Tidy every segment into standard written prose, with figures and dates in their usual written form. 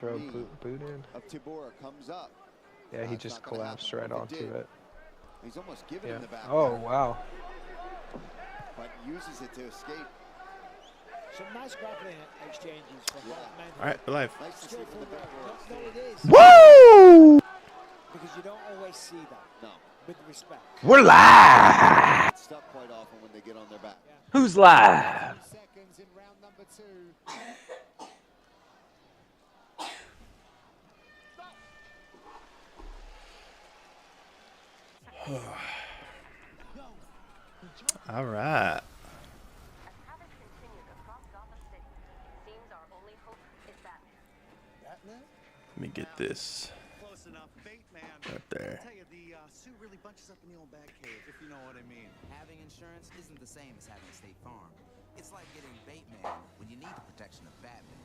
Throw boot in. Of Tibura comes up. Yeah, he just collapsed right onto it. He's almost given him the back. Oh, wow. But uses it to escape. Some nice grappling exchanges from both men. All right, we're live. Nice to see from the back. No, it is. Woo! Because you don't always see that. No. With respect. We're live! It's stuff quite often when they get on their back. Who's live? Seconds in round number 2. All right. Let me get this Close enough, bait man. right there. I tell you, the suit really bunches up in the old bag cave, if you know what I mean. Having insurance isn't the same as having State Farm. It's like getting Bateman when you need the protection of Batman.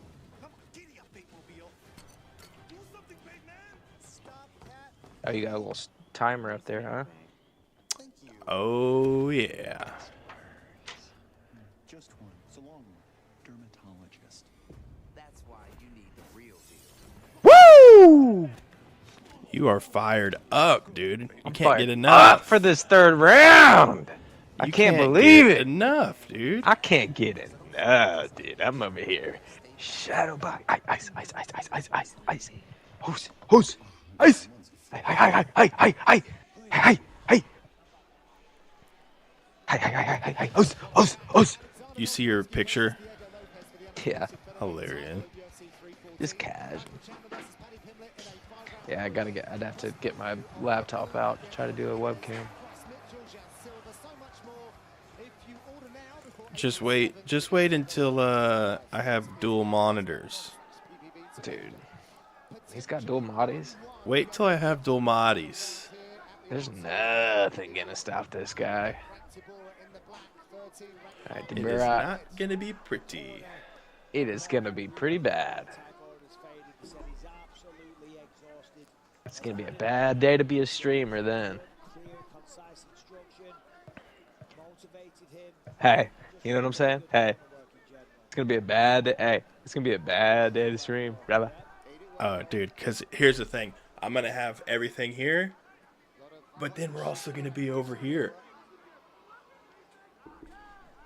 Come on, giddy up, Batemobile. Do something, bait man. Stop that. Oh, you got a little timer up there, huh? Thank you. Oh yeah. Just one. So long, dermatologist. That's why you need the real deal. Woo! You are fired up, dude. You can't Fired get enough. up for this third round. I You can't believe get it. Enough, dude. I can't get enough, dude. I'm over here. Shadow box. Ice. Hose. Ice. Hey. Hey. Hose. You see your picture? Yeah, Hilarious. just cash. Yeah, I'd have to get my laptop out to try to do a webcam. Just wait until I have dual monitors. Dude, he's got dual moddies. Wait till I have dual moddies. There's nothing gonna stop this guy. All right, It is Tibura, not gonna be pretty. it is gonna be pretty bad. It's gonna be a bad day to be a streamer then. Hey, you know what I'm saying? Hey, it's gonna be a bad day. Hey, it's gonna be a bad day to stream, brother. Oh, dude, because here's the thing. I'm going to have everything here, but then we're also going to be over here.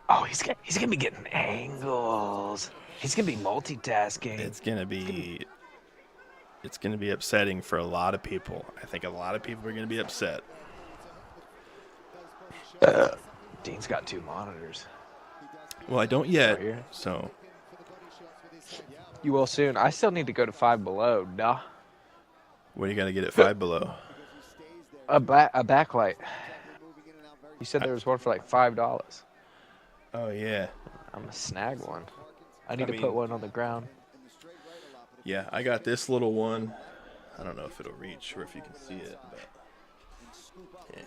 Oh, he's gonna be getting angles. He's gonna be multitasking. It's going to be upsetting for a lot of people. I think a lot of people are going to be upset. Dean's got 2 monitors. Well, I don't yet, Right here. so You will soon. I still need to go to Five Below. Nah, what are you going to get at Five Below? a backlight. You said there was one for like $5. Oh, yeah. I'm gonna snag one. I need I to mean- put one on the ground. Yeah, I got this little one. I don't know if it'll reach or if you can see it, but yeah.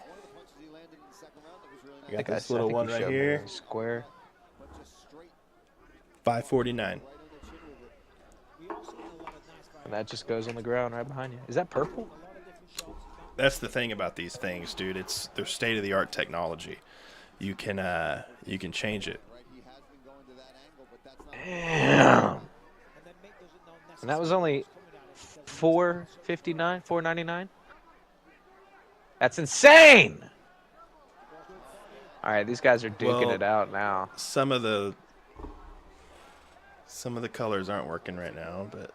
I got this little one right here, Square. $5.49. And that just goes on the ground right behind you. Is that purple? That's the thing about these things, dude. They're state-of-the-art technology. You can change it. Damn. And that was only $4.59, $4.99. That's insane. All right, these guys are duking Well, it out now. Some of the colors aren't working right now, but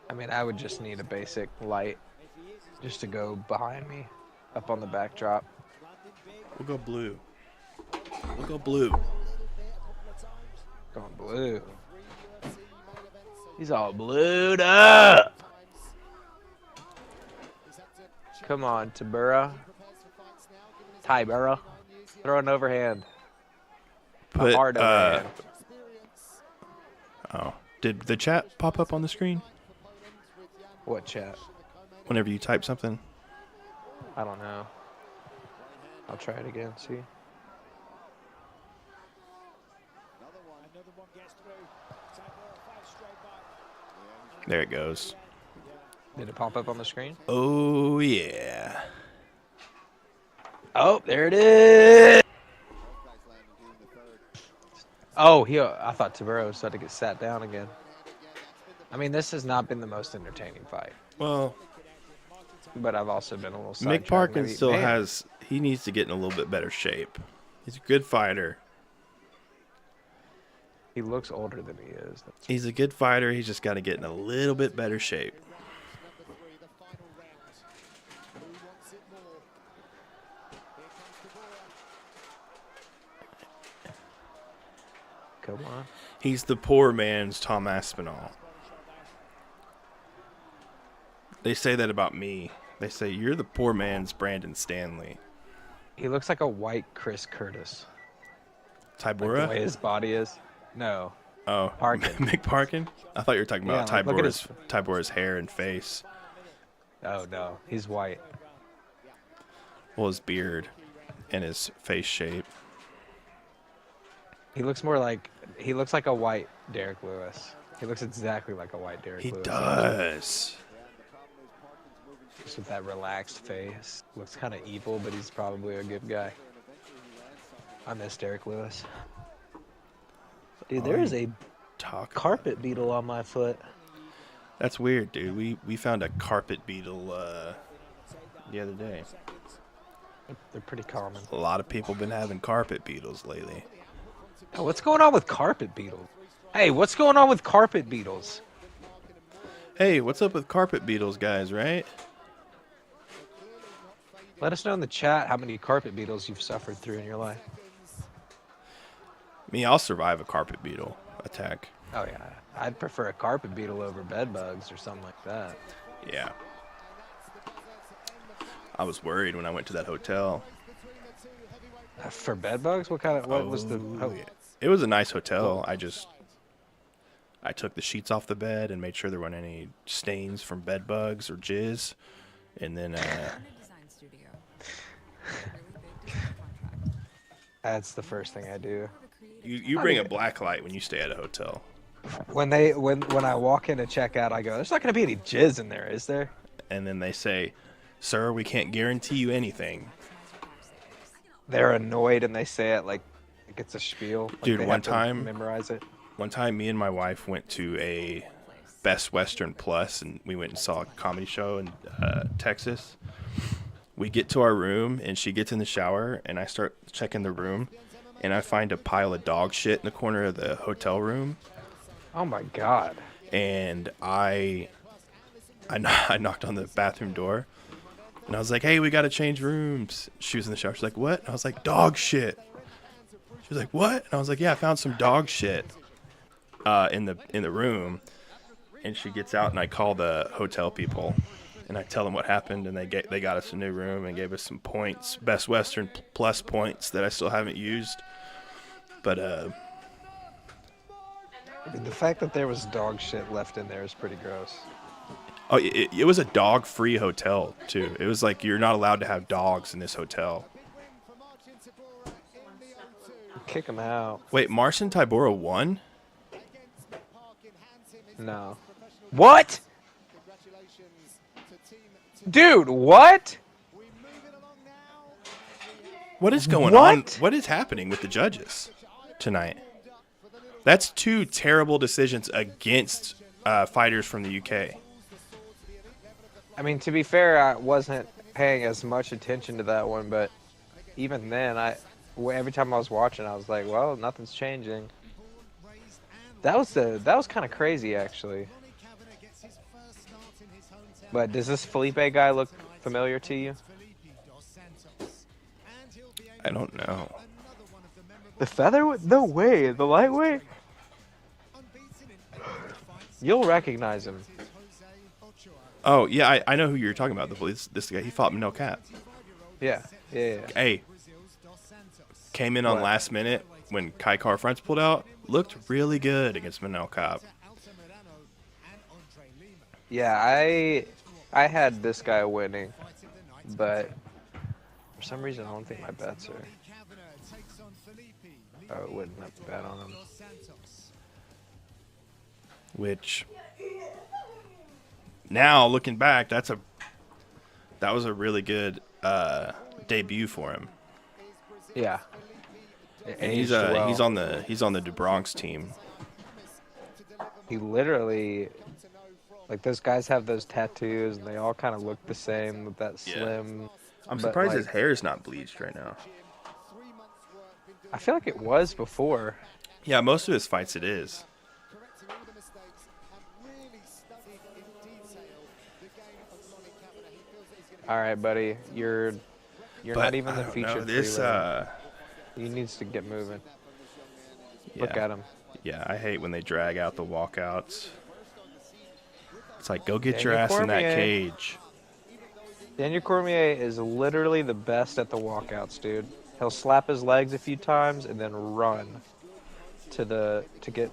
I mean, I would just need a basic light just to go behind me up on the backdrop. we'll go blue. We'll go blue. Going blue. He's all blued up. Come on, Tibura. Throw an overhand. Put A hard overhand. oh, did the chat pop up on the screen What chat? whenever you type something? I don't know. I'll try it again, see. There it goes. Did it pop up on the screen? Oh yeah. Oh, there it is. Oh, I thought Tibura was about to get sat down again. I mean, this has not been the most entertaining fight, Well, but I've also been a little Mick sidetracked. Parkin Maybe, still man, has. He needs to get in a little bit better shape. He's a good fighter. he looks older than he is. He's a good fighter. He's just got to get in a little bit better shape. Come on. He's the poor man's Tom Aspinall. They say that about me. They say, you're the poor man's Brandon Stanley. He looks like a white Chris Curtis. Like the Tybura? way his body is. No. Oh, Parkin. Mick Parkin? I thought you were talking about Yeah, like, look at Tybura's hair and face. Oh, no. He's white. Well, his beard and his face shape. He looks more like, he looks like a white Derek Lewis. He looks exactly like a white Derek He Lewis. does. Just with that relaxed face. Looks kind of evil, but he's probably a good guy. I miss Derek Lewis. Dude, there is a carpet beetle on my foot. That's weird, dude. We found a carpet beetle the other day. They're pretty common. A lot of people been having carpet beetles lately. Oh, what's going on with carpet beetles? Hey, what's going on with carpet beetles? Hey, what's up with carpet beetles, guys, right? Let us know in the chat how many carpet beetles you've suffered through in your life. Me, I'll survive a carpet beetle attack. Oh, yeah. I'd prefer a carpet beetle over bed bugs or something like that. Yeah. I was worried when I went to that hotel. For bed bugs? What was the... Oh, Yeah. It was a nice hotel. I took the sheets off the bed and made sure there weren't any stains from bed bugs or jizz. And then that's the first thing I do. you bring a black light when you stay at a hotel. When I walk in to check out, I go, there's not going to be any jizz in there, is there? And then they say, "Sir, we can't guarantee you anything." They're annoyed and they say it like it's a spiel. Like Dude, they one have to time- memorize it. One time, me and my wife went to a Best Western Plus, and we went and saw a comedy show in Texas. We get to our room, and she gets in the shower, and I start checking the room, and I find a pile of dog shit in the corner of the hotel room. Oh my god. And I knocked on the bathroom door, and I was like, "Hey, we got to change rooms." She was in the shower. She's like, "What?" And I was like, "Dog shit." She was like, "What?" And I was like, "Yeah, I found some dog shit in the room." And she gets out, and I call the hotel people, and I tell them what happened, and they got us a new room and gave us some points, Best Western Plus points that I still haven't used. But I mean, the fact that there was dog shit left in there is pretty gross. oh, it was a dog-free hotel too. It was like you're not allowed to have dogs in this hotel. Kick him out. Wait, Marcin Tybura won? No. What? Dude, what? What is going What? on? What is happening with the judges tonight? That's two terrible decisions against fighters from the UK. I mean, to be fair, I wasn't paying as much attention to that one, but even then, every time I was watching, I was like, well, nothing's changing. That was kind of crazy, actually. But does this Felipe guy look familiar to you? I don't know. The featherweight? No way. The lightweight? You'll recognize him. Oh, yeah, I know who you're talking about. This guy, he fought Manel Cap. Yeah. Hey, came in on What? last minute when Kai Car Fronts pulled out. Looked really good against Manel Cap. Yeah, I had this guy winning, but for some reason I don't think my bets are. I wouldn't have to bet on him. Which, now looking back, that was a really good debut for him. Yeah. And he's on the DeBronx team. He literally Like those guys have those tattoos, and they all kind of look the same with that Yeah. slim. I'm But surprised his like, hair is not bleached right now. I feel like it was before. Yeah, most of his fights it is. All right, buddy, you're But not even I the don't know. featured This, prelim. He needs to get moving. Look yeah. at him. Yeah, I hate when they drag out the walkouts. It's like, go get your Daniel ass in that Cormier. cage. Daniel Cormier is literally the best at the walkouts, dude. He'll slap his legs a few times and then run to get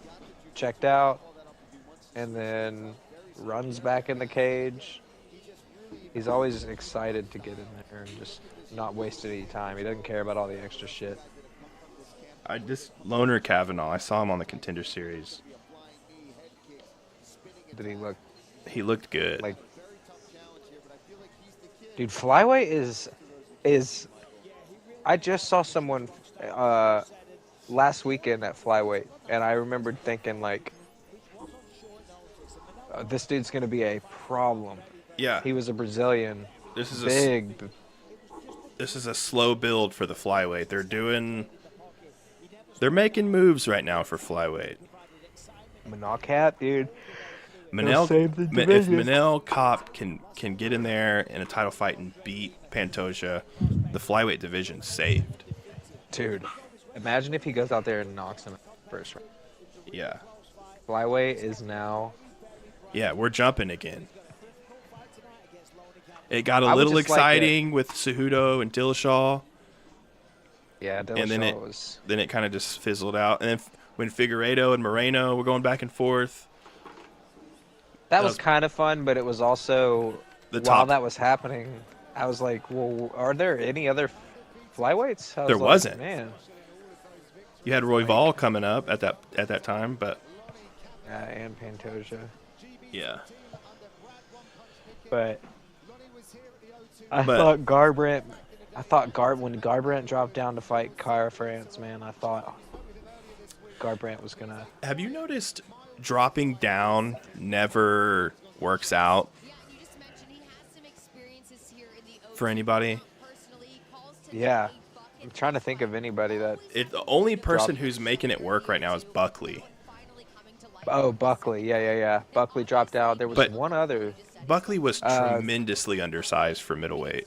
checked out, and then runs back in the cage. He's always excited to get in there and just not waste any time. He doesn't care about all the extra shit. Loner Kavanaugh, I saw him on the Contender Series. Did he look He looked good. like, dude? Flyweight is. I just saw someone last weekend at flyweight, and I remembered thinking like, this dude's gonna be a problem. Yeah, He was a Brazilian, this is big. this is a slow build for the flyweight. They're making moves right now for flyweight. Manal, dude. Manel, save the if division. Manel Kopp can get in there in a title fight and beat Pantoja, the flyweight division's saved. Dude, imagine if he goes out there and knocks him first round. Yeah, Flyweight is now. yeah, we're jumping again. It got a I would little just like exciting with Cejudo and Dillashaw, Yeah, and then was. it kind of just fizzled out. And then when Figueiredo and Moreno were going back and forth, That was kind of fun, but it was also The while top- that was happening, I was like, "Well, are there any other flyweights?" I was There like, wasn't. Man, you had Royval coming up at that time, but yeah, and Pantoja, yeah, but But- thought Garbrandt. When Garbrandt dropped down to fight Cara France, man, I thought Garbrandt was gonna. have you noticed dropping down never works out for anybody? Yeah, I'm trying to think of anybody that. The only person Drop- who's making it work right now is Buckley. Oh, Buckley, yeah. Buckley dropped out. There was But- one other Buckley was Uh, tremendously undersized for middleweight.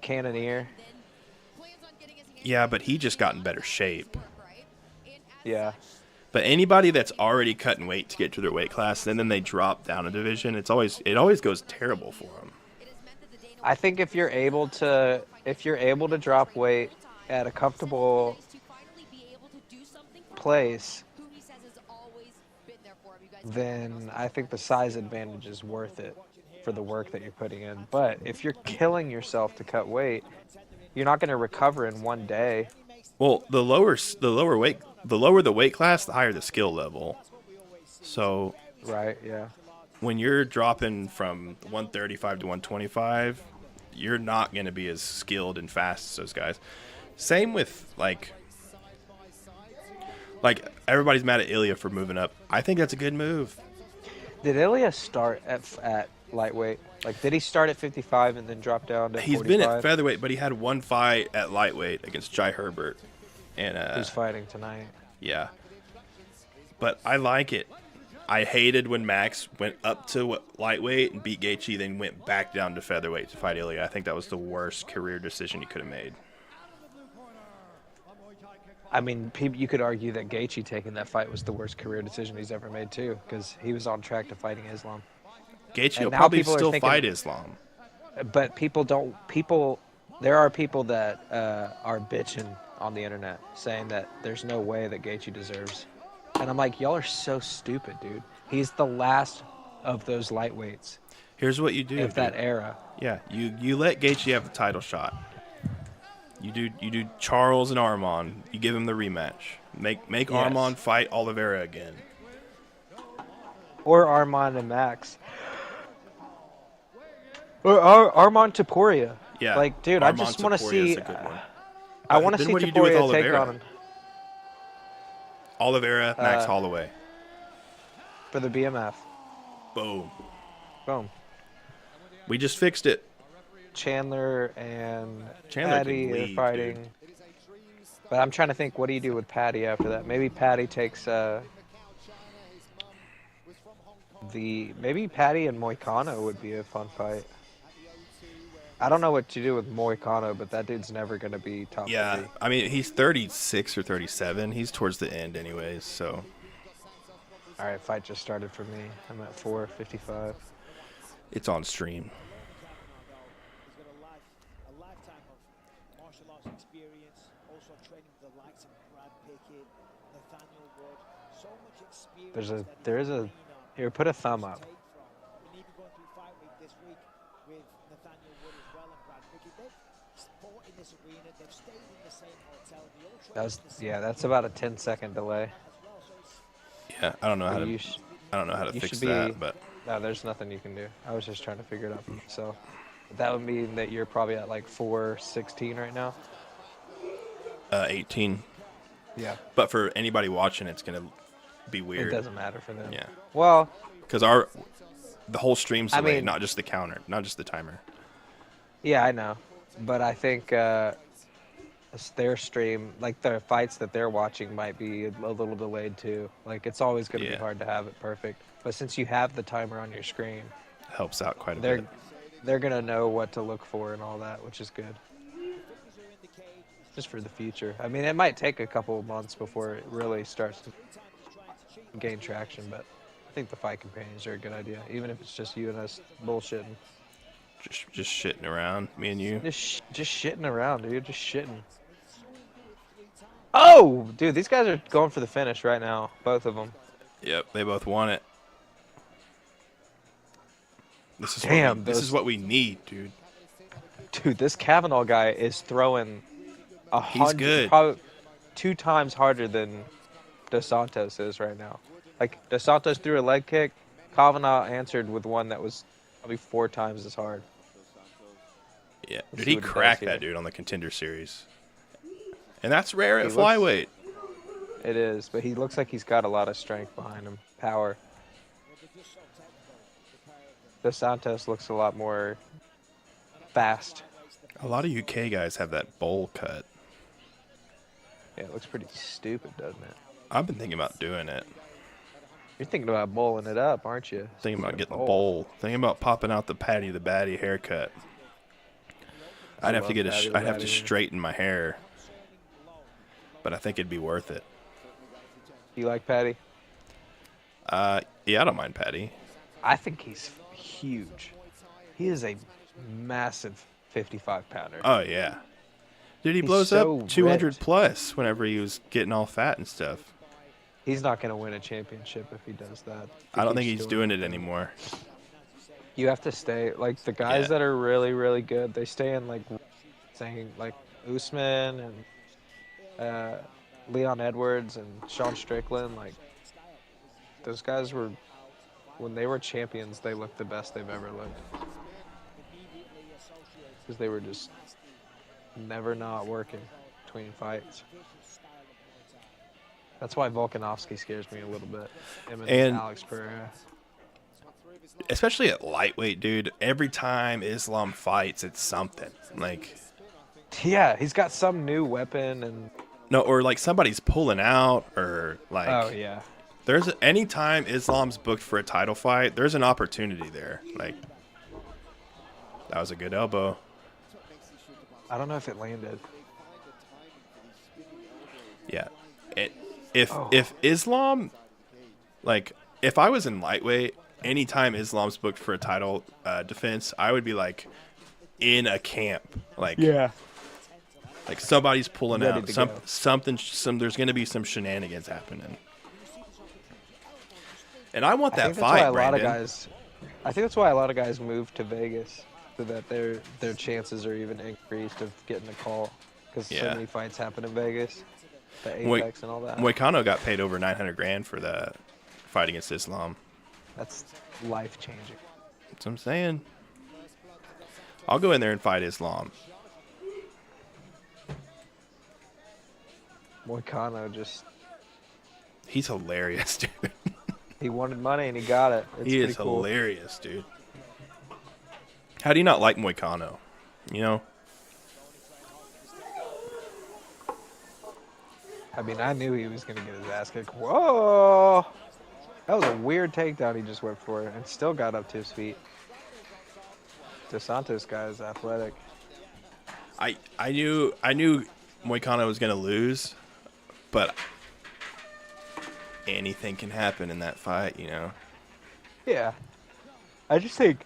Cannoneer. Yeah, but he just got in better shape. Yeah. But anybody that's already cutting weight to get to their weight class, and then they drop down a division, it always goes terrible for them. I think if you're able to drop weight at a comfortable place, then I think the size advantage is worth it for the work that you're putting in. But if you're killing yourself to cut weight, you're not going to recover in one day. Well, the lower the weight class, the higher the skill level. So Right, yeah. when you're dropping from 135 to 125, you're not going to be as skilled and fast as those guys. Same with like everybody's mad at Ilya for moving up. I think that's a good move. Did Ilya start at lightweight? Like, did he start at 55 and then drop down to 45? He's been at featherweight, but he had one fight at lightweight against Jai Herbert, and Who's fighting tonight? yeah. But I like it. I hated when Max went up to lightweight and beat Gaethje, then went back down to featherweight to fight Ilya. I think that was the worst career decision he could have made. I mean, you could argue that Gaethje taking that fight was the worst career decision he's ever made too, because he was on track to fighting Islam. Gaethje And will now probably people are still thinking- fight Islam. But there are people that are bitching on the internet saying that there's no way that Gaethje deserves. And I'm like, y'all are so stupid, dude. He's the last of those lightweights Here's what you do. of that dude. era. Yeah, you let Gaethje have the title shot. You do Charles and Armand. You give him the rematch. Make Yes. Armand fight Oliveira again. Or Armand and Max. Or Armand Taporia. Yeah, Like, dude, Armand I just want to Taporia's see. a good one. I want to Then see what do you do with Taporia take Oliveira? on him Oliveira, Max Holloway. for the BMF. Boom. Boom. We just fixed it. Chandler and Chandler can Patty are leave, fighting. But I'm trying to think, what do you do with Patty after that? Maybe Patty takes maybe Patty and Moicano would be a fun fight. I don't know what to do with Moicano, but that dude's never gonna be top Yeah, 50. I mean, he's 36 or 37. He's towards the end anyways, so. All right, fight just started for me. I'm at 4:55. It's on stream. He's got a lifetime of martial arts experience, also training with the likes of Brad Pickett, Nathaniel Wood. So much experience. There is a here. Put a thumb up. We need to go through fight week this week with Nathaniel Wood as well and Brad Pickett. They've fought in this arena. They've stayed in the same hotel. They all train That's about a 10-second delay. as well. So it's Yeah, I don't know how to. You sh- I don't know how to you fix should be- that, but No, there's nothing you can do. I was just trying to figure it out for myself. That would mean that you're probably at like 4:16 right now. 18. Yeah. But for anybody watching, it's gonna be weird. It doesn't matter for them. Yeah, Well, because the whole stream's I delayed, mean- not just the counter, not just the timer. yeah, I know. But I think their stream, like the fights that they're watching, might be a little delayed too. Like it's always going to be Yeah. hard to have it perfect. But since you have the timer on your screen, Helps out quite a they're bit. they're going to know what to look for and all that, which is good. Just for the future. I mean, it might take a couple of months before it really starts to gain traction, but I think the fight companions are a good idea, even if it's just you and us bullshitting. Just shitting around, me and you. Just shitting around, dude. Just shitting. Oh, dude, these guys are going for the finish right now, both of them. Yep, they both want it. This is Damn, this those- is what we need, dude. Dude, this Kavanaugh guy is throwing good. probably 2 times harder than Dos Santos is right now. Like Dos Santos threw a leg kick, Kavanaugh answered with one that was probably 4 times as hard. Yeah, Let's dude, see he what he does cracked here. that dude on the Contender Series, and that's rare at He looks- flyweight. It is, but he looks like he's got a lot of strength behind him, power. Dos Santos looks a lot more fast. A lot of UK guys have that bowl cut. Yeah, it looks pretty stupid, doesn't it? I've been thinking about doing it. You're thinking about bowling it up, aren't you? Thinking about getting a bowl. bowl. Thinking about popping out the Patty the Batty haircut. I'd have to love get Patty the I'd have to Batty. straighten my hair, but I think it'd be worth it. You like Patty? Yeah, I don't mind Patty. I think he's huge. He is a massive 55-pounder. Oh yeah, dude, he He's blows so up 200 ripped. plus whenever he was getting all fat and stuff. He's not going to win a championship if he does that. I don't think keeps he's doing it anymore. You have to stay like the guys Yeah. that are really, really good. They stay in like saying like Usman and Leon Edwards and Sean Strickland. Like those guys were when they were champions. They looked the best they've ever looked because they were just never not working between fights. That's why Volkanovski scares me a little bit. Him And- Alex Pereira. Especially at lightweight, dude. Every time Islam fights, it's something. Like, Yeah, he's got some new weapon and no, or like somebody's pulling out, or like, oh yeah. there's anytime Islam's booked for a title fight, there's an opportunity there. Like, that was a good elbow. I don't know if it landed. Yeah. Oh. If Islam, like, if I was in lightweight, anytime Islam's booked for a title defense, I would be like in a camp, like like somebody's pulling Ready out, to some go. something, some there's gonna be some shenanigans happening, and I want I that think that's fight, why a lot of Brandon. guys. I think that's why a lot of guys move to Vegas so that their chances are even increased of getting a call because so Yeah. many fights happen in Vegas, the Wait, Apex and all that. Moicano got paid over 900 grand for the fight against Islam. That's life changing. That's what I'm saying. I'll go in there and fight Islam. Moicano just He's hilarious, dude. he wanted money and he got it. It's He pretty is cool. hilarious, dude. How do you not like Moicano? You know? I mean, I knew he was going to get his ass kicked. Whoa! That was a weird takedown he just went for and still got up to his feet. DeSantos guy is athletic. I knew Moicano was gonna lose, but anything can happen in that fight, you know. Yeah. I just think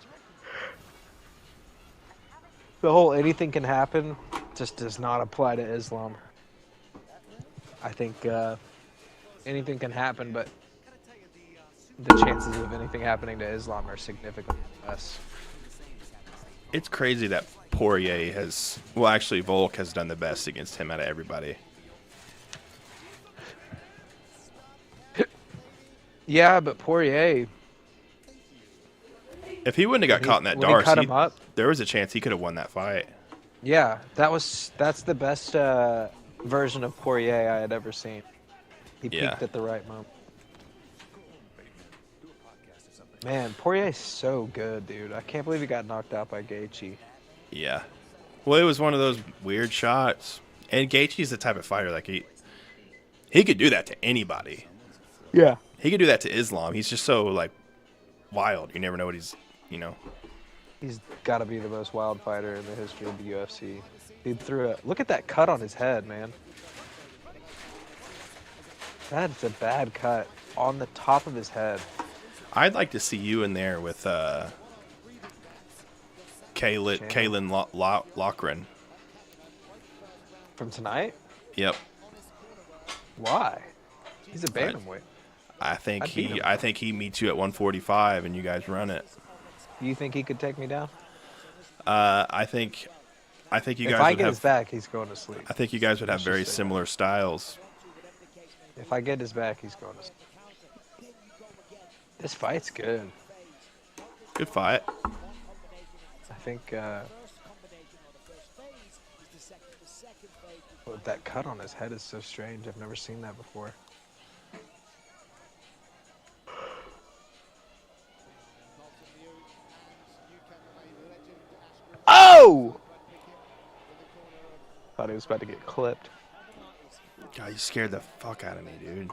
the whole anything can happen just does not apply to Islam. I think anything can happen, but the chances of anything happening to Islam are significantly less. It's crazy that Poirier has, well, actually Volk has done the best against him out of everybody. Yeah, but Poirier, If he wouldn't have got caught in that when he Darce, cut him up, there was a chance he could have won that fight. yeah, that's the best version of Poirier I had ever seen. He Yeah. peaked at the right moment. Man, Poirier's so good, dude. I can't believe he got knocked out by Gaethje. Yeah. Well, it was one of those weird shots. And Gaethje's the type of fighter, like, he could do that to anybody. Yeah. He could do that to Islam. He's just so, like, wild. You never know what he's, you know. He's got to be the most wild fighter in the history of the UFC. He threw it. Look at that cut on his head, man. That's a bad cut on the top of his head. I'd like to see you in there with Kaylin Loughran. From tonight? Yep. Why? He's a bantamweight. I think I'd beat him. I think he meets you at 145 and you guys run it. You think he could take me down? I think you guys If I would get have his back, he's going to sleep. I think you guys would have Let's very just say similar styles. If I get his back, he's going to sleep. This fight's good. Good fight. I think well, that cut on his head is so strange. I've never seen that before. Oh! Thought he was about to get clipped. God, you scared the fuck out of me, dude.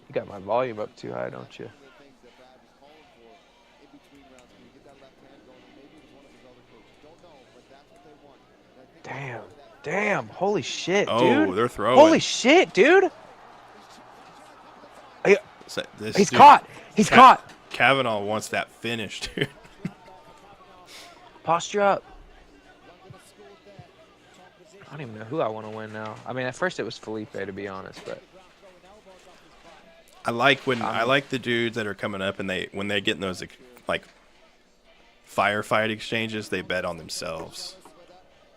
You got my volume up too high, don't you? Damn. Damn. Holy shit, dude. Oh, they're throwing. Holy shit, dude. He's Dude, caught. He's caught. Kavanaugh wants that finish, dude. Posture up. I don't even know who I want to win now. I mean, at first it was Felipe, to be honest, but I like the dudes that are coming up and when they get in those like firefight exchanges, they bet on themselves.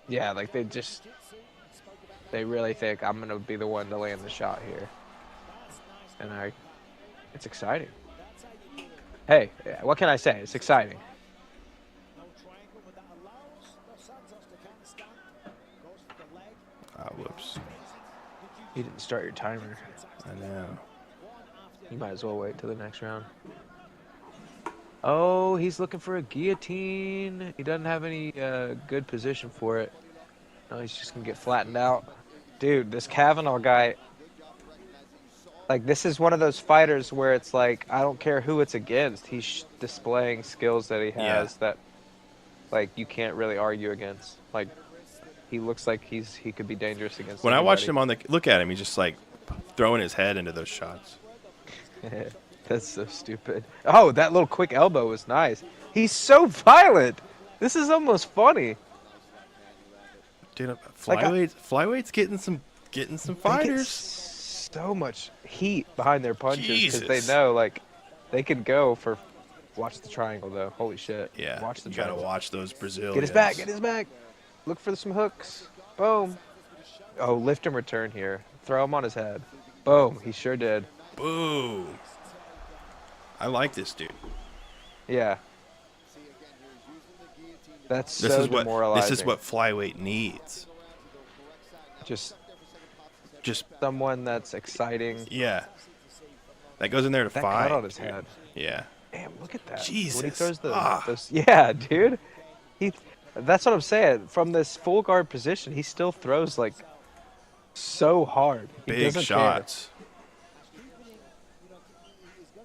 yeah, like they really think I'm gonna be the one to land the shot here, and it's exciting. Hey, what can I say? It's exciting. Ah, whoops. You didn't start your timer. I know. You might as well wait till the next round. Oh, he's looking for a guillotine. He doesn't have any good position for it. No, he's just gonna get flattened out. Dude, this Kavanaugh guy, like, this is one of those fighters where it's like, I don't care who it's against. He's displaying skills that he has that, like, you can't really argue against. Like, he looks like he could be dangerous against When I watched anybody. him look at him, he's just like throwing his head into those shots. That's so stupid. Oh, that little quick elbow was nice. He's so violent. This is almost funny. Dude, Like flyweight's getting some They get fighters. so much heat behind their punches because they Jesus. know, like, they can go for. Watch the triangle though. Holy shit. Yeah, Watch the you gotta triangle. watch those Brazilians. Get his back. Get his back. Look for some hooks. Boom. Oh, lift and return here. Throw him on his head. Boom. He sure did. Boo. I like this dude. Yeah. That's This so is what demoralizing. flyweight needs. Just Just someone that's exciting. yeah. That goes in there to That fight. cut on his dude. head. Yeah. Damn, look at that. When he Jesus. throws Ah. those, yeah, dude. He, that's what I'm saying. From this full guard position, he still throws like so hard. He Big doesn't care. shots.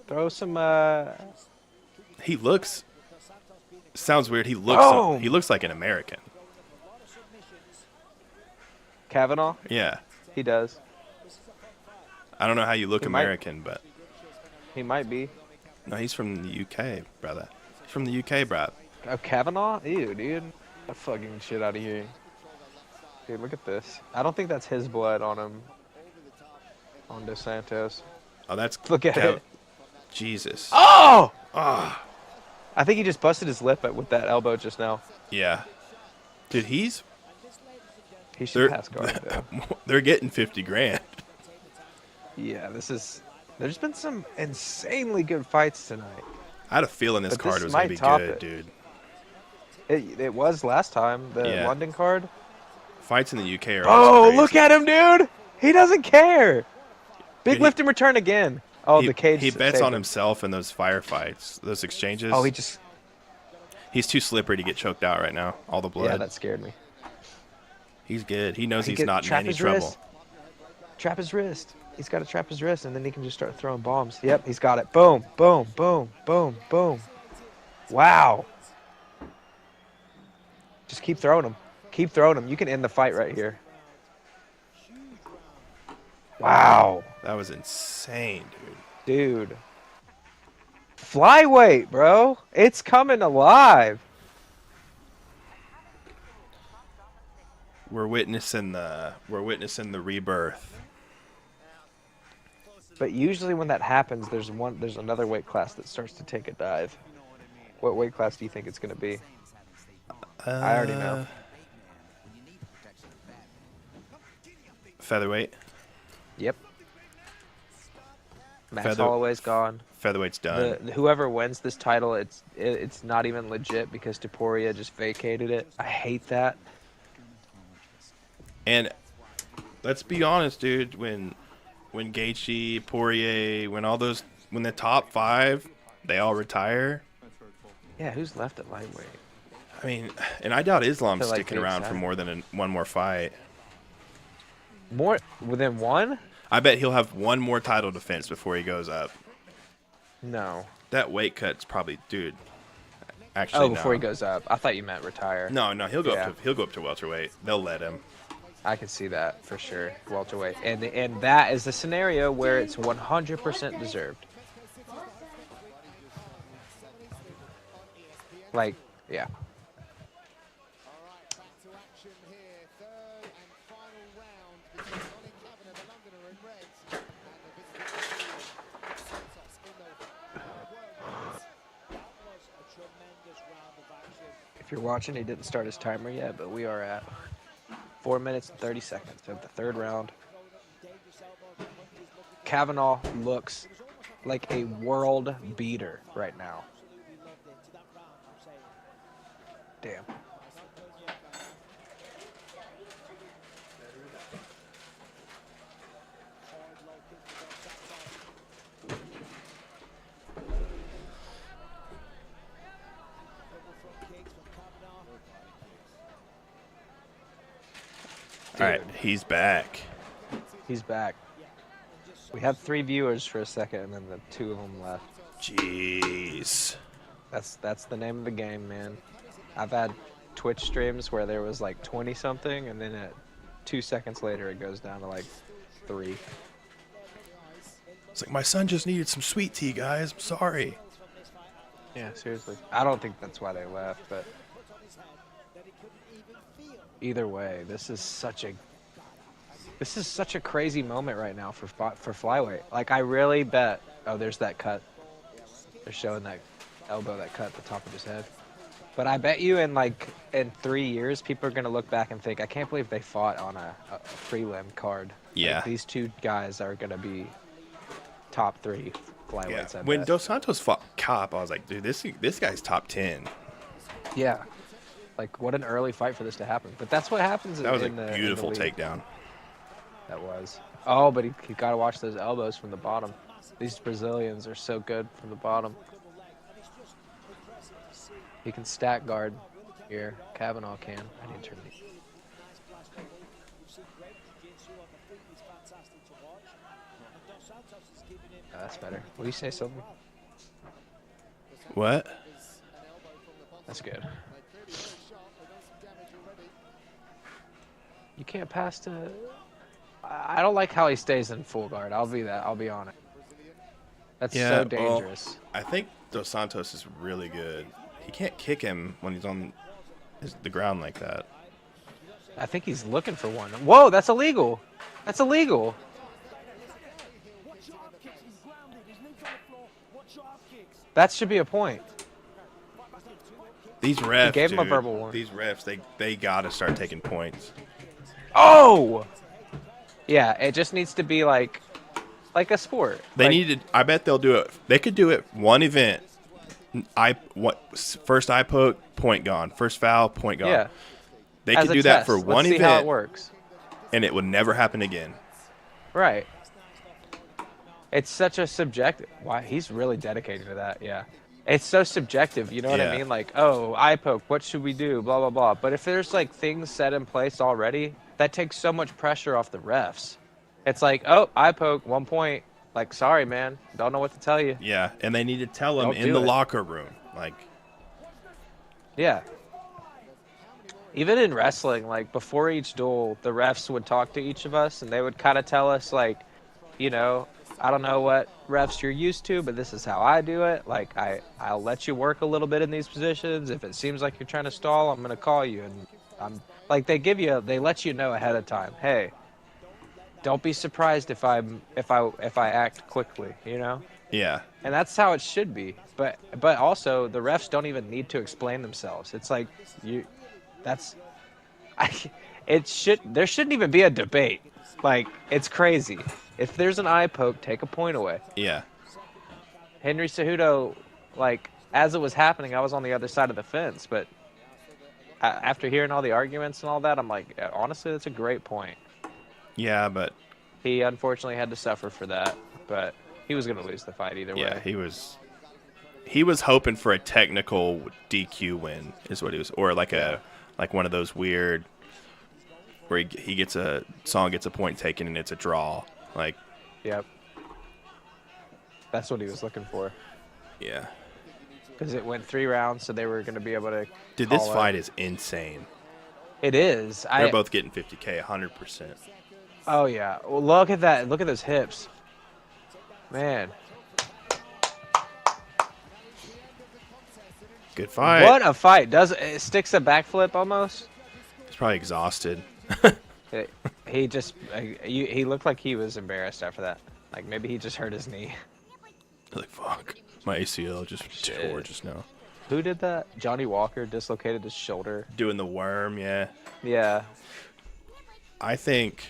Throw some. He looks. Sounds weird. He Boom. looks like an American. Kavanaugh. Yeah. He does. I don't know how you look He might- American, but He might be. no, he's from the UK, brother. He's from the UK, bro. Oh, Kavanaugh? Ew, dude. That fucking shit out of here. Dude, look at this. I don't think that's his blood on him. On Dos Santos. Oh, that's Look at it. Jesus. Oh! Ah. I think he just busted his lip with that elbow just now. Yeah. Dude, He should pass guard, though. they're getting 50 grand. Yeah, there's been some insanely good fights tonight. I had a feeling this But card this was going to might be top good, it. dude. It was last time, the Yeah. London card. Fights in the UK are Oh, always crazy. look at him, dude! He doesn't care. Big Dude, lift and return again. Oh, he, the cage. he bets saved on him. himself in those firefights, those exchanges. Oh, He's too slippery to get choked out right now. All the blood. Yeah, that scared me. He's good. He knows He he's could not in trap any his trouble. wrist. Trap his wrist. He's got to trap his wrist, and then he can just start throwing bombs. Yep, he's got it. Boom, boom, boom, boom, boom. Wow. Just keep throwing him. Keep throwing him. You can end the fight right here. Wow. That was insane, dude. Dude. Flyweight, bro. It's coming alive. We're witnessing the rebirth. But usually when that happens, there's another weight class that starts to take a dive. What weight class do you think it's going to be? I already know. Featherweight. Yep. Max Feather- Holloway's gone. Featherweight's done. Whoever wins this title, it's not even legit because Topuria just vacated it. I hate that. And let's be honest, dude. When Gaethje, Poirier, when the top 5, they all retire. Yeah, who's left at lightweight? I mean, and I doubt Islam's To, like, sticking Big around for Sam. more than one more fight. More within one? I bet he'll have one more title defense before he goes up. No. That weight cut's probably, dude. Actually, Oh, before no. he goes up. I thought you meant retire. No, he'll go Yeah. up to welterweight. They'll let him. I can see that for sure. Welterweight. And that is the scenario where it's 100% deserved. Like, yeah. If you're watching, he didn't start his timer yet, but we are at 4 minutes and 30 seconds of the third round. Kavanaugh looks like a world beater right now. Damn. All right, he's back. He's back. We had 3 viewers for a second, and then the 2 of them left. Jeez. That's the name of the game, man. I've had Twitch streams where there was like 20 something, and then at 2 seconds later it goes down to like 3. It's like, my son just needed some sweet tea, guys. I'm sorry. Yeah, seriously. I don't think that's why they left, but either way, this is such a crazy moment right now for flyweight. Like, I really bet. Oh, there's that cut. They're showing that elbow that cut at the top of his head. But I bet you in 3 years, people are gonna look back and think, I can't believe they fought on a prelim card. Yeah. Like, these 2 guys are gonna be top 3 Yeah. flyweights. I When bet. Dos Santos fought Cop, I was like, dude, this guy's top 10. Yeah. Like, what an early fight for this to happen. But that's what happens That was a in the beautiful league. takedown. That was. Oh, but he got to watch those elbows from the bottom. These Brazilians are so good from the bottom. He can stack guard here. Kavanaugh can. I need to turn the... Nice flash technique. We've seen great jiu-jitsu on the feet. He's fantastic to watch. And Dos Santos is giving him... That's better. Will you say something? What? That's good. You can't pass to... I don't like how he stays in full guard. I'll be honest. That's so dangerous. Well, I think Dos Santos is really good. He can't kick him when he's on the ground like that. I think he's looking for one. Whoa, that's illegal. That's illegal. That should be a point. These refs, He gave him a dude, verbal warning. these refs, they got to start taking points. Oh! Yeah, it just needs to be like a sport. They Like, needed. I bet they'll do it. They could do it one event. First eye poke, point gone. First foul, point gone. Yeah. They as could a do that test. for Let's one see event, how it works. and it would never happen again. Right. It's such a subjective. Why he's really dedicated to that. Yeah. It's so subjective. You know what I Yeah. mean? Like, oh, eye poke. What should we do? Blah blah blah. But if there's like things set in place already, that takes so much pressure off the refs. It's like, oh, eye poke, 1 point. Like, sorry, man, don't know what to tell you. Yeah, and they need to tell them Don't in do the it. locker room. Like, Yeah. Even in wrestling, like before each duel, the refs would talk to each of us, and they would kind of tell us, like, you know, I don't know what refs you're used to, but this is how I do it. Like, I'll let you work a little bit in these positions. If it seems like you're trying to stall, I'm gonna call you, and I'm like, they let you know ahead of time. Hey, don't be surprised if I act quickly, you know. yeah, And that's how it should be. But also the refs don't even need to explain themselves. It's like there shouldn't even be a debate. Like, it's crazy. If there's an eye poke, take a point away. yeah, Henry Cejudo, like, as it was happening, I was on the other side of the fence, but after hearing all the arguments and all that, I'm like, honestly, that's a great point. yeah. But He unfortunately had to suffer for that, but he was going to lose the fight either yeah, way. he was hoping for a technical DQ win, is what he was, or like one of those weird where he gets a point taken and it's a draw. Like, Yep. That's what he was looking for. yeah. Because it went 3 rounds, so they were going to be able to. Dude, this call it. fight is insane. It is. They're both getting 50K, 100%. Oh yeah. Well, look at that. Look at those hips. Man. Good fight. What a fight! Does it sticks a backflip almost? He's probably exhausted. He just he looked like he was embarrassed after that. Like maybe he just hurt his knee. Like, fuck. My ACL just tore just now. Who did that? Johnny Walker dislocated his shoulder. Doing the worm, yeah. Yeah. I think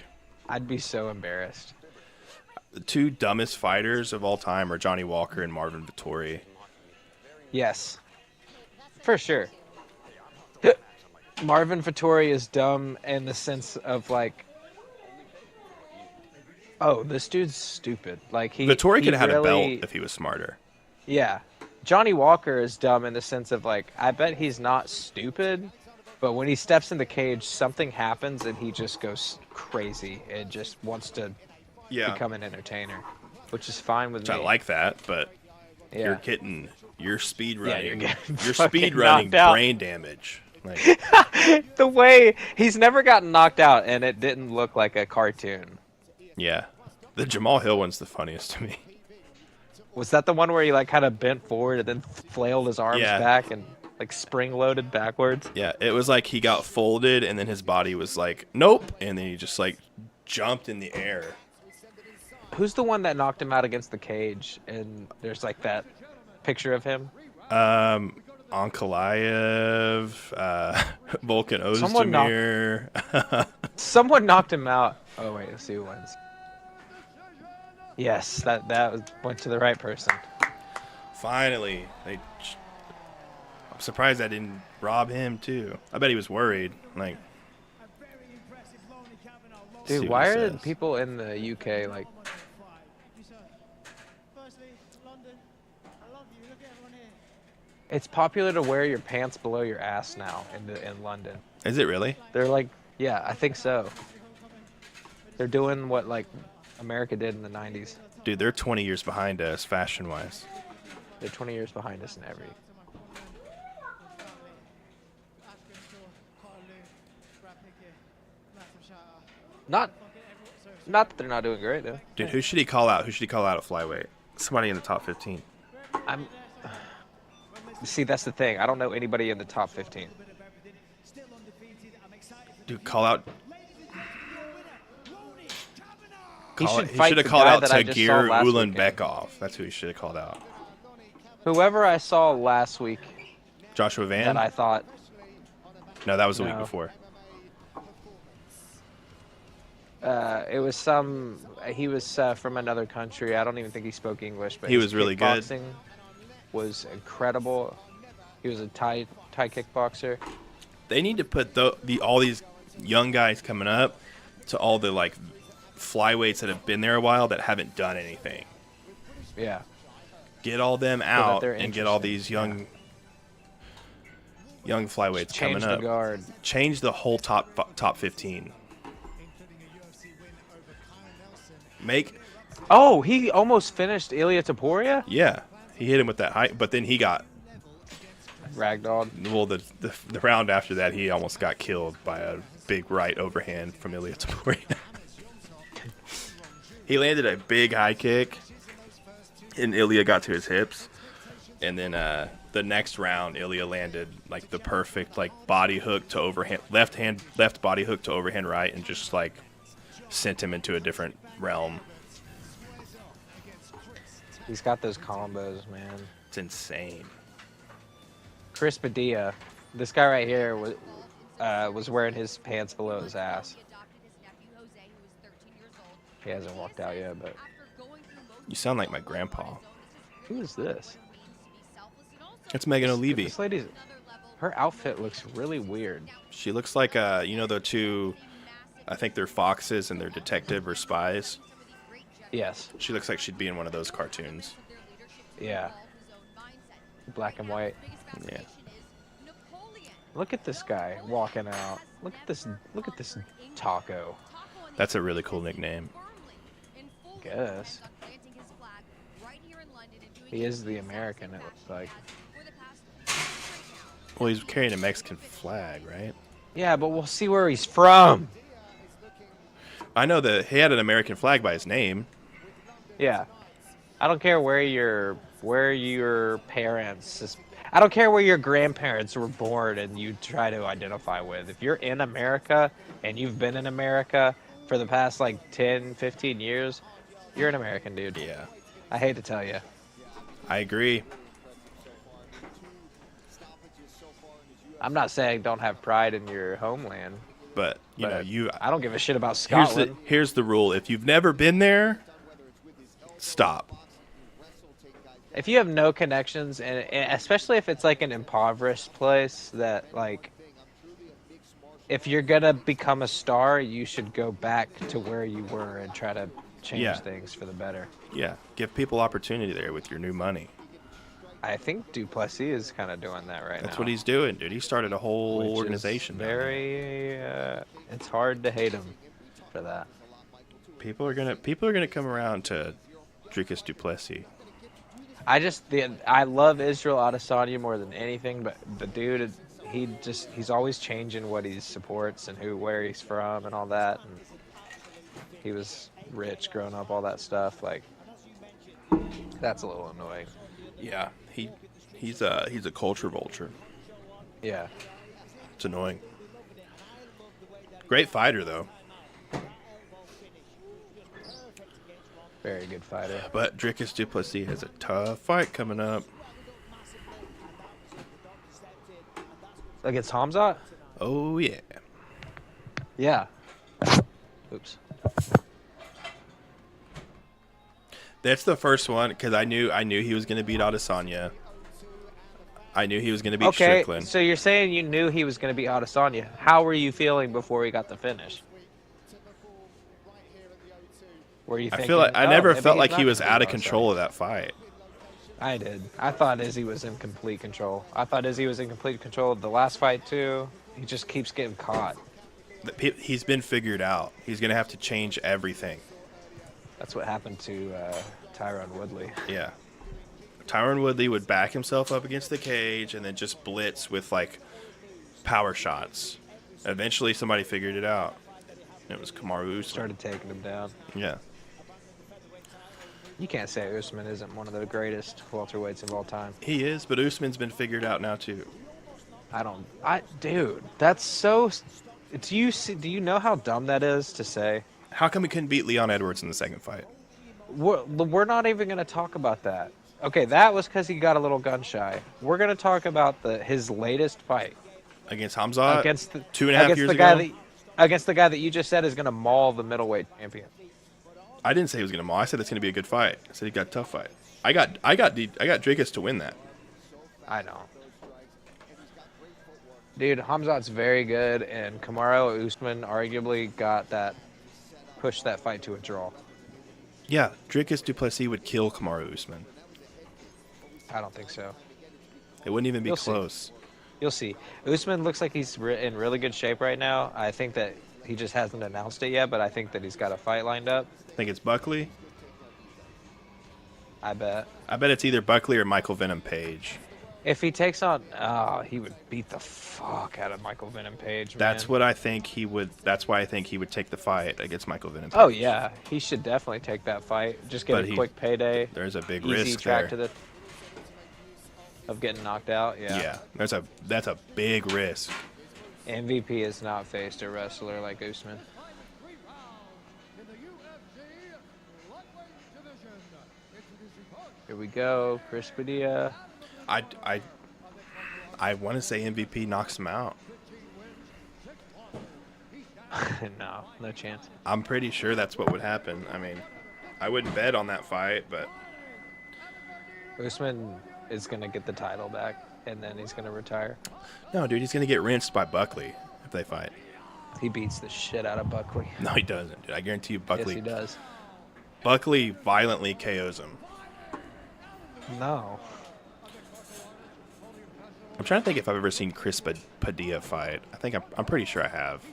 I'd be so embarrassed. the two dumbest fighters of all time are Johnny Walker and Marvin Vettori. Yes. For sure. Marvin Vettori is dumb in the sense of like, oh, this dude's stupid. Like Vettori could have had a really- belt if he was smarter. Yeah. Johnny Walker is dumb in the sense of like, I bet he's not stupid, but when he steps in the cage, something happens and he just goes crazy and just wants to become an entertainer, which is fine with Which me. I like that, but Yeah. you're speed Yeah, running. you're getting You're fucking speed running knocked out. brain damage. Like, The way he's never gotten knocked out and it didn't look like a cartoon. yeah. The Jamal Hill one's the funniest to me. Was that the one where he like kind of bent forward and then flailed his arms Yeah. back and like spring loaded backwards? Yeah, it was like he got folded and then his body was like, nope, and then he just like jumped in the air. Who's the one that knocked him out against the cage? And there's like that picture of him. Ankalaev, Volkan Someone knocked- Ozdemir. Someone knocked him out. Oh wait, let's see who wins. Yes, went to the right person. Finally, I'm surprised I didn't rob him too. I bet he was worried. Like, see Dude, what why he are says. people in the UK like? It's popular to wear your pants below your ass now in London. Is it really? They're like, yeah, I think so. They're doing what like America did in the 90s. Dude, they're 20 years behind us fashion-wise. They're 20 years behind us in every. Not that they're not doing great though. Dude, who should he call out? Who should he call out at flyweight? Somebody in the top 15. I'm. See, that's the thing. I don't know anybody in the top 15. Dude, call out. He Call, should he fight should have the called guy out that I just saw Tagir last weekend. Ulanbekov. That's who he should have called out. Whoever I saw last week Joshua Van? that I thought. No, that was the week No. before. It was some. He was from another country. I don't even think he spoke English, but He his was really good. kickboxing was incredible. He was a Thai kickboxer. They need to put all these young guys coming up to all the like flyweights that have been there a while that haven't done anything. Yeah. Get all them that out they're and get all interesting. these young flyweights Change coming the up. guard. Change the whole top 15. Make Oh, he almost finished Ilya Taporia? yeah, he hit him with that height, but then he got Ragdolled. well the round after that he almost got killed by a big right overhand from Ilya Taporia. He landed a big high kick, and Ilya got to his hips, and then the next round Ilya landed like the perfect like body hook to overhand left body hook to overhand right, and just like sent him into a different realm. He's got those combos, man. It's insane. Chris Padilla, this guy right here was wearing his pants below his ass. He hasn't walked out yet, but You sound like my grandpa. who is this? It's Megan O'Leary. This lady's, her outfit looks really weird. She looks like the two, I think they're foxes and they're detective or spies. Yes. She looks like she'd be in one of those cartoons. Yeah. Black and white. Yeah. Look at this guy walking out. Look at this taco. That's a really cool nickname. Guess. He is the American, it looks like. Well, he's carrying a Mexican flag, right? Yeah, but we'll see where he's from. I know that he had an American flag by his name. Yeah. I don't care where your parents, I don't care where your grandparents were born and you try to identify with. If you're in America and you've been in America for the past like 10, 15 years, you're an American, dude. Yeah. I hate to tell you. I agree. I'm not saying don't have pride in your homeland. But, I don't give a shit about here's Scotland. here's the rule. If you've never been there, stop. If you have no connections, and especially if it's like an impoverished place, that like, if you're gonna become a star, you should go back to where you were and try to change Yeah. things for the better. Yeah. Give people opportunity there with your new money. I think Duplessis is kind of doing that right now. That's what he's doing, dude. He started a whole which is organization. down there. Very. It's hard to hate him for that. People are gonna come around to Dricus Duplessis. I love Israel Adesanya more than anything, but the dude, he's always changing what he supports and where he's from and all that. And he was rich growing up, all that stuff. Like, that's a little annoying. Yeah, he's a culture vulture. Yeah. It's annoying. Great fighter though. Very good fighter. But Dricus Duplessis has a tough fight coming up. Against Hamzat? Oh yeah. Yeah. Oops. That's the first one because I knew he was gonna beat Adesanya. I knew he was gonna beat Okay, Strickland. so you're saying you knew he was going to be Adesanya. How were you feeling before he got the finish? Were you I thinking, feel like I "Oh, never maybe felt he's like not he was gonna beat out of Adesanya"? control of that fight. I did. I thought Izzy was in complete control. I thought Izzy was in complete control of the last fight too. He just keeps getting caught. He's been figured out. He's gonna have to change everything. That's what happened to Tyron Woodley. Yeah. Tyron Woodley would back himself up against the cage and then just blitz with like power shots. Eventually, somebody figured it out. It was Kamaru Usman. Started taking him down. Yeah. You can't say Usman isn't one of the greatest welterweights of all time. He is, but Usman's been figured out now too. Dude, that's so. Do you know how dumb that is to say? How come he couldn't beat Leon Edwards in the second fight? We're not even going to talk about that. Okay, that was because he got a little gun shy. We're going to talk about his latest fight Against Hamzat? against the 2.5 years ago? Against the guy that you just said is going to maul the middleweight champion. I didn't say he was gonna maul. I said it's gonna be a good fight. I said he got a tough fight. I got Drakus to win that. I know. Dude, Hamzat's very good, and Kamaru Usman arguably pushed that fight to a draw. Yeah, Drakus Duplessis would kill Kamaru Usman. I don't think so. It wouldn't even be You'll see. close. You'll see. Usman looks like he's in really good shape right now. I think that he just hasn't announced it yet, but I think that he's got a fight lined up. I think it's Buckley. I bet. I bet it's either Buckley or Michael Venom Page. If he takes on, he would beat the fuck out of Michael Venom Page. That's man. what I think he would. That's why I think he would take the fight against Michael Venom Page. Oh yeah, he should definitely take that fight. Just get But a quick payday. There's a big Easy risk track there. of getting knocked out. Yeah, that's a big risk. MVP has not faced a wrestler like Usman. Here we go, Chris Padilla. I want to say MVP knocks him out. No chance. I'm pretty sure that's what would happen. I mean, I wouldn't bet on that fight, but Usman is gonna get the title back, and then he's gonna retire. no, dude, he's gonna get rinsed by Buckley if they fight. He beats the shit out of Buckley. No, he doesn't, dude. I guarantee you, Buckley. Yes, he does. Buckley violently KOs him. No. I'm trying to think if I've ever seen Chris Padilla fight. I'm pretty sure I have.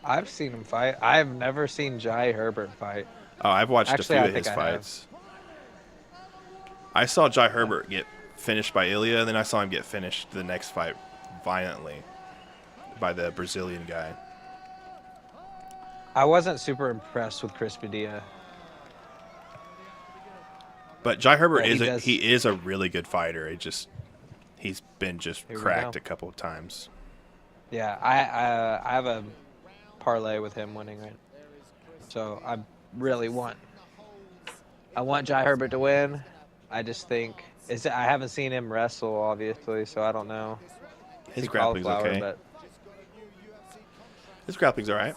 I've seen him fight. I've never seen Jai Herbert fight. Oh, I've watched Actually, a I few of think his I have. fights. I saw Jai Herbert get finished by Ilya, and then I saw him get finished the next fight violently by the Brazilian guy. I wasn't super impressed with Chris Padilla. But Jai Herbert Yeah, he is a really good fighter. He's been just Here we cracked go. a couple of times. Yeah, I have a parlay with him winning it. So I want Jai Herbert to win. I just think I haven't seen him wrestle obviously, so I don't know. His See grappling's cauliflower, okay. But His grappling's all right.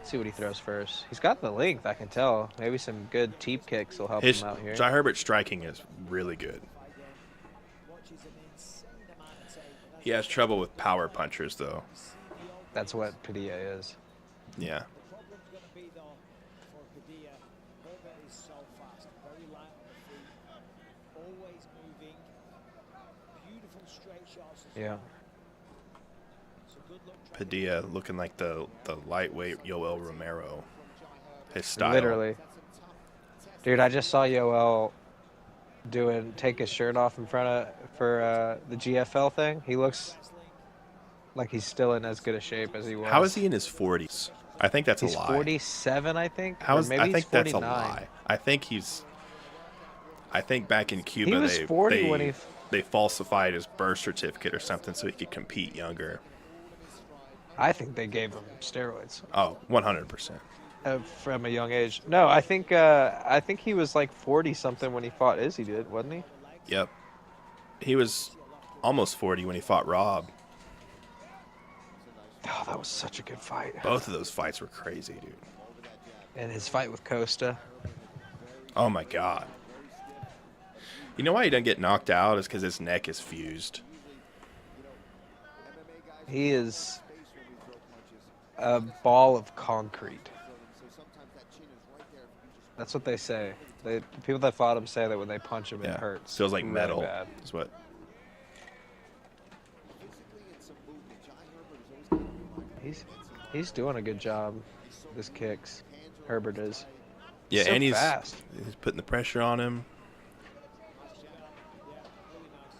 see what he throws first. He's got the length, I can tell. Maybe some good teep kicks will help him out here. Jai Herbert's striking is really good. He has trouble with power punchers, though. That's what Padilla is. Yeah. Problem's going to be though for Padilla. Herbert is so fast, very light on the feet, always moving, beautiful straight shots. Yeah. So good luck. Padilla looking like the lightweight Yoel Romero. His style. Literally. Dude, I just saw Yoel take his shirt off for the GFL thing. He looks like he's still in as good a shape as he was. How is he in his 40s? I think that's He's a lie. 47, I think. I think that's a 49. lie. I think back in Cuba He was 40 when they falsified his birth certificate or something so he could compete younger. I think they gave him steroids Oh, 100%. from a young age. No, I think he was like 40 something when he fought Izzy, wasn't he? Yep. He was almost 40 when he fought Rob. Oh, that was such a good fight. Both of those fights were crazy, dude. And his fight with Costa. Oh my God. You know why he doesn't get knocked out is because his neck is fused. He is a ball of concrete. That's what they say. The people that fought him say that when they punch him, it Yeah, hurts. feels like really metal. bad. Is what. Physically and some movement. Jai Herbert is always kind of reminded He's doing a good job. This kicks. Herbert is. Yeah, So and he's fast. putting the pressure on him. Nice jab. Yeah, really nice.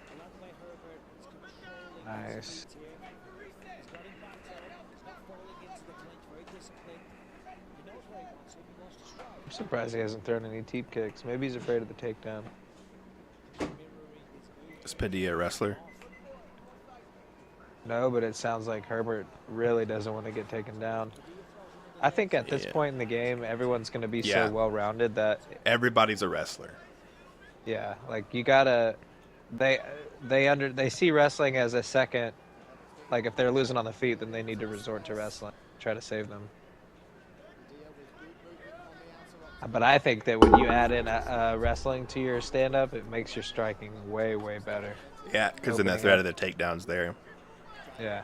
I like the way Herbert is controlling his Nice. feet here. He's got him backed up. He's not falling into the clinch. Very disciplined. He knows where he wants him. He wants to strike. I'm surprised he hasn't thrown any teep kicks. Maybe he's afraid of the takedown. Mirroring his move. Is Padilla a wrestler? No, but it sounds like Herbert really doesn't want to get taken down. I think at this Yeah. point in the game, everyone's going to be Yeah. so well-rounded that, Everybody's a wrestler. yeah, like you gotta, they see wrestling as a second. Like if they're losing on the feet, then they need to resort to wrestling, try to save them. But I think that when you add in wrestling to your stand-up, it makes your striking way, way better. Yeah, because then the Opening threat up. of the takedown's there. Yeah.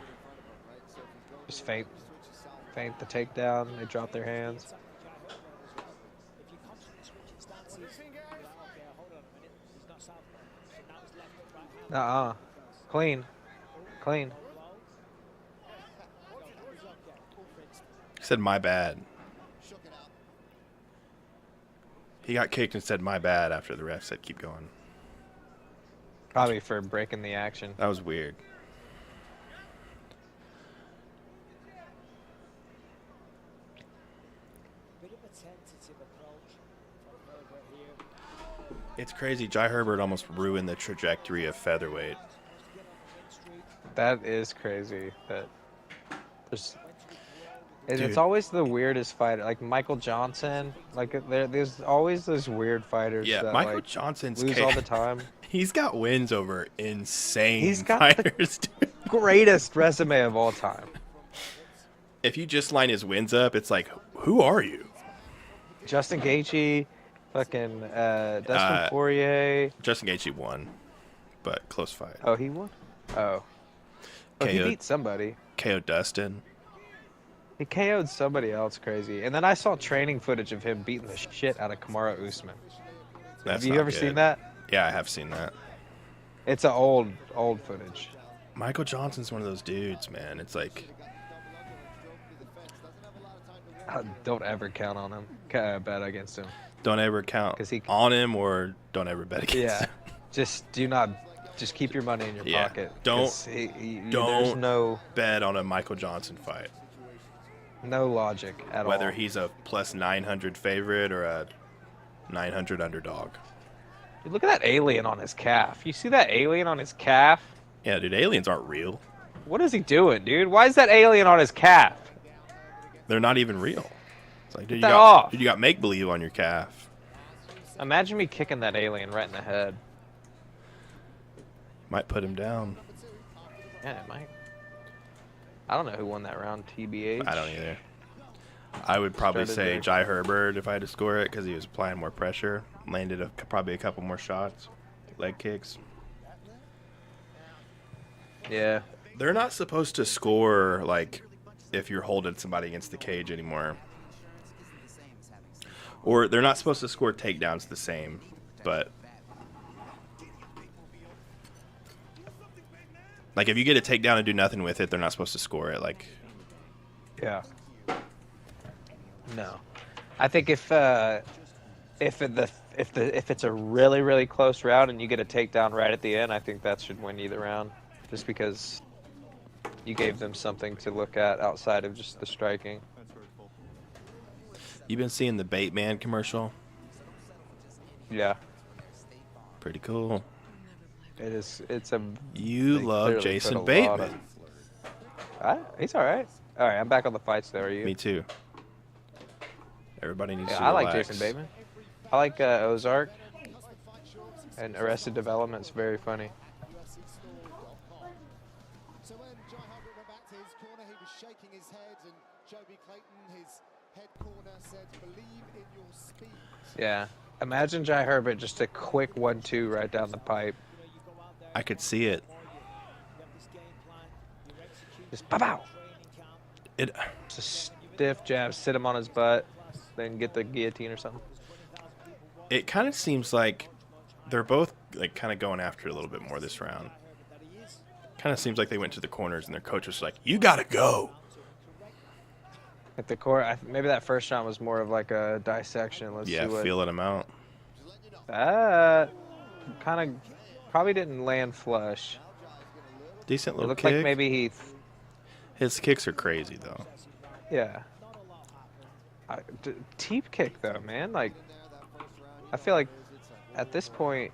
Just feint the takedown. They drop their hands. If you're constantly switching stances, you're like, okay, hold on a minute. He's not southpaw. So now he's left hook, right hand. Clean. Clean. He's okay. For instance. He said, my bad. He got kicked and said, my bad, after the ref said, keep going. Probably for breaking the action. That was weird. Bit of a tentative approach from Herbert here. It's crazy. Jai Herbert almost ruined the trajectory of featherweight. Wants to get on the win streak. That is crazy. That there's, Dude. it's always the weirdest fighter. Like Michael Johnson. Like there's always those weird fighters. Yeah, that, Michael like, Johnson's lose all the time. He's got wins over insane He's got the- fighters, dude. Greatest resume of all time. If you just line his wins up, it's like, who are you? Justin Gaethje, fucking Dustin Poirier. Justin Gaethje won, but close fight. Oh, he won. Oh, he KO'd beat somebody. KO Dustin. He KO'd somebody else crazy. And then I saw training footage of him beating the shit out of Kamaru Usman. That's Have you not ever good. seen that? Yeah, I have seen that. It's an old footage. Michael Johnson's one of those dudes, man. It's like, Don't ever count on him. Bet against him. don't ever count 'Cause he- on him or don't ever bet against Yeah. him. Just do not. Just keep your money in your Yeah. pocket. Don't- 'Cause there's don't no Bet on a Michael Johnson fight. logic at all. Whether he's a plus 900 favorite or a 900 underdog. Dude, look at that alien on his calf. You see that alien on his calf? Yeah, dude, aliens aren't real. What is he doing, dude? Why is that alien on his calf? They're not even real. It's like, dude, Get that off. you got make-believe on your calf. Imagine me kicking that alien right in the head. Might put him down. Yeah, it might. I don't know who won that round, TBH. I don't either. I would probably Started say there. Jai Herbert if I had to score it because he was applying more pressure. Landed probably a couple more shots. Leg kicks. Yeah. They're not supposed to score, like, if you're holding somebody against the cage anymore. Or they're not supposed to score takedowns the same, but... Like, if you get a takedown and do nothing with it, they're not supposed to score it. Like, Yeah. No. I think if it's a really, really close round and you get a takedown right at the end, I think that should win you the round. Just because you gave them something to look at outside of just the striking. you been seeing the Bateman commercial? Yeah. Pretty cool. It is. It's a. You they love clearly Jason put a lot Bateman. He's all right. All right, I'm back on the fights though. Are you? Me too. Everybody needs Yeah, to I like relax. Jason Bateman. I like Ozark. And Arrested Development's very funny. So when Jai Herbert went back to his corner, he was shaking his head, and Joby Clayton, his head corner, said, "Believe in your speed." Yeah. Imagine Jai Herbert just a quick 1-2 right down the pipe. I could see it. Just pow pow. It Just a stiff jab, sit him on his butt. then get the guillotine or something. It kind of seems like they're both like kind of going after it a little bit more this round. Kind of seems like they went to the corners and their coach was like, "You gotta go." At the core, maybe that first round was more of like a dissection. Let's Yeah, see what feeling them out. that kind of probably didn't land flush. Decent It little looked kick. like maybe he, His kicks are crazy though. yeah. Teep kick though, man. Like, I feel like at this point,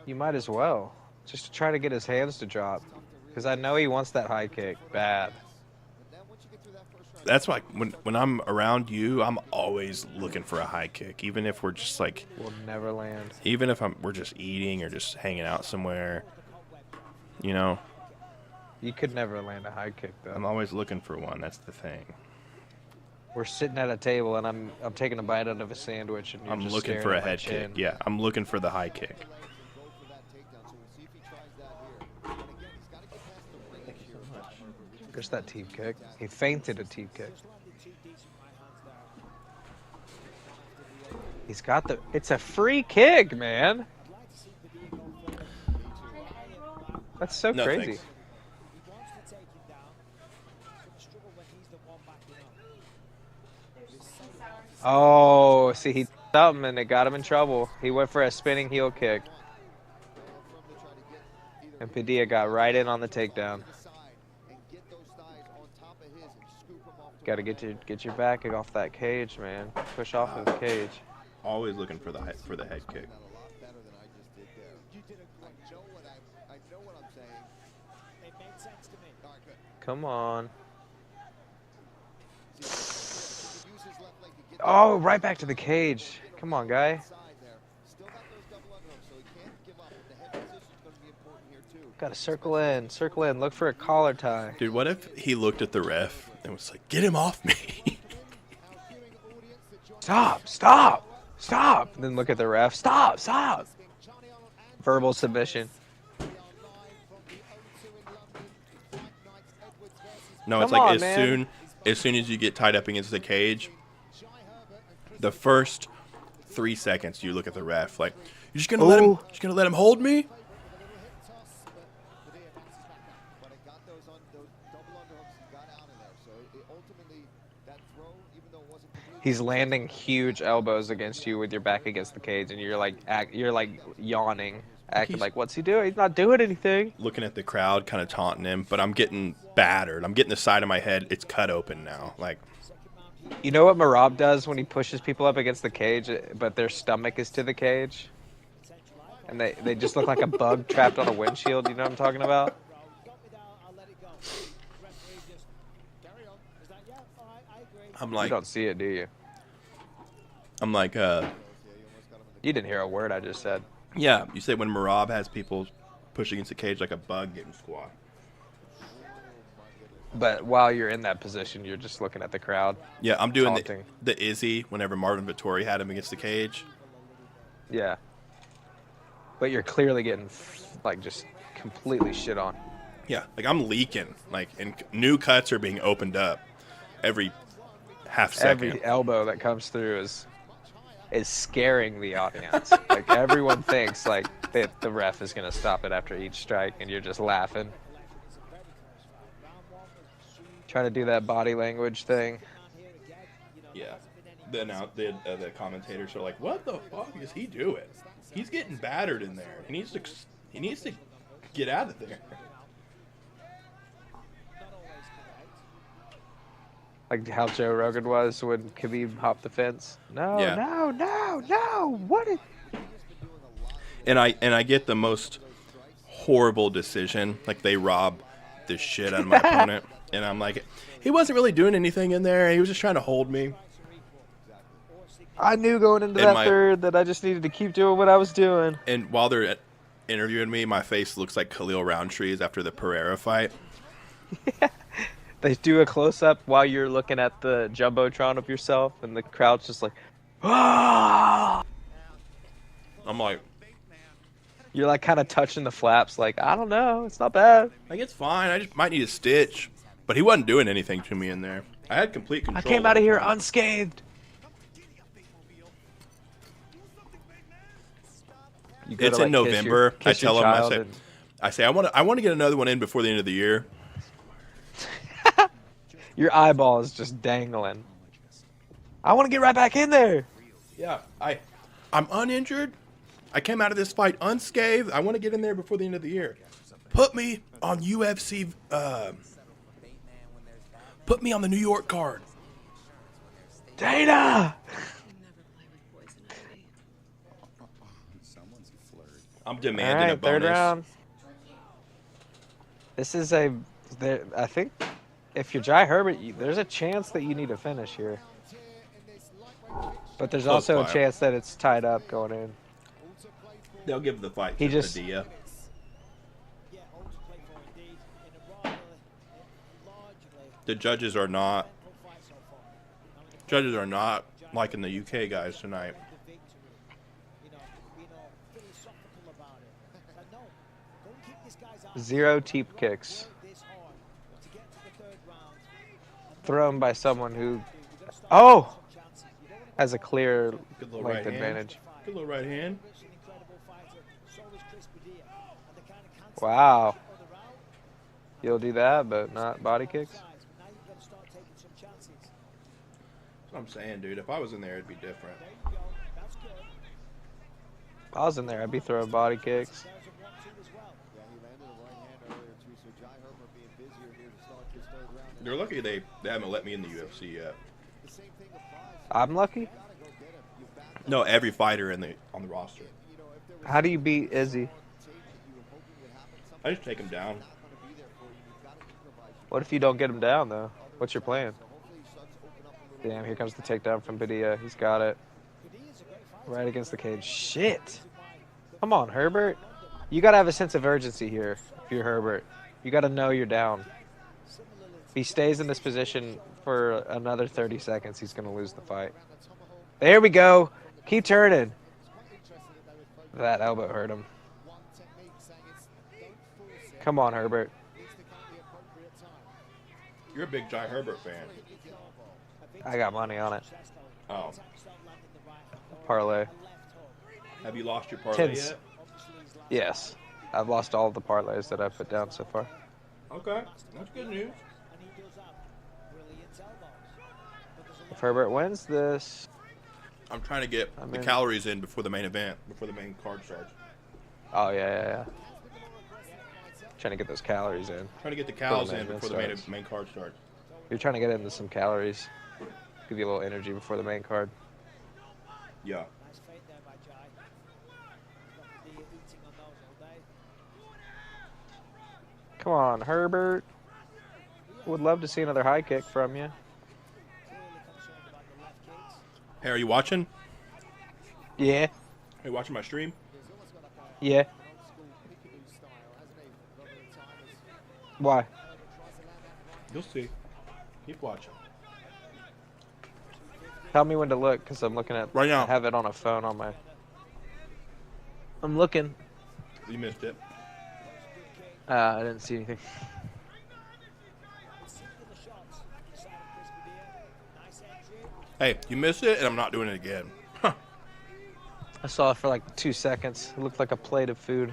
you might as well just to try to get his hands to drop, because I know he wants that high kick bad. That's why when I'm around you, I'm always looking for a high kick, even if we're just like, Will never land. even if we're just eating or just hanging out somewhere, you know. You could never land a high kick I'm though. always looking for one. That's the thing. We're sitting at a table and I'm taking a bite out of a sandwich and you're I'm just looking staring for a at my head chin. kick. Yeah, I'm looking for the high kick. There's that teep kick. He feinted a teep kick. He's got the. It's a free kick, man. That's so No, crazy. thanks. Oh, see, he up him and it got him in trouble. He went for a spinning heel kick. And Padilla got right in on the takedown. Got to get your back off that cage, man. Push off of the cage. Always looking for the head kick. Come on. Oh, right back to the cage. Come on, guy. Got to circle in. Circle in. Look for a collar tie. Dude, what if he looked at the ref and was like, "Get him off me"? Stop. Stop. Stop. And then look at the ref. Stop. Stop. Verbal submission. No, it's Come like on, man. as soon as you get tied up against the cage, the first 3 seconds you look at the ref like, "You're just gonna let him hold me?" He's landing huge elbows against you with your back against the cage, and you're like yawning, acting He's- like, what's he doing? He's not doing anything. Looking at the crowd, kind of taunting him, but I'm getting battered. I'm getting the side of my head. It's cut open now. Like, You know what Marab does when he pushes people up against the cage, but their stomach is to the cage? And they just look like a bug trapped on a windshield. You know what I'm talking about? I'm You like, don't see it, do you? I'm like, You didn't hear a word I just said. yeah. You say when Marab has people push against the cage like a bug getting squashed. But while you're in that position, you're just looking at the crowd. Yeah, I'm doing Taunting. the Izzy whenever Marvin Vittori had him against the cage. Yeah. But you're clearly getting, like, just completely shit on. Yeah, like I'm leaking. Like, and new cuts are being opened up every half second. Every elbow that comes through is scaring the audience. Like, everyone thinks, like, that the ref is going to stop it after each strike, and you're just laughing. Trying to do that body language thing. Yeah. Then the commentators are like, "What the fuck is he doing? He's getting battered in there. He needs to get out of there." Like how Joe Rogan was when Khabib hopped the fence. No, Yeah. no. What is... And I get the most horrible decision. Like, they rob the shit out of my opponent, and I'm like, he wasn't really doing anything in there. He was just trying to hold me. I knew going into And that my- third that I just needed to keep doing what I was doing. And while they're interviewing me, my face looks like Khalil Roundtree's after the Pereira fight. They do a close-up while you're looking at the Jumbotron of yourself, and the crowd's just like, ah! I'm like You're like kind of touching the flaps, like, I don't know, it's not bad. it's fine. I just might need a stitch. But he wasn't doing anything to me in there. I had complete control. I came the out of whole here time. unscathed. You go It's to, in like, November. I kiss your tell him, child and I say, I want to get another one in before the end of the year. your eyeball is just dangling. I want to get right back in there. Yeah, I'm uninjured. I came out of this fight unscathed. I want to get in there before the end of the year. Put me on UFC. Put me on the New York card. Dana! Never play with poison ivy. Someone's a flirt. I'm All demanding a right, third bonus. round. This is I think if you're Jai Herbert, there's a chance that you need a finish here. But there's Close also a fight. chance that it's tied up going in. They'll give the fight He to just- Padilla. Yeah, all to play for indeed. In a rather largely The judges are not. eventful fight so far. I mean, the Judges are not liking the UK guys tonight. the victory. You know, being all philosophical about it. Like, no, go and kick this guy's ass. 0 teep kicks Work this hard to get to the third round. thrown by someone who You're gonna start oh some chances. You don't want to has a clear Good little length right hand. advantage. Good little right hand. Herbert's an incredible fighter. So is Chris Padilla. And the kind of cancer Wow. or the route, You'll do that, but not body kicks. sides, but now you've got to start taking some chances. That's what I'm saying, dude. If I was in there, it'd be different. There you go. That's good. If I was in there, I'd be throwing body kicks. There's a 1-2 as well. Yeah, he landed a right hand earlier too. So Jai Herbert being busier here to start this third round. They're lucky they haven't let me in the UFC yet. The same thing applies. I'm lucky. You gotta go get him. You back No, every fighter on the roster. you know, if there was How do you beat Izzy? tape that you were hoping would happen, something I just take him down. not gonna be there for you. You've got to improvise. What if you don't get him down though? What's your plan? So hopefully he starts to open up a little. Damn, here comes the takedown from Padilla. He's got it. Padilla's a great fighter. Right against the cage. Shit. Come on, Herbert. You got to have a sense of urgency here if you're Herbert. You got to know you're down. If he stays in this position for another 30 seconds, he's going to lose the fight. There we go. Keep turning. That elbow hurt him. One technique saying it's don't force it. Come on, Herbert. Needs to come at the appropriate time. You're a big Jai Herbert fan. I got money on it. Oh. Parlay. Have you lost your parlay Tens. yet? Yes. I've lost all of the parlays that I've put down so far. Okay. That's good news. And he does have brilliant elbows. But there's a lot If Herbert wins this, I'm trying to get I'm the in. calories in before the main event, before the main card starts. oh yeah. Trying to get those calories in. Trying to get the cows main in event before the starts. main card starts. You're trying to get into some calories. Give you a little energy before the main card. Yeah. nice feint there by Jai. Got Padilla eating on those all day. Come on, Herbert. Would love to see another high kick from you. Clearly concerned about the left kicks. Hey, are you watching? Yeah. Are you watching my stream? Yeah. Why? You'll see. Keep watching. Tell me when to look, because I'm looking at. Right now. I have it on a phone on my. I'm looking. You missed it. I didn't see anything. Singular shots inside of Chris Padilla. Nice entry. Hey, you missed it, and I'm not doing it again. Huh. I saw it for like 2 seconds. It looked like a plate of food.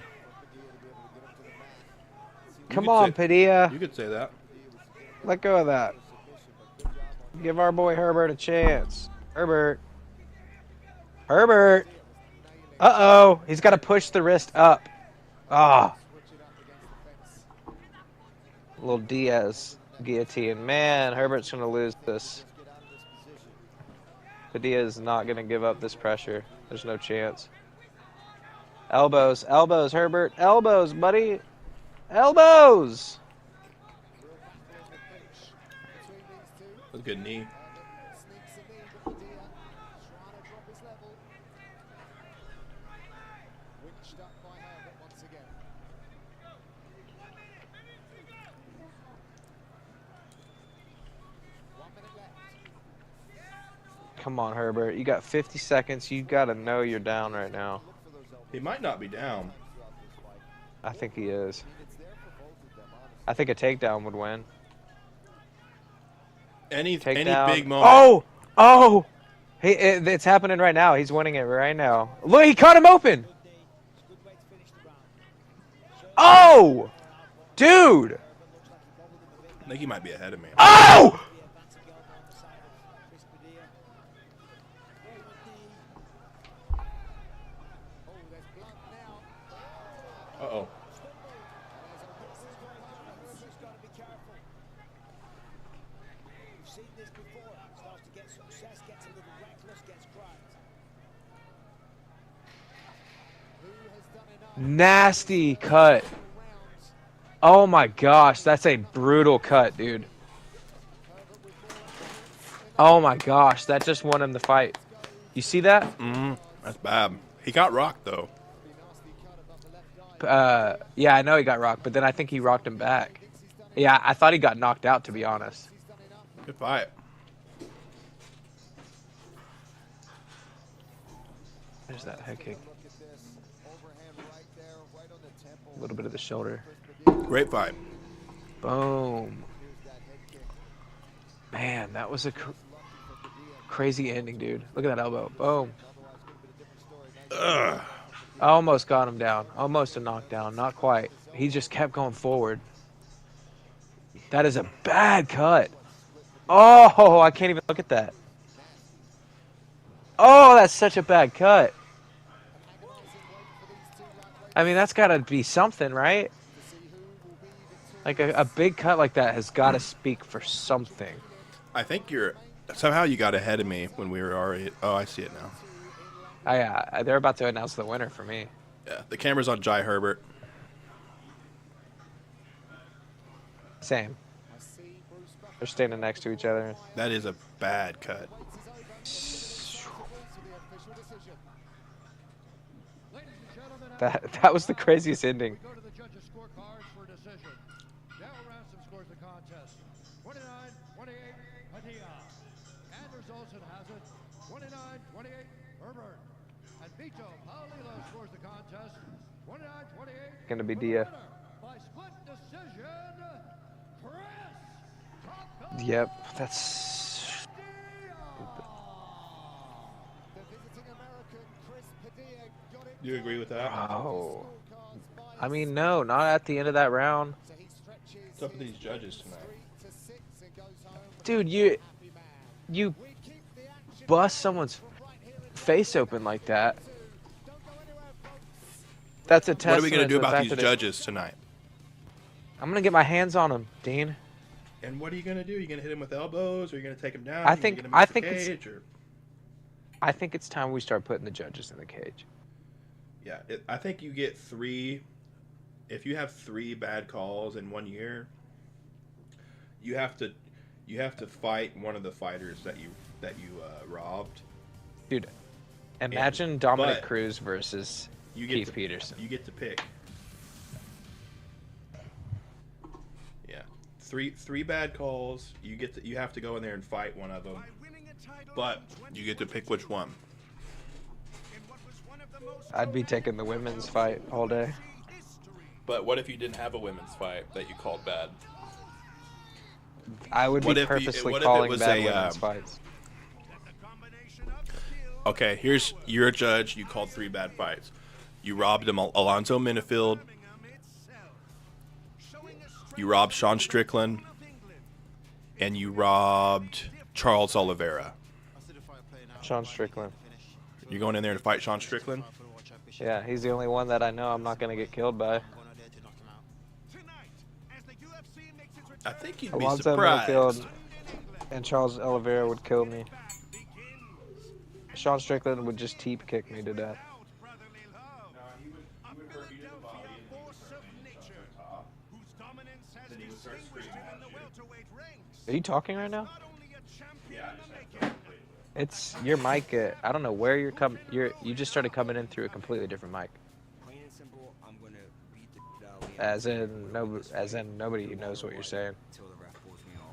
Come could on, say- Padilla. You could say that. Let go of that. Give our boy Herbert a chance. Herbert. Herbert. Uh-oh. He's got to push the wrist up. Ah. Little Diaz guillotine. Man, Herbert's going to lose this. Padilla is not going to give up this pressure. There's no chance. Elbows. Elbows, Herbert. Elbows, buddy. Elbows. That's a good knee. Come on, Herbert. You got 50 seconds. You got to know you're down right now. He might not be down. I think he is. I think a takedown would win. Any Takedown. big moment. Oh! Oh! It's happening right now. He's winning it right now. Look, he cut him open. Good knee. It's a good way to finish the round. Oh! Dude! Herbert looks like he bobbled him a bit I there. think he might be ahead of me. Oh! The advancing elbow on the side of Chris Padilla. Forward knee. Oh, there's blood now. Uh-oh. This is where Herbert got to be careful. We've seen this before. Starts to get success, gets a little reckless, gets cracked. Who has done enough? Nasty cut. Rounds. Oh my gosh, that's a brutal cut, dude. Oh my gosh, that just won him the fight. You see that? That's bad. He got rocked, though. Yeah, I know he got rocked, but then I think he rocked him back. Yeah, I thought he got knocked out, to be honest. Good fight. There's that head kick. Look at this. Overhand right there, right on the temple. A little bit of the shoulder. Great fight. Boom. Here's that head kick. Man, that was a crazy ending, dude. Look at that elbow. Boom. Otherwise, it would have been a different story. Nice. Ugh. I almost got him down. Almost a knockdown. Not quite. He just kept going forward. That is a bad cut. Oh, I can't even look at that. Oh, that's such a bad cut. I mean, that's got to be something, right? Like a big cut like that has got to speak for something. I think somehow you got ahead of me when we were already. Oh, I see it now. They're about to announce the winner for me. Yeah, the camera's on Jai Herbert. Same. They're standing next to each other. That is a bad cut. That was the craziest ending. We go to the judges' scorecards for a decision. Daryl Ransom scores the contest. 29-28 Padilla. Anders Olsen has it. 29-28 Herbert. And Vito Paolillo scores the contest. 29-28. Gonna be for the Dia. winner by split decision, Chris Top Gun Yep, that's. The visiting American Chris Padilla got it. You agree with that? Oh. I mean, no, not at the end of that round. So he stretches What's up with these judges tonight? 3-6 and goes home. Dude, you Happy man. you We keep the action bust someone's right here in face open like that. Don't go anywhere, folks. That's a What testament are we gonna to do the about fact these that judges tonight? I'm gonna get my hands on them, Dean. And what are you gonna do? You gonna hit him with elbows, or you gonna take him down? I You gonna think- get him I into the think it's- cage, or- I think it's time we start putting the judges in the cage. Yeah, I think you get 3. If you have 3 bad calls in 1 year, you have to fight one of the fighters that you robbed. Dude, imagine Dominic but Cruz versus You get Keith to, Peterson. You get to pick. Yeah, three bad calls. You have to go in there and fight one of them, but you get to pick which one. I'd be taking the women's fight all day. But what if you didn't have a women's fight that you called bad? I would What be if you- purposely what if it calling was bad a, women's fights. Okay, you're a judge. You called 3 bad fights. You robbed Alonzo Minifield. You robbed Sean Strickland, and you robbed Charles Oliveira. Sean Strickland. You're going in there to fight Sean Strickland? Yeah, he's the only one that I know I'm not going to get killed by. I think you'd be Alonzo surprised. Minifield and Charles Oliveira would kill me. Sean Strickland would just teep kick me to death. Are you talking right now? It's your mic. I don't know where you're coming. You just started coming in through a completely different mic. As in nobody knows what you're saying.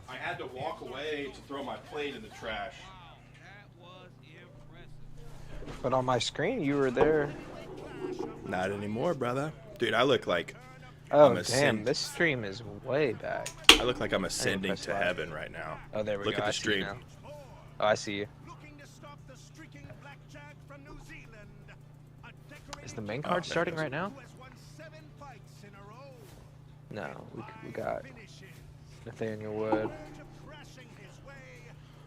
I had to walk away to throw my plate in the trash. But on my screen, you were there. Not anymore, brother. Dude, I look like Oh, damn. This stream is way back. I look like I'm ascending press to live. heaven right now. Oh, there we Look go. at I the see you stream. now. Oh, I see you. Looking to stop the streaking blackjack from New Zealand. A decorated Is the main Oh, card there it starting goes. right now? who has won 7 fights in a row. No, we got Finishes. Nathaniel Wood. Crashing his way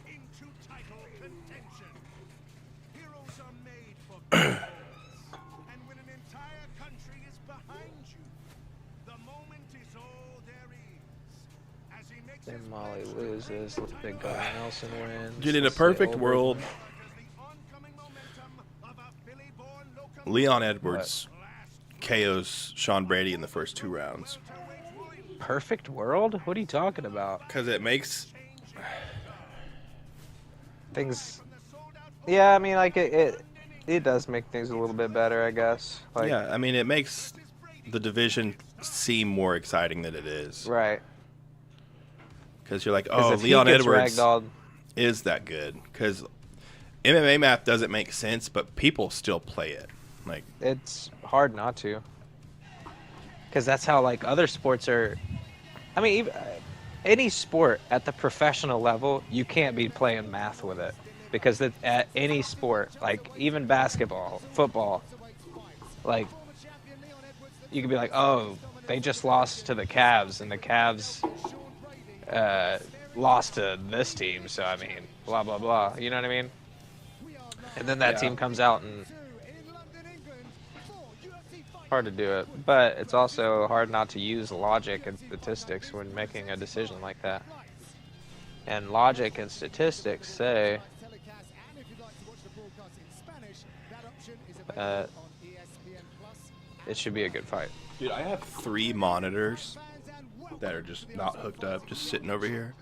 into title contention. Heroes are made for battles. And when an entire country is behind you, the moment is all there is. As he makes Then his Molly match loses. Big Gunny Nelson wins. Dude, in a Let's see, perfect Oldberg- world, does the oncoming momentum of a Philly-born locomotive Leon Edwards KOs Sean Brady in the first 2 rounds. Perfect world? What are you talking about? Because it makes... Things. Yeah, I mean, like it does make things a little bit better, I guess. Like, Yeah, I mean, it makes the division seem more exciting than it is. right. Because you're like, 'Cause oh, if he Leon gets Edwards ragdolled, is that good. Because MMA math doesn't make sense, but people still play it. Like, it's hard not to. Because that's how like other sports are. I mean, even, any sport at the professional level, you can't be playing math with it. Because at any sport, like even basketball, football, like you could be like, oh, they just lost to the Cavs, and the Cavs lost to this team, so I mean, blah blah blah. You know what I mean? And then that Yeah. team comes out and hard to do it, but it's also hard not to use logic and statistics when making a decision like that. And logic and statistics say it should be a good fight. dude, I have 3 monitors that are just not hooked up, just sitting over here.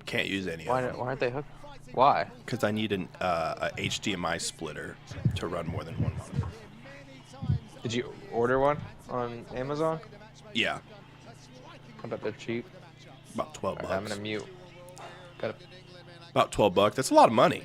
Can't use any Why of them. aren't they hooked? Why? Because I need a HDMI splitter to run more than one monitor. Did you order one on Amazon? Yeah, I bet they're cheap. about 12 Alright, I'm bucks. gonna mute. Got About 12 bucks. That's a lot of money.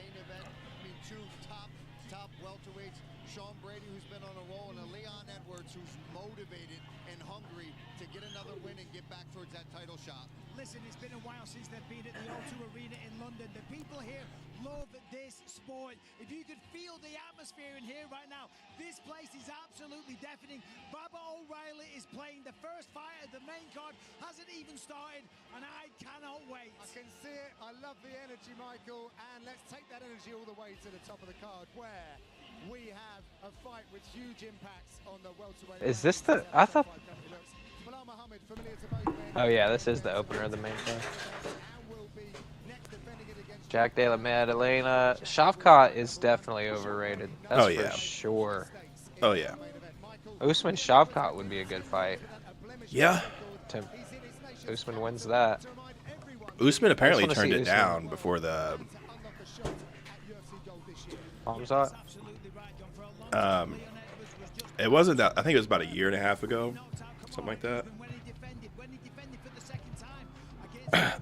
Top welterweights, Sean Brady, who's been on a roll, and a Leon Edwards, who's motivated and hungry to get another win and get back towards that title shot. Listen, it's been a while since they've been at the O2 Arena in London. The people here love this sport. If you could feel the atmosphere in here right now, this place is absolutely deafening. Baba O'Reilly is playing the first fight of the main card. Hasn't even started, and I cannot wait. I can see it. I love the energy, Michael. And let's take that energy all the way to the top of the card, where we have a fight with huge impacts on the welterweight. Is this the? I thought. Bilal Muhammad, familiar to both men. Oh yeah, this is the opener of the main card. And will be next defending it against Jack Della Maddalena. Shavkat is definitely overrated. That's Oh, yeah. for sure. Oh, yeah. Usman Shavkat would be a good fight. Yeah. Tim, Usman wins that. Usman apparently wanna turned see it Usman. down before the... Hamzat. It wasn't that... I think it was about a year and a half ago. Something like that.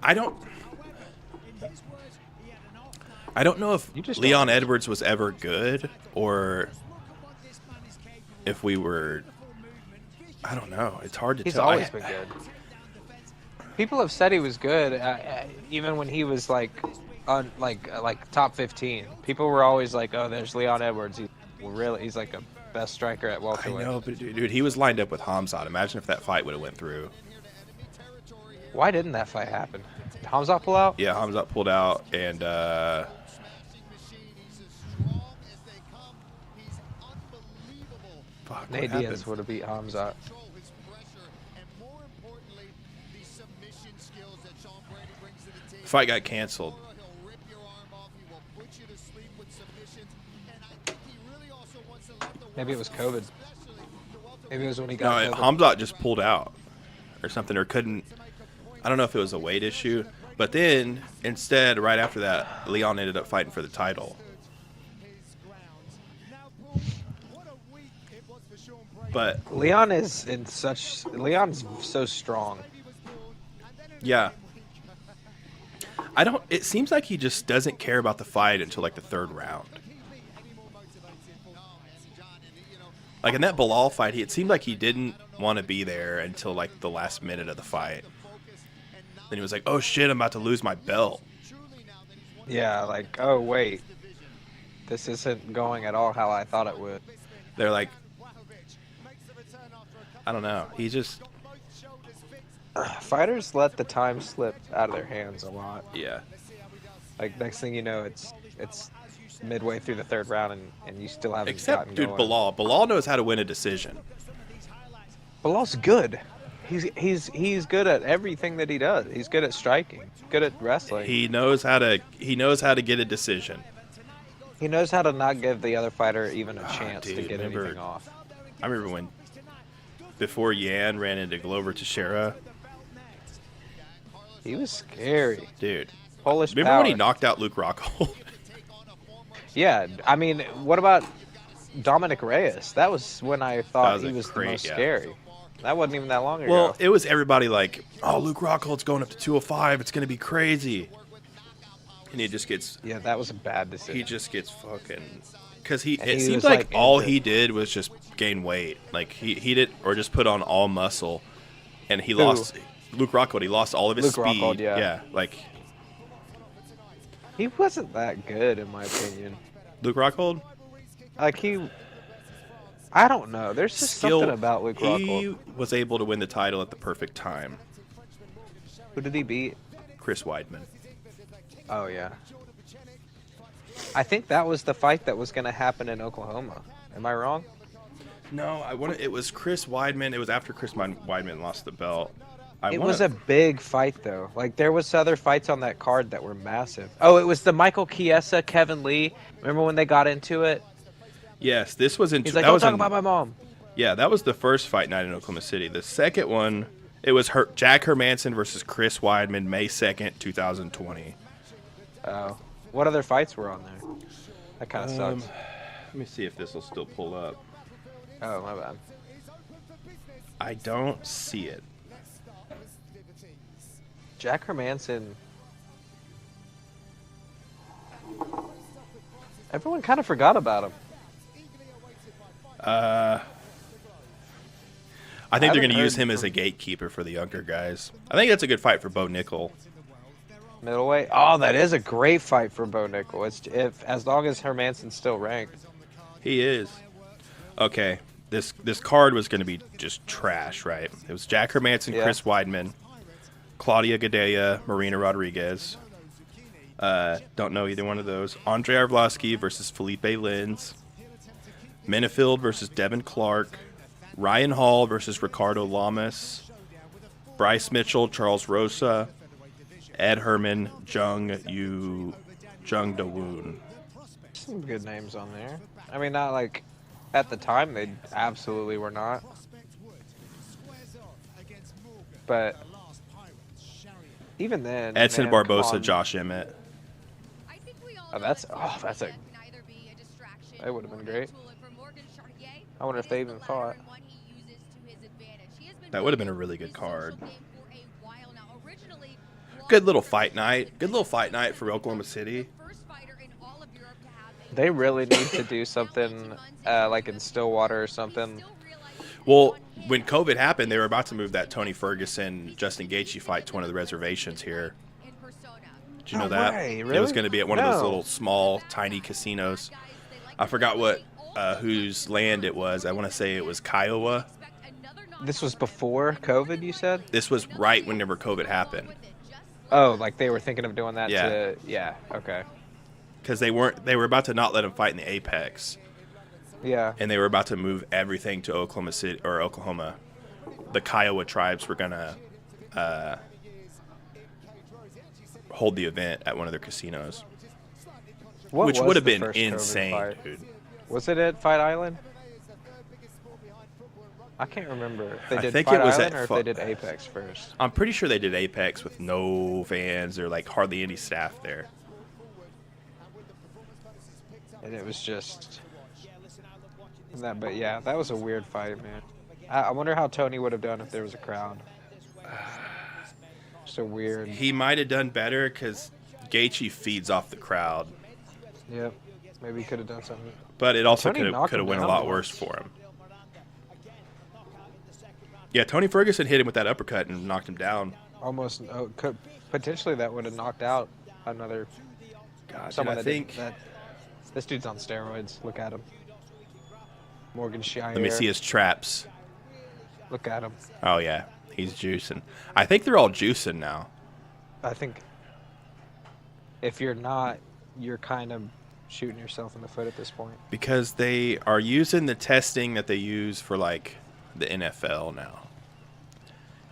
I don't know if You just Leon don't- Edwards was ever good or if we were... I don't know. It's hard to He's tell. always been good. People have said he was good, even when he was like, on like top 15. People were always like, "Oh, there's Leon Edwards. He's like a best striker at I welterweight." know, but dude, he was lined up with Hamzat. Imagine if that fight would have went through. Why didn't that fight happen? Did Hamzat pull out? Yeah, Hamzat pulled out, and fuck, what Nate happened? Diaz would have beat Hamzat. Fight got canceled. Maybe it was COVID. Maybe it was when he No, got COVID. Hamzat just pulled out or something, or couldn't. I don't know if it was a weight issue, but then instead, right after that, Leon ended up fighting for the title. But Leon's so strong. yeah, I don't. It seems like he just doesn't care about the fight until like the 3rd round. Like in that Bilal fight, it seemed like he didn't want to be there until like the last minute of the fight. Then he was like, "Oh shit, I'm about to lose my belt." Yeah, like, oh wait, this isn't going at all how I thought it would. They're like, I don't know. He just, Fighters let the time slip out of their hands a lot. yeah. Like next thing you know, it's midway through the third round and you still haven't Except, gotten dude, going. Bilal knows how to win a decision. Bilal's good. He's good at everything that he does. He's good at striking, good at wrestling. He knows how to get a decision. He knows how to not give the other fighter even a chance to dude, get anything off. I remember when before Yan ran into Glover Teixeira. He was scary, Dude. Polish Remember power. when he knocked out Luke Rockhold? Yeah, I mean, what about Dominic Reyes? That was when I thought he was the most scary. That wasn't even that long ago. Well, it was everybody like, oh, Luke Rockhold's going up to 205. It's going to be crazy. And he just gets... Yeah, that was a bad decision. He just gets fucking... Because it he seems was, like all injured. he did was just gain weight. Like, he did... Or just put on all muscle. And he Who? lost... Luke Rockhold, he lost all of his Luke speed. Rockhold, yeah. Yeah, like... He wasn't that good, in my opinion. Luke Rockhold? Like, I don't know. There's just something about Luke Rockhold. He was able to win the title at the perfect time. Who did he beat? Chris Weidman. Oh, yeah. I think that was the fight that was going to happen in Oklahoma. Am I wrong? No, it was Chris Weidman. It was after Chris Weidman lost the belt. It was a big fight, though. Like, there was other fights on that card that were massive. Oh, it was the Michael Chiesa, Kevin Lee. Remember when they got into it? Yes, this was in... He's like, don't talk about my mom. Yeah, that was the first fight night in Oklahoma City. The second one, it was Jack Hermanson versus Chris Weidman, May 2nd, 2020. Oh. What other fights were on there? That kind of sucks. Let me see if this will still pull up. Oh, my bad. I don't see it. Jack Hermanson. Everyone kind of forgot about him. I think they're going to use him as a gatekeeper for the younger guys. I think that's a good fight for Bo Nickel. Middleweight? Oh, that is a great fight for Bo Nickel. As long as Hermanson's still ranked. He is. Okay, this card was going to be just trash, right? It was Jack Hermanson, Yeah. Chris Weidman, Claudia Gadelha, Marina Rodriguez. Don't know either one of those. Andre Arlovsky versus Felipe Lins. Menefield versus Devin Clark. Ryan Hall versus Ricardo Lamas. Bryce Mitchell, Charles Rosa. Ed Herman, Jung Do-woon. Some good names on there. I mean, not like at the time they absolutely were not. But even then, Edson man, come Barbosa, on. Josh Emmett. That would have been great. I wonder if they even fought. That would have been a really good card. Good little fight night. Good little fight night for Oklahoma City. They really need to do something like in Stillwater or something. Well, when COVID happened, they were about to move that Tony Ferguson, Justin Gaethje fight to one of the reservations here. Did you know that? way, It was really? going to be at one of those No. little small, tiny casinos. I forgot what whose land it was. I want to say it was Kiowa. This was before COVID, you said? This was right whenever COVID happened. Oh, like they were thinking of doing that Yeah. to... Yeah, okay. Because they were about to not let him fight in the Apex. Yeah. And they were about to move everything to Oklahoma City or Oklahoma. The Kiowa tribes were gonna hold the event at one of their casinos, What which was would have the been first COVID insane, fight? dude. Was it at Fight Island? I can't remember if they I did think Fight it was Island at or if they did Apex first. I'm pretty sure they did Apex with no fans or like hardly any staff there. And it was just... That, but yeah, that was a weird fight, man. I wonder how Tony would have done if there was a crowd. So weird. He might have done better because Gaethje feeds off the crowd, Yep. Maybe he could have done something. but it also Tony knocked could him have went a down lot once. worse for him. Yeah, Tony Ferguson hit him with that uppercut and knocked him down. Almost could potentially that would have knocked out another God, dude, someone I that did think. that. This dude's on steroids. Look at him. Morgan Let me see Shire. his traps. Look at him. Oh yeah, he's juicing. I think they're all juicing now. I think if you're not, you're kind of shooting yourself in the foot at this point. Because they are using the testing that they use for like the NFL now.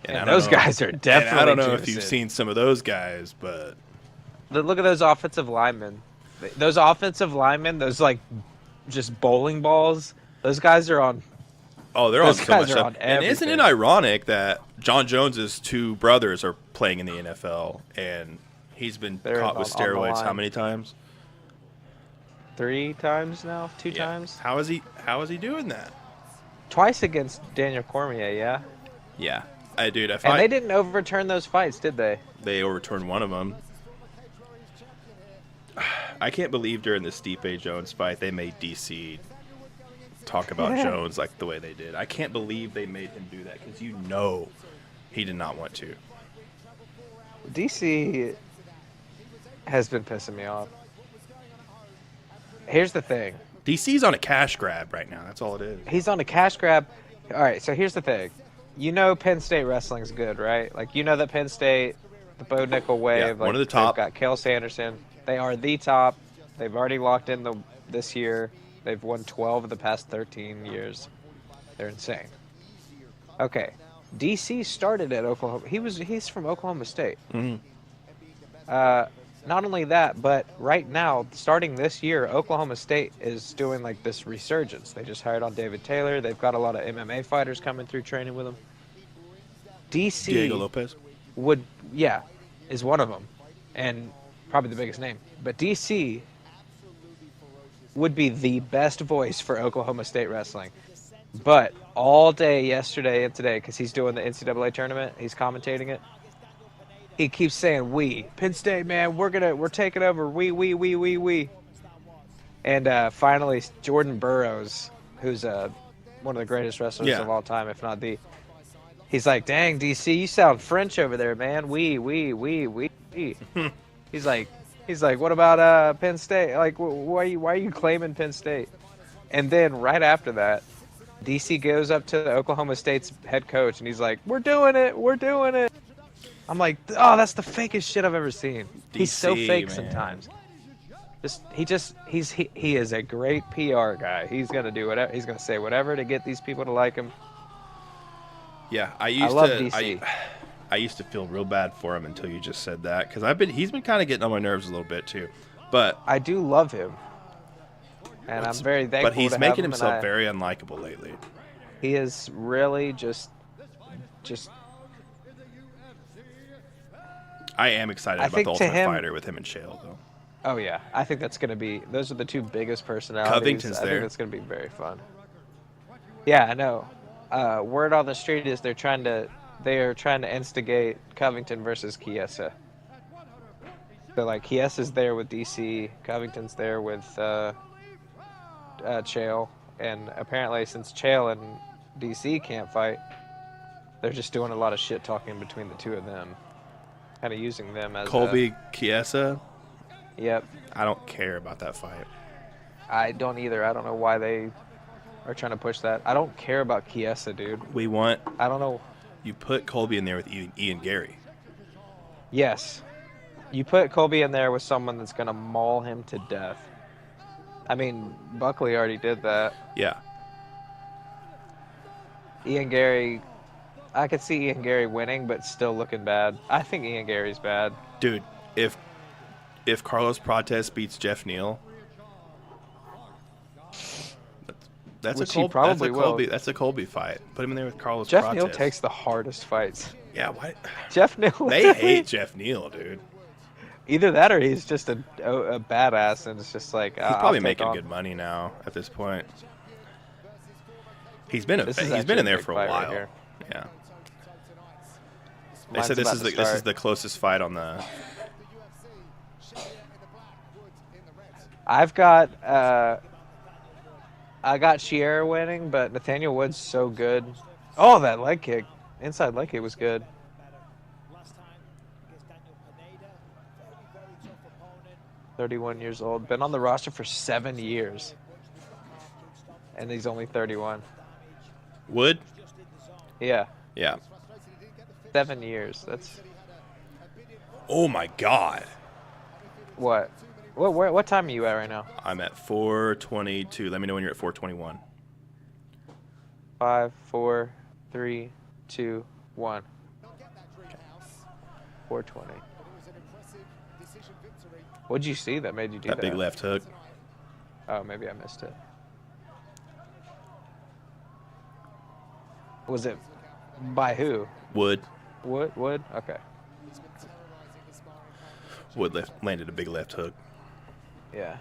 And I don't those know- guys are and definitely I don't know if you've juicing. seen some of those guys, but Look at those offensive linemen. Those offensive linemen, those like just bowling balls. Those guys are on. oh, they're on Those so guys much are stuff. on And isn't it everything. ironic that John Jones's two brothers are playing in the NFL and he's been They're caught with on the steroids how line. many times? 3 times now, 2 Yeah. times, How is he doing that? twice against Daniel Cormier. Yeah, Yeah. Dude, if and they didn't overturn those fights, did they? they overturned one of them. I can't believe during the Stipe Jones fight they made DC talk about Jones like the way they did. I can't believe they made him do that because he did not want to. DC has been pissing me off. Here's the thing. DC's on a cash grab right now. That's all it is. He's on a cash grab. All right, so here's the thing. You know Penn State wrestling's good, right? Like, you know that Penn State, the Bo Nickel wave. Yeah, like, one of the top. They've got Cale Sanderson. They are the top. They've already locked in this year. They've won 12 of the past 13 years. They're insane. Okay, DC started at Oklahoma. He's from Oklahoma State. Mhm. Not only that, but right now, starting this year, Oklahoma State is doing like this resurgence. They just hired on David Taylor. They've got a lot of MMA fighters coming through training with them. DC Diego Lopez. is one of them, and probably the biggest name. But DC would be the best voice for Oklahoma State wrestling. But all day yesterday and today, because he's doing the NCAA tournament, he's commentating it. He keeps saying "we." Penn State, man, we're taking over. We. And finally, Jordan Burroughs, who's one of the greatest wrestlers Yeah. of all time, if not the. He's like, "Dang, DC, you sound French over there, man. We." He's like, "What about Penn State? Like, why are you claiming Penn State?" And then right after that, DC goes up to Oklahoma State's head coach, and he's like, "We're doing it. We're doing it." I'm like, "Oh, that's the fakest shit I've ever seen." He's so DC, fake man. sometimes. He is a great PR guy. He's gonna do whatever. He's gonna say whatever to get these people to like him. Yeah, I love to. DC. I used to feel real bad for him until you just said that because he's been kind of getting on my nerves a little bit too, but I do love him, and I'm very thankful. but he's to making have him, himself very unlikable lately. He is really just. I am excited I about think the to Ultimate him- Fighter with him and Chael though. Oh yeah, I think that's gonna be. Those are the two biggest personalities. Covington's I there. think that's gonna be very fun. Yeah, I know. Word on the street is they are trying to instigate Covington versus Chiesa. So like Chiesa's there with DC, Covington's there with Chael, and apparently since Chael and DC can't fight, they're just doing a lot of shit talking between the two of them, kind of using them as Colby Chiesa. Yep. I don't care about that fight. I don't either. I don't know why they are trying to push that. I don't care about Chiesa, dude. I don't know. You put Colby in there with Ian Gary. Yes. You put Colby in there with someone that's going to maul him to death. I mean, Buckley already did that. Yeah. Ian Gary, I could see Ian Gary winning, but still looking bad. I think Ian Gary's bad. Dude, if Carlos Prates beats Jeff Neal, that's Which a he probably will. That's a Colby fight. Put him in there with Carlos Jeff Prates. Neal takes the hardest fights. Yeah, why? Jeff Neal. They hate Jeff Neal, dude. Either that or he's just a badass, and it's just like He's probably making good money now at this point. He's been This is he's actually been in a there big for a fight right while. here. Yeah. They Mine's said this about is to this is start. the closest fight on the. I've got I got Shiera winning, but Nathaniel Wood's so good. Oh, that leg kick. Inside leg kick was good. Last time against Daniel Pineda, very tough opponent. 31 years old. Been on the roster for 7 years. And he's only 31. Wood? Yeah. Yeah. 7 years. That's Oh my God. what? What time are you at right now? I'm at 422. Let me know when you're at 421. 5, 4, 3, 2, 1. 420. What'd you see that made you do that? That big left hook. Oh, maybe I missed it. Was it by who? Wood. Wood? Okay. Wood landed a big left hook. Yeah.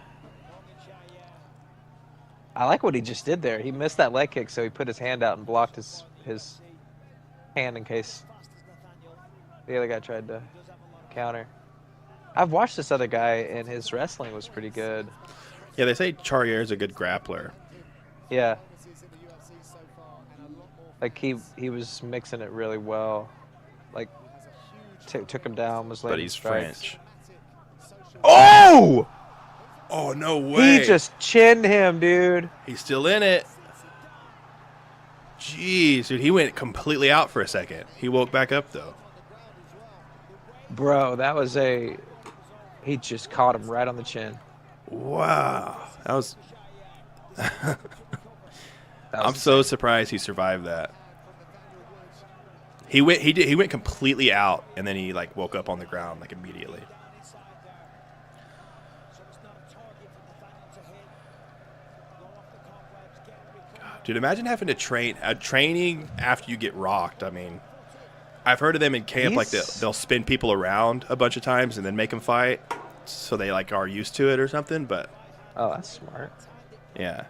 I like what he just did there. He missed that leg kick, so he put his hand out and blocked his hand in case the other guy tried to counter. I've watched this other guy, and his wrestling was pretty good. Yeah, they say Charrier is a good grappler. Yeah. Like, he was mixing it really well. Like, took him down, was But landing he's strikes. French. Oh! Oh, no way. He just chinned him, dude. He's still in it. Jeez, dude, he went completely out for a second. He woke back up, though. Bro, that was a... He just caught him right on the chin. Wow. That was... I'm so surprised he survived that. He went completely out, and then he, like, woke up on the ground, like, immediately. Dude, imagine having to training after you get rocked. I mean, I've heard of them in camp, like they'll spin people around a bunch of times and then make them fight, so they like are used to it or something. But oh, that's smart. Yeah,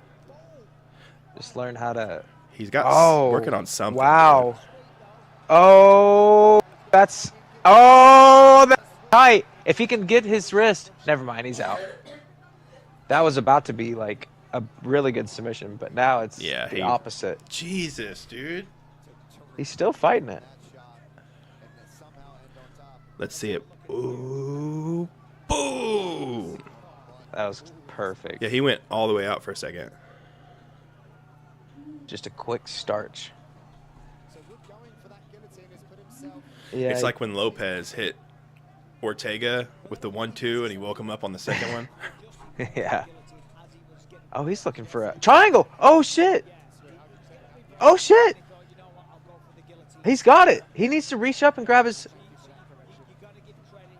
just learn how to. He's got working on something. Wow. Dude. Oh, that's tight. If he can get his wrist, never mind, he's out. That was about to be like a really good submission, but now it's the opposite. Jesus, dude. He's still fighting it. Let's see it. Ooh, boom. That was perfect. Yeah, he went all the way out for a second. Just a quick starch. Yeah, it's like when Lopez hit Ortega with the 1-2 and he woke him up on the second one. Yeah. Oh, he's looking for a triangle. Oh, shit. Oh, shit. He's got it. He needs to reach up and grab his...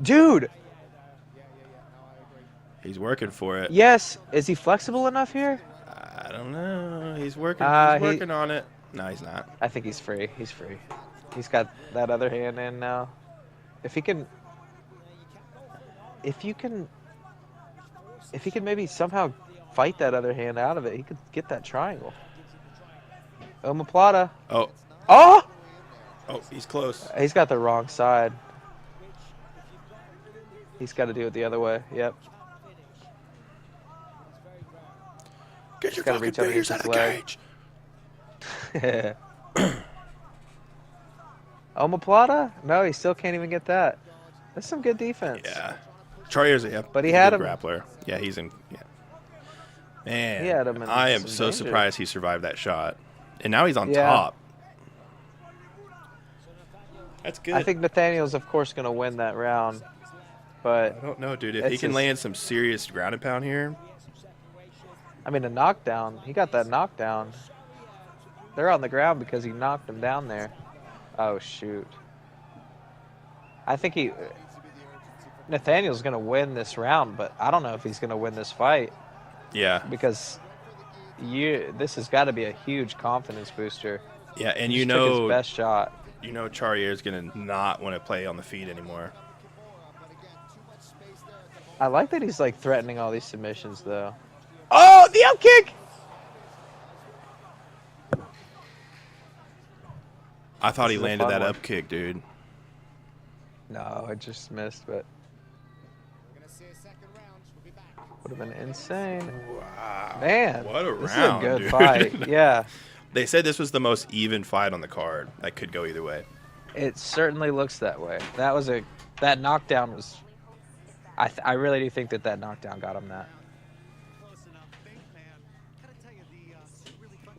Dude. He's working for it. Yes. Is he flexible enough here? I don't know. He's working. He's working on it. No, he's not. I think he's free. He's free. He's got that other hand in now. If he can maybe somehow fight that other hand out of it, he could get that triangle. Omoplata. Oh. Oh! Oh, he's close. He's got the wrong side. He's got to do it the other way. Yep. Get your fucking fingers out of the cage. Omoplata? No, he still can't even get that. That's some good defense. Yeah. Charrier's a but he had him. Grappler. Yeah, he's in. Yeah. Man, he had him in I am so surprised he survived that shot, and now he's on top. That's good. I think Nathaniel's, of course, going to win that round, but I don't know, dude. If he can land some serious ground and pound here, I mean, a knockdown. He got that knockdown. They're on the ground because he knocked him down there. Oh, shoot. I think Nathaniel's going to win this round, but I don't know if he's going to win this fight. Yeah. Because this has got to be a huge confidence booster. Yeah, and he took his best shot. You know Charrier's going to not want to play on the feet anymore. I like that he's like threatening all these submissions, though. Oh, the up kick! I thought he landed that up kick, dude. No, it just missed, but would have been insane. Wow. Man, what a this round, is a good dude. fight. Yeah. They said this was the most even fight on the card. That could go either way. It certainly looks that way. That knockdown was. I really do think that knockdown got him that.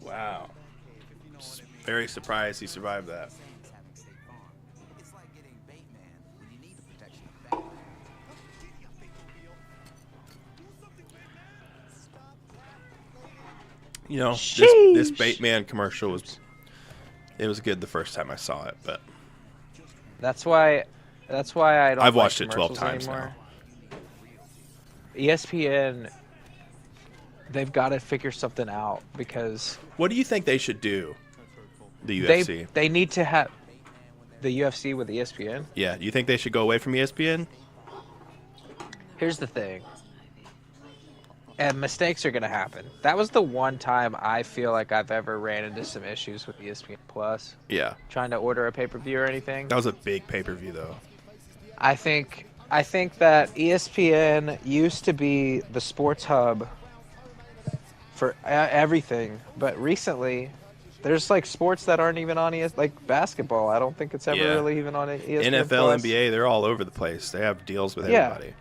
Wow. Very surprised he survived that. It's like getting Bateman when you need the protection of Batman. You know, this Bateman commercial was good the first time I saw it, but That's why I don't. I've like watched it 12 commercials times anymore. now. ESPN, they've got to figure something out because What do you think they should do? The UFC. they need to have the UFC with ESPN. Yeah, do you think they should go away from ESPN? Here's the thing. And mistakes are going to happen. That was the one time I feel like I've ever ran into some issues with ESPN Plus. Yeah. Trying to order a pay-per-view or anything. That was a big pay-per-view though. I think that ESPN used to be the sports hub for everything, but recently there's like sports that aren't even on like basketball. I don't think it's ever really even on ESPN NFL, Plus. NBA, they're all over the place. They have deals with Yeah. everybody.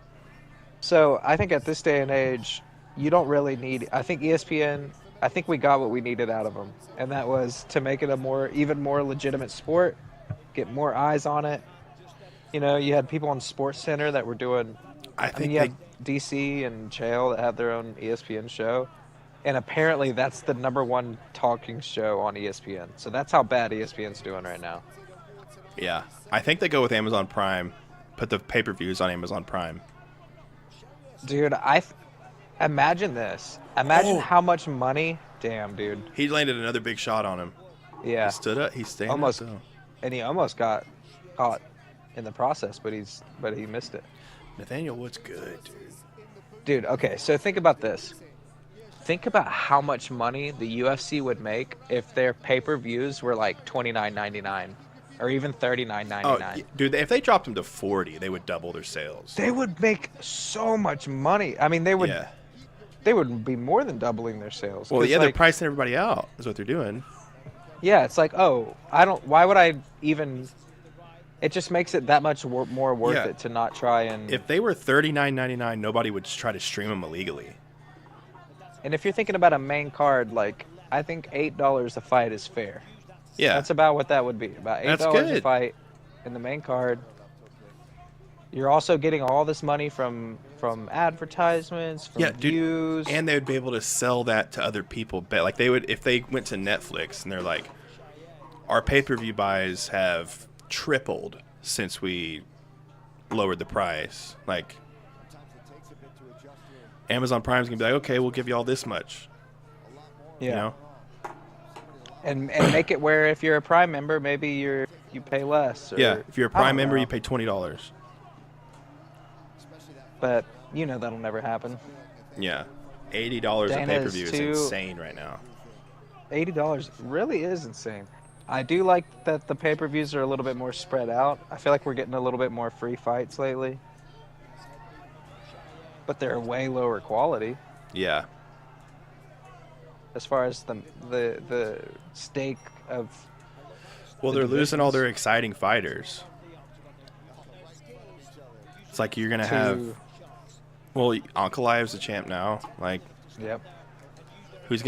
So I think at this day and age, you don't really need. I think ESPN. I think we got what we needed out of them, and that was to make it even more legitimate sport, get more eyes on it. You know, you had people on Sports Center that were doing. I think you had DC and Chael that had their own ESPN show, and apparently that's the #1 talking show on ESPN. So that's how bad ESPN's doing right now. Yeah, I think they go with Amazon Prime. Put the pay-per-views on Amazon Prime. Dude, imagine this. Imagine how much money. Damn, dude. He landed another big shot on him. Yeah. He stood up. He's staying almost, up, though. and he almost got caught in the process, but he missed it. Nathaniel Wood's good, dude. Dude, okay, so think about this. Think about how much money the UFC would make if their pay-per-views were like $29.99 or even $39.99. Oh, dude, if they dropped them to 40, they would double their sales. They would make so much money. I mean, they would. Yeah. They would be more than doubling their sales. Well, yeah, they're like, pricing everybody out. Is what they're doing. Yeah, it's like, why would I even? It just makes it that much more worth it to not try and. If they were $39.99, nobody would try to stream them illegally. And if you're thinking about a main card, like I think $8 a fight is fair. Yeah, that's about what that would be. About $8 a fight in the main card. You're also getting all this money from advertisements, from views, and they would be able to sell that to other people. Like they would if they went to Netflix and they're like, our pay-per-view buys have tripled since we lowered the price. Like Amazon Prime's gonna be like, okay, we'll give you all this much. Yeah. You know? And make it where if you're a Prime member, maybe you pay less. Or, yeah, if you're a Prime member, you pay $20. But you know that'll never happen. Yeah, $80 a pay-per-view is insane right now. $80 really is insane. I do like that the pay-per-views are a little bit more spread out. I feel like we're getting a little bit more free fights lately. But they're way lower quality. Yeah. As far as the stake of. Well, they're losing all their exciting fighters. It's like you're gonna have. Well, Ankalaev's the champ now. Like. Yep. Who's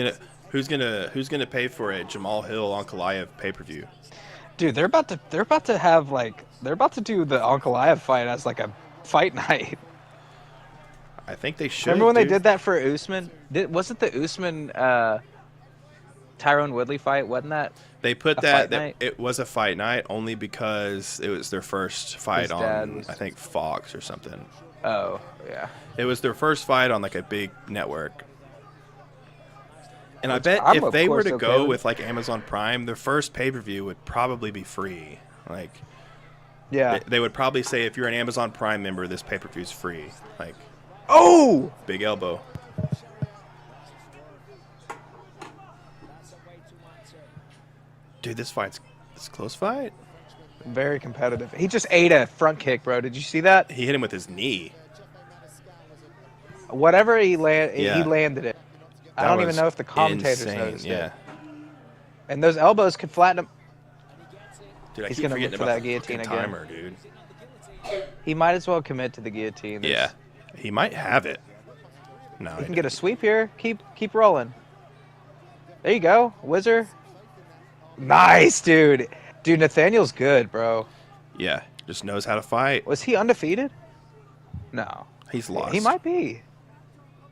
gonna pay for a Jamal Hill Ankalaev pay-per-view? Dude, they're about to do the Ankalaev fight as like a fight night. I think they should. Remember when they did that for Usman? Wasn't the Usman Tyrone Woodley fight? Wasn't that? They put that it was a fight night only because it was their first fight on I think Fox or something. Oh yeah. It was their first fight on like a big network. And I bet if they were to go with like Amazon Prime, their first pay-per-view would probably be free. Like, yeah, they would probably say if you're an Amazon Prime member, this pay-per-view is free. Like, oh, big elbow. Dude, this close fight. Very competitive. He just ate a front kick, bro. Did you see that? He hit him with his knee. Whatever he landed it. I don't even know if the commentators insane. noticed it. And those elbows could flatten him. Dude, I He's keep gonna forgetting look for about that the guillotine fucking again. timer, dude. He might as well commit to the guillotine. Yeah, he might have it. No, He can get a sweep here. Keep rolling. There you go, Wizard. Nice, dude. Dude, Nathaniel's good, bro. Yeah, just knows how to fight. Was he undefeated? No. He's Yeah, lost. he might be.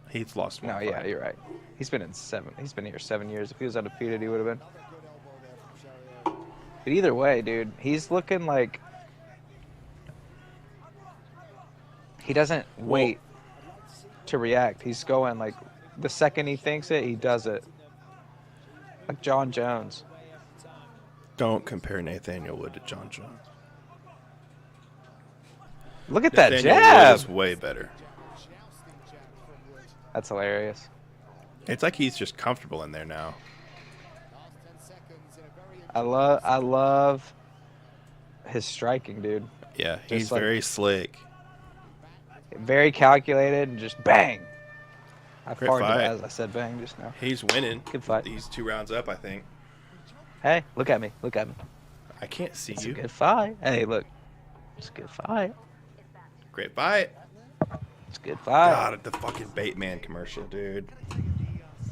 He's lost one No, fight. yeah, you're right. He's been here 7 years. If he was undefeated, he would have been. But either way, dude, he's looking like he doesn't wait to react. He's going like the second he thinks it, he does it. Like John Jones. Don't compare Nathaniel Wood to John Jones. Look at that Nathaniel Wood jab. is way better. That's hilarious. It's like he's just comfortable in there now. I love his striking, dude. Yeah, he's Just like- very slick. Very calculated and just bang. I Great farted fight. as I said bang just now. He's winning. Good fight. These 2 rounds up, I think. Hey, look at me. Look at me. I can't see It's you. a good fight. Hey, look. It's a good fight. Great fight. It's a good fight. God, the fucking Bateman commercial, dude.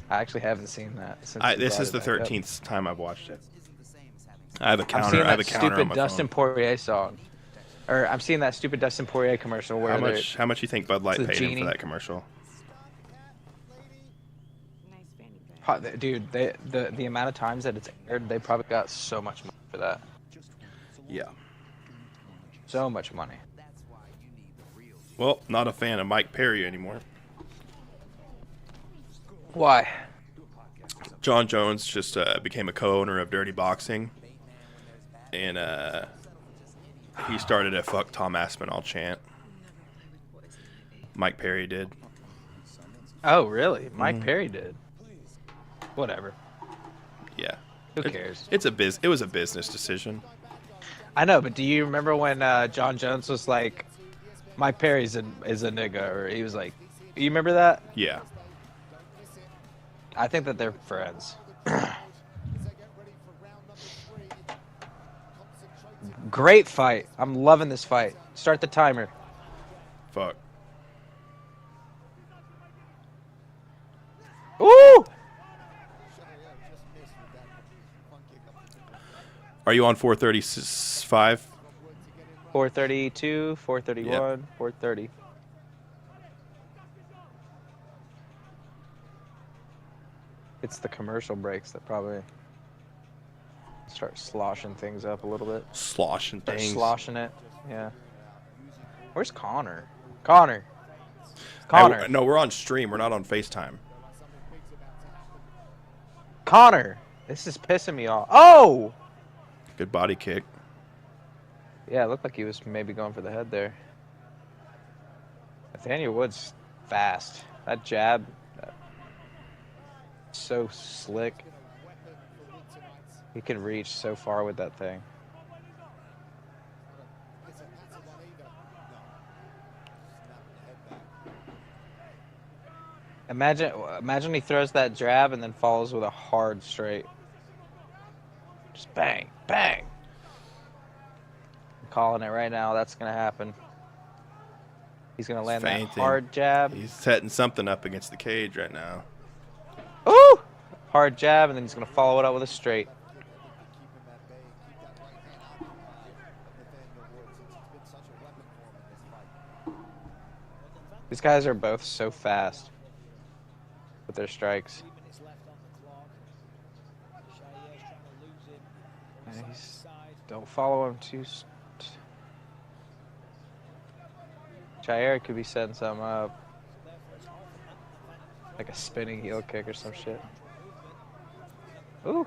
I actually haven't seen that since. you This brought is it the back up. 13th time I've watched it. Isn't the same as having I have a I'm counter. seeing I have a that counter on stupid my Dustin phone. Poirier song. Or I'm seeing that stupid Dustin Poirier commercial where How they're- much? How much you think Bud Light It's a paid him genie. for that commercial? Nice fanny pack. Dude, the amount of times that it's aired, they probably got so much money for that. Yeah. So much money. that's why you need the real deal. Well, not a fan of Mike Perry anymore. Why? John Jones just became a co-owner of Dirty Boxing, and he started a "Fuck Tom Aspinall" chant. Never play with poison ivy. Mike Perry did. Oh, really? Mike Mm-hmm. Perry did. Whatever. Yeah. Who cares? It was a business decision. I know, but do you remember when John Jones was like, Mike Perry's is a nigga, or he was like, you remember that? Yeah. I think that they're friends. Great fight. I'm loving this fight. Start the timer. Fuck. Ooh! Are you on 435? 432, 431, 430. It's the commercial breaks that probably start sloshing things up a little bit. Sloshing Start things. sloshing it. Yeah. Where's Connor? Connor. Connor. No, we're on stream. We're not on FaceTime. Connor. This is pissing me off. Oh! Good body kick. Yeah, it looked like he was maybe going for the head there. Nathaniel Wood's fast. That jab, so slick. He can reach so far with that thing. Imagine he throws that jab and then follows with a hard straight. Just bang, bang. I'm calling it right now. That's gonna happen. He's gonna land that Feinting. hard jab. He's setting something up against the cage right now. Ooh! Hard jab, and then he's gonna follow it up with a straight. These guys are both so fast with their strikes. And don't follow him too. Jair could be setting something up. Like a spinning heel kick or some shit. Ooh.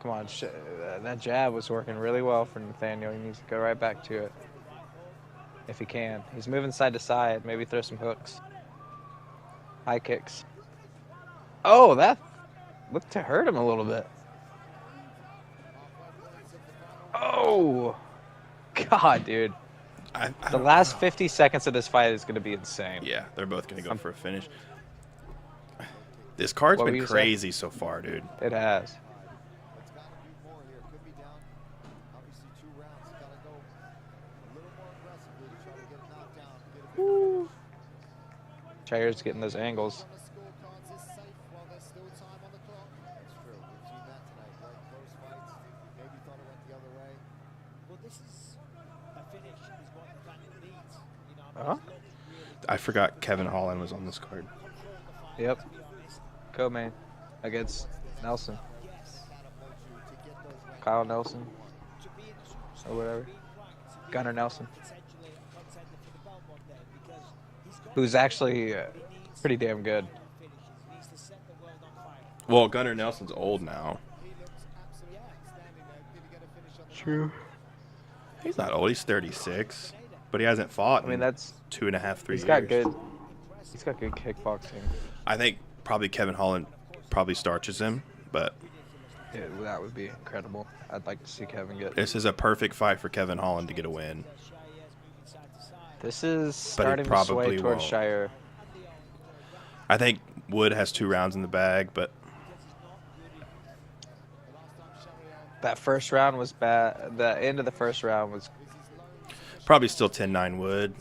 Come on, that jab was working really well for Nathaniel. He needs to go right back to it. If he can. He's moving side to side. Maybe throw some hooks. High kicks. Oh, that looked to hurt him a little bit. Oh. God, dude. The last 50 seconds of this fight is going to be insane. Yeah, they're both going to go for a finish. This card's What were been you saying? crazy so far, dude. It has. It's got to do more here. Could be down, obviously, 2 rounds. It's got to go a little more aggressively to try to get it knocked down, get a big finish. Jair's getting those angles. On the scorecards is safe while there's still time on the clock. That's true. We've seen that tonight, right? Close fights. Maybe thought it went the other way. Well, this is a finish is what Daniel needs. You know, Uh-huh. I forgot Kevin Holland was on this card. Yep. Co-main against Nelson. Kyle Nelson. Or whatever. Gunnar Nelson. Who's actually pretty damn good. Well, Gunnar Nelson's old now. True. He's not old. He's 36, but he hasn't fought. I mean, in that's 2.5, 3 years. He's got good. He's got good kickboxing. I think probably Kevin Holland probably starches him, but Yeah, that would be incredible. I'd like to see Kevin get. this is a perfect fight for Kevin Holland to get a win. This is But he starting to probably sway towards won't. Shire. I think Wood has 2 rounds in the bag, but That first round was bad. The end of the first round was. probably still 10-9 Wood.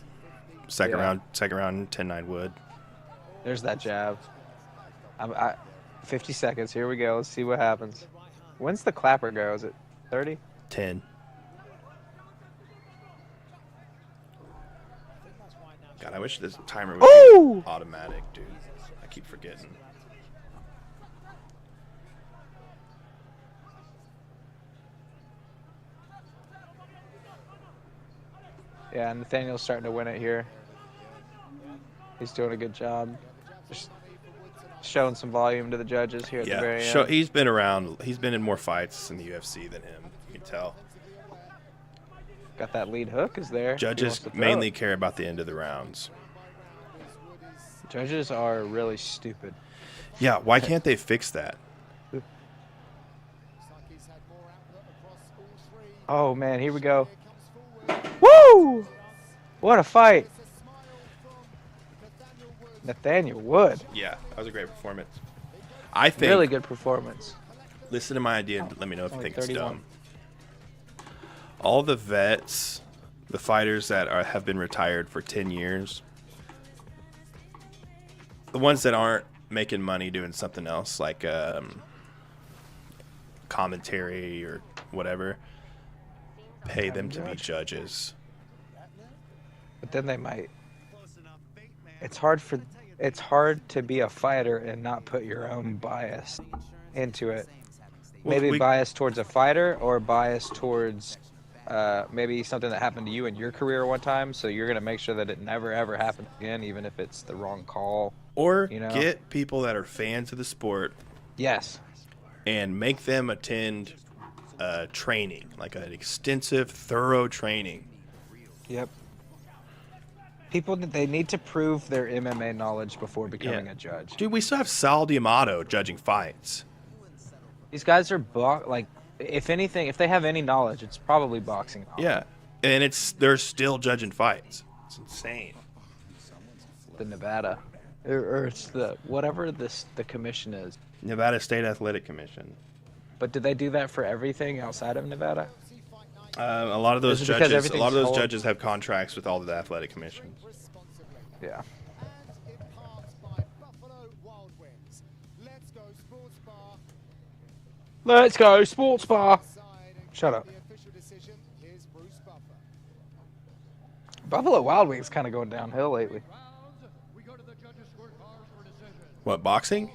Second Yeah. round 10-9 Wood. There's that jab. 50 seconds. Here we go. Let's see what happens. When's the clapper go? Is it 30? 10. God, I wish this timer would Ooh! be automatic, dude. I keep forgetting. Yeah, Nathaniel's starting to win it here. He's doing a good job. Just showing some volume to the judges here at the very Yeah, end. he's been around. He's been in more fights in the UFC than him. You can tell. Got that lead hook is there. He wants Judges to throw mainly it. care about the end of the rounds. Judges are really stupid. Yeah, why can't they fix that? Oh man, here we go. Woo! What a fight. Nathaniel Wood. Yeah, that was a great performance. I think. Really good performance. Listen to my idea and let me know if you Only think it's 31. dumb. All the vets, the fighters that have been retired for 10 years, the ones that aren't making money doing something else like commentary or whatever, pay them to be judges. But then they might. It's hard to be a fighter and not put your own bias into it. Well, Maybe bias towards a fighter or bias towards maybe something that happened to you in your career one time. So you're gonna make sure that it never ever happens again, even if it's the wrong call. Or You know? get people that are fans of the sport Yes. and make them attend training, like an extensive, thorough training. Yep. People, they need to prove their MMA knowledge before becoming Yeah. a judge. Dude, we still have Sal D'Amato judging fights. These guys are like, if anything, if they have any knowledge, it's probably boxing knowledge. Yeah, and they're still judging fights. It's insane. The Nevada, or it's the whatever the commission is. Nevada State Athletic Commission. But do they do that for everything outside of Nevada? A lot of those Is it because judges, everything's held- judges have contracts with all of the athletic commissions. Yeah. And it parts by Buffalo Wild Wings. Let's go sports bar. Let's go sports bar. Side and Shut up. the official decision is Bruce Buffer. Buffalo Wild Wings kind of going downhill lately. We go to the judges' scorecards for decision. What, boxing?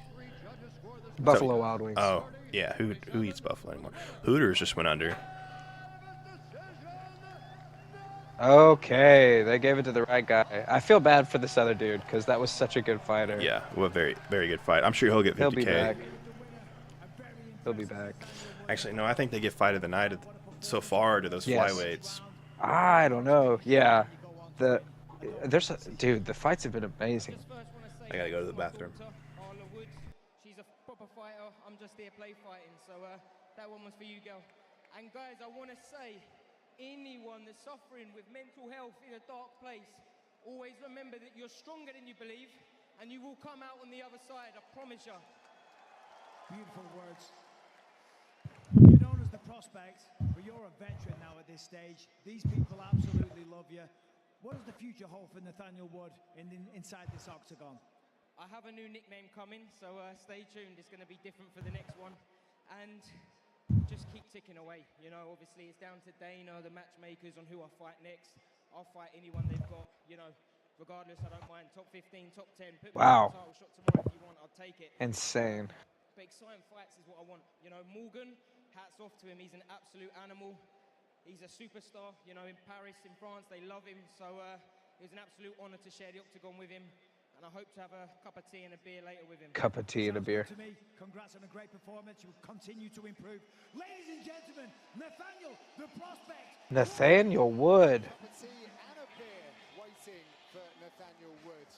Buffalo Wild Wings. Oh, yeah. Who eats buffalo anymore? Hooters just went under. Okay, they gave it to the right guy. I feel bad for this other dude because that was such a good fighter. Yeah, well, very, very good fight. I'm sure he'll get 50K. He'll be back. He'll be back. Actually, no, I think they get fight of the night so far to those Yes. flyweights. I don't know. Yeah, dude. The fights have been amazing. I gotta go to the bathroom. She's a proper fighter. I'm just there play fighting. So that one was for you, girl. And guys, I want to say, anyone that's suffering with mental health in a dark place, always remember that you're stronger than you believe. and you will come out on the other side, I promise you. Beautiful words. You're known as the prospect, but you're a veteran now at this stage. These people absolutely love you. What does the future hold for Nathaniel Wood inside this octagon? I have a new nickname coming, so stay tuned. It's going to be different for the next one. And just keep ticking away. You know, obviously it's down to Dana, the matchmakers, on who I fight next. I'll fight anyone they've got, you know, regardless, I don't mind. Top 15, top 10. Put me Wow. on the title shot tomorrow if you want, I'll take it. Insane. But exciting fights is what I want. You know, Morgan, hats off to him. He's an absolute animal. He's a superstar. You know, in Paris, in France, they love him. So it was an absolute honor to share the octagon with him. And I hope to have a cup of tea and a beer later with him. Cup of tea and a beer. To me, congrats on a great performance. You will continue to improve. Ladies and gentlemen, Nathaniel, the prospect. Nathaniel Wood. Cup of tea and a beer waiting for Nathaniel Wood.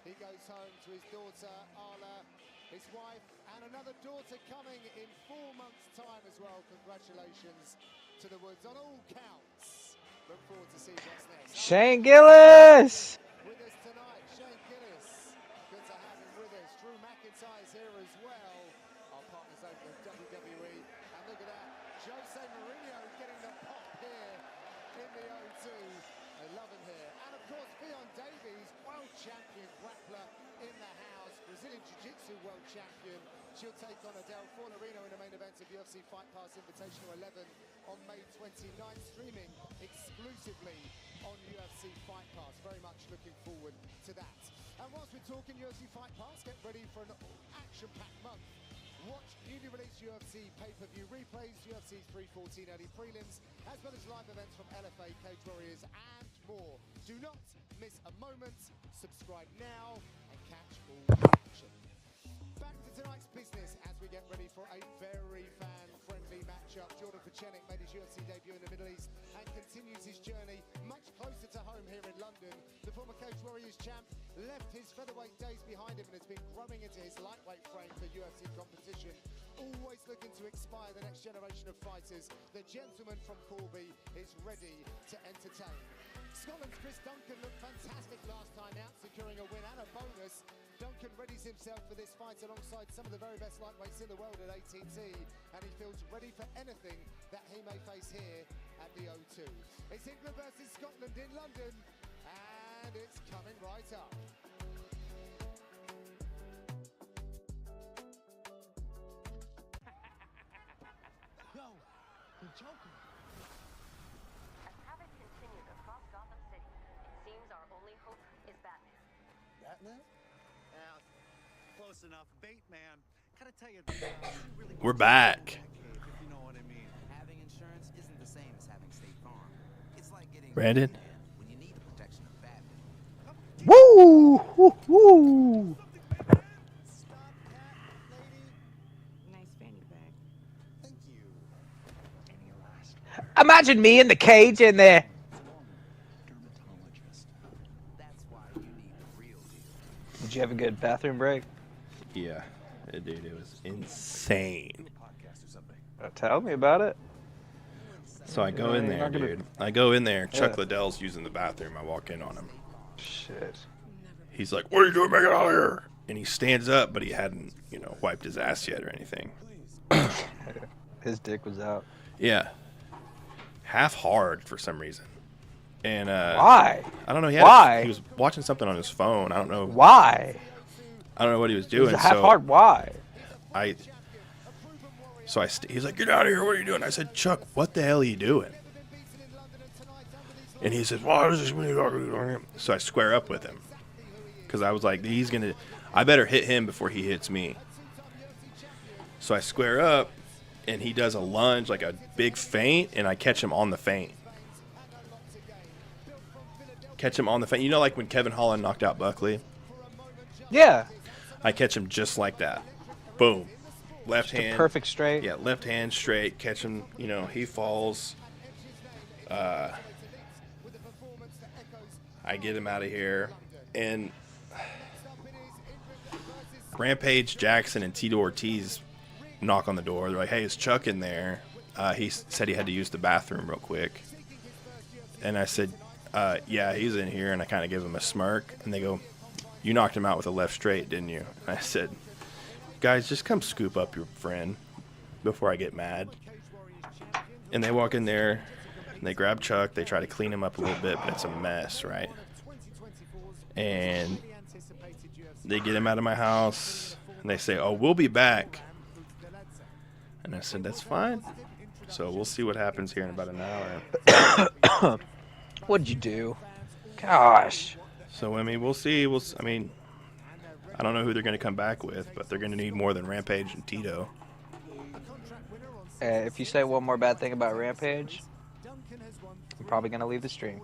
He goes home to his daughter, Arla, his wife, and another daughter coming in 4 months' time as well. Congratulations to the Woods on all counts. Look forward to see what's next. Shane Gillis. With us tonight, Shane Gillis. Good to have him with us. Drew McIntyre's here as well. Our partners over at WWE. And look at that, Jose Mourinho getting the pop here in the O2. They love him here. And of course, Fionn Davies, world champion grappler in the house. Brazilian Jiu-Jitsu world champion. She'll take on Adele Fornerino in the main event of UFC Fight Pass Invitational 11 on May 29th, streaming exclusively on UFC Fight Pass. Very much looking forward to that. And whilst we're talking UFC Fight Pass, get ready for an action-packed month. Watch newly released UFC pay-per-view replays, UFC 314 early prelims, as well as live events from LFA, Cage Warriors, and more. Do not miss a moment. Subscribe now and catch all the action. Back to tonight's business as we get ready for a very fan-friendly matchup. Jordan Pachenik made his UFC debut in the Middle East and continues his journey much closer to home here in London. The former Cage Warriors champ left his featherweight days behind him and has been growing into his lightweight frame for UFC competition. Always looking to inspire the next generation of fighters, the gentleman from Corby is ready to entertain. Scotland's Chris Duncan looked fantastic last time out, securing a win and a bonus. Duncan readies himself for this fight alongside some of the very best lightweights in the world at ATT, and he feels ready for anything that he may face here at the O2. It's England versus Scotland in London, and it's coming right up. Yo, the Joker. As havoc continues across Gotham City, it seems our only hope is Batman. Batman? Yeah, close enough. Bateman. Gotta tell you, really We're back. if you know what I mean. Having insurance isn't the same as having State Farm. It's like getting Brandon? Batman when you need the protection of Batman. Woo! Woo! Woo! Stop that, lady. Nice fanny bag. Thank you. Imagine me in the cage in there. That's why you need the real deal. Did you have a good bathroom break? Yeah, dude, it was insane. Tell me about it. So I go in You're there, not gonna- dude. I go in there. Chuck Yeah. Liddell's using the bathroom. I walk in on him. Shit. He's like, "What are you doing? Make it out of here!" And he stands up, but he hadn't, wiped his ass yet or anything. His dick was out. Yeah, half hard for some reason. And Why? I don't know. Why? He was watching something on his phone. I don't know. Why? I don't know what he was It doing. was half so hard. Why? He's like, "Get out of here! What are you doing?" I said, "Chuck, what the hell are you doing?" And he says, "Well, this is." So I square up with him because I was like, I better hit him before he hits me. So I square up, and he does a lunge, like a big feint, and I catch him on the feint. Catch him on the feint. You know, like when Kevin Holland knocked out Buckley? Yeah. I catch him just like that. Boom. Left Just a hand. perfect straight. Yeah, left hand straight. Catch him. He falls. I get him out of here. And Rampage Jackson and Tito Ortiz knock on the door. They're like, "Hey, is Chuck in there?" He said he had to use the bathroom real quick. And I said, "Yeah, he's in here." And I kind of give him a smirk. And they go, you knocked him out with a left straight, didn't you? And I said, guys, just come scoop up your friend before I get mad. And they walk in there, and they grab Chuck. They try to clean him up a little bit, but it's a mess, right? And they get him out of my house, and they say, oh, we'll be back. And I said, that's fine. So we'll see what happens here in about an hour. What'd you do? Gosh. So, I mean, we'll see. I mean, I don't know who they're going to come back with, but they're going to need more than Rampage and Tito. If you say one more bad thing about Rampage, I'm probably going to leave the stream.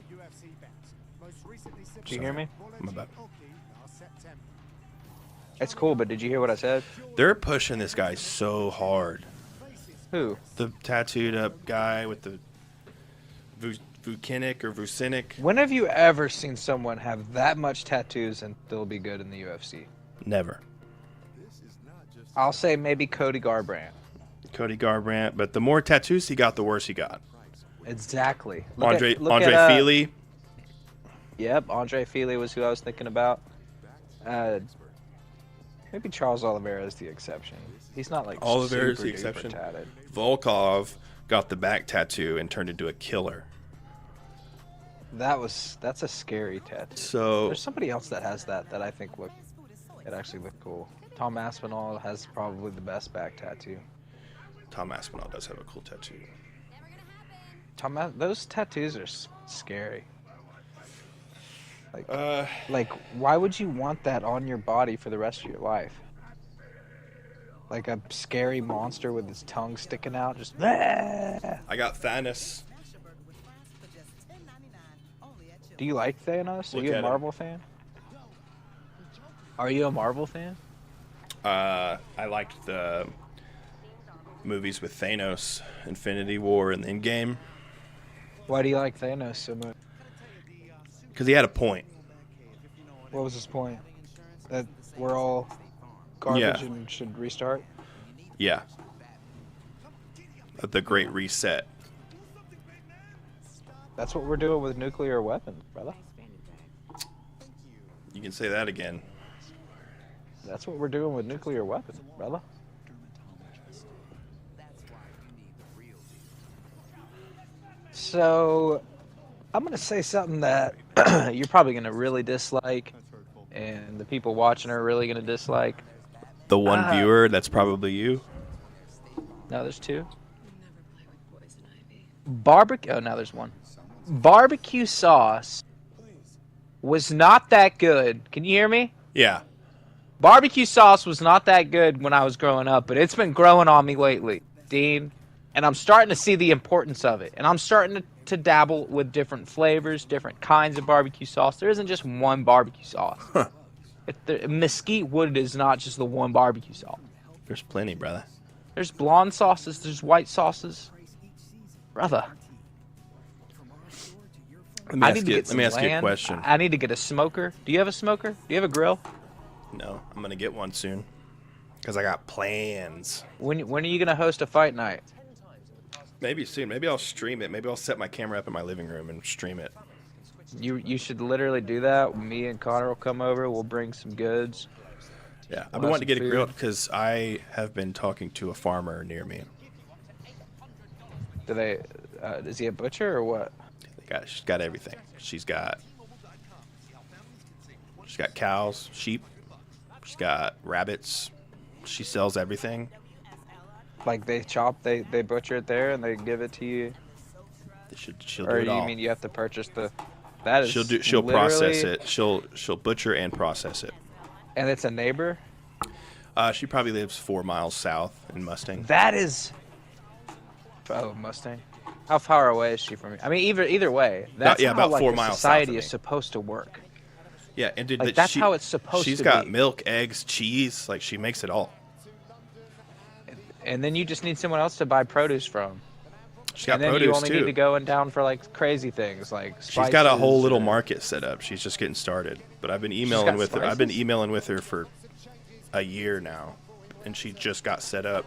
Did you hear me? My bad. It's cool, but did you hear what I said? They're pushing this guy so hard. Who? The tattooed up guy with the Vucinic or Vucinic. When have you ever seen someone have that much tattoos and still be good in the UFC? Never. I'll say maybe Cody Garbrandt. Cody Garbrandt, but the more tattoos he got, the worse he got. Exactly. Andre Fili. Yep, Andre Fili was who I was thinking about. Maybe Charles Oliveira is the exception. He's not like Oliveira is super the exception. tatted. Volkov got the back tattoo and turned into a killer. That's a scary tattoo. So there's somebody else that has that I think it actually looked cool. Tom Aspinall has probably the best back tattoo. Tom Aspinall does have a cool tattoo. Those tattoos are scary. Like, why would you want that on your body for the rest of your life? Like a scary monster with his tongue sticking out, just. Bleh! I got Thanos. Do you like Thanos? Are you a Marvel fan? Are you a Marvel fan? I liked the movies with Thanos, Infinity War, and Endgame. Why do you like Thanos so much? Because he had a point. What was his point? That we're all garbage and should restart? Yeah. The Great Reset. That's what we're doing with nuclear weapons, brother. You can say that again. That's what we're doing with nuclear weapons, brother. So, I'm going to say something that you're probably going to really dislike, and the people watching are really going to dislike. The one viewer, that's probably you. No, there's two. Barbecue. Oh, now there's one. Barbecue sauce was not that good. Can you hear me? Yeah. Barbecue sauce was not that good when I was growing up, but it's been growing on me lately, Dean. And I'm starting to see the importance of it. And I'm starting to dabble with different flavors, different kinds of barbecue sauce. There isn't just one barbecue sauce. Huh. Mesquite Wood is not just the one barbecue sauce. There's plenty, brother. There's blonde sauces. There's white sauces. Brother. Let me ask you a question. I need to get a smoker. Do you have a smoker? Do you have a grill? No, I'm going to get one soon. Because I got plans. When are you going to host a fight night? Maybe soon. Maybe I'll stream it. Maybe I'll set my camera up in my living room and stream it. You should literally do that. Me and Connor will come over. We'll bring some goods. Yeah, I've been wanting to get a grill because I have been talking to a farmer near me. Is he a butcher or what? She's got everything. She's got cows, sheep. She's got rabbits. She sells everything. Like they butcher it there and they give it to you. She'll do it all. Or you mean you have to purchase the? That is. She'll process it. She'll butcher and process it. And it's a neighbor. She probably lives 4 miles south in Mustang. That is. Oh, Mustang. How far away is she from you? I mean, either way. That's how, about 4 miles. Society is supposed to work. Yeah, and dude, that's how it's supposed to be. She's got milk, eggs, cheese. Like she makes it all. And then you just need someone else to buy produce from. She's got and then produce you only too. need to go in down for like crazy things like spices. She's got a whole little market set up. She's just getting started. But I've been emailing with her. I've been emailing with her for a year now, and she just got set up.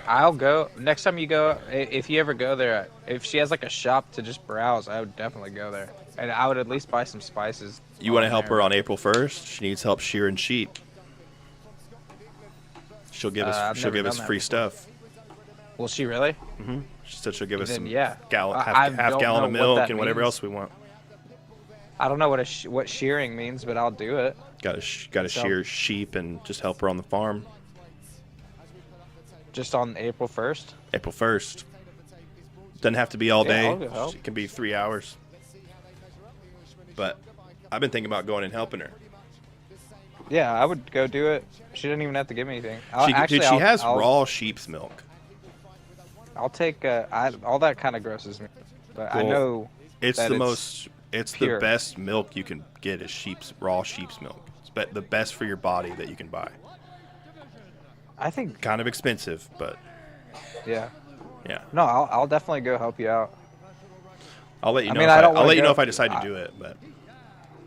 I'll go next time you go. If you ever go there, if she has like a shop to just browse, I would definitely go there, and I would at least buy some spices You while want to I'm help there. her on April 1st? She needs help shearing sheep. She'll give us I've she'll never give done us that free before. stuff. Will she really? She said she'll give us Then some yeah. I half don't gallon know of what milk that and whatever means. else we want. I don't know what shearing means, but I'll do it. Got to So- shear sheep and just help her on the farm. Just on April 1st. April 1st. Doesn't have to be all Yeah, day. I'll go help. It can be 3 hours. But I've been thinking about going and helping her. Yeah, I would go do it. She didn't even have to give me anything. She has raw sheep's milk. I'll take all that kind of grosses me, but I Well, know It's that it's pure. the best milk you can get is raw sheep's milk. It's the best for your body that you can buy. I think Kind of expensive, but yeah. yeah. No, I'll definitely go help you out. I'll let you know. mean, I don't I'll wanna let you know go- if I decide to do it, but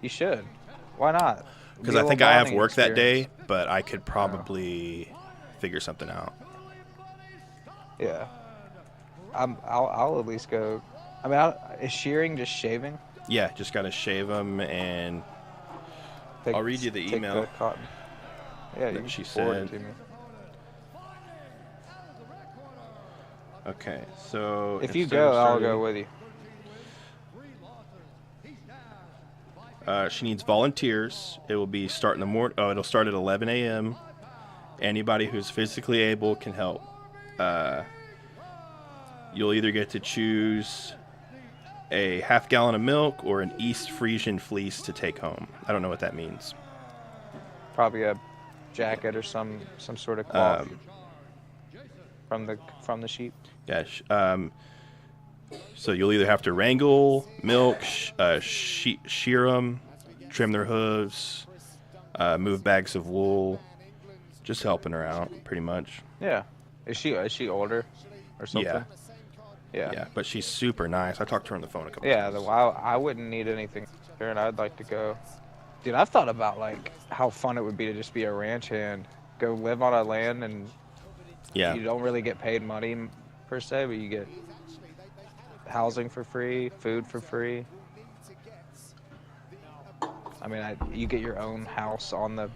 You should. Why not? because Be a I think little I have bonding work that experience. day, but I could probably figure something out. Yeah. I'll at least go. I mean, is shearing just shaving? Yeah, just gotta shave them, and I'll read you the take email the cotton. Yeah, you that can she forward it said. to me. Okay, so If you instead of go, I'll starting- go with you. She needs volunteers. It will be start in the morning. Oh, it'll start at 11 a.m. Anybody who's physically able can help. You'll either get to choose a half gallon of milk or an East Frisian fleece to take home. I don't know what that means. Probably a jacket or some sort of cloth from the sheep. Yeah. So you'll either have to wrangle milk, shear them, trim their hooves, move bags of wool, just helping her out, pretty much. Yeah. Is she older or something? Yeah. But she's super nice. I talked to her on the phone a couple Yeah, times. I wouldn't need anything there, and I'd like to go. Dude, I've thought about like how fun it would be to just be a ranch hand, go live on a land, and Yeah. you don't really get paid money per se, but you get housing for free, food for free. I mean, you get your own house on the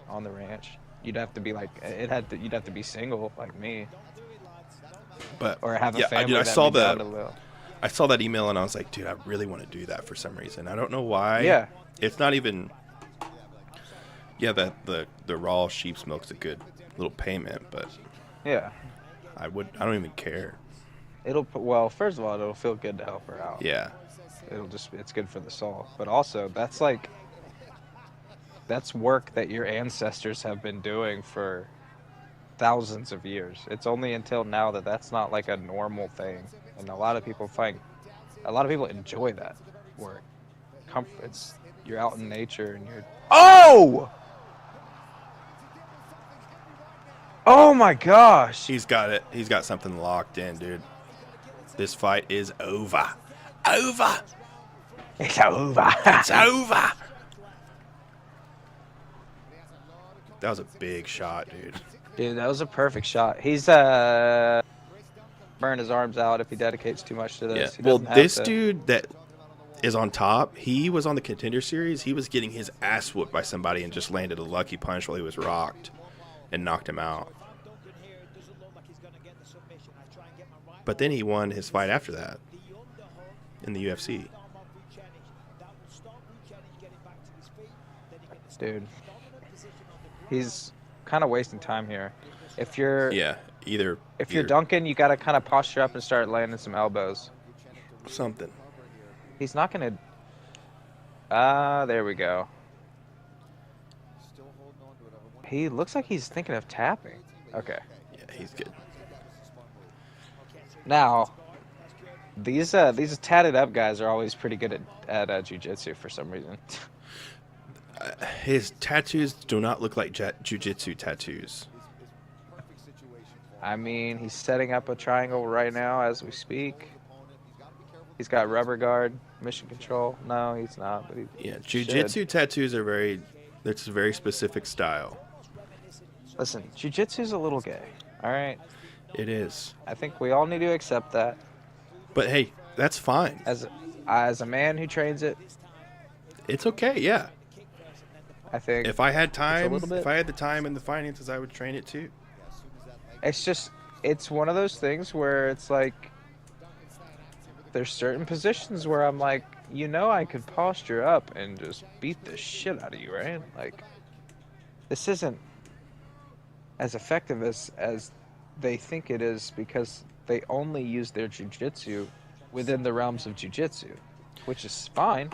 ranch. You'd have to be like you'd have to be single like me, But or have a yeah, family. dude, I that'd saw be down to live. I saw that email and I was like, dude, I really want to do that for some reason. I don't know why. Yeah. It's not even. Yeah, the raw sheep's milk's a good little payment, but Yeah. I don't even care. Well, first of all, it'll feel good to help her out. Yeah. It's good for the soul. But also, that's work that your ancestors have been doing for thousands of years. It's only until now that that's not like a normal thing. And a lot of people enjoy that work. You're out in nature and you're... Oh! Oh my gosh! He's got it. He's got something locked in, dude. This fight is over. Over. It's over. It's over. That was a big shot, dude. Dude, that was a perfect shot. He's burn his arms out if he dedicates too much to Yeah. this. He Well, doesn't have this to- dude that is on top, he was on the Contender Series. He was getting his ass whooped by somebody and just landed a lucky punch while he was rocked and knocked him out. But then he won his fight after that in the UFC. Dude, he's kind of wasting time here. If you're If you're dunking, you got to kind of posture up and start landing some elbows. Something. He's not going to... there we go. He looks like he's thinking of tapping. Okay. Yeah, he's good. Now, these tatted up guys are always pretty good at jiu-jitsu for some reason. His tattoos do not look like jiu-jitsu tattoos. I mean, he's setting up a triangle right now as we speak. He's got rubber guard, mission control. No, he's not. But Yeah, jiu-jitsu tattoos are it's a very specific style. Listen, jiu-jitsu's a little gay. All right. It is. I think we all need to accept that. But hey, that's fine. As a man who trains it, It's okay. Yeah. I think If I had it's a time, little bit. if I had the time and the finances, I would train it too. It's one of those things where it's like there's certain positions where I'm like, I could posture up and just beat the shit out of you, right? Like, this isn't as effective as they think it is because they only use their jujitsu within the realms of jujitsu, which is fine.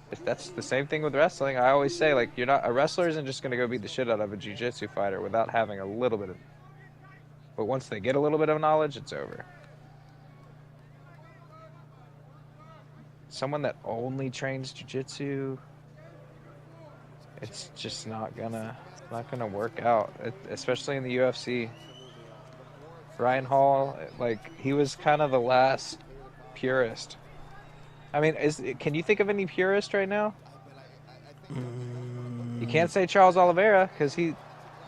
But that's the same thing with wrestling. I always say, like, a wrestler isn't just going to go beat the shit out of a jujitsu fighter without having a little bit of. But once they get a little bit of knowledge, it's over. Someone that only trains jujitsu, it's just not gonna work out, especially in the UFC. Ryan Hall, like, he was kind of the last purist. I mean, can you think of any purist right now? You can't say Charles Oliveira because he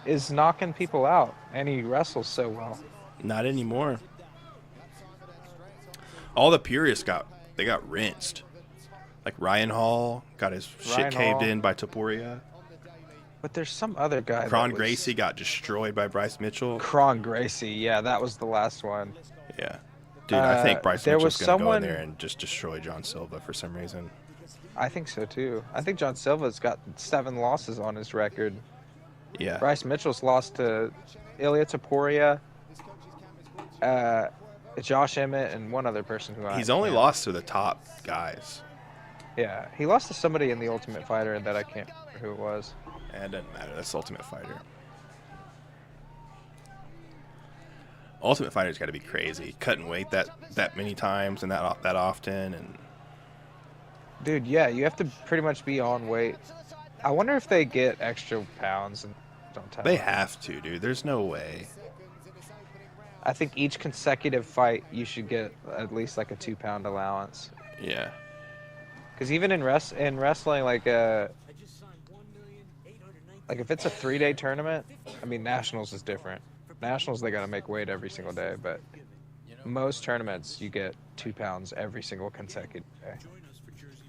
is knocking people out and he wrestles so well. Not anymore. All the purists got rinsed. Like Ryan Hall got his shit caved in by Topuria. But there's some other guy. Kron Gracie got destroyed by Bryce Mitchell. Kron Gracie, yeah, that was the last one. Yeah. Dude, I think Bryce Mitchell's going to go in there and just destroy John Silva for some reason. I think so, too. I think John Silva's got 7 losses on his record. Yeah. Bryce Mitchell's lost to Ilya Topuria, Josh Emmett, and one other person who He's only lost to the top guys. Yeah, he lost to somebody in the Ultimate Fighter that I can't remember who it was. And it doesn't matter. That's Ultimate Fighter. Ultimate Fighter's got to be crazy, cutting weight that many times and that often, and. Dude, yeah, you have to pretty much be on weight. I wonder if they get extra pounds and don't tell. They have to, dude. There's no way. I think each consecutive fight you should get at least like a 2-pound allowance. Yeah. Because even in wrestling, like if it's a 3-day tournament, I mean, Nationals is different. Nationals, they got to make weight every single day, but most tournaments, you get 2 pounds every single consecutive day.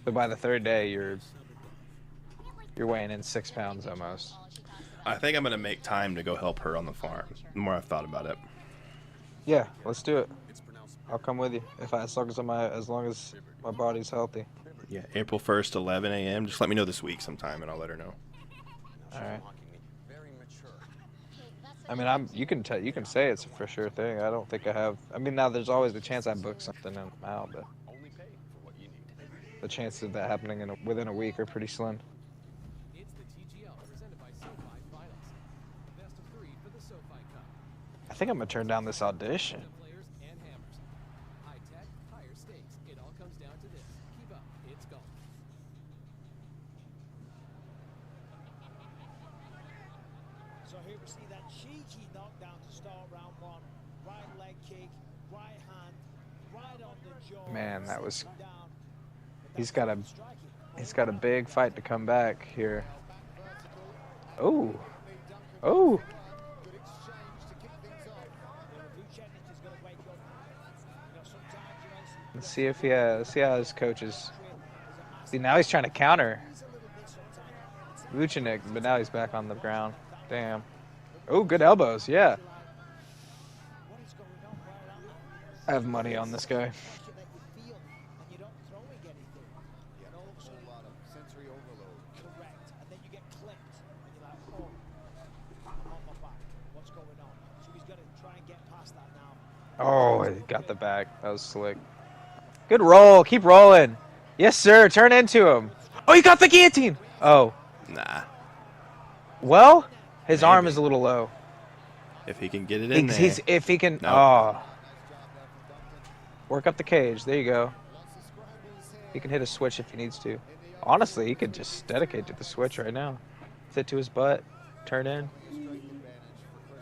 So by the 3rd day, you're weighing in 6 pounds almost. I think I'm going to make time to go help her on the farm, the more I've thought about it. Yeah, let's do it. I'll come with you, as long as my body's healthy. Yeah, April 1st, 11 a.m. Just let me know this week sometime, and I'll let her know. All right. I mean, you can say it's a for sure thing. I don't think I have. I mean, now there's always the chance I book something and I'm out, but the chances of that happening within a week are pretty slim. I think I'm gonna turn down this audition. So here we see that cheeky knockdown to start round 1. Right leg kick, right hand, right on the jaw. Man, that was. He's got a big fight to come back here. Oh, oh. Let's see if see how his coaches. See, now he's trying to counter Vucinic, but now he's back on the ground. Damn. Oh, good elbows, yeah. I have money on this guy. Oh, he got the back. That was slick. Good roll. Keep rolling. Yes, sir. Turn into him. Oh, he got the guillotine. Oh. Nah. Well, his Maybe. arm is a little low. If he can get it in there. If he can. Nope. Oh. Work up the cage. There you go. He can hit a switch if he needs to. Honestly, he could just dedicate to the switch right now. Sit to his butt. Turn in.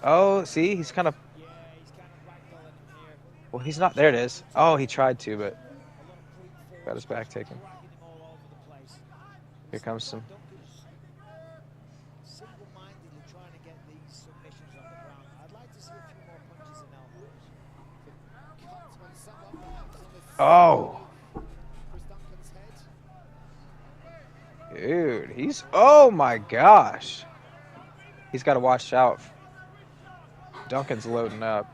Oh, see? He's kind of. Well, he's not. There it is. Oh, he tried to, but got his back taken. Here comes some. Oh. Dude, he's... Oh, my gosh. He's got to watch out. Duncan's loading up.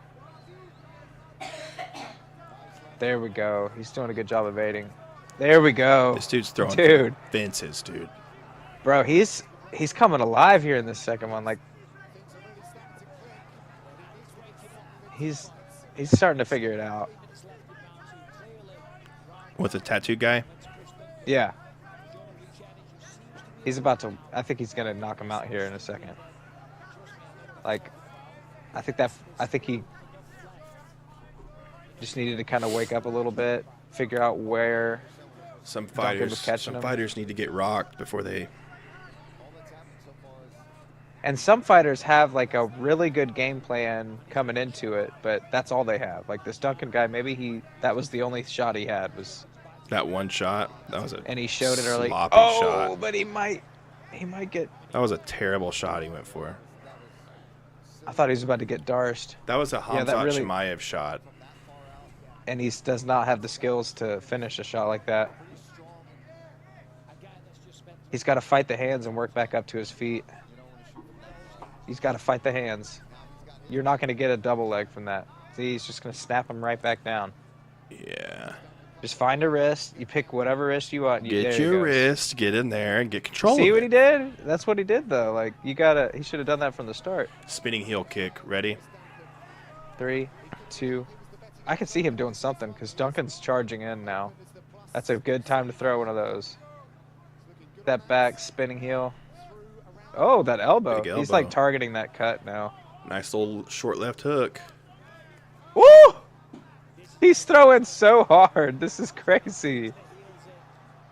There we go. He's doing a good job evading. There we go. This dude's throwing Dude. fences, dude. Bro, he's coming alive here in this second one. Like, he's starting to figure it out. With the tattoo guy? Yeah. He's about to... I think he's going to knock him out here in a second. Like, I think he just needed to kind of wake up a little bit, figure out where Some Duncan was catching him. fighters need to get rocked before they... And some fighters have, like, a really good game plan coming into it, but that's all they have. Like, this Duncan guy, maybe that was the only shot he had was... That one shot, that was a and he showed it early. sloppy Oh, shot. but he might get... That was a terrible shot he went for. I thought he was about to get darsed. That was a Hamzat Chimaev shot. And he does not have the skills to finish a shot like that. He's got to fight the hands and work back up to his feet. He's got to fight the hands. You're not going to get a double leg from that. See, he's just going to snap him right back down. Yeah. Just find a wrist. You pick whatever wrist you want. Get your wrist, get in there, and get control See of what it. he did? That's what he did, though. Like, he should have done that from the start. Spinning heel kick. Ready? 3, 2. I can see him doing something because Duncan's charging in now. That's a good time to throw one of those. That back spinning heel. Oh, that elbow. Big elbow. He's like targeting that cut now. Nice little short left hook. Woo! He's throwing so hard. This is crazy.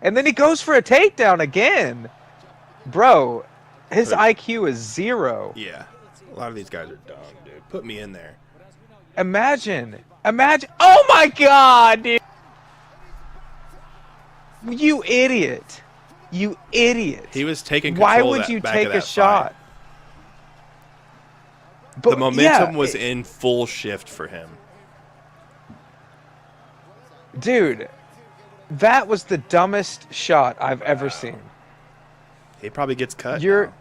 And then he goes for a takedown again. Bro, his IQ is 0. Yeah. A lot of these guys are dumb, dude. Put me in there. Imagine. Oh my God, dude. You idiot. You idiot. He was taking control Why of would that you back take of a that shot? fight. But, The momentum yeah, was in full shift for him. Dude, that was the dumbest shot I've ever seen. He probably gets cut. You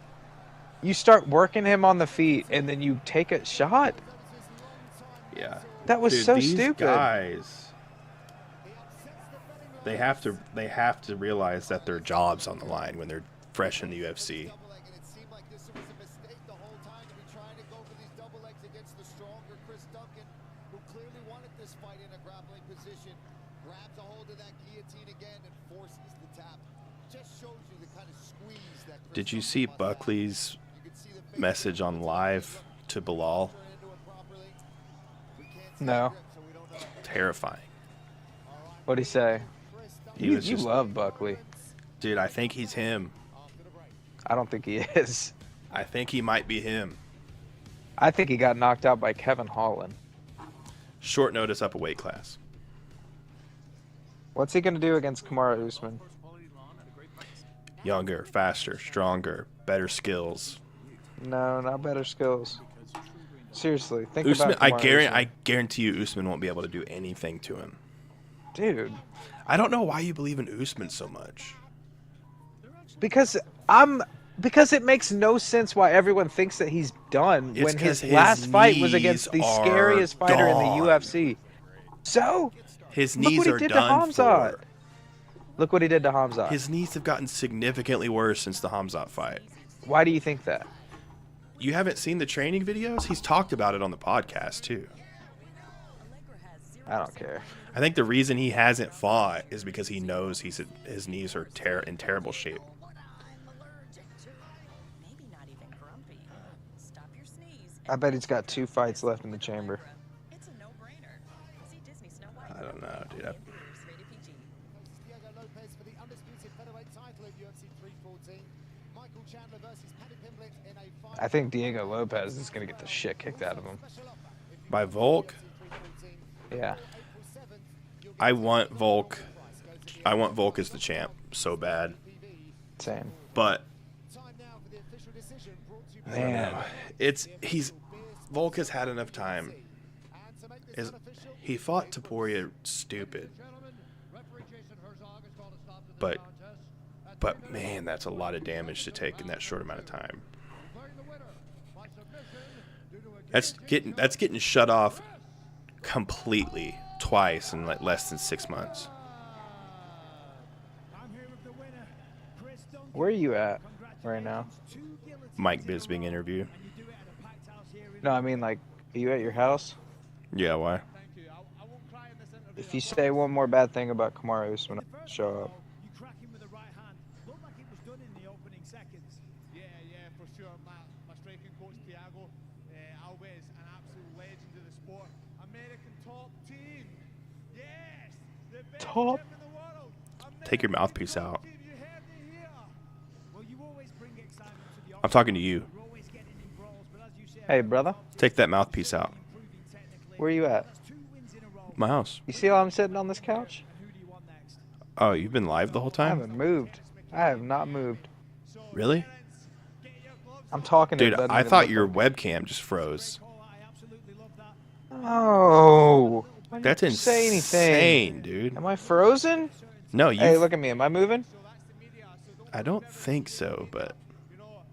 start working him on the feet and then you take a shot. Yeah. That was Dude, so these stupid. Guys, they have to realize that their job's on the line when they're fresh in the UFC. Did you see Buckley's message on live to Bilal? No. Terrifying. What'd he say? You love Buckley. Dude, I think he's him. I don't think he is. I think he might be him. I think he got knocked out by Kevin Holland. Short notice up a weight class. What's he going to do against Kamaru Usman? Younger, faster, stronger, better skills. No, not better skills. Seriously, think Usman, about Kamaru Usman. I guarantee you Usman won't be able to do anything to him. Dude. I don't know why you believe in Usman so much. Because it makes no sense why everyone thinks that he's done when his last fight was against the scariest fighter in the UFC. So, his look knees what he are did to done Hamzat. for. Look what he did to Hamzat. His knees have gotten significantly worse since the Hamzat fight. Why do you think that? You haven't seen the training videos? He's talked about it on the podcast, too. I don't care. I think the reason he hasn't fought is because he knows his knees are in terrible shape. I bet he's got 2 fights left in the chamber. I don't know, dude. I think Diego Lopez is going to get the shit kicked out of him. By Volk? Yeah. I want Volk as the champ so bad. Same. But man, Volk has had enough time. is he fought Topuria stupid, but man, that's a lot of damage to take in that short amount of time. That's getting shut off completely twice in like less than 6 months. Where are you at right now? Mike Bisping interview. No, I mean, like, are you at your house? Yeah, why? If you say one more bad thing about Kamaru Usman, I'll show up. You crack him with the right hand. Looked like it was done in the opening seconds. Yeah, for sure. My striking coach, Thiago Alves, an absolute legend of the sport. American top team. Yes, the best Top. gym in the world. Take your mouthpiece out. Team, you heard me here. Well, you always bring excitement to the I'm talking to you. You're always getting in brawls, but as you say, Hey, brother. Take that mouthpiece out. Where are you at? My house. You see how I'm sitting on this couch? Oh, you've been live the whole I time? haven't moved. I have not moved. Really? I'm talking to Dude, it, doesn't I even thought look your like- webcam just froze. Oh. I That's didn't say insane, anything. dude. Am I frozen? No, Hey, you. look at me. Am I moving? I don't think so, but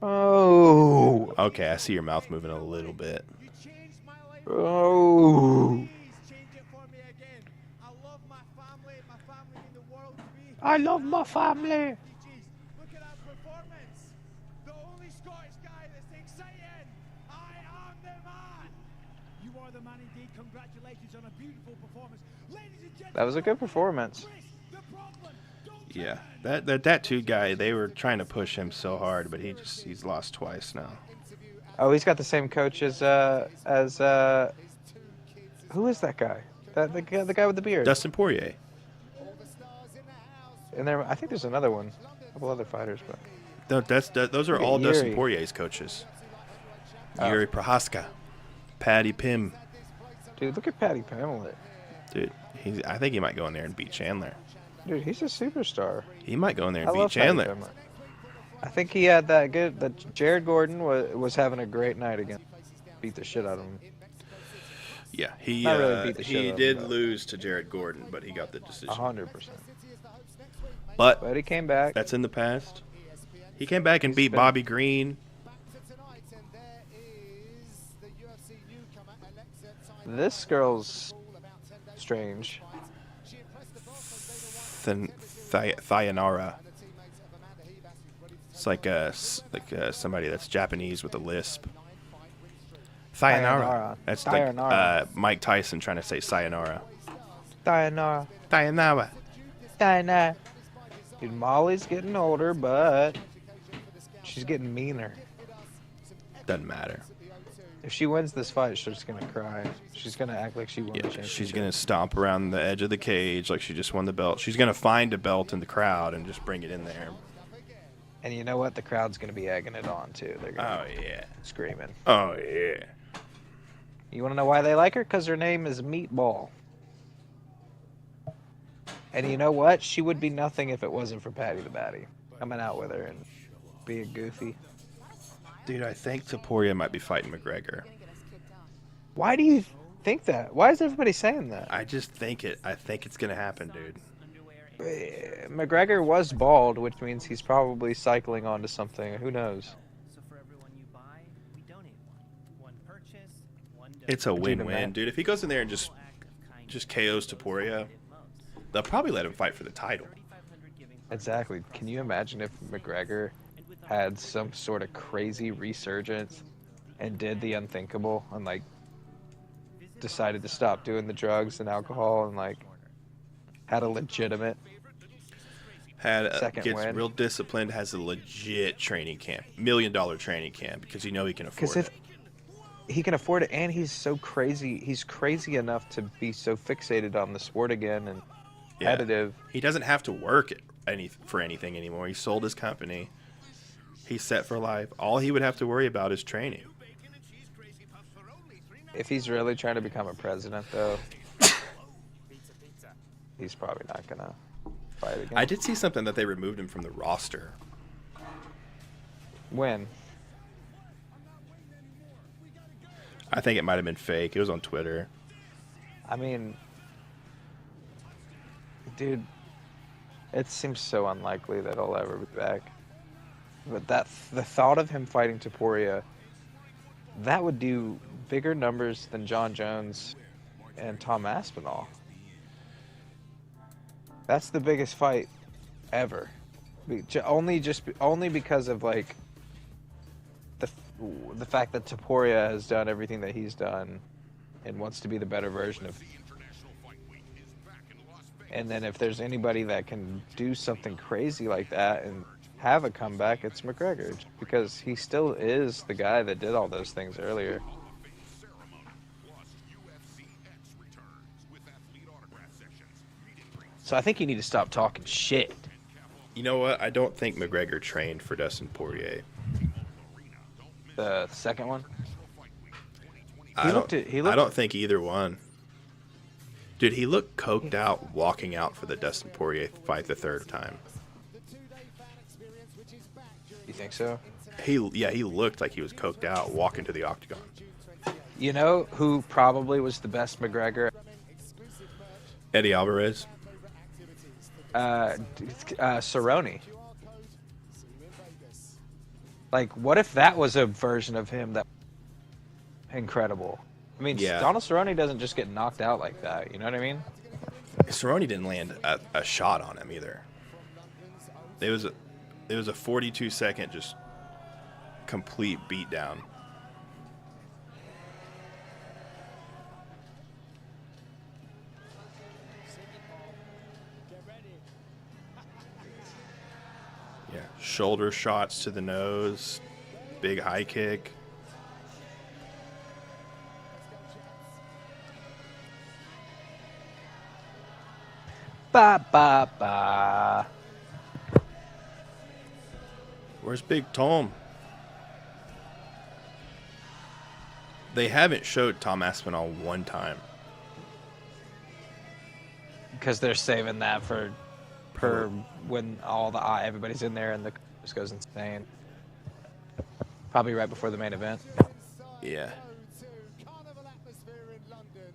Oh. okay. I see your mouth moving a little bit. Oh. I love my family. Look at that performance. The only Scottish guy that's exciting. I am the man. You are the man indeed. Congratulations on a beautiful performance. Ladies and gentlemen, That was a good performance. Yeah, that tattoo guy. They were trying to push him so hard, but he's lost twice now. Oh, he's got the same coach as who is that guy? The guy with the beard. Dustin Poirier. And there, I think there's another one. A couple other fighters, but No, those are Look at all Dustin Yuri. Poirier's coaches. Oh. Yuri Prohaska, Patty Pim. dude, look at Patty Pamela. Dude, I think he might go in there and beat Chandler. Dude, he's a superstar. He might go in there and I beat love Patty Chandler. Pamela. I think he had that good. That Jared Gordon was having a great night again. Beat the shit out of him. Yeah, he Not really beat the shit he out of did him, but- lose to Jared Gordon, but he got the decision. 100%. But But he came back. that's in the past. He came back and beat been- Bobby Green. This girl's strange. Thayanara. It's like somebody that's Japanese with a lisp. Thayanara. Sayonara. That's Sayonara. like Mike Tyson trying to say sayonara. Sayonara. Thayanara. Sayonara. Dude, Molly's getting older, but she's getting meaner. Doesn't matter. If she wins this fight, she's gonna cry. She's gonna act like she won the Yeah, championship. she's gonna stomp around the edge of the cage like she just won the belt. She's gonna find a belt in the crowd and just bring it in there. And you know what? The crowd's gonna be egging it on too. They're gonna Oh yeah. be screaming. Oh yeah. You wanna know why they like her? Because her name is Meatball. And you know what? She would be nothing if it wasn't for Patty the Batty coming out with her and being goofy. Dude, I think Topuria might be fighting McGregor. Why do you think that? Why is everybody saying that? I just think it. I think it's gonna happen, dude. McGregor was bald, which means he's probably cycling onto something. Who knows? So for every one you buy, we donate one. One purchase, one donation. It's a Could you win-win, imagine? dude. If he goes in there and just KOs Topuria, they'll probably let him fight for the title. Exactly. Can you imagine if McGregor had some sort of crazy resurgence and did the unthinkable and like decided to stop doing the drugs and alcohol and like had a legitimate second Gets win? real disciplined, has a legit training camp, $1 million training camp because you know he can afford Because it. if he can afford it, and he's so crazy, he's crazy enough to be so fixated on the sport again and Yeah. competitive. He doesn't have to work for anything anymore. He sold his company. He's set for life. All he would have to worry about is training. If he's really trying to become a president, though, he's probably not gonna fight again. I did see something that they removed him from the roster. When? I think it might have been fake. It was on Twitter. I mean, dude, it seems so unlikely that he'll ever be back. But the thought of him fighting Taporia, that would do bigger numbers than John Jones and Tom Aspinall. That's the biggest fight ever. Only because of like the the fact that Taporia has done everything that he's done and wants to be the better version of. And then if there's anybody that can do something crazy like that and have a comeback, it's McGregor, because he still is the guy that did all those things earlier. So I think you need to stop talking shit. You know what? I don't think McGregor trained for Dustin Poirier. The second one? I don't think either one. Dude, he looked coked out walking out for the Dustin Poirier fight the third time. You think so? He looked like he was coked out walking to the octagon. You know who probably was the best McGregor? Eddie Alvarez. Cerrone. Like, what if that was a version of him that incredible? I mean, Yeah. Donald Cerrone doesn't just get knocked out like that. You know what I mean? Cerrone didn't land a shot on him either. It was a 42-second just complete beatdown. Yeah, shoulder shots to the nose, big high kick. Ba ba ba. Where's Big Tom? They haven't showed Tom Aspinall one time. Because they're saving that for when everybody's in there and the just goes insane. Probably right before the main event. Yeah. Carnival atmosphere in London.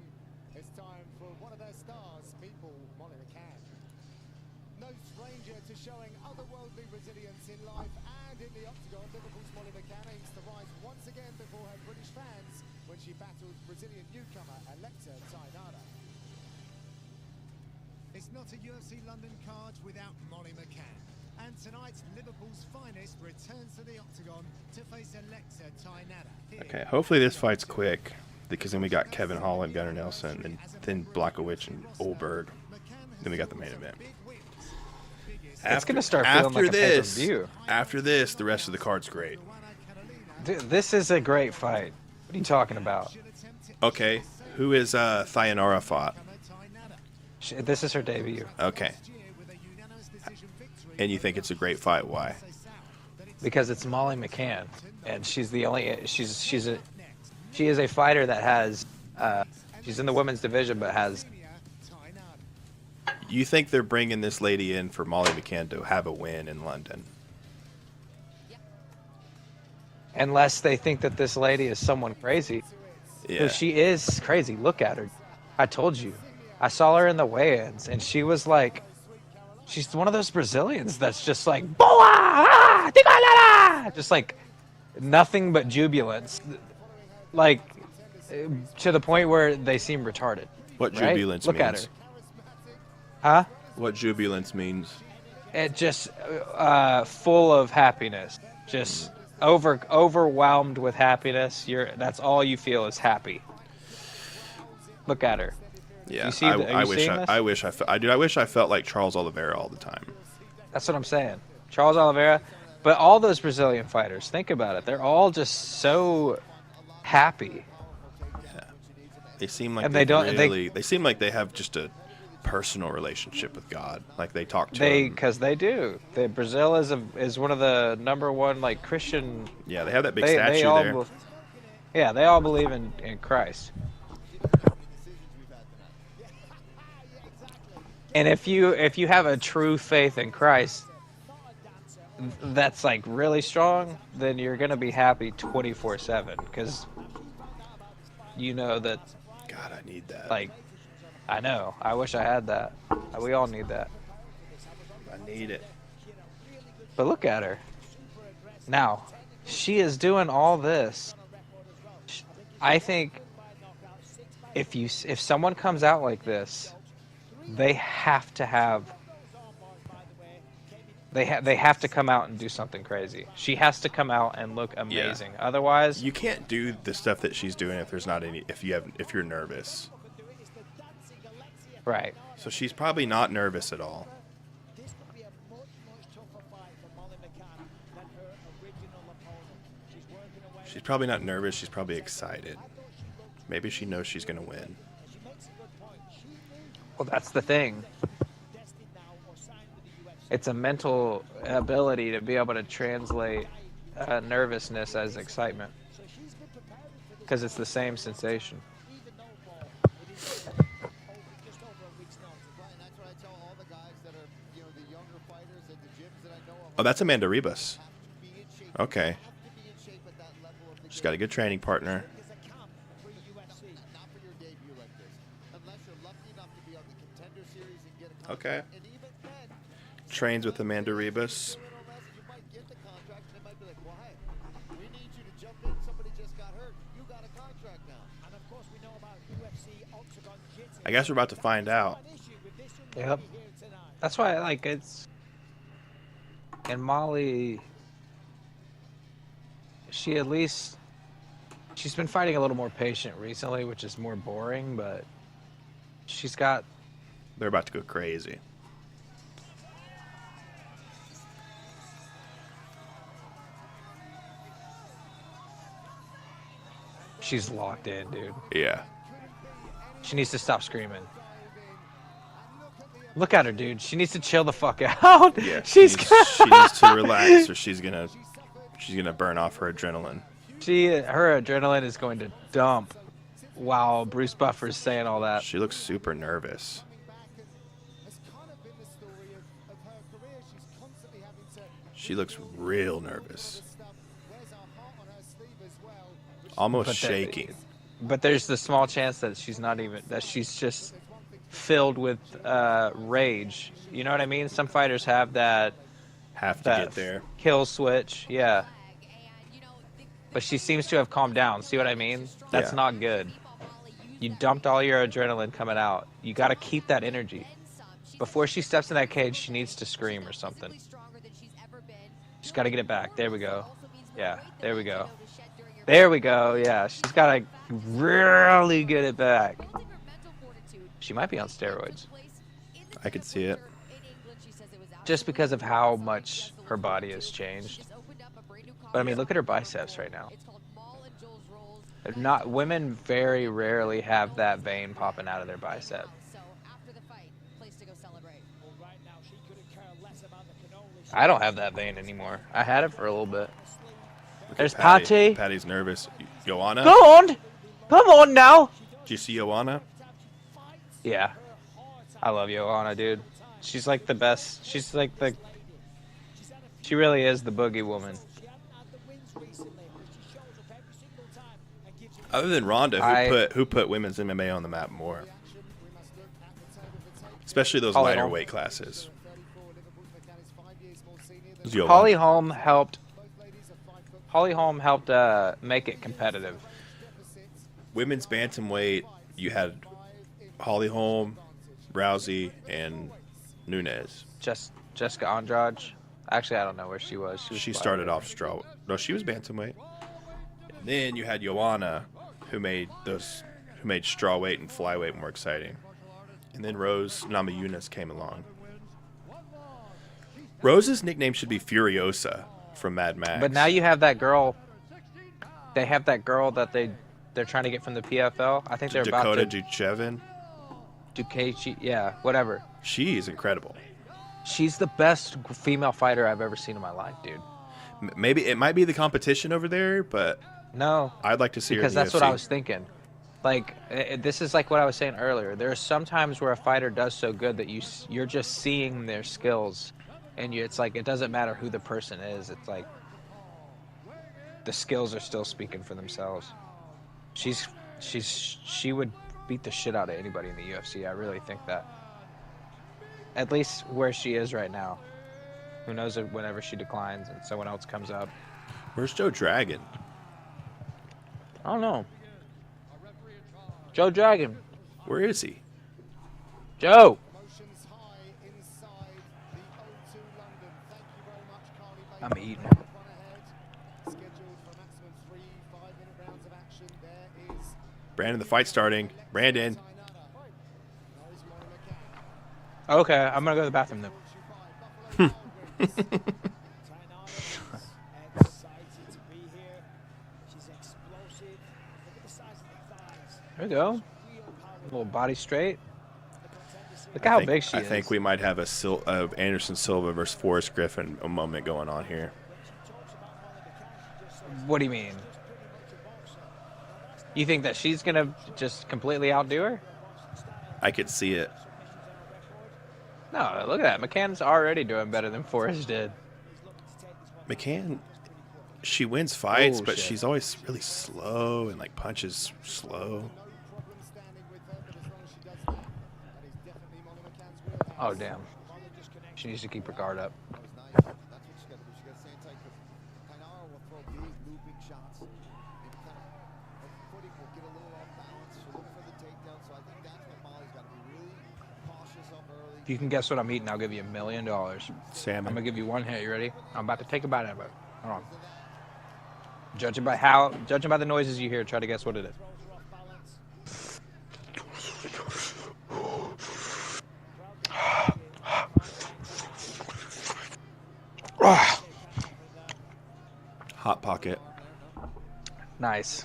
It's time for one of their stars, Molly McCann. No stranger to showing otherworldly resilience in life and in the octagon. Liverpool's Molly McCann aims to rise once again before her British fans when she battles Brazilian newcomer Alexa Tainara. It's not a UFC London card without Molly McCann. And tonight, Liverpool's finest returns to the octagon to face Alexa Tainara. Okay, hopefully this fight's quick, because then we got Kevin Holland, Gunnar Nelson, and then Blachowicz and Olberg. Then we got the main event. It's going to start feeling like a pay-per-view. After this, the rest of the card's great. Dude, this is a great fight. What are you talking about? Okay, who is Tainara fought? This is her debut. Okay. And you think it's a great fight? Why? Because it's Molly McCann, and she's the only she is a fighter that has she's in the women's division but has. You think they're bringing this lady in for Molly McCann to have a win in London? Unless they think that this lady is someone crazy. Yeah. She is crazy. Look at her. I told you. I saw her in the weigh-ins, and she was like, she's one of those Brazilians that's just like, boa, just like nothing but jubilance, like to the point where they seem retarded. What right? jubilance Look means? at her. Huh? What jubilance means? It just full of happiness, just overwhelmed with happiness. That's all you feel is happy. Look at her. Yeah, I wish I felt like Charles Oliveira all the time. That's what I'm saying. Charles Oliveira, but all those Brazilian fighters, think about it. They're all just so happy. Yeah. They seem like And they seem like they have just a personal relationship with God. Like they talk to him. Because they do. Brazil is one of the #1 like Christian. Yeah, they have that big statue there. Yeah, they all believe in Christ. And if you have a true faith in Christ that's like really strong, then you're gonna be happy 24/7 because you know that. God, I need that. Like I know. I wish I had that. We all need that. I need it. But look at her. Now, she is doing all this. I think if someone comes out like this, they have to have they have to come out and do something crazy. She has to come out and look amazing. Yeah. Otherwise, You can't do the stuff that she's doing if there's not any if you're nervous. right. So she's probably not nervous at all. This could be a much, much tougher fight for Molly McCann than her original opponent. She's working away. She's probably not nervous, she's probably excited. Maybe she knows she's going to win. She makes a good point. She knew Well, that's the thing. destined now or signed with the UFC. It's a mental ability to be able to translate nervousness as excitement, So she's been preparing for this because it's the same sensation. even though it is just over a week's notice. Right, and that's what I tell all the guys that are, you know, the younger fighters at the gyms that I know of. Oh, that's Amanda Ribas. Have to be in shape. Okay. Have to be in shape at that level of the She's got a good training partner. There's a camp pre-UFC. Not for your debut like this. Unless you're lucky enough to be on the contender series and get a contract. Okay. And even then, Trains with Amanda Ribas. you might get the contract and they might be like, well, hey, we need you to jump in. Somebody just got hurt. You got a contract now. And of course we know about UFC Octagon Jiu-Jitsu. I guess we're about to find out. An issue with this young Yep. lady here tonight. That's why it's. And Molly, she's been fighting a little more patient recently, which is more boring, but she's got. They're about to go crazy. She's locked in, dude. Yeah. She needs to stop screaming. Look at her, dude. She needs to chill the fuck out. Yeah. She's she needs to relax or she's gonna burn off her adrenaline. her adrenaline is going to dump while Bruce Buffer's saying all that. She looks super nervous. Has kind of been the story of her career. She's constantly having to She looks real nervous. stuff. Wears her heart on her sleeve as well. Almost But shaking. But there's the small chance that she's just filled with rage. You know what I mean? Some fighters have that Have to that get there. kill switch. Yeah. But she seems to have calmed down. See what I mean? That's Yeah. not good. You dumped all your adrenaline coming out. You got to keep that energy. Before she steps in that cage, she needs to scream or something. She's got to get it back. There we go. Yeah, there we go. There we go. Yeah, she's got to really get it back. She might be on steroids. I could see it. Just because of how much her body has changed. But I mean, look at her biceps right now. Women very rarely have that vein popping out of their bicep. I don't have that vein anymore. I had it for a little bit. Look There's at Patty. Patty. Patty's nervous. Joanna? Go on! Come on now! Do you see Joanna? Yeah. I love Joanna, dude. She's like the best. She's like the... She really is the boogie woman. Other than Ronda, who put women's MMA on the map more? Especially those Holly lighter Holm. weight classes. Holly Holm helped make it competitive. Women's bantamweight, you had Holly Holm, Rousey, and Nunes. Jessica Andrade. Actually, I don't know where she was. She started off straw. No, she was bantamweight. And then you had Joanna, who made strawweight and flyweight more exciting. And then Rose Namajunas came along. Rose's nickname should be Furiosa from Mad Max. But now you have that girl. They have that girl that they're trying to get from the PFL. I think they're Dakota about to. Duchevin. Ducati, yeah, whatever. She is incredible. She's the best female fighter I've ever seen in my life, dude. Maybe it might be the competition over there, but no, I'd like to see her in because the that's what UFC. I was thinking. Like this is like what I was saying earlier. There are some times where a fighter does so good that you're just seeing their skills, and it's like it doesn't matter who the person is. It's like the skills are still speaking for themselves. She would beat the shit out of anybody in the UFC. I really think that. At least where she is right now. Who knows if whenever she declines and someone else comes up. Where's Joe Dragon? I don't know. Joe Dragon. Where is he? Joe. Emotions high inside the O2 London. Thank you very much, Carly Baker. I'm eating. Run ahead. Scheduled for a maximum 3 5-minute rounds of action. There is Brandon, the fight's starting. Brandon. Okay, I'm gonna go to the bathroom then. There we go. A little body straight. Look how big she is. I think we might have a Anderson Silva versus Forrest Griffin a moment going on here. What do you mean? You think that she's gonna just completely outdo her? I could see it. No, look at that. McCann's already doing better than Forrest did. McCann, she wins fights, Oh, but shit. she's always really slow and like punches slow. Oh, damn. She needs to keep her guard up. That's what she got to do. She got to stay tight because Tainara will throw big looping shots. Maybe kind of her footing will get a little off balance. She'll look for the takedown. So I think that's what Molly's got to be really cautious of early. If you can guess what I'm eating, I'll give you $1 million. Salmon. I'm gonna give you one hit. You ready? I'm about to take a bite of it. Hold on. Judging by the noises you hear, try to guess what it is. Hot Pocket. Nice.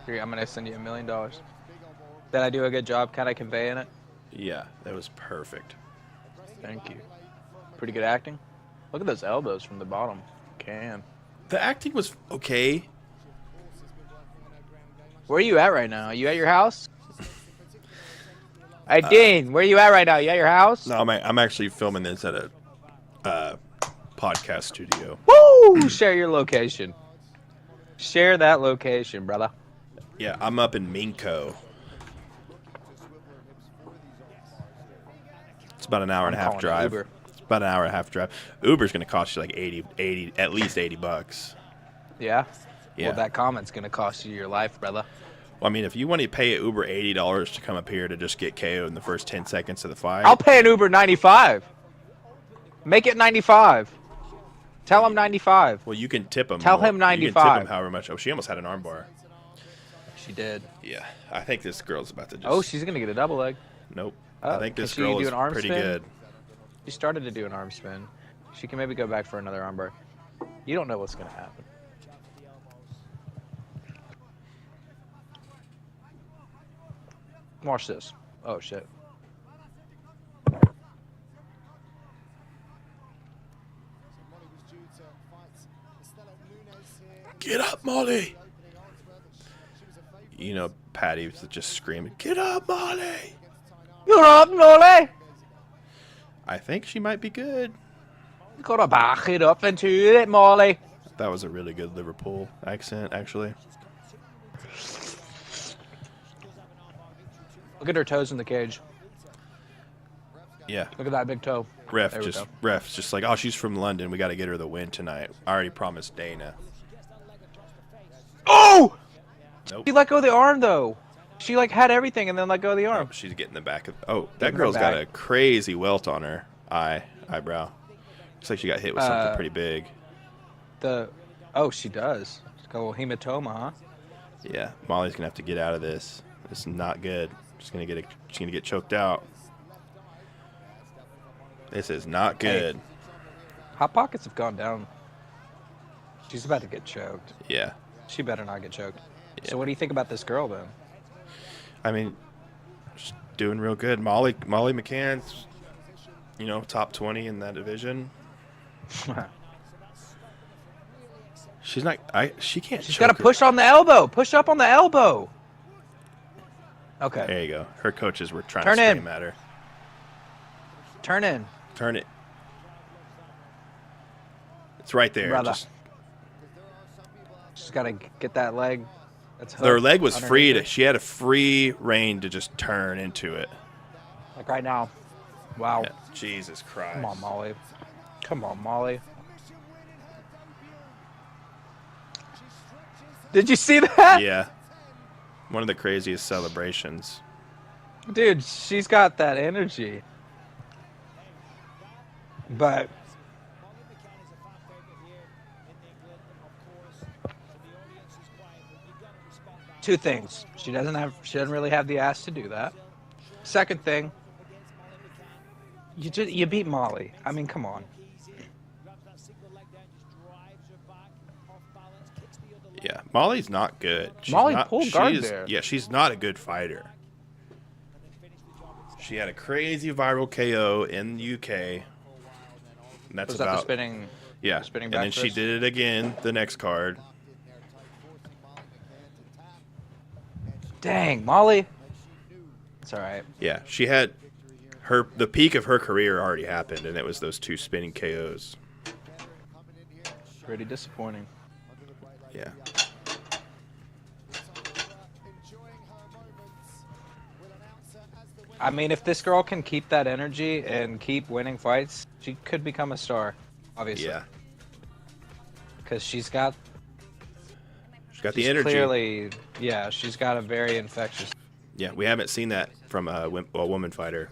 Here, I'm gonna send you $1 million. Did I do a good job kind of conveying it? Yeah, that was perfect. Thank you. Pretty good acting. Look at those elbows from the bottom. Can. The acting was okay. Where are you at right now? Are you at your house? Hey, Dean, where are you at right now? You at your house? No, I'm actually filming this at a podcast studio. Woo! Share your location. Share that location, brother. Yeah, I'm up in Minko. It's about an hour and a half calling it drive. Uber. It's about an hour and a half drive. Uber's going to cost you like 80, at least $80. Yeah? Yeah. Well, that comment's going to cost you your life, brother. Well, I mean, if you want to pay Uber $80 to come up here to just get KO'd in the first 10 seconds of the fight. I'll pay an Uber 95. Make it 95. Tell him 95. Well, you can tip him. Tell him You can tip 95. him however much. Oh, she almost had an armbar. She did. Yeah, I think this girl's about to just. Oh, she's going to get a double leg. Nope. Oh, I think this can she girl do is an arm pretty spin? good. She started to do an arm spin. She can maybe go back for another armbar. You don't know what's going to happen. Watch this. Oh, shit. Get up, Molly! You know, Patty was just screaming, "Get up, Molly!" You're up, Nolly. I think she might be good. You gotta back it up into it, Molly. That was a really good Liverpool accent, actually. Look at her toes in the cage. Yeah. Look at that big toe. There we go. Ref's just like, oh, she's from London. We got to get her the win tonight. I already promised Dana. Oh! Nope. She let go of the arm, though. She, like, had everything and then let go of the arm. Oh, she's getting the back of. Oh, that Getting her girl's got back. a crazy welt on her eyebrow. Looks like she got hit with something pretty big. Oh, she does. It's got a little hematoma, huh? Yeah, Molly's gonna have to get out of this. This is not good. She's gonna get choked out. This is not good. Hey, Hot Pockets have gone down. She's about to get choked. Yeah. She better not get choked. Yeah. So what do you think about this girl, then? I mean, she's doing real good. Molly McCann's, top 20 in that division. She's not. She can't. She's got to push on the elbow. Push up on the elbow. Okay. There you go. Her coaches were trying Turn to in. scream at her. Turn in. Turn it. It's right there. Brother. Just She's got to get that leg. It's Their hooked leg was free. underneath She had a free reign to just turn into it. it. Like right now. Wow. Yeah, Jesus Christ. Come on, Molly. Come on, Molly. Did you see that? Yeah. One of the craziest celebrations. Dude, she's got that energy. But two things. She doesn't really have the ass to do that. Second thing, you beat Molly. I mean, come on. Yeah, Molly's not good. Molly pulled guard there. Yeah, she's not a good fighter. She had a crazy viral KO in the UK. And that's Was that about the spinning? yeah. The spinning And back then she fist? did it again the next card. Dang, Molly. It's all right. Yeah, she had the peak of her career already happened, and it was those 2 spinning KOs. Pretty disappointing. Yeah. I mean, if this girl can keep that energy and keep winning fights, she could become a star, obviously. Yeah. Because she's got the energy. Clearly, yeah, she's got a very infectious. Yeah, we haven't seen that from a woman fighter.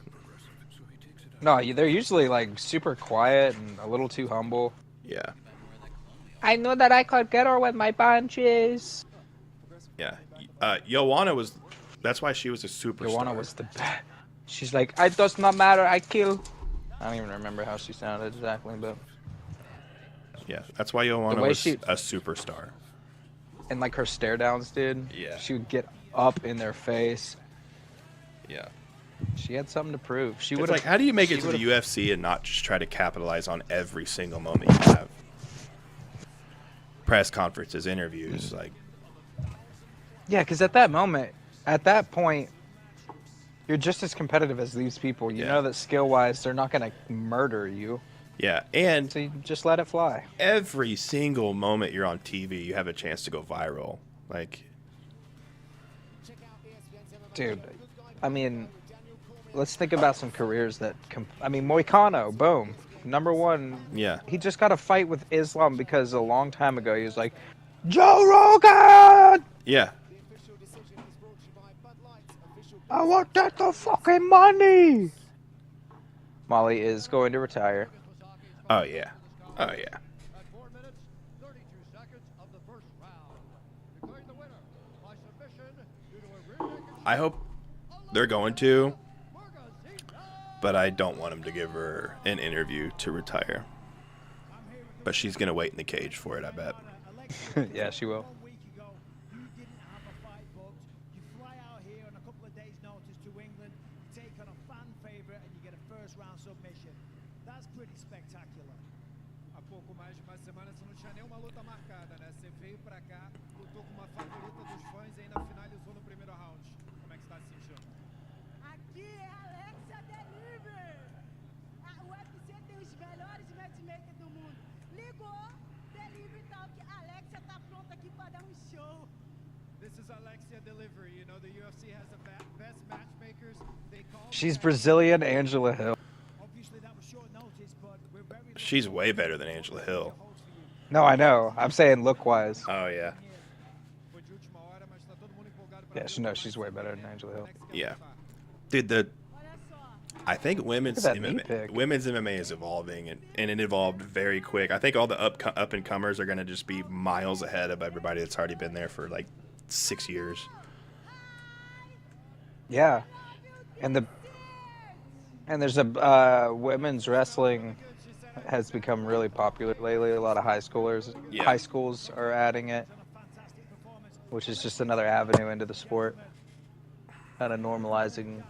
No, they're usually like super quiet and a little too humble. Yeah. I know that I could get her with my punches. Yeah. Joanna was. That's why she was a superstar. Joanna was the best. She's like, it does not matter, I kill. I don't even remember how she sounded exactly, but. Yeah, that's why Joanna was a superstar. And like her stare downs, dude. Yeah. She would get up in their face. Yeah. She had something to prove. She It's would like, how do you make it to the UFC and not just try to capitalize on every single moment you have? Press conferences, interviews, like. Yeah, because at that point, you're just as competitive as these people. You know that skill-wise, they're not going to murder you. Yeah, and so you just let it fly. Every single moment you're on TV, you have a chance to go viral. Like, dude, I mean, let's think about some careers that. Moicano, boom, #1. Yeah. He just got a fight with Islam because a long time ago he was like, Joe Rogan. Yeah. I want that the fucking money. Molly is going to retire. Oh yeah. Oh yeah. I hope they're going to, but I don't want them to give her an interview to retire. But she's gonna wait in the cage for it, I bet. Yeah, she will. That's pretty spectacular. Há pouco mais de uma semana você não tinha nenhuma luta marcada, né? Você veio pra cá, lutou com uma favorita dos fãs e ainda finalizou no primeiro round. Como é que você tá se sentindo? Aqui é Alexa Deliver. A UFC tem os melhores matchmakers do mundo. Ligou, Deliver tal que a Alexa tá pronta aqui para dar um show. This is Alexia Delivery. You know the UFC has the best matchmakers. They call. She's Brazilian Angela Hill. She's way better than Angela Hill. No, I know. I'm saying look-wise. Oh yeah. Yeah, she's way better than Angela Hill. Yeah. Dude, I think women's Look at that knee pick. MMA is evolving, and it evolved very quick. I think all the up and comers are going to just be miles ahead of everybody that's already been there for like 6 years. Yeah, and there's a women's wrestling has become really popular lately. A lot of high schools are adding it, which is just another avenue into the sport, kind of normalizing.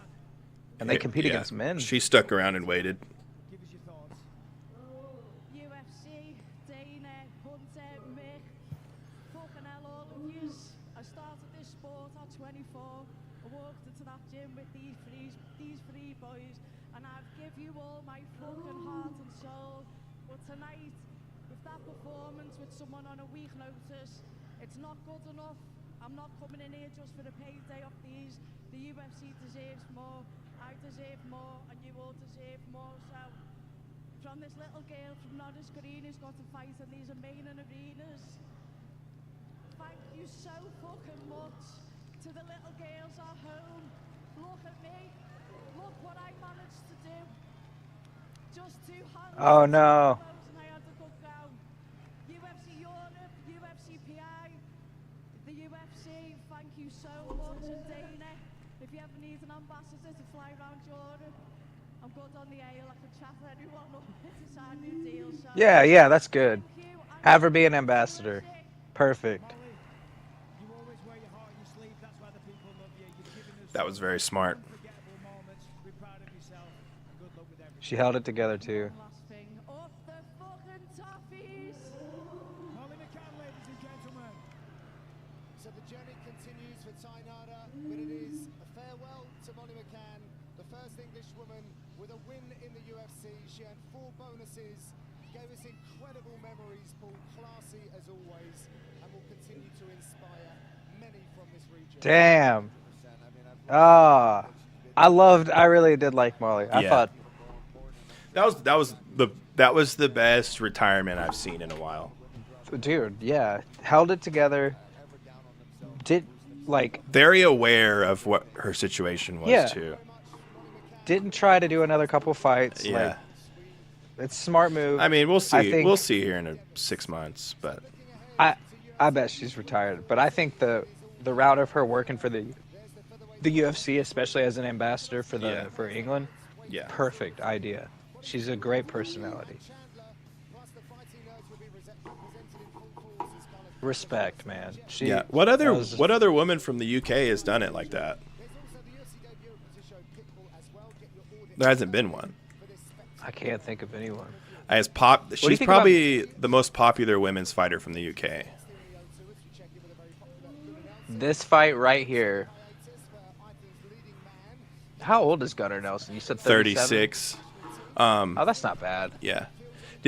And they compete against men. She stuck around and waited. UFC, Dana, Hunter, Mick, fucking hell, all of yous. I started this sport at 24. I walked into that gym with these three boys, and I've give you all my fucking heart and soul. But tonight, with that performance with someone on a week notice, it's not good enough. I'm not coming in here just for the payday of these. The UFC deserves more, I deserve more, and you all deserve more. So, from this little girl from Norris Green who's got to fight in these amazing arenas, thank you so fucking much to the little girls at home. Look at me. Look what I managed to do. Just 2 hands. Oh no. And I had to go down. UFC Europe, UFC PI, the UFC, thank you so much. And Dana, if you ever need an ambassador to fly around Europe, I'm good on the air. I can chat to anyone up to sign new deals. So Yeah, that's good. Have her be an ambassador. Perfect. You always wear your heart on your sleeve. That's why the people love you. You've given us That was very smart. unforgettable moments. Be proud of yourself and good luck with everything. She held it together too. last thing. Up the fucking toppies. Molly McCann, ladies and gentlemen. So the journey continues for Tainara, but it is a farewell to Molly McCann, the first English woman with a win in the UFC. She had 4 bonuses, gave us incredible memories, Paul, classy as always, and will continue to inspire many from this region. Damn. I really did like Molly. I Yeah. thought that was the best retirement I've seen in a while. dude, yeah, held it together. Did like Very aware of what her situation was Yeah. too. didn't try to do another couple fights. Yeah. Like, it's a smart move. I mean, we'll see. think- We'll see here in 6 months, but I bet she's retired. But I think the route of her working for the UFC, especially as an ambassador for for England, yeah. perfect idea. She's a great personality. Respect, man. She, Yeah. What other that was- what other woman from the UK has done it like that? There hasn't been one. I can't think of anyone. As do you she's think probably the most popular women's fighter from the UK. This fight right here. How old is Gunnar Nelson? You said 37? 36. Oh, that's not bad. Yeah.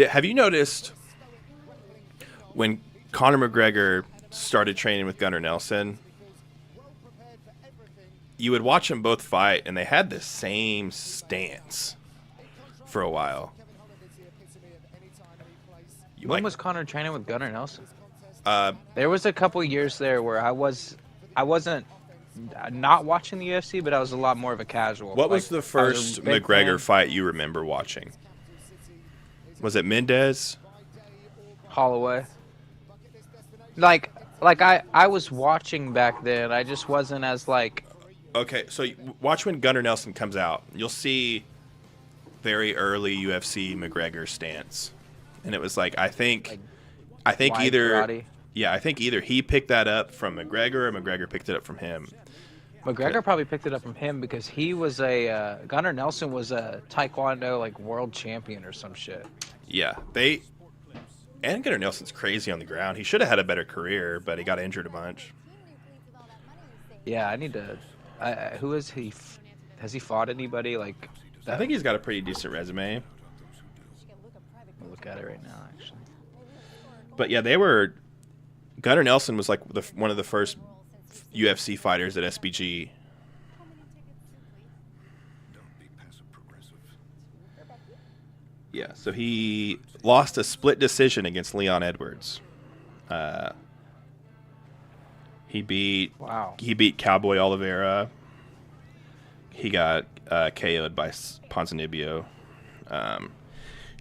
Have you noticed when Conor McGregor started training with Gunnar Nelson, you would watch them both fight, and they had the same stance for a while. When was Conor training with Gunnar Nelson? Uh, There was a couple years there where I wasn't not watching the UFC, but I was a lot more of a casual. what was Like, the I was a first big McGregor fan. fight you remember watching? Was it Mendez? Holloway? Like I was watching back then. I just wasn't as like. Okay, so watch when Gunnar Nelson comes out. You'll see very early UFC McGregor stance, and it was like I think wide either karate? I think either he picked that up from McGregor or McGregor picked it up from him. McGregor probably picked it up from him because he was a Gunnar Nelson was a Taekwondo like world champion or some shit. Yeah, and Gunnar Nelson's crazy on the ground. He should have had a better career, but he got injured a bunch. Yeah, I need to. Who is he? Has he fought anybody like? I think he's got a pretty decent resume. I'll look at it right now, actually. But yeah, Gunnar Nelson was like one of the first UFC fighters at SBG. Yeah, so he lost a split decision against Leon Edwards. He beat Cowboy Oliveira. He got KO'd by Ponzinibbio.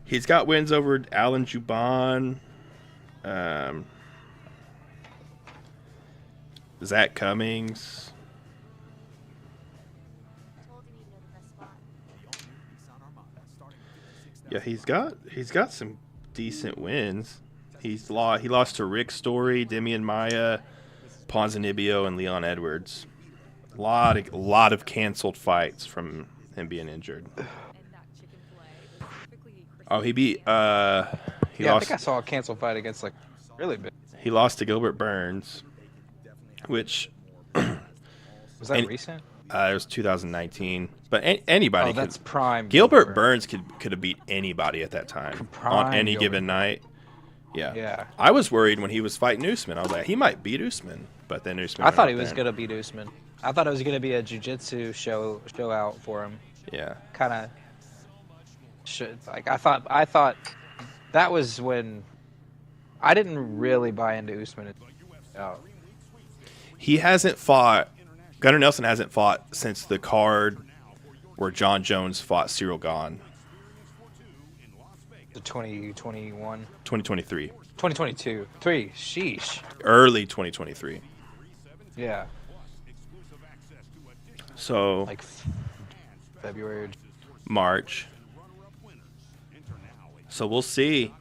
He's got wins over Alan Juban, Zach Cummings. Yeah, he's got some decent wins. He lost to Rick Story, Demian Maia, Ponzinibbio, and Leon Edwards. A lot of canceled fights from him being injured. Oh, he beat. I Lost. think I saw a cancel fight against like really big. He lost to Gilbert Burns, which Was that recent? It was 2019. But anybody. Oh, that's prime. Gilbert Burns could have beat anybody at that time on Prime any Gilbert given night. Yeah. Yeah. I was worried when he was fighting Usman. I was like, he might beat Usman, but then Usman. I thought he was gonna beat Usman. I thought it was gonna be a jiu-jitsu show out for him. Yeah. Kind of. Like I thought that was when I didn't really buy into Usman. He hasn't fought. Gunnar Nelson hasn't fought since the card where John Jones fought Cyril Gahn. The 2021. 2023. 2022. 3. Sheesh. Early 2023. Yeah. So. Like February. March. So we'll see.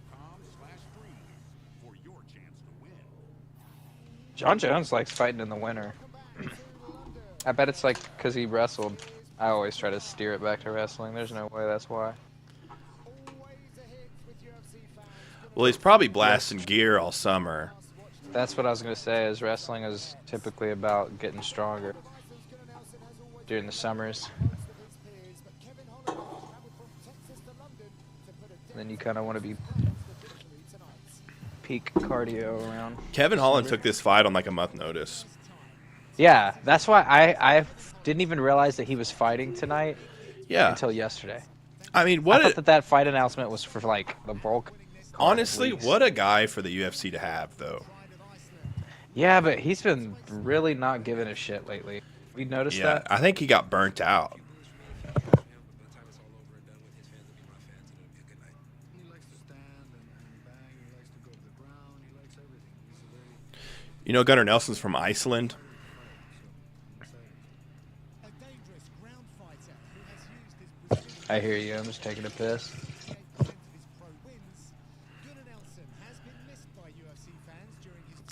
John Jones likes fighting in the winter. I bet it's like because he wrestled. I always try to steer it back to wrestling. There's no way that's why. Well, he's probably blasting gear all summer. That's what I was going to say, is wrestling is typically about getting stronger during the summers. And then you kind of want to be peak cardio around. Kevin Holland took this fight on like a month notice. Yeah, that's why I didn't even realize that he was fighting tonight. Yeah. Until yesterday. I mean, I thought that fight announcement was for like the bulk. Honestly, what a guy for the UFC to have, though. Yeah, but he's been really not giving a shit lately. We noticed that? I think he got burnt out. You know, Gunnar Nelson's from Iceland. I hear you. I'm just taking a piss.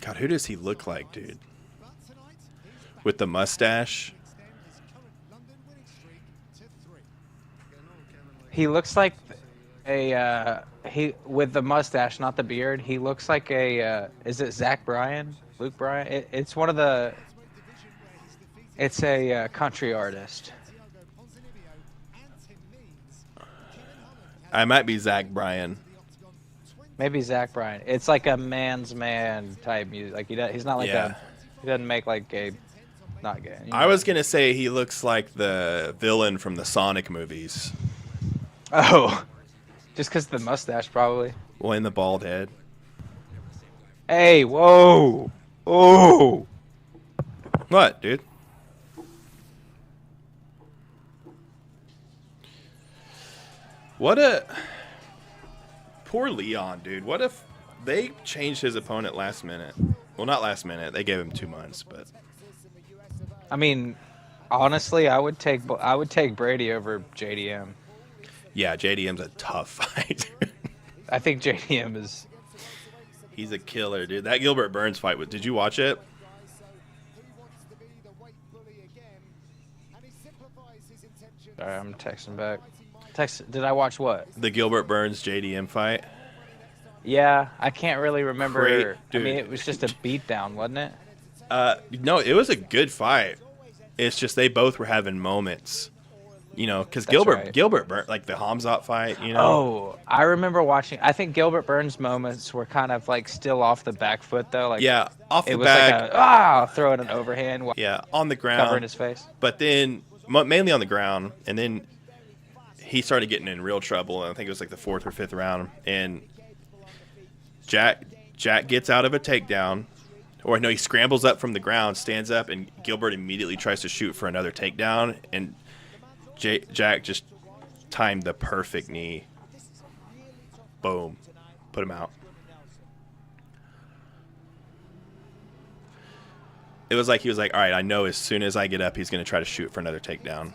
God, who does he look like, dude? With the mustache? He looks like a he with the mustache, not the beard. He looks like a is it Zach Bryan? Luke Bryan? It's one of the. It's a country artist. I might be Zach Bryan. Maybe Zach Bryan. It's like a man's man type music. Like he's not like a. He doesn't make like gay. Not gay. You know? I was gonna say he looks like the villain from the Sonic movies. Oh, just because of the mustache, probably. Well, and the bald head. Hey, whoa, oh. What, dude? What a poor Leon, dude. What if they changed his opponent last minute? Well, not last minute. They gave him 2 months, but I mean, honestly, I would take Brady over JDM. Yeah, JDM's a tough fight. I think JDM is. He's a killer, dude. That Gilbert Burns fight. Did you watch it? All right, I'm texting back. Did I watch what? The Gilbert Burns JDM fight. Yeah, I can't really remember. Great, I mean, it was just a beatdown, wasn't it? No, it was a good fight. It's just they both were having moments, you know, because Gilbert Burns, like the Hamzat fight, you know. Oh, I remember watching. I think Gilbert Burns' moments were kind of like still off the back foot though. Like yeah, off the it was back. like throwing an overhand. Yeah, on the ground, covering his face. But then mainly on the ground, and then he started getting in real trouble. And I think it was like the 4th or 5th round, and Jack gets out of a takedown. Or no, he scrambles up from the ground, stands up, and Gilbert immediately tries to shoot for another takedown. And Jack just timed the perfect knee. Boom. Put him out. It was like he was like, all right, I know as soon as I get up, he's going to try to shoot for another takedown.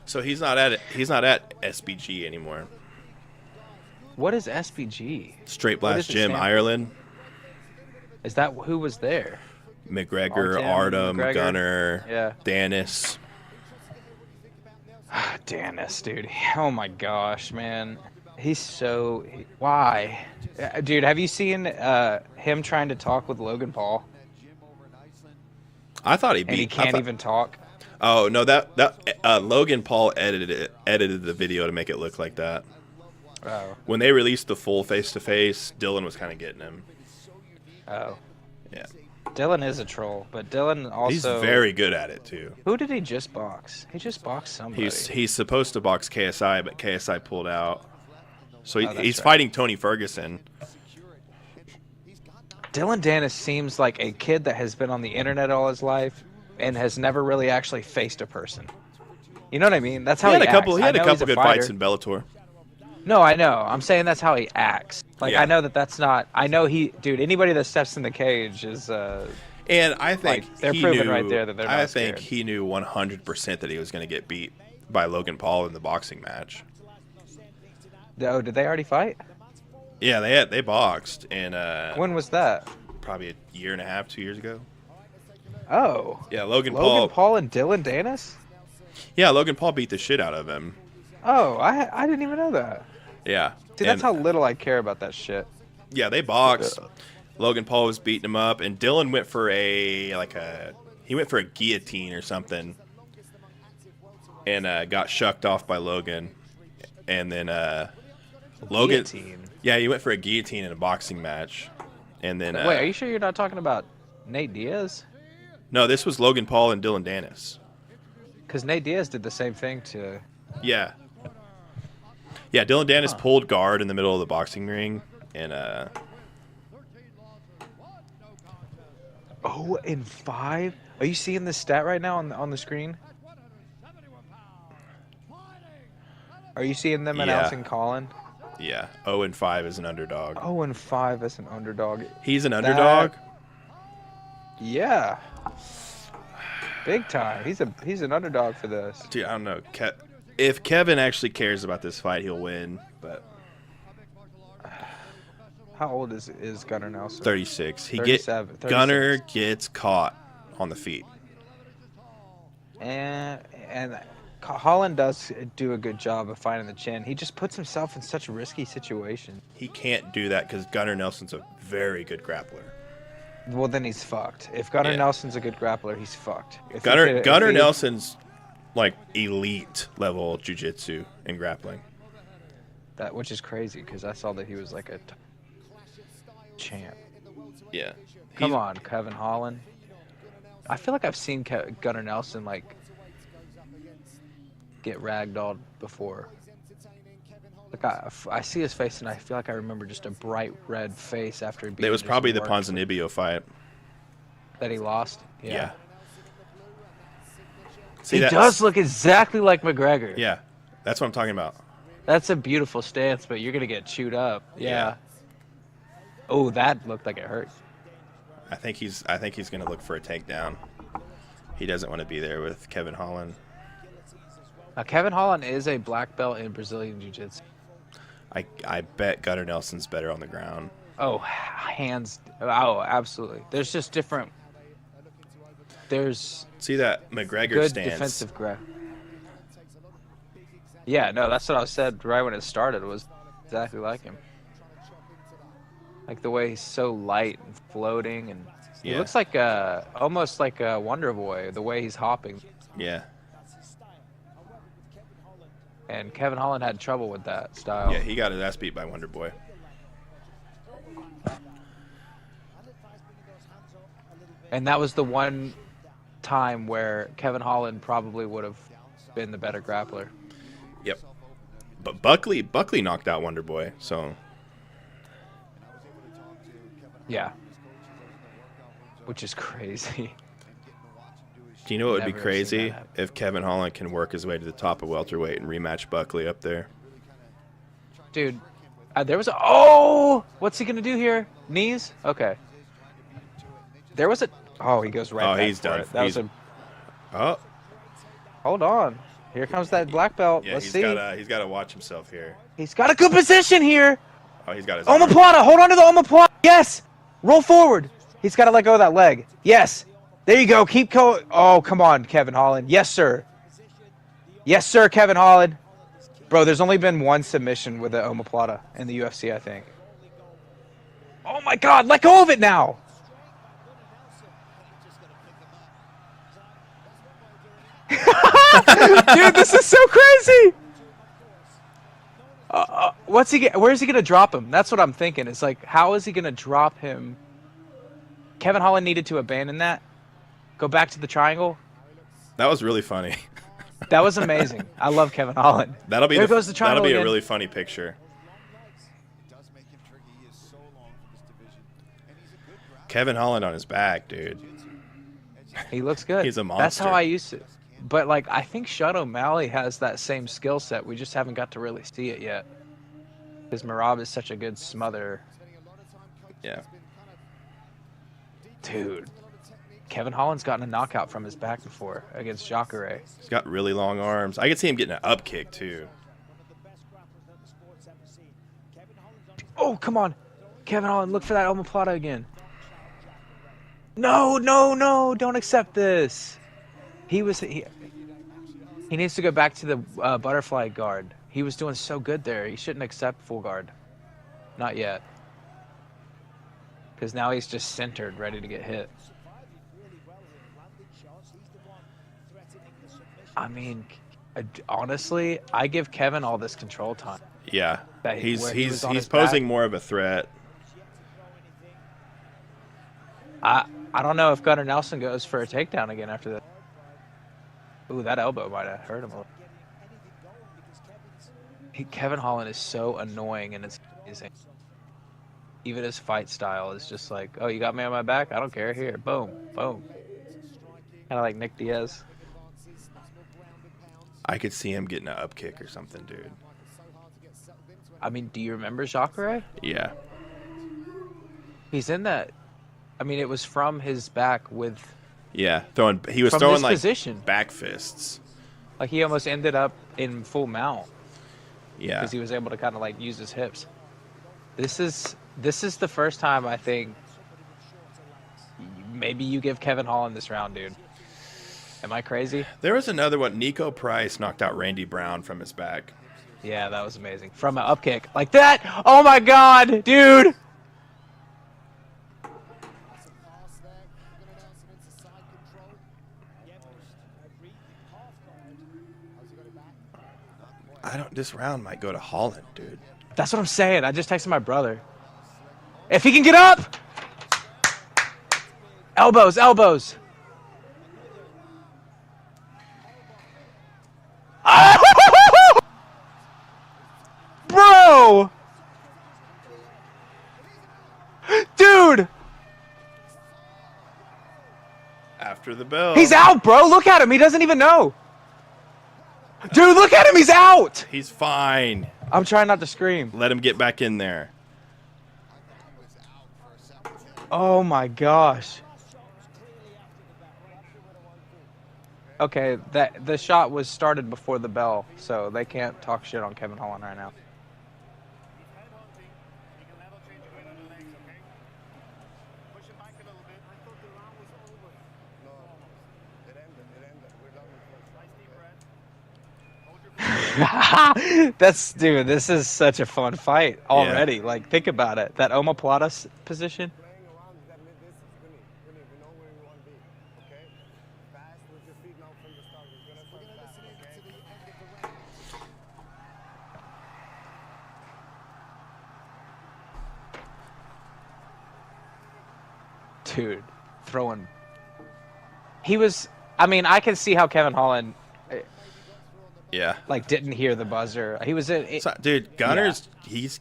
So he's not at SBG anymore. What is SBG? Straight Blast Gym, Ireland. Is that who was there? McGregor, Artem, Gunnar, Danis. Danis, dude. Oh my gosh, man. He's so why, dude? Have you seen him trying to talk with Logan Paul I thought he and he beat. can't even talk? Oh no, that Logan Paul edited the video to make it look like that. Oh, When they released the full face to face, Dylan was kind of getting him. oh. Yeah, Dylan is a troll, but Dylan also he's very good at it too. Who did he just box? He just boxed somebody. He's supposed to box KSI, but KSI pulled out. So Oh, that's he's right. fighting Tony Ferguson. Dylan Dennis seems like a kid that has been on the internet all his life and has never really actually faced a person. You know what I mean? That's how He he, had a couple. acts. He had I a know he's couple good fighter. fights in Bellator. No, I know. I'm saying that's how he acts. Like Yeah. I know that's not. I know dude. Anybody that steps in the cage is. And I think Like, they're he proving knew, right there that they're I not think scared. he knew 100% that he was going to get beat by Logan Paul in the boxing match. Oh, did they already fight? Yeah, they boxed in When was that? probably a year and a half, 2 years ago. Oh. Yeah, Logan Paul Paul. and Dylan Dennis? Yeah, Logan Paul beat the shit out of him. Oh, I didn't even know that. Yeah. See, that's how little I care about that shit. Yeah, they boxed. Logan Paul was beating him up, and Dylan went for a guillotine or something, and got shucked off by Logan, and then Logan. Guillotine? Yeah, he went for a guillotine in a boxing match, and then Wait, are you sure you're not talking about Nate Diaz? no, this was Logan Paul and Dylan Dennis. Because Nate Diaz did the same thing to. Yeah. Yeah, Dylan Dennis pulled guard in the middle of the boxing ring, and 0-5? Are you seeing this stat right now on the screen? Are you seeing them Yeah. announcing Colin? yeah, 0-5 is an underdog. 0-5 as an underdog. He's an underdog. Yeah. Big time. He's an underdog for this. Dude, I don't know. If Kevin actually cares about this fight, he'll win. But How old is Gunnar Nelson? 36. 37, 36. Gunnar gets caught on the feet. And Holland does do a good job of finding the chin. He just puts himself in such risky situations. He can't do that because Gunnar Nelson's a very good grappler. Well, then he's fucked. If Gunnar Yeah. Nelson's a good grappler, he's fucked. Gunnar Nelson's like elite level jiu-jitsu and grappling. Which is crazy because I saw that he was like a champ. Yeah. Come on, Kevin Holland. I feel like I've seen Gunnar Nelson like get ragdolled before. Like I see his face and I feel like I remember just a bright red face after he beat. It was probably the Jason Ponzinibbio fight. that he lost. Yeah. He does look exactly like McGregor. Yeah. That's what I'm talking about. That's a beautiful stance, but you're gonna get chewed up. Yeah. Oh, that looked like it hurt. I think he's gonna look for a takedown. He doesn't want to be there with Kevin Holland. Kevin Holland is a black belt in Brazilian Jiu-Jitsu. I bet Gunnar Nelson's better on the ground. Oh, absolutely. There's just different. There's See that McGregor good stance. defensive grab. Yeah, no, that's what I said right when it started. It was exactly like him. Like the way he's so light and floating, and he Yeah. looks like almost like a Wonder Boy. The way he's hopping. Yeah. And Kevin Holland had trouble with that style. Yeah, he got his ass beat by Wonder Boy. And that was the one time where Kevin Holland probably would have been the better grappler. Yep. But Buckley knocked out Wonder Boy, so Yeah. Which is crazy. do you know what would be Never have seen crazy? that happen. If Kevin Holland can work his way to the top of welterweight and rematch Buckley up there. Dude, there was what's he going to do here? Knees? Okay. There was he goes right Oh, back he's for done. it. That was Oh, hold on. Here comes that black belt. yeah, Let's he's see. he's got to watch himself here. He's got a good position here. Oh, he's got his Omoplata, hold on to the omoplata. Yes. Roll forward. He's got to let go of that leg. Yes. There you go. Keep going. Oh, come on, Kevin Holland. Yes, sir. Yes, sir, Kevin Holland. Bro, there's only been one submission with the omoplata in the UFC, I think. Oh my God, let go of it now! Dude, this is so crazy! What's he get? Where's he gonna drop him? That's what I'm thinking. It's like, how is he gonna drop him? Kevin Holland needed to abandon that. Go back to the triangle. That was really funny. That was amazing. I love Kevin Holland. That'll be there goes the triangle that'll be again. a really funny picture. Kevin Holland on his back, dude. He looks good. He's a monster. That's how I used to. But like, I think Sean O'Malley has that same skill set. We just haven't got to really see it yet. Because Merab is such a good smother. Yeah. Dude. Kevin Holland's gotten a knockout from his back before against Jacare. He's got really long arms. I could see him getting an up kick too. Oh, come on. Kevin Holland, look for that omoplata again. No, no, no. Don't accept this. He needs to go back to the butterfly guard. He was doing so good there. He shouldn't accept full guard. Not yet. Because now he's just centered, ready to get hit. I mean, honestly, I give Kevin all this control time. Yeah, he's posing back. more of a threat. I don't know if Gunnar Nelson goes for a takedown again after that. Ooh, that elbow might have hurt him a little. Kevin Holland is so annoying, and it's amazing. Even his fight style is just like, oh, you got me on my back? I don't care. Here, boom, boom. Kind of like Nick Diaz. I could see him getting an up kick or something, dude. I mean, do you remember Jacare? Yeah. He's in that. I mean, it was from his back with. Yeah, he was throwing like position. Back fists. Like he almost ended up in full mount. Yeah. Because he was able to kind of like use his hips. This is the first time I think maybe you give Kevin Holland this round, dude. Am I crazy? There was another one. Nico Price knocked out Randy Brown from his back. Yeah, that was amazing. From an up kick. Like that? Oh my God, dude! This round might go to Holland, dude. That's what I'm saying. I just texted my brother. If he can get up! Elbows, elbows. Bro! Dude! After the bell. He's out, bro. Look at him. He doesn't even know. Dude, look at him. He's out. He's fine. I'm trying not to scream. Let him get back in there. Oh, my gosh. Okay, the shot was started before the bell, so they can't talk shit on Kevin Holland right now. Dude, this is such a fun fight already. Yeah. Like, think about it. That omoplata position. Dude, throwing. He was. I mean, I can see how Kevin Holland. Yeah. Like, didn't hear the buzzer. He was in. Dude, Gunner's he's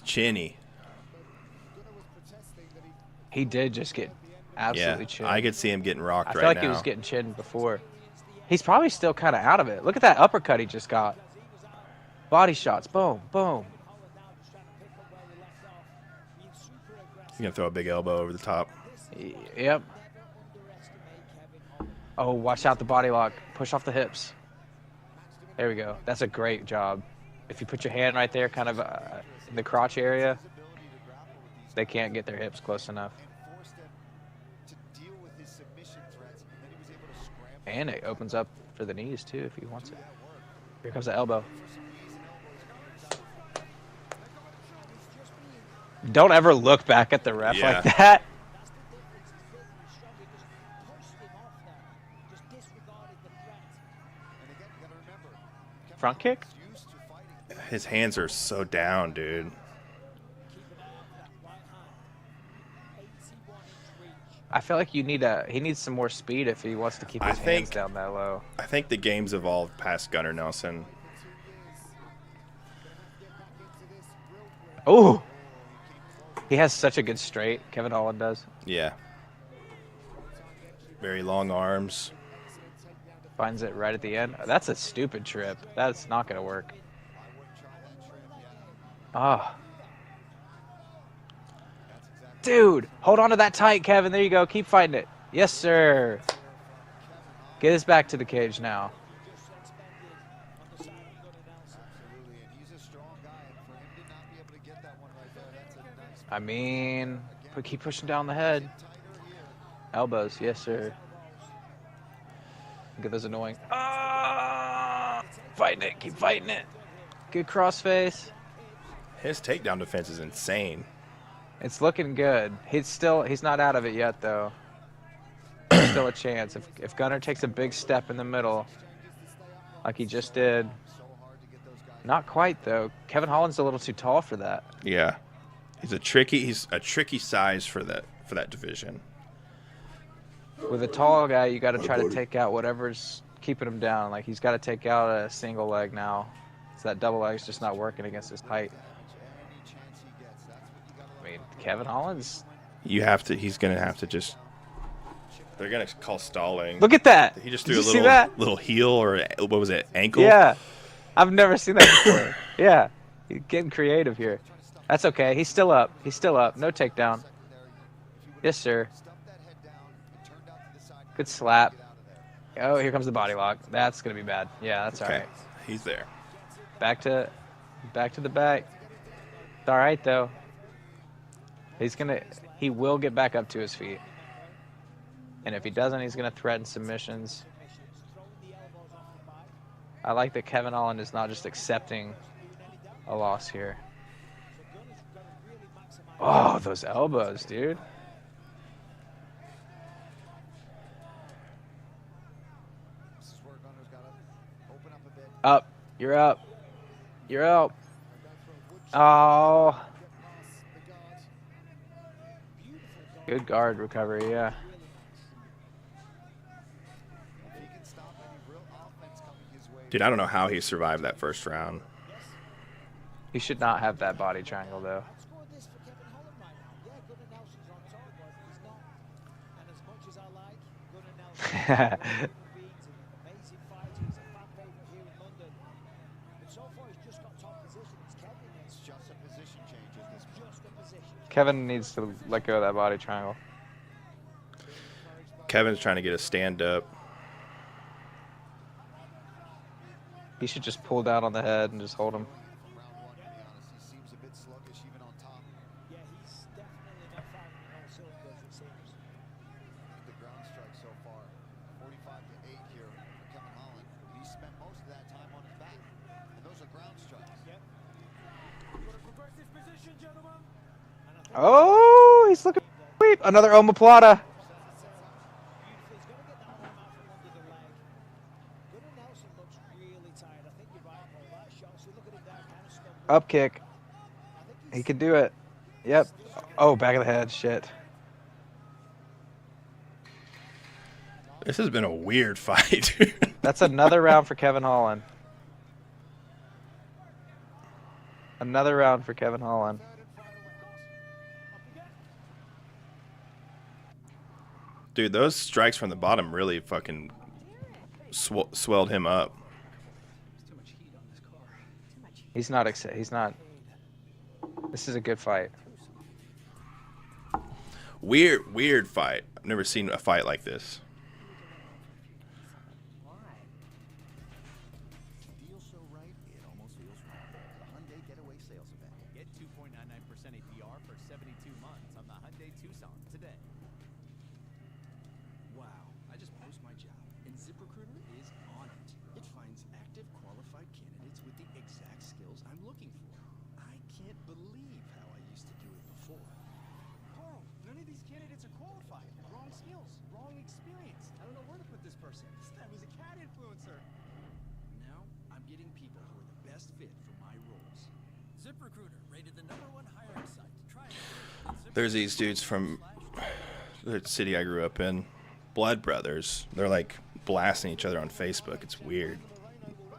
chinny. He did just get absolutely chinned. I could see him getting rocked right now. I feel like he was getting chinned before. He's probably still kind of out of it. Look at that uppercut he just got. Body shots. Boom, boom. He's gonna throw a big elbow over the top. Yep. Oh, watch out the body lock. Push off the hips. There we go. That's a great job. If you put your hand right there, kind of in the crotch area, they can't get their hips close enough. And it opens up for the knees, too, if he wants it. Here comes the elbow. Don't ever look back at the ref Yeah. like that. That's the difference. He's big and he's strong. He just pushed him off there. Just disregarded the threat. And again, you got to remember, Kevin Front kick? Holland's used to fighting His hands are so down, dude. Keep an eye out for that right hand. 81-inch reach. I feel like he needs some more speed if he wants to keep his hands down that low. I think the game's evolved past Gunnar Nelson. Oh, he has such a good straight. Kevin Holland does. Yeah. Very long arms. Finds it right at the end. That's a stupid trip. That's not going to work. Oh. Dude, hold on to that tight, Kevin. There you go. Keep fighting it. Yes, sir. Get us back to the cage now. Absolutely, and he's a strong guy, and for him to not be able to get that one right there, that's a nice. I mean, keep pushing down the head. Elbows, yes, sir. Get those annoying. Fighting it, keep fighting it. Good crossface. His takedown defense is insane. It's looking good. He's not out of it yet, though. There's still a chance. If Gunnar takes a big step in the middle, like he just did. Not quite, though. Kevin Holland's a little too tall for that. Yeah. He's a tricky size for that division. With a tall guy, you got to try to take out whatever's keeping him down. Like, he's got to take out a single leg now. So that double leg's just not working against his height. I mean, Kevin Holland's... He's going to have to just... They're going to call stalling. Look at that! He just Did threw you a see that? little heel or, what was it, ankle? Yeah. I've never seen that before. Yeah. He's getting creative here. That's okay. He's still up. He's still up. No takedown. Yes, sir. Good slap. Oh, here comes the body lock. That's going to be bad. Yeah, that's all right. He's there. Back to the back. It's all right, though. He will get back up to his feet. And if he doesn't, he's going to threaten submissions. I like that Kevin Holland is not just accepting a loss here. Oh, those elbows, dude. Up. You're up. You're up. Oh. Good guard recovery, yeah. Dude, I don't know how he survived that first round. He should not have that body triangle, though. Kevin needs to let go of that body triangle. Kevin's trying to get a stand-up. He should just pull down on the head and just hold him. Oh, he's looking sweep. Another omoplata. Up kick. He can do it. Yep. Oh, back of the head. Shit. This has been a weird fight. That's another round for Kevin Holland. Another round for Kevin Holland. Dude, those strikes from the bottom really fucking swelled him up. He's not. This is a good fight. Weird fight. I've never seen a fight like this. Get 2.99% APR for 72 months on the Hyundai Tucson today. Wow, I just post my job, and ZipRecruiter is on it. It finds active, qualified candidates with the exact skills I'm looking for. I can't believe how I used to do it before. There's these dudes from the city I grew up in, Blood Brothers. They're like blasting each other on Facebook. It's weird.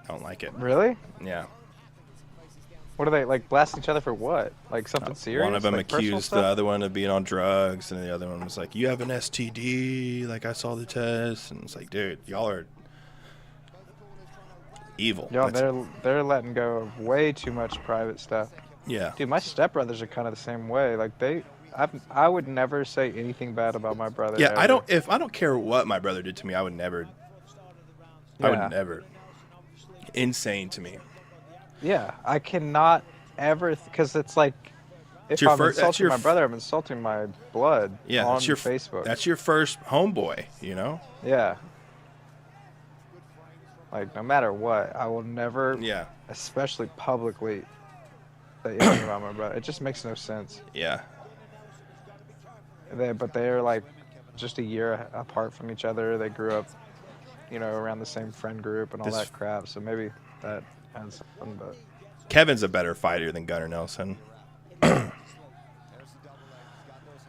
I don't like it. Really? Yeah. What are they like blasting each other for? What? Like something serious? One of them like personal accused the stuff? other one of being on drugs, and the other one was like, "You have an STD." Like, I saw the test, and it's like, dude, y'all are evil. Yo, That's- they're letting go of way too much private stuff. Yeah. Dude, my stepbrothers are kind of the same way. Like I would never say anything bad about my brother. Yeah, ever. I don't care what my brother did to me, I would never. I Yeah. would never. Insane to me. Yeah, I cannot ever because it's like if your I'm that's insulting your my f- brother, I'm insulting my blood. Yeah, on that's your Facebook. That's your first homeboy, you know. Yeah. Like no matter what, I will never. Yeah. Especially publicly, say anything about my brother. It just makes no sense. Yeah. But they're like just a year apart from each other. They grew up, around the same friend group and all This- that crap. So maybe that has something. But Kevin's a better fighter than Gunnar Nelson.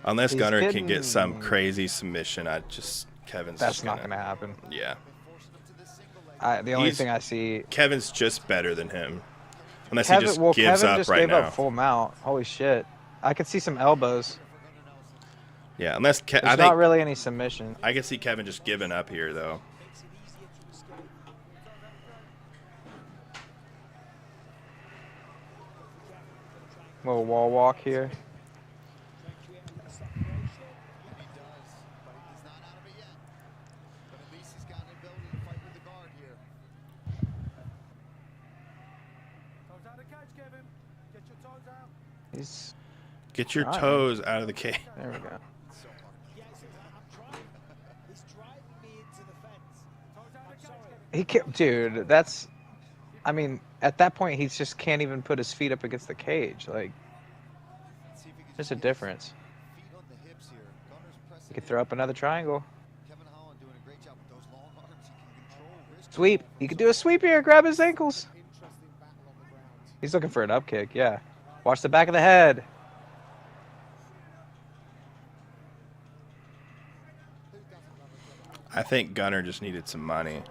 Unless He's Gunnar can getting- get some crazy submission, Kevin's that's just not gonna happen. Yeah. The only thing I see. Kevin's just better than him. Unless he just gives Kevin up just right gave now. up full mount. Holy shit! I could see some elbows. Yeah, unless There's I think not really any submission. I can see Kevin just giving up here though. Little wall walk here. He's Get your trying. toes out of the cage. There we go. He can't, dude. That's. I mean, at that point, he just can't even put his feet up against the cage. Like, there's a difference. You could throw up another triangle. Sweep. You could do a sweep here. Grab his ankles. He's looking for an up kick. Yeah. Watch the back of the head. I think Gunnar just needed some money.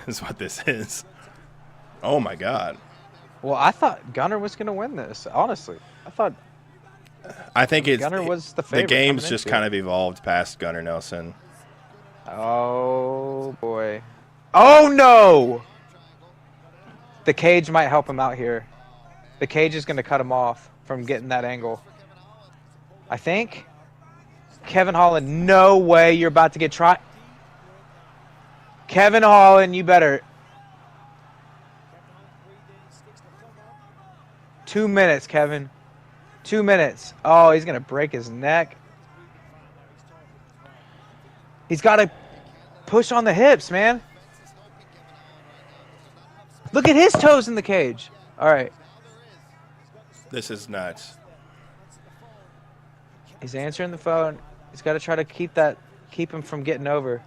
Is what this is. Oh my God. Well, I thought Gunnar was going to win this. Honestly, I think Gunnar was the favorite game's coming just into kind it. of evolved past Gunnar Nelson. Oh boy. Oh no! The cage might help him out here. The cage is going to cut him off from getting that angle. I think. Kevin Holland, no way you're about to get tried. Kevin Holland, you better. 2 minutes, Kevin. 2 minutes. Oh, he's going to break his neck. He's got to push on the hips, man. Look at his toes in the cage. All right. This is nuts. He's answering the phone. He's got to try to keep him from getting over.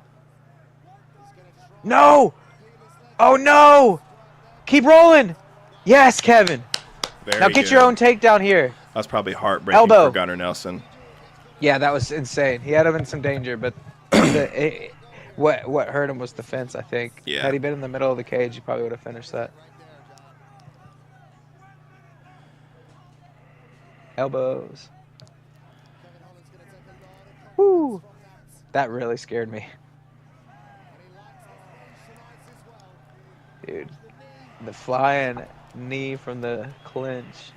No! Oh no! Keep rolling. Yes, Kevin. Very Now get good. your own takedown here. That's probably heartbreaking Elbow. for Gunnar Nelson. Yeah, that was insane. He had him in some danger, but what hurt him was the fence, I think. Yeah. Had he been in the middle of the cage, he probably would have finished that. Elbows. Woo! That really scared me. Dude, the flying knee from the clinch.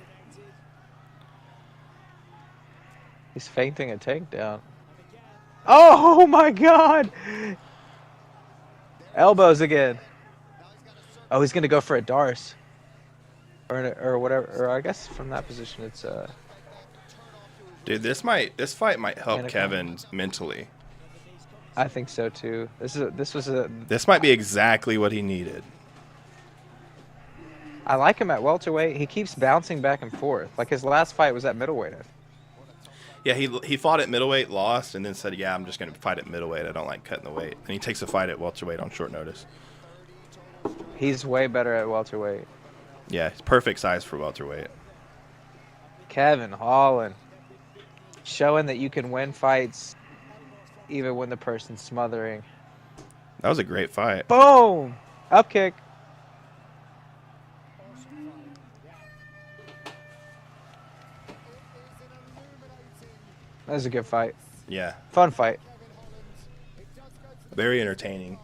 He's fainting a takedown. Oh my God! Elbows again. Oh, he's gonna go for a Darce, or whatever. Or I guess from that position, it's Dude, this fight might help Anaconda. Kevin mentally. I think so too. This might be exactly what he needed. I like him at welterweight. He keeps bouncing back and forth. Like his last fight was at middleweight. Yeah, he fought at middleweight, lost, and then said, "Yeah, I'm just going to fight at middleweight. I don't like cutting the weight." And he takes a fight at welterweight on short notice. He's way better at welterweight. Yeah, it's perfect size for welterweight. Kevin Holland. Showing that you can win fights even when the person's smothering. That was a great fight. Boom! Up kick. That was a good fight. Yeah. Fun fight. Very entertaining.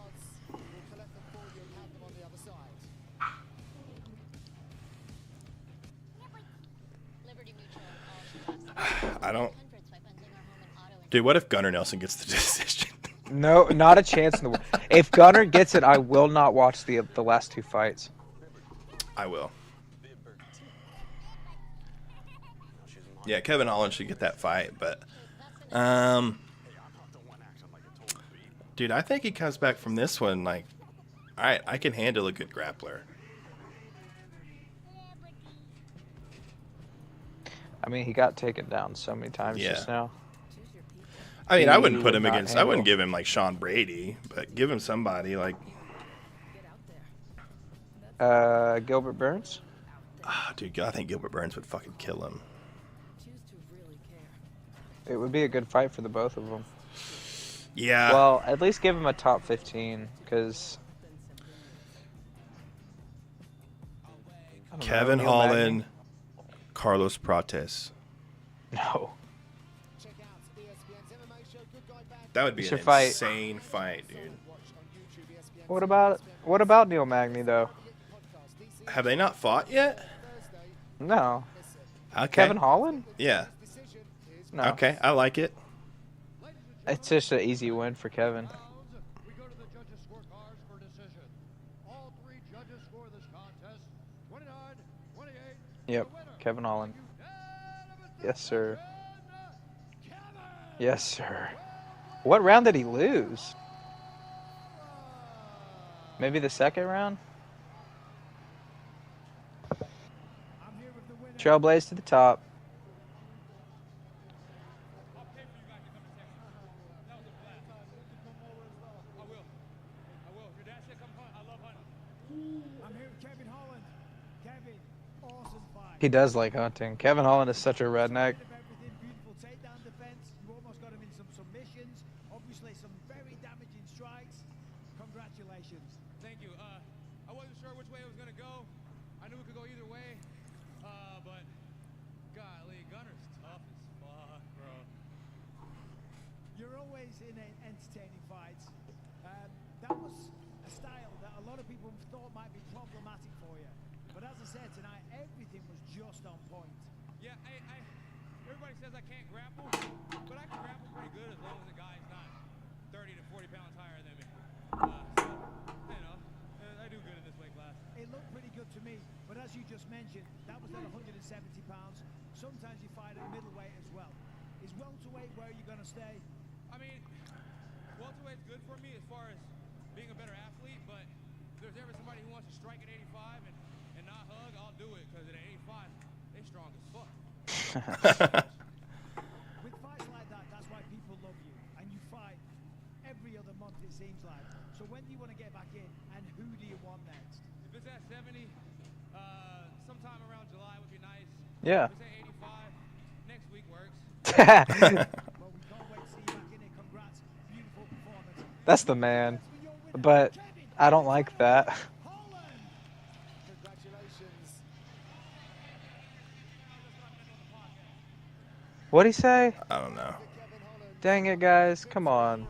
I don't. Dude, what if Gunnar Nelson gets the decision? No, not a chance in the world. If Gunnar gets it, I will not watch the last two fights. I will. Yeah, Kevin Holland should get that fight, but dude, I think he comes back from this one like, all right, I can handle a good grappler. I mean, he got taken down so many times just now. I mean, I wouldn't put him against. I wouldn't give him like Sean Brady, but give him somebody like. Gilbert Burns. Dude, I think Gilbert Burns would fucking kill him. It would be a good fight for the both of them. Yeah. Well, at least give him a top 15, because Kevin Holland, Carlos Prates. No. That would be an insane fight, dude. What about Neil Magny though? Have they not fought yet? No. Okay. Kevin Holland? Yeah. No. Okay, I like it. It's just an easy win for Kevin. Yep, Kevin Holland. Yes, sir. Yes, sir. What round did he lose? Maybe the second round? Trailblaze to the top. He does like hunting. Kevin Holland is such a redneck. Congratulations. Thank you. I wasn't sure which way it was going to go. I knew it could go either way. But, golly, Gunner's tough as fuck, bro. You're always in entertaining fights. That was a style that a lot of people thought might be problematic for you. But as I said tonight, everything was just on point. Yeah, everybody says I can't grapple, but I can grapple pretty good as long as the guy's not 30 to 40 pounds higher than me. So, you know, I do good in this weight class. It looked pretty good to me, but as you just mentioned, that was at 170 pounds. Sometimes you fight at middleweight as well. Is welterweight where you're going to stay? I mean, welterweight's good for me as far as being a better athlete, but if there's ever somebody who wants to strike at 85 and not hug, I'll do it, because at 85, they're strong as fuck. With fights like that, that's why people love you, and you fight every other month, it seems like. So when do you want to get back in, and who do you want next? If it's at 70, sometime around July would be nice. Yeah. If it's at 85, next week works. Well, we can't wait to see you back in it. Congrats. Beautiful performance. That's the man. But I don't like that. What'd he say? I don't know. Dang it, guys. Come on.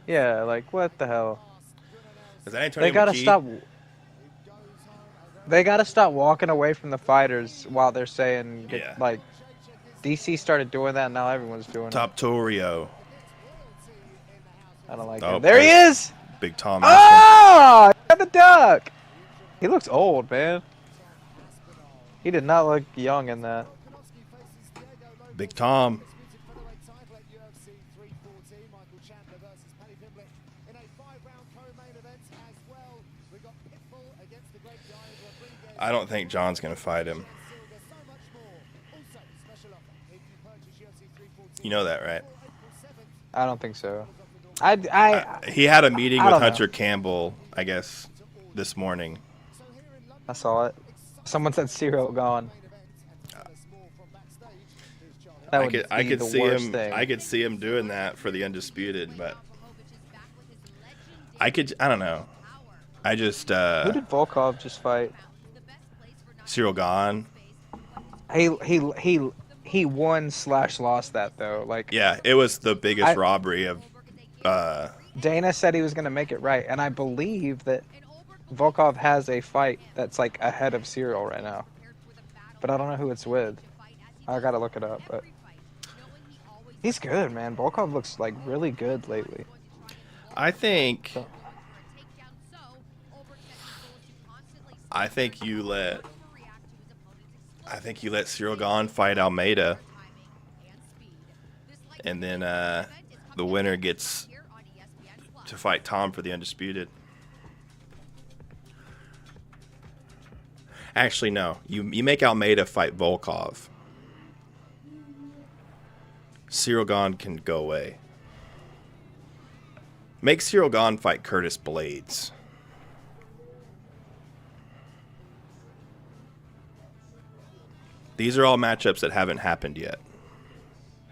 Yeah, like, what the hell? Is that Antonio They gotta McKee? stop. They gotta stop walking away from the fighters while they're saying, Yeah. like, DC started doing that, and now everyone's doing it. Top Torio. I don't like Oh, him. There he is! Big Tom. Oh! Got the duck! He looks old, man. He did not look young in that. Big Tom. I don't think John's going to fight him. You know that, right? I don't think so. He had a meeting I with don't know. Hunter Campbell, I guess, this morning. I saw it. Someone said Cyril gone. That would I be could the see worst him. thing. I could see him doing that for the Undisputed, but I don't know. I just Who did Volkov just fight? Cyril Gahn. He won / lost that though. Like Yeah, it was the biggest robbery of. Dana said he was going to make it right, and I believe that Volkov has a fight that's like ahead of Cyril right now, but I don't know who it's with. I gotta look it up, but he's good, man. Volkov looks like really good lately. I think you let Cyril Gahn fight Almeida, and then the winner gets to fight Tom for the Undisputed. Actually, no. You make Almeida fight Volkov. Cyril Gahn can go away. Make Cyril Gahn fight Curtis Blades. These are all matchups that haven't happened yet.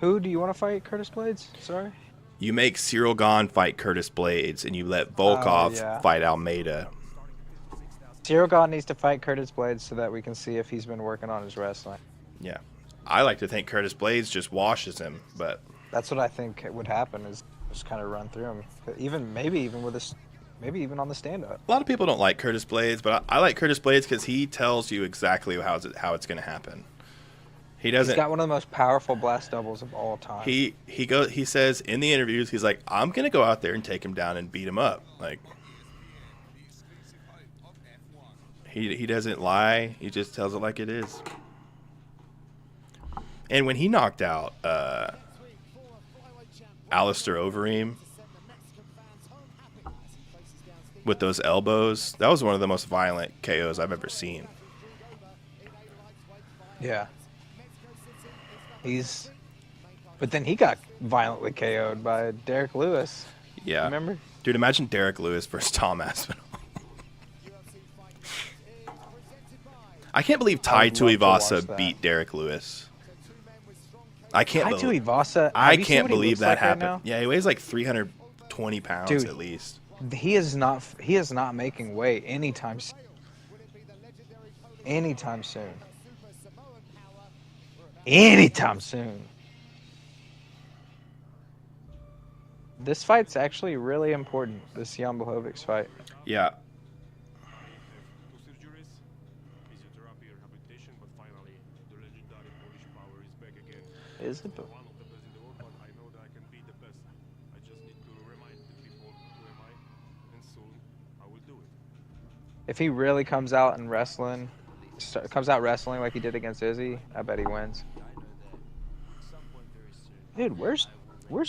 Who do you want to fight? Curtis Blades? Sorry? You make Cyril Gahn fight Curtis Blades, and you let Volkov fight Almeida. Cyril Gahn needs to fight Curtis Blades so that we can see if he's been working on his wrestling. Yeah. I like to think Curtis Blades just washes him, but... That's what I think would happen, is just kind of run through him. Maybe even on the stand-up. A lot of people don't like Curtis Blades, but I like Curtis Blades because he tells you exactly how it's going to happen. He's got one of the most powerful blast doubles of all time. He says in the interviews, he's like, I'm gonna go out there and take him down and beat him up. Like, he doesn't lie. He just tells it like it is. And when he knocked out Alistair Overeem with those elbows, that was one of the most violent KOs I've ever seen. Yeah. But then he got violently KO'd by Derek Lewis. Yeah. Remember? Dude, imagine Derek Lewis versus Tom Aspinall. I can't believe Tai Tuivasa beat Derek Lewis. I can't believe that happened. Right, yeah, he weighs like 320 pounds at least. He is not making weight anytime soon. Anytime soon. This fight's actually really important, this Jan Blachowicz fight. Yeah. Is it? If he really comes out wrestling like he did against Izzy, I bet he wins. Dude, where's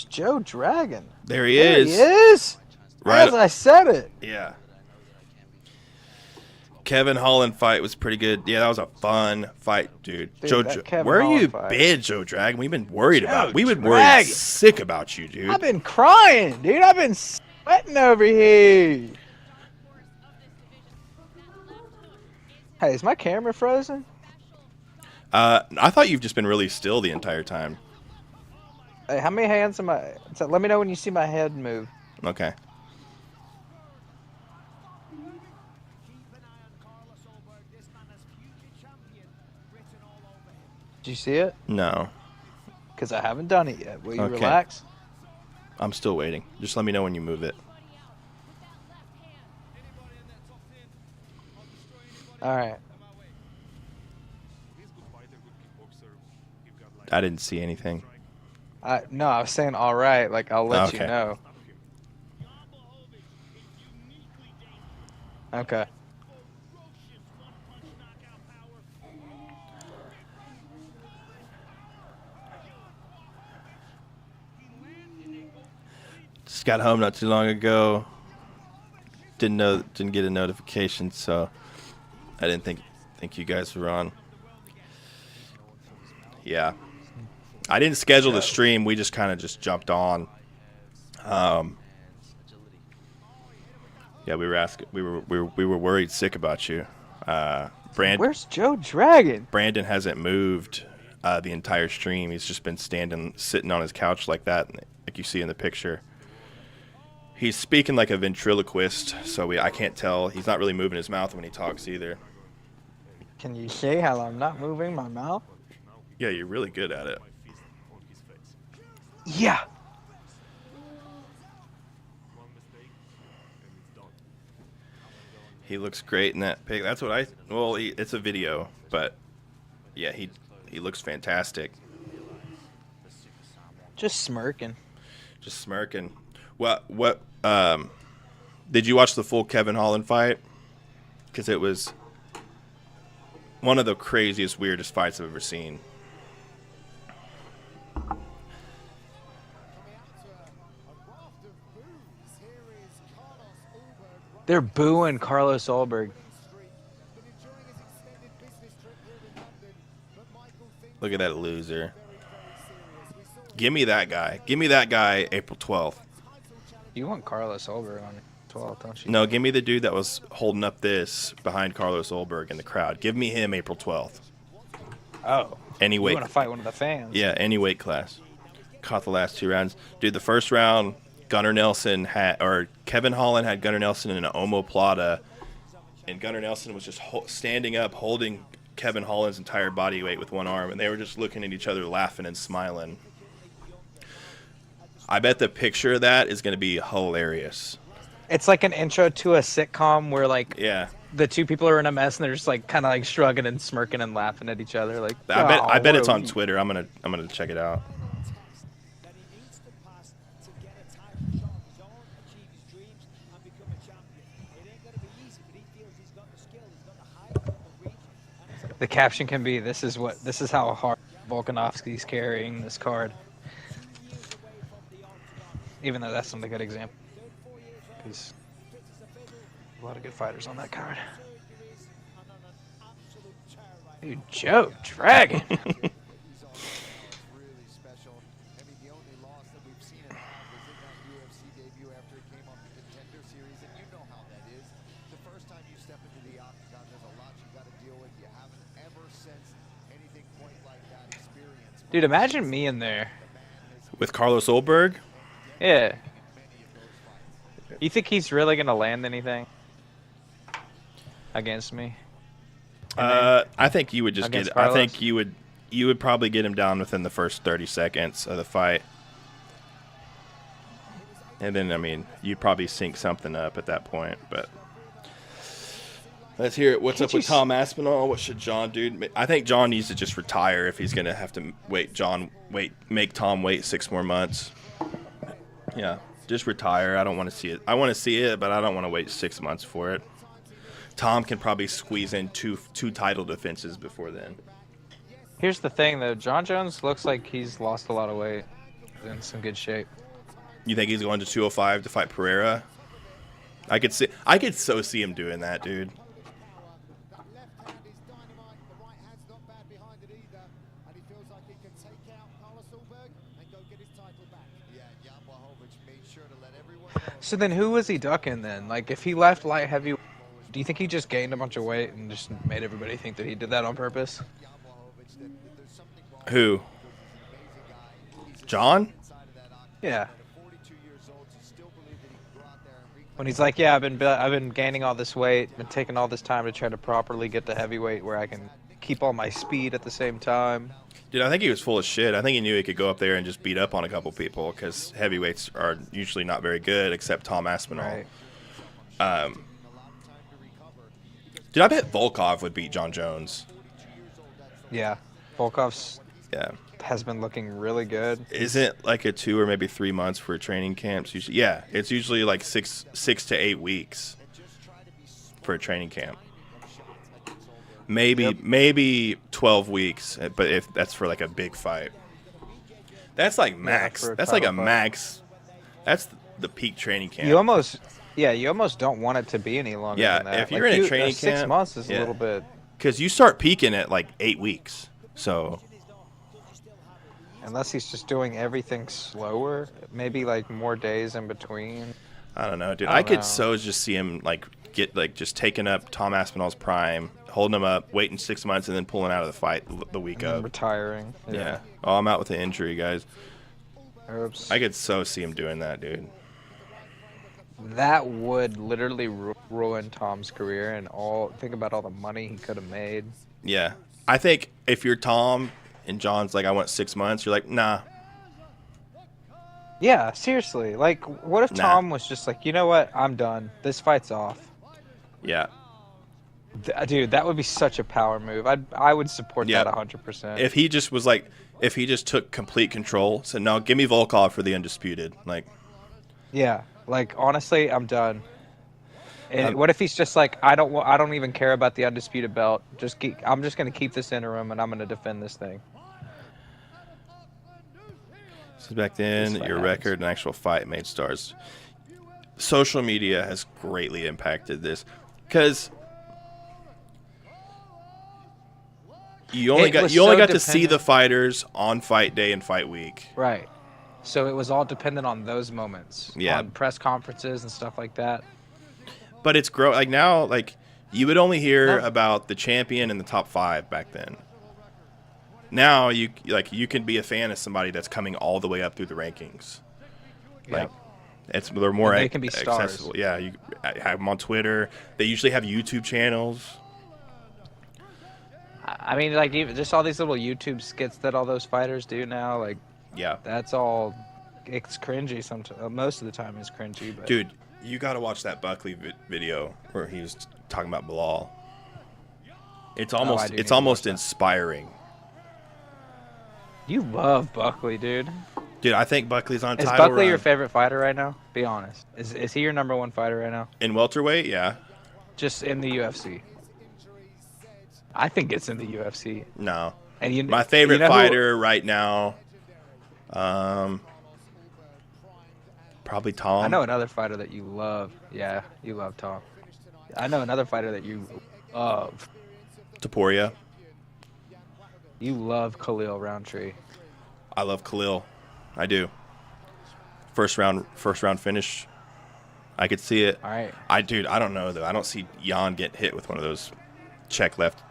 Joe Dragon? There he is. He is. Right as I said it. Yeah. Kevin Holland fight was pretty good. Yeah, that was a fun fight, dude. Where are you been, Joe Dragon? We've been worried sick about you, dude. I've been crying, dude. I've been sweating over here. Hey, is my camera frozen? I thought you've just been really still the entire time. Hey, how many hands am I? So let me know when you see my head move. Okay. Did you see it? No. Because I haven't done it yet. Will you relax? I'm still waiting. Just let me know when you move it. All right. I didn't see anything. No, I was saying all right. Like, I'll let you know. Okay. Just got home not too long ago. Didn't get a notification, so I didn't think you guys were on. Yeah. I didn't schedule the stream. We just kind of just jumped on. Yeah, we were worried sick about you. Brandon. Where's Joe Dragon? Brandon hasn't moved the entire stream. He's just been sitting on his couch like that, like you see in the picture. He's speaking like a ventriloquist, so I can't tell. He's not really moving his mouth when he talks either. Can you see how I'm not moving my mouth? Yeah, you're really good at it. Yeah. He looks great in that pic. That's what well, it's a video, but yeah, he looks fantastic. Just smirking. Just smirking. What did you watch the full Kevin Holland fight? Because it was one of the craziest, weirdest fights I've ever seen. They're booing Carlos Ulberg. Look at that loser. Give me that guy. Give me that guy April 12th. You want Carlos Ulberg on 12th, don't you? No, give me the dude that was holding up this behind Carlos Ulberg in the crowd. Give me him April 12th. Oh. Any weight. You want to fight one of the fans? Yeah, any weight class. Caught the last 2 rounds. Dude, the first round, Kevin Holland had Gunnar Nelson in an omoplata, and Gunnar Nelson was just standing up, holding Kevin Holland's entire body weight with one arm, and they were just looking at each other, laughing and smiling. I bet the picture of that is going to be hilarious. It's like an intro to a sitcom where, like, yeah, the two people are in a mess and they're just like kind of like shrugging and smirking and laughing at each other. Like, I bet it's on Twitter. I'm gonna check it out. The caption can be, this is how hard Volkanovski's carrying this card. Even though that's not a good example. Because a lot of good fighters on that card. Dude, Joe Dragon. Really special. I mean, the only loss that we've seen him have was in that UFC debut after he came on the Contender Series, and you know how that is. The first time you step into the octagon, there's a lot you got to deal with. You haven't ever sensed anything quite like that experience. Dude, imagine me in there. With Carlos Ulberg? Yeah. You think he's really gonna land anything against me? I think you would just Against get. Carlos? I think you would probably get him down within the first 30 seconds of the fight, and then I mean you'd probably sync something up at that point. But let's hear it. What's up with Tom Aspinall? What should John do? I think John needs to just retire if he's gonna have to make Tom wait 6 more months. Yeah, just retire. I don't want to see it. I want to see it, but I don't want to wait 6 months for it. Tom can probably squeeze in two title defenses before then. Here's the thing, though. John Jones looks like he's lost a lot of weight. He's in some good shape. You think he's going to 205 to fight Pereira? I could so see him doing that, dude. So then who was he ducking then? Like, if he left light heavy, do you think he just gained a bunch of weight and just made everybody think that he did that on purpose? Who? John? Yeah. When he's like, yeah, I've been gaining all this weight, been taking all this time to try to properly get to heavyweight where I can keep all my speed at the same time. Dude, I think he was full of shit. I think he knew he could go up there and just beat up on a couple people because heavyweights are usually not very good, except Tom Aspinall. Right. Dude, I bet Volkov would beat John Jones. Yeah. Volkov's has been looking really good. Isn't like a 2 or maybe 3 months for training camps? Usually, yeah, it's usually like six to 8 weeks for a training camp. Maybe 12 weeks, but if that's for like a big fight. That's like max. That's like a max. That's the peak training camp. You almost don't want it to be any longer than that. Yeah, if you're in a training camp, 6 months is a little bit. Because you start peaking at like 8 weeks. So unless he's just doing everything slower, maybe like more days in between. I don't know, dude. I could so just see him like just taking up Tom Aspinall's prime, holding him up, waiting 6 months, and then pulling out of the fight the week of. Retiring. Yeah. Oh, I'm out with an injury, guys. Oops. I could so see him doing that, dude. That would literally ruin Tom's career and think about all the money he could have made. Yeah. I think if you're Tom and John's like, I want 6 months, you're like, nah. Yeah, seriously. Like, what if Nah. Tom was just like, you know what? I'm done. This fight's off. Yeah. Dude, that would be such a power move. I would support that 100%. If he just was like, if he just took complete control, said, no, give me Volkov for the undisputed. Like, yeah, like honestly, I'm done. And what if he's just like, I don't even care about the undisputed belt. I'm just gonna keep this interim and I'm gonna defend this thing. So back then, your record and actual fight made stars. Social media has greatly impacted this because you only got to see the fighters on fight day and fight week. Right. So it was all dependent on those moments. Yeah. On press conferences and stuff like that. But it's like now, like you would only hear about the champion and the top 5 back then. Now you can be a fan of somebody that's coming all the way up through the rankings. Like they're more they can be accessible. stars. Yeah, you have them on Twitter. They usually have YouTube channels. I mean, like even just all these little YouTube skits that all those fighters do now, like that's all. It's cringy. Most of the time, it's cringy. But dude, you got to watch that Buckley video where he was talking about Bilal. It's almost inspiring. You love Buckley, dude. Dude, I think Buckley's on title run. Is Buckley run. your favorite fighter right now? Be honest. Is he your number 1 fighter right now? In welterweight, yeah. Just in the UFC. I think it's in the UFC. No. And my favorite fighter right now, probably Tom. I know another fighter that you love. Yeah, you love Tom. I know another fighter that you love. Topuria. You love Khalil Roundtree. I love Khalil. I do. First round finish. I could see it. All right. I don't know though. I don't see Jan get hit with one of those check left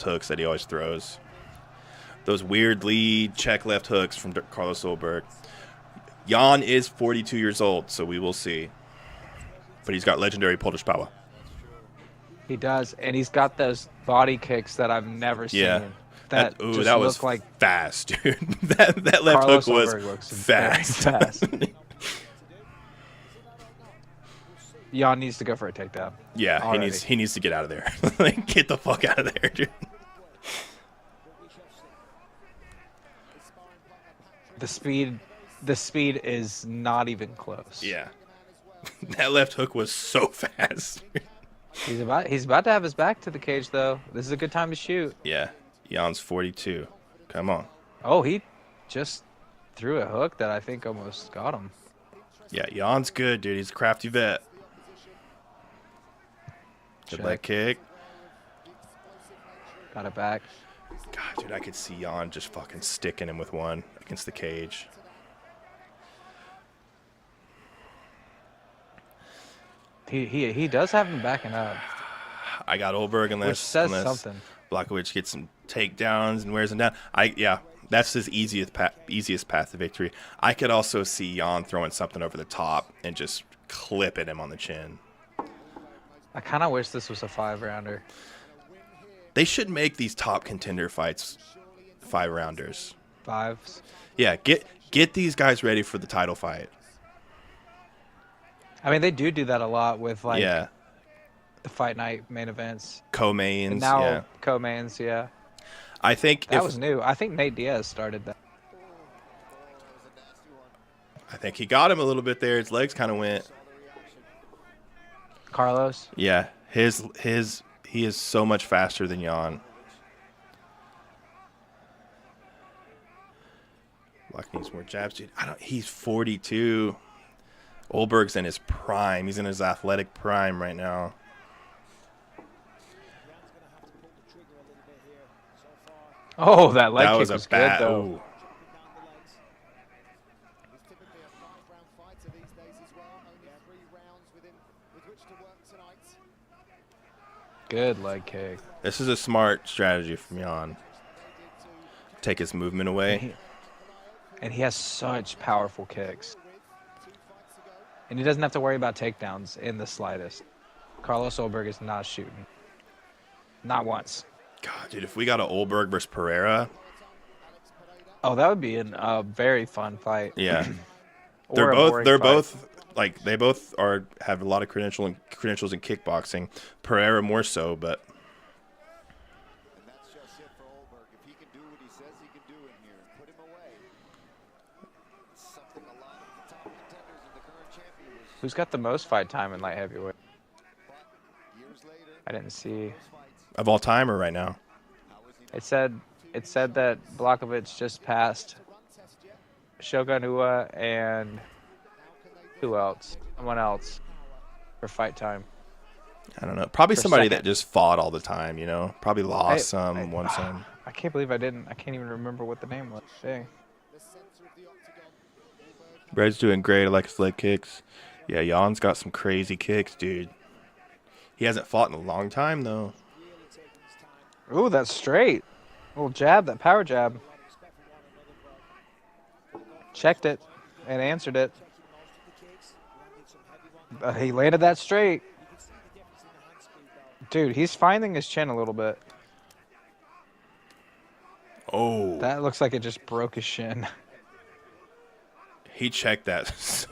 hooks that he always throws. Those weird lead check left hooks from Carlos Solberg. Jan is 42 years old, so we will see. But he's got legendary Polish power. He does, and he's got those body kicks that I've never seen. Yeah. That was like fast, dude. that left Carlos hook was looks fast. Jan needs to go for a takedown. Yeah, already. he needs to get out of there. Like, get the fuck out of there, dude. The speed is not even close. Yeah. That left hook was so fast. He's about to have his back to the cage though. This is a good time to shoot. Yeah. Jan's 42. Come on. Oh, he just threw a hook that I think almost got him. Yeah, Jan's good, dude. He's a crafty vet. Good leg kick. Got it back. God, dude, I could see Jan just fucking sticking him with one against the cage. He does have him backing up. I got Olberg unless something. Blachowicz gets some takedowns and wears him down. That's his easiest path to victory. I could also see Jan throwing something over the top and just clipping him on the chin. I kind of wish this was a 5-rounder. They should make these top contender fights 5-rounders. 5s. Yeah, get these guys ready for the title fight. I mean, they do that a lot with like the fight night main events. Co-mains. And now co-mains, yeah. I think that was new. I think Nate Diaz started that. I think he got him a little bit there. His legs kind of went. Carlos? Yeah, he is so much faster than Jan. Block needs more jabs, dude. He's 42. Olberg's in his prime. He's in his athletic prime right now. Oh, that leg kick was good, though. Ooh. Typically a 5-round fighter these days as well. Only 3 rounds with which to work tonight. Good leg kick. This is a smart strategy from Jan. Take his movement away. And he has such powerful kicks. And he doesn't have to worry about takedowns in the slightest. Carlos Olberg is not shooting. Not once. God, dude, if we got an Olberg versus Pereira. Oh, that would be a very fun fight. Yeah. Or they're both like they both have a lot of credentials in kickboxing. Pereira more so, but And that's just it for Olberg. If he can do what he says he can do in here, put him away. It's something a lot of the top contenders in the current champion was. Who's got the most fight time in light heavyweight? I didn't see. of all time or right now? It said that Blachowicz just passed Shogun Rua and who else? Someone else for fight time. I don't know. Probably For somebody second. that just fought all the time, you know? Probably lost some, won some. I can't believe I didn't. I can't even remember what the name was. Dang. Red's doing great. I like his leg kicks. Yeah, Jan's got some crazy kicks, dude. He hasn't fought in a long time, though. Ooh, that's straight. Little jab, that power jab. Checked it and answered it. He landed that straight. Dude, he's finding his chin a little bit. Oh. That looks like it just broke his shin. He checked that.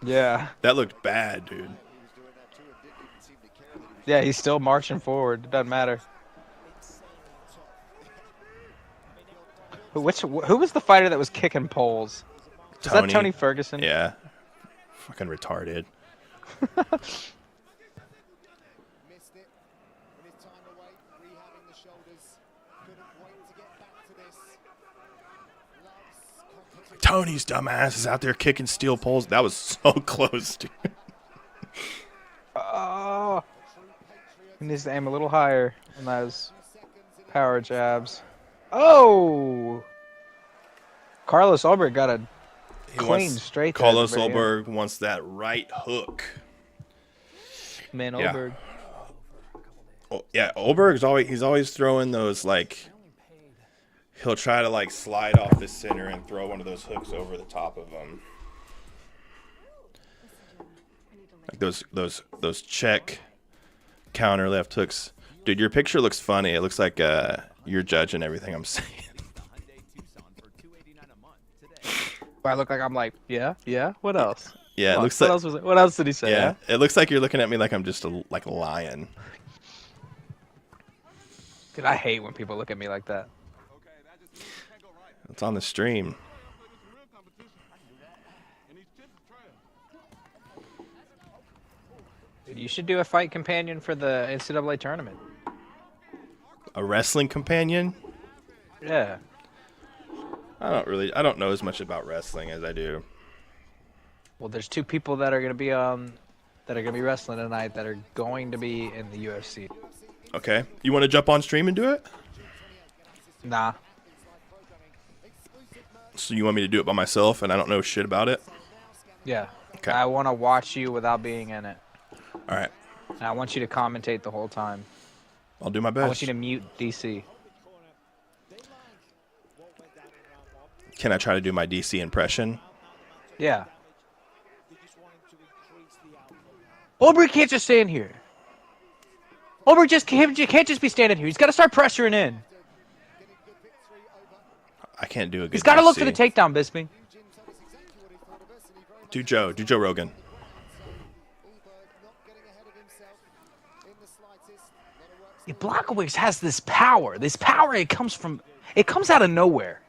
Yeah. That looked bad, dude. Yeah, he's still marching forward. It doesn't matter. Who was the fighter that was kicking poles? Was that Tony Ferguson? Yeah. Fucking retarded. Tony's dumbass is out there kicking steel poles. That was so close, dude. Oh. He needs to aim a little higher on those power jabs. Oh! Carlos Olberg got a clean straight there. Carlos Olberg wants that right hook. Man, Yeah. Olberg. Oh, yeah, Olberg's always throwing those, like, he'll try to like slide off the center and throw one of those hooks over the top of him. Like those check counter left hooks. Dude, your picture looks funny. It looks like you're judging everything I'm saying. I look like I'm like, yeah. What else? Yeah, it looks what like. else was it? What else did he say? Yeah, it looks like you're looking at me like I'm just a lion. Dude, I hate when people look at me like that. It's on the stream. Dude, you should do a fight companion for the NCAA tournament. A wrestling companion? Yeah. I don't know as much about wrestling as I do. Well, there's two people that are gonna be wrestling tonight that are going to be in the UFC. Okay. You want to jump on stream and do it? Nah. So you want me to do it by myself and I don't know shit about it? Yeah. Okay. I want to watch you without being in it. All right. And I want you to commentate the whole time. I'll do my best. I want you to mute DC. Can I try to do my DC impression? Yeah. Olberg can't just stand here. Olberg can't just be standing here. He's got to start pressuring in. I can't do a good He's got to look DC. for the takedown, Bisping. Do Joe Rogan. Yeah, Blachowicz has this power. This power, it comes out of nowhere.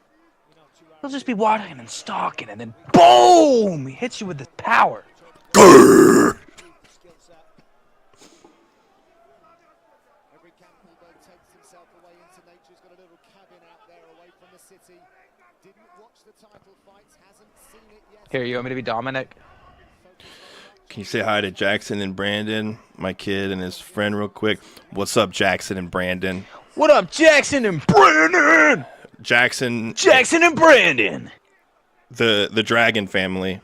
He'll just be walking and stalking, and then boom! He hits you with this power. Grrr! Here, you want me to be Dominic? Can you say hi to Jackson and Brandon, my kid and his friend, real quick? What's up, Jackson and Brandon? What up, Jackson and Brandon? Jackson and Brandon. The Dragon family.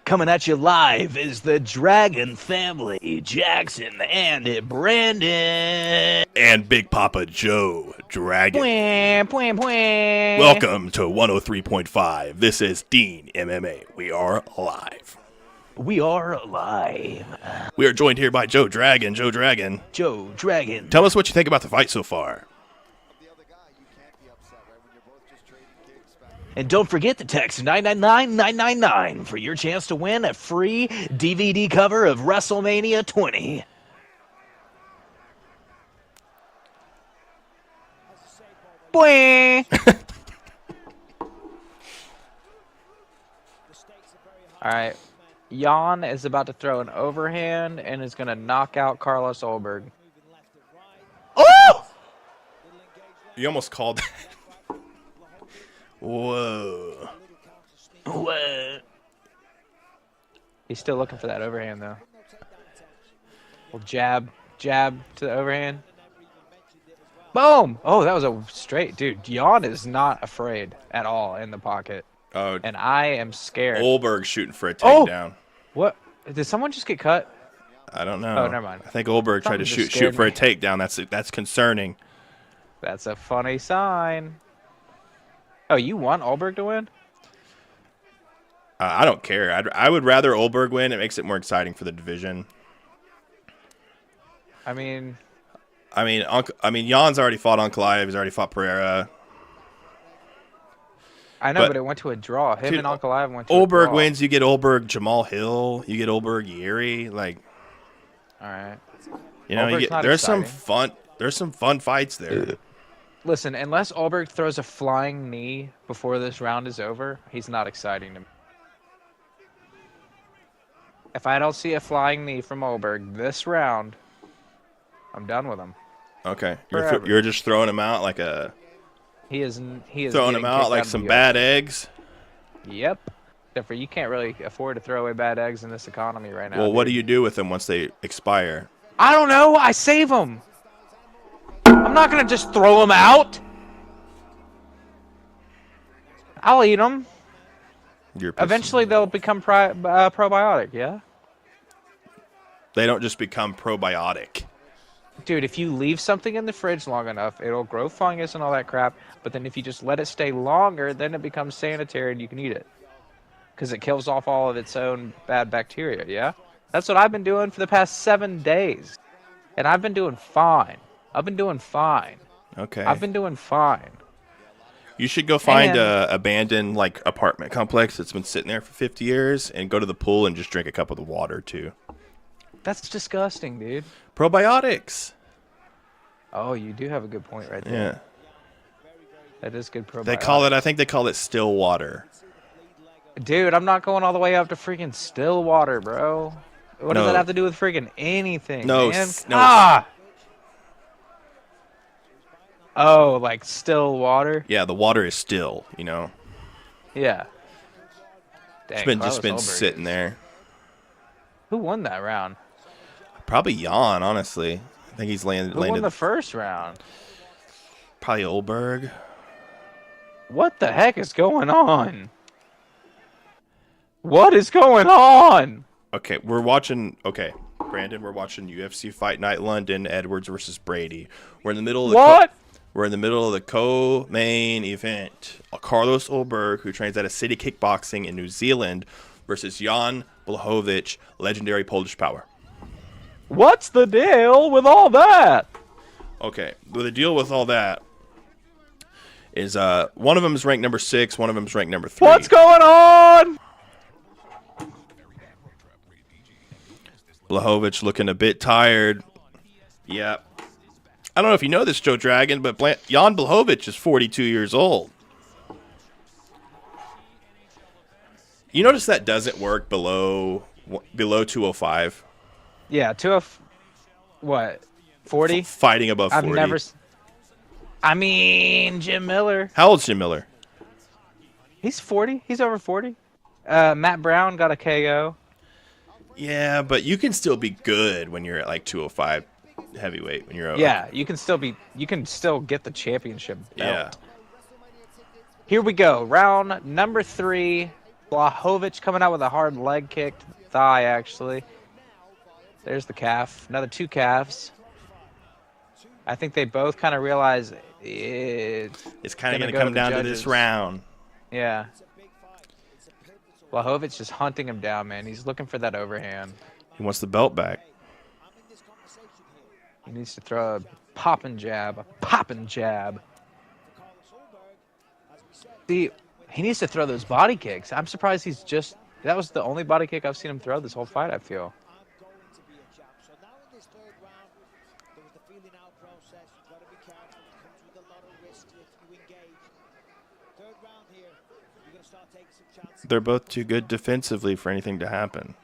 Coming at you live is the Dragon family, Jackson and Brandon. And Big Papa Joe Dragon. Pwah, pwah, pwah. Welcome to 103.5. This is Dean MMA. We are live. We are live. We are joined here by Joe Dragon. Joe Dragon. Joe Dragon. Tell us what you think about the fight so far. And don't forget to text 999-999 for your chance to win a free DVD cover of WrestleMania 20. Boing. All right. Jan is about to throw an overhand and is going to knock out Carlos Olberg. Oh! You almost called that. Whoa. What? He's still looking for that overhand, though. Well, jab to the overhand. Boom! Oh, that was a straight. Dude, Jan is not afraid at all in the pocket. Oh, and I am scared. Olberg shooting for a takedown. Oh! What? Did someone just get cut? I don't know. Oh, never mind. I think Olberg tried to shoot for a takedown. That's concerning. That's a funny sign. Oh, you want Olberg to win? I don't care. I would rather Olberg win. It makes it more exciting for the division. I mean, Jan's already fought Ankalaev. He's already fought Pereira. I know, but it went to a draw. Him and Ankalaev went to Olberg a draw. wins. You get Olberg, Jamal Hill. You get Olberg, Yeri. Like, all right. You know, there's some fun. There's some fun fights there. Listen, unless Olberg throws a flying knee before this round is over, he's not exciting to me. If I don't see a flying knee from Olberg this round, I'm done with him. Okay, you're just throwing him out like a. He is throwing him out like some bad eggs. Yep. Except for you can't really afford to throw away bad eggs in this economy right now. Well, what do you do with them once they expire? I don't know. I save them. I'm not gonna just throw them out. I'll eat them. Eventually, they'll become probiotic. Yeah. They don't just become probiotic. Dude, if you leave something in the fridge long enough, it'll grow fungus and all that crap. But then if you just let it stay longer, then it becomes sanitary and you can eat it. Because it kills off all of its own bad bacteria, yeah? That's what I've been doing for the past 7 days. And I've been doing fine. Okay. I've been doing fine. You should go find a abandoned like apartment complex that's been sitting there for 50 years and go to the pool and just drink a cup of the water too. That's disgusting, dude. Probiotics. Oh, you do have a good point right there. Yeah. That is good probiotics. I think they call it still water. Dude, I'm not going all the way up to freaking still water, bro. What does that have to do with freaking anything, man? Oh, like still water? Yeah, the water is still, you know. Yeah. Dang, Just been sitting there. Who won that round? Probably Jan, honestly. I think he's landed. Who won the first round? Probably Olberg. What the heck is going on? What is going on? Okay, we're watching. Okay, Brandon, we're watching UFC Fight Night London. Edwards versus Brady. We're in the middle of the we're in the middle of the co-main event. Carlos Olberg, who trains at a City Kickboxing in New Zealand, versus Jan Blachowicz, legendary Polish power. What's the deal with all that? Okay, well, the deal with all that is one of them is ranked number 6, one of them is ranked number 3. What's going on? Blachowicz looking a bit tired. Yep. I don't know if you know this, Joe Dragon, but Jan Blachowicz is 42 years old. You notice that doesn't work below 205? Yeah, what? 40? Fighting above 40. I mean, Jim Miller. How old's Jim Miller? He's 40. He's over 40. Matt Brown got a KO. Yeah, but you can still be good when you're at like 205 heavyweight when you're over. Yeah, you can still get the championship belt. Yeah. Here we go. Round number 3. Blahovic coming out with a hard leg kick to the thigh, actually. There's the calf. Another 2 calves. I think they both kind of realize It's kind of going going to come down to this round. Yeah. Blahovic just hunting him down, man. He's looking for that overhand. He wants the belt back. He needs to throw a popping jab. A popping jab. See, he needs to throw those body kicks. I'm surprised he's just... That was the only body kick I've seen him throw this whole fight, I feel. They're both too good defensively for anything to happen.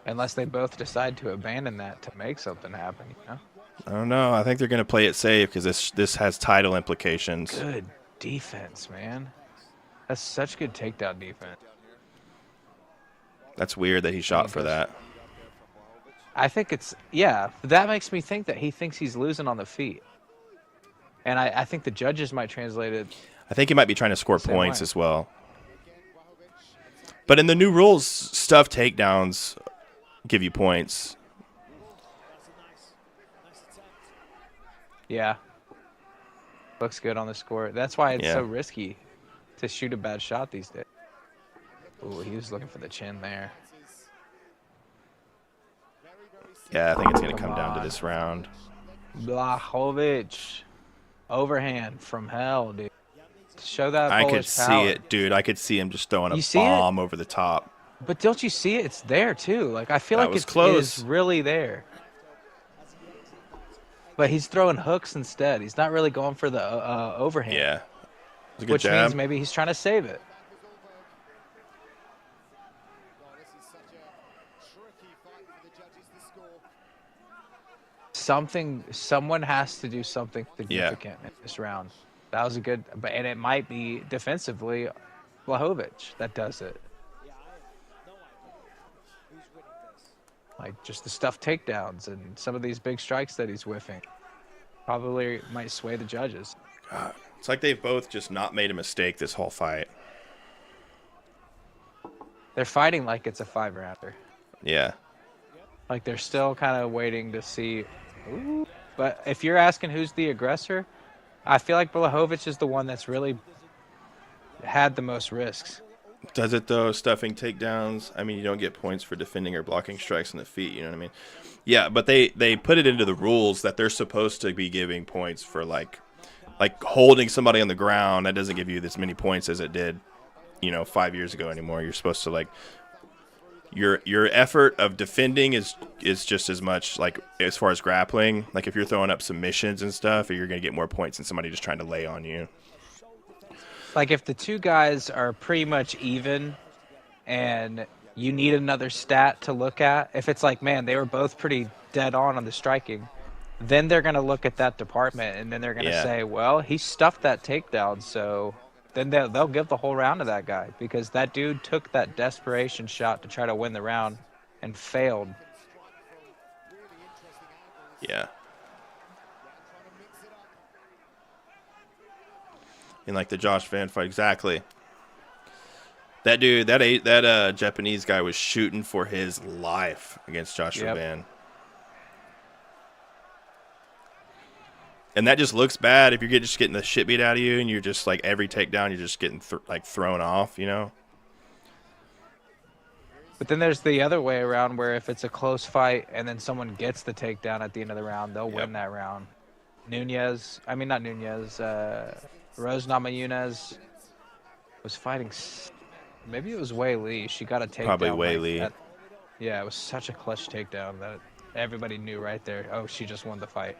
Unless they both decide to abandon that to make something happen, you know? I don't know. I think they're going to play it safe because this has title implications. Good defense, man. That's such good takedown defense. That's weird that he shot for that. I think it's... Yeah, that makes me think that he thinks he's losing on the feet. And I think the judges might translate it... I think he might be trying to score points as well. But in the new rules, stuff takedowns give you points. Yeah. Looks good on the score. That's why it's so risky to shoot a bad shot these days. Ooh, he was looking for the chin there. Yeah, I think it's going to come down to this round. Blahovic. Overhand from hell, dude. Show that I Polish could see power. it, dude. I could see him just throwing a bomb over the top. But don't you see it? It's there, too. Like, I feel like it's really there. But he's throwing hooks instead. He's not really going for the overhand. Yeah. It was a good which jab. means maybe he's trying to save it. Someone has to do something significant in this round. That was a good, and it might be defensively Blahovic that does it. Like just the stuff takedowns and some of these big strikes that he's whiffing probably might sway the judges. God, it's like they've both just not made a mistake this whole fight. They're fighting like it's a 5-rounder. Yeah. Like they're still kind of waiting to see. Ooh. But if you're asking who's the aggressor, I feel like Blahovic is the one that's really had the most risks. Does it though? Stuffing takedowns. I mean, you don't get points for defending or blocking strikes in the feet. You know what I mean? Yeah, but they put it into the rules that they're supposed to be giving points for like holding somebody on the ground. That doesn't give you as many points as it did, 5 years ago anymore. You're supposed to your effort of defending is just as much like as far as grappling. Like if you're throwing up submissions and stuff, you're gonna get more points than somebody just trying to lay on you. Like if the two guys are pretty much even and you need another stat to look at, if it's like, man, they were both pretty dead on the striking, then they're going to look at that department and then they're going to say, well, he stuffed that takedown, so then they'll give the whole round to that guy because that dude took that desperation shot to try to win the round and failed. Yeah. In like the Josh Van fight, exactly. That dude, that Japanese guy was shooting for his life against Joshua Van. And that just looks bad if you're just getting the shit beat out of you and you're just like every takedown you're just getting thrown off, But then there's the other way around where if it's a close fight and then someone gets the takedown at the end of the round, they'll win that round. Rose Namajunas was fighting. Maybe it was Wei Li. She got a takedown. Probably Wei Li. Yeah, it was such a clutch takedown that everybody knew right there. Oh, she just won the fight.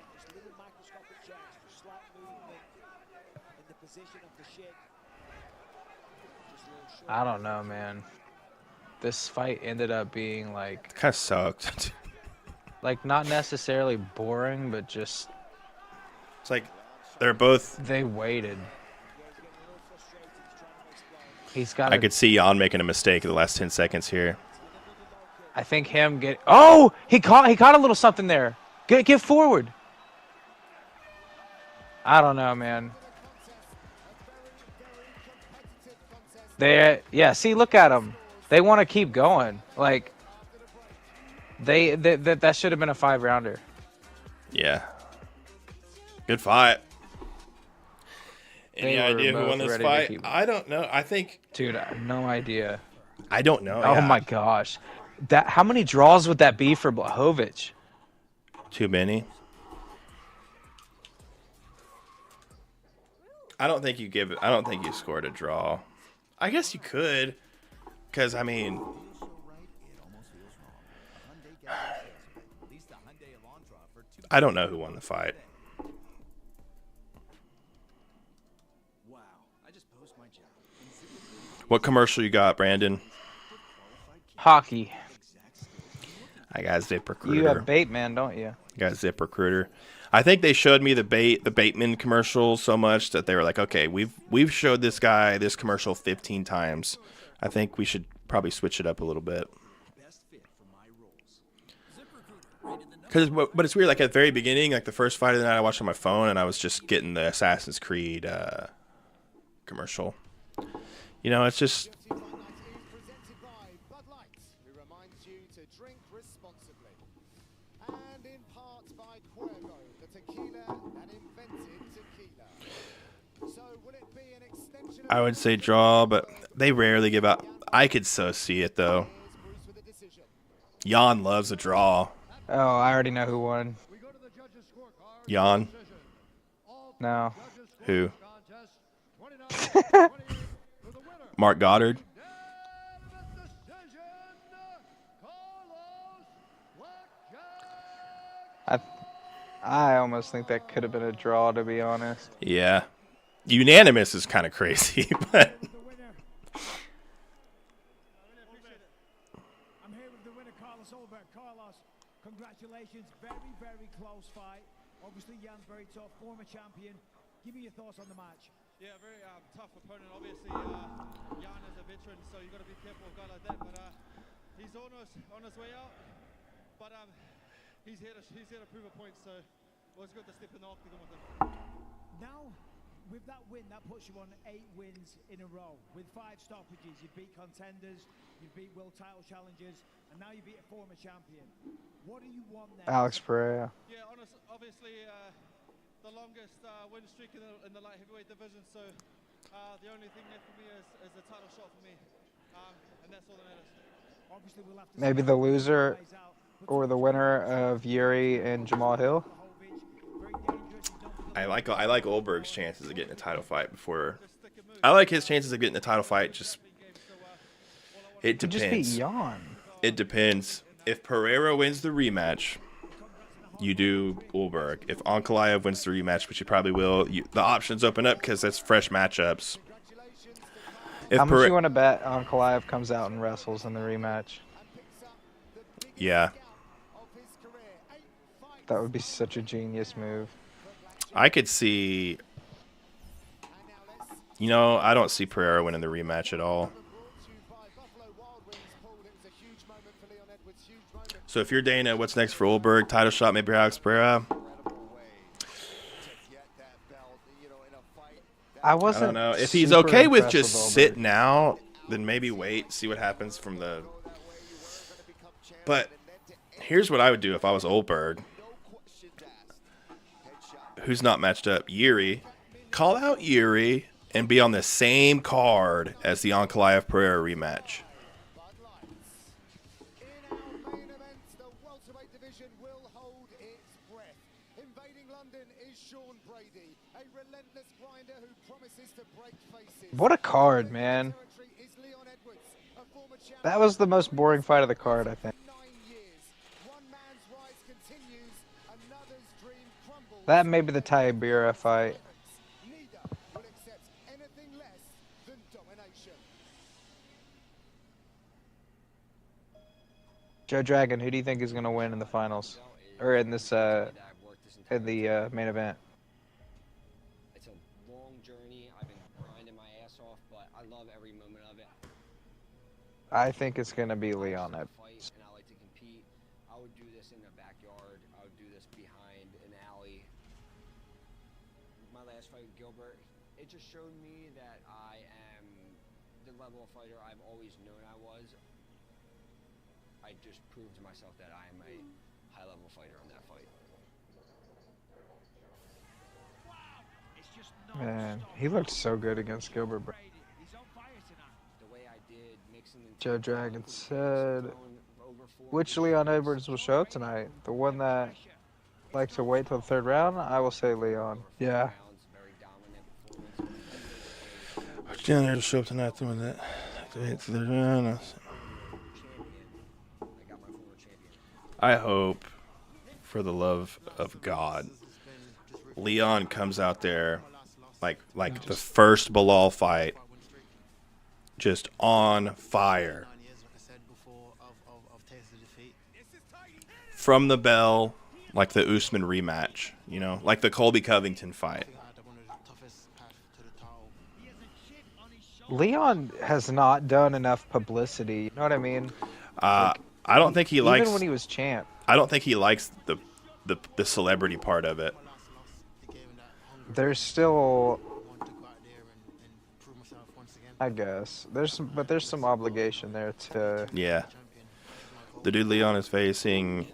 I don't know, man. This fight ended up being like... Kind of sucked. Like, not necessarily boring, but just... It's like they're both... They waited. He's got... I could see Jan making a mistake in the last 10 seconds here. I think him get... Oh! He caught a little something there. Get forward. I don't know, man. Yeah, see, look at them. They want to keep going. Like, that should have been a 5-rounder. Yeah. Good fight. Any They were idea who won both this ready to fight? keep. I don't know. I think. Dude, I have no idea. I don't know. Oh Yeah. my gosh, how many draws would that be for Blachowicz? Too many. I don't think you scored a draw. I guess you could, because I mean, I don't know who won the fight. Wow, I just posed my job. What commercial you got, Brandon? Hockey. I got ZipRecruiter. You have Bateman, don't you? Got ZipRecruiter. I think they showed me the Bateman commercial so much that they were like, okay, we've showed this guy this commercial 15 times. I think we should probably switch it up a little bit. But it's weird. Like at the very beginning, like the first fight of the night, I watched on my phone, and I was just getting the Assassin's Creed commercial. You know, it's just. I would say draw, but they rarely give out. I could so see it though. Jan loves a draw. Oh, I already know who won. Jan? No. Who? Mark Goddard? I almost think that could have been a draw, to be honest. Yeah. Unanimous is kind of crazy, but. I'm here with the winner, Carlos Olberg. Carlos, congratulations. Very, very close fight. Obviously, Jan's very tough, former champion. Give me your thoughts on the match. Yeah, very tough opponent. Obviously, Jan is a veteran, so you got to be careful of a guy like that. But he's on his way out. But he's here to prove a point. So it was good to step in the octagon with him. Now, with that win, that puts you on 8 wins in a row. With 5 stoppages, you beat contenders, you beat world title challengers, and now you beat a former champion. What do you want now? Alex Pereira. Yeah, obviously the longest win streak in the light heavyweight division. So the only thing left for me is a title shot for me, and that's all that matters. Obviously, we'll have to Maybe the loser or the winner of Yuri and Jamal Hill. I like Olberg's chances of getting a title fight before. I like his chances of getting a title fight. Just it depends. Just beat Jan. It depends. If Pereira wins the rematch, you do Olberg. If Ankalaev wins the rematch, which he probably will, the options open up because that's fresh matchups. How much you want to bet Ankalaev comes out and wrestles in the rematch? Yeah. That would be such a genius move. I could see. You know, I don't see Pereira winning the rematch at all. So if you're Dana, what's next for Olberg? Title shot, maybe Alex Pereira? I don't know. If he's okay with just sitting out, then maybe wait, see what happens from the. But here's what I would do if I was Olberg. Who's not matched up? Yuri. Call out Yuri and be on the same card as the Ankalaev Pereira rematch. What a card, man. That was the most boring fight of the card, I think. That may be the Tybura fight. Joe Dragon, who do you think is going to win in the finals? Or in this, in the main event? It's a long journey. I've been grinding my ass off, but I love every moment of it. I think it's going to be Leon Edwards. And I like to compete. I would do this in the backyard. I would do this behind an alley. My last fight with Gilbert, it just showed me that I am the level of fighter I've always known I was. I just proved to myself that I am a high-level fighter in that fight. Man, he looked so good against Gilbert. The way I did, mixing and Joe Dragon said, which Leon Edwards will show up tonight? The one that likes to wait till the third round? I will say Leon. Yeah. Yeah, there'll show up tonight. The one that third round. I hope, for the love of God, Leon comes out there like the first Bilal fight, just on fire. From the bell, like the Usman rematch, you know, like the Colby Covington fight. Leon has not done enough publicity. You know what I mean? I don't think he likes. Even when he was champ. I don't think he likes the celebrity part of it. There's still, I guess, there's some obligation there to. Yeah. The dude Leon is facing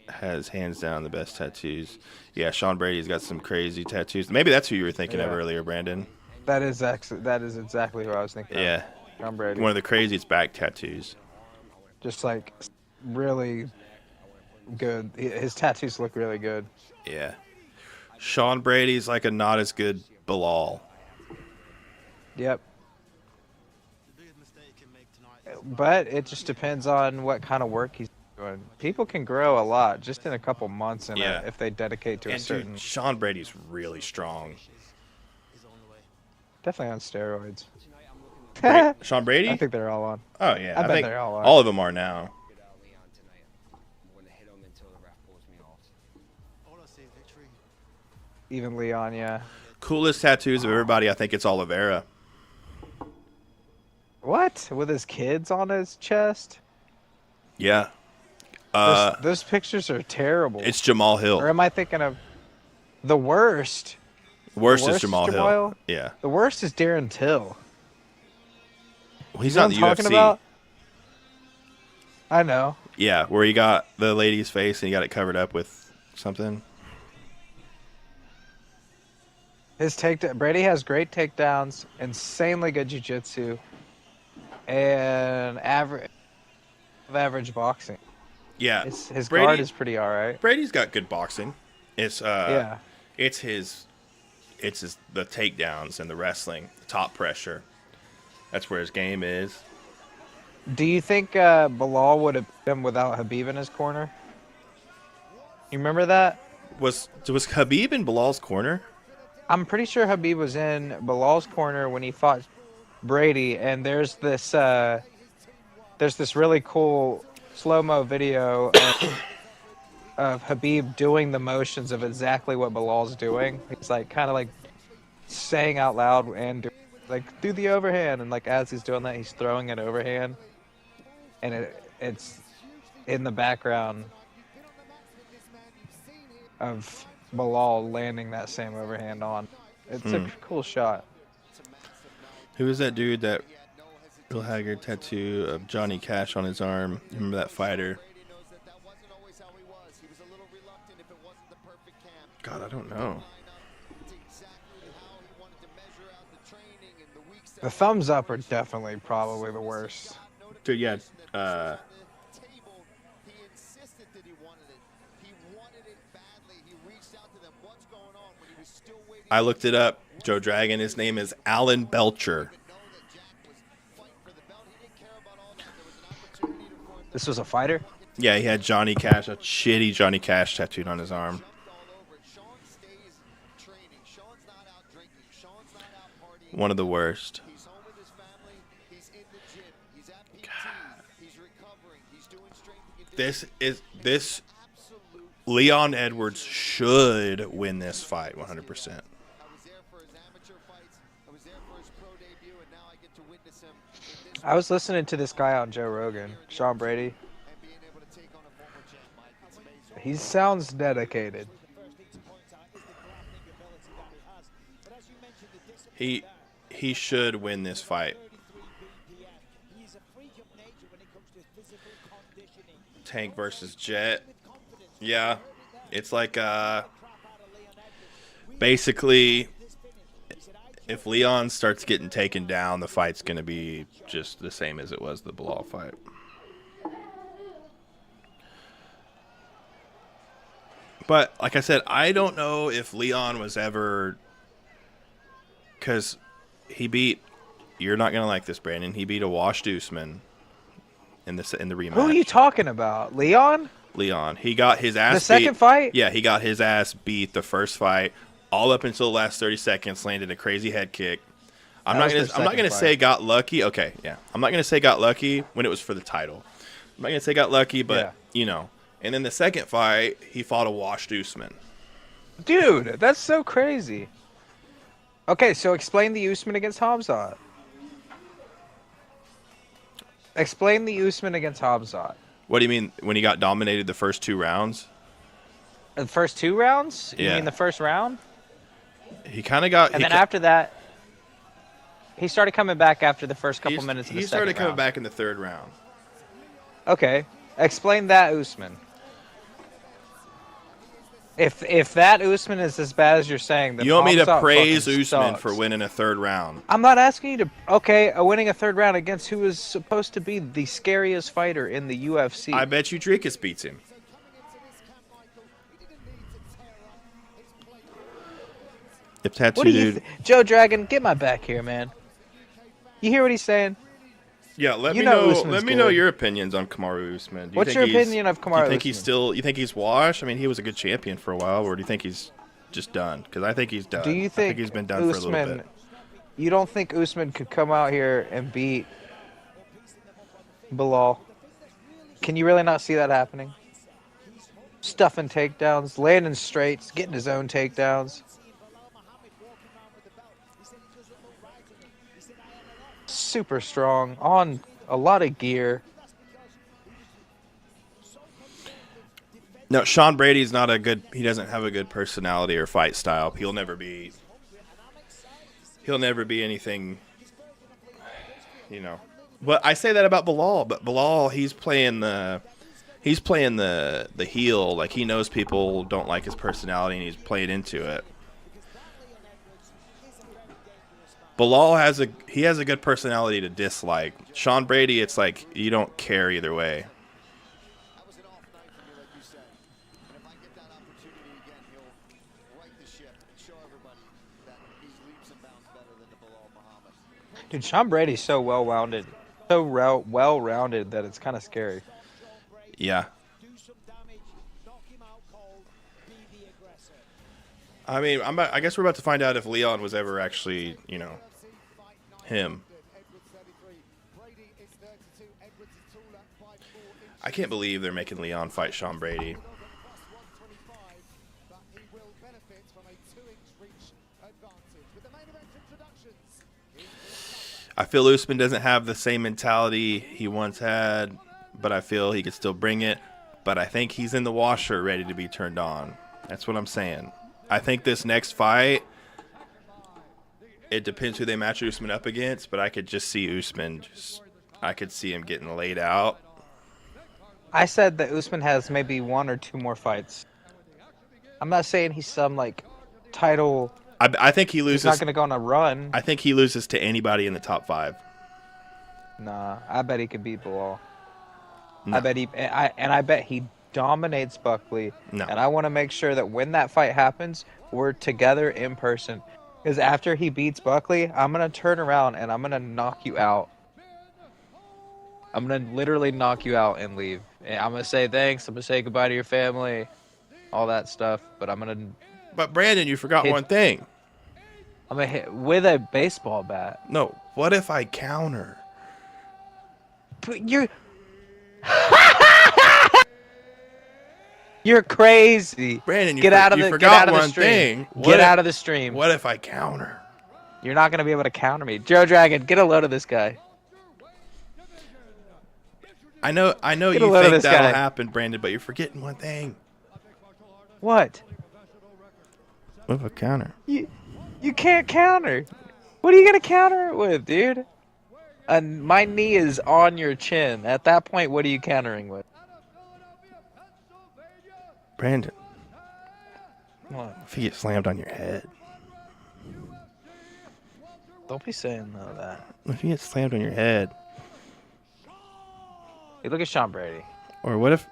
has hands down the best tattoos. Yeah, Sean Brady's got some crazy tattoos. Maybe that's who you were thinking of earlier, Brandon. That is exactly who I was thinking Yeah. of. Sean Brady. One of the craziest back tattoos. Just like really good. His tattoos look really good. Yeah. Sean Brady's like a not as good Bilal. Yep. But it just depends on what kind of work he's doing. People can grow a lot just in a couple months if they dedicate to a certain. Dude, Sean Brady's really strong. Definitely on steroids. Sean Brady? I think they're all on. Oh, yeah. I bet think they're all on. all of them are now. Even Leon, yeah. Coolest tattoos of everybody, I think it's Oliveira. What? With his kids on his chest? Yeah. Those pictures are terrible. It's Jamal Hill. Or am I thinking of the worst? Worst is Jamal Hill. Yeah. The worst is Darren Till. Well, he's you know not in the what I'm talking UFC. about? I know. Yeah, where you got the lady's face and you got it covered up with something. Brady has great takedowns, insanely good jiu-jitsu, and average boxing. Yeah. His guard is pretty all right. Brady's got good boxing. It's yeah. It's the takedowns and the wrestling, the top pressure. That's where his game is. Do you think Bilal would have been without Habib in his corner? You remember that? Was Habib in Bilal's corner? I'm pretty sure Habib was in Bilal's corner when he fought Brady, and there's this really cool slow-mo video of Habib doing the motions of exactly what Bilal's doing. He's like kind of like saying out loud and do the overhand, and like as he's doing that, he's throwing an overhand, and it's in the background of Bilal landing that same overhand on. It's a cool shot. Who is that dude that Bill Haggard tattoo of Johnny Cash on his arm? You remember that fighter? God, I don't know. The thumbs up are definitely probably the worst. Dude, yeah. I looked it up. Joe Dragon. His name is Alan Belcher. This was a fighter? Yeah, he had Johnny Cash, a shitty Johnny Cash tattooed on his arm. One of the worst. This Leon Edwards should win this fight 100%. I was listening to this guy on Joe Rogan, Sean Brady. He sounds dedicated. He should win this fight. Tank versus Jet. Yeah, it's like basically if Leon starts getting taken down, the fight's gonna be just the same as it was the Bilal fight. But like I said, I don't know if Leon was ever, because he beat. You're not gonna like this, Brandon. He beat a washed Usman in the rematch. Who are you talking about? Leon? Leon. He got his ass The beat. second fight? Yeah, he got his ass beat the first fight, all up until the last 30 seconds, landed a crazy head kick. I'm not gonna say got lucky. Okay, yeah. I'm not gonna say got lucky when it was for the title. I'm not gonna say got lucky, but you know. And then the second fight, he fought a washed Usman. Dude, that's so crazy. Okay, so explain the Usman against Hamzat. Explain the Usman against Hamzat. What do you mean when he got dominated the first 2 rounds? The first 2 rounds? Yeah. You mean the first round? He kind of got. And then after that, he started coming back after the first couple minutes of the He second started coming round. back in the 3rd round. Okay, explain that Usman. If that Usman is as bad as you're saying, then You want me to Hamzat praise fucking Usman sucks. for winning a 3rd round? I'm not asking you to. Okay, winning a 3rd round against who is supposed to be the scariest fighter in the UFC. I bet you Dricus beats him. If Tattoo What do you Dude. Joe Dragon, get my back here, man. You hear what he's saying? Yeah, let You me know know. Usman's Let me know good. your opinions on Kamaru Usman. Do you What's think your opinion of Do you Kamaru think he's Usman? still? You think he's washed? I mean, he was a good champion for a while, or do you think he's just done? Because I think he's done. Do you I think he's been done for a little Usman? bit. You don't think Usman could come out here and beat Bilal? Can you really not see that happening? Stuffing takedowns, landing straights, getting his own takedowns. Super strong, on a lot of gear. No, Sean Brady's not a good. He doesn't have a good personality or fight style. He'll never be. He'll never be anything. You know, but I say that about Bilal. But Bilal, he's playing the heel. Like he knows people don't like his personality, and he's playing into it. Bilal has a good personality to dislike. Sean Brady, it's like you don't care either way. Dude, Sean Brady's so well-rounded, well-rounded that it's kind of scary. Yeah. I mean, I guess we're about to find out if Leon was ever actually, you know, him. I can't believe they're making Leon fight Sean Brady. I feel Usman doesn't have the same mentality he once had, but I feel he could still bring it. But I think he's in the washer ready to be turned on. That's what I'm saying. I think this next fight, it depends who they match Usman up against, but I could just see Usman. I could see him getting laid out. I said that Usman has maybe 1 or 2 more fights. I'm not saying he's some like title. I think he loses. He's not going to go on a run. I think he loses to anybody in the top 5. Nah, I bet he could beat Bilal. No. I bet he dominates Buckley. No. And I want to make sure that when that fight happens, we're together in person. Because after he beats Buckley, I'm going to turn around and I'm going to knock you out. I'm going to literally knock you out and leave. And I'm going to say thanks. I'm going to say goodbye to your family. All that stuff. But I'm going to... But Brandon, you forgot one thing. I'm going to hit with a baseball bat. No. What if I counter? But you're... You're crazy. Brandon, get out of the one stream. thing. Get out of the stream. What if I counter? You're not going to be able to counter me. Joe Dragon, get a load of this guy. I know you think that'll happen, Brandon, but you're forgetting one thing. What? What if I counter? You can't counter. What are you going to counter it with, dude? My knee is on your chin. At that point, what are you countering with? Brandon, What? if you get slammed on your head. Don't be saying none of that. If you get slammed on your head. Hey, look at Sean Brady. Or what if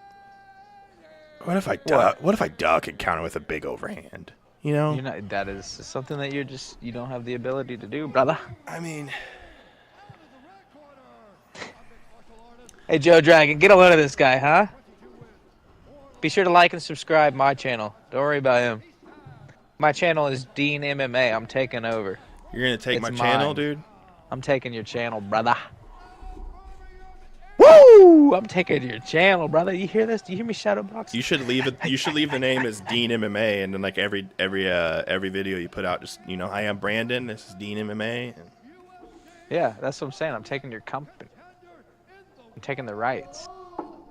I duck? What if I duck and counter with a big overhand? You know? You're not. That is something that you don't have the ability to do, brother. I mean, hey Joe Dragon, get a load of this guy, huh? Be sure to like and subscribe my channel. Don't worry about him. My channel is Dean MMA. I'm taking over. You're gonna take It's my channel, mine. dude? I'm taking your channel, brother. Woo! I'm taking your channel, brother. You hear this? Do you hear me shadow box? You should leave it. You should leave the name as Dean MMA, and then like every video you put out, just I am Brandon. This is Dean MMA. Yeah, that's what I'm saying. I'm taking your company. I'm taking the rights.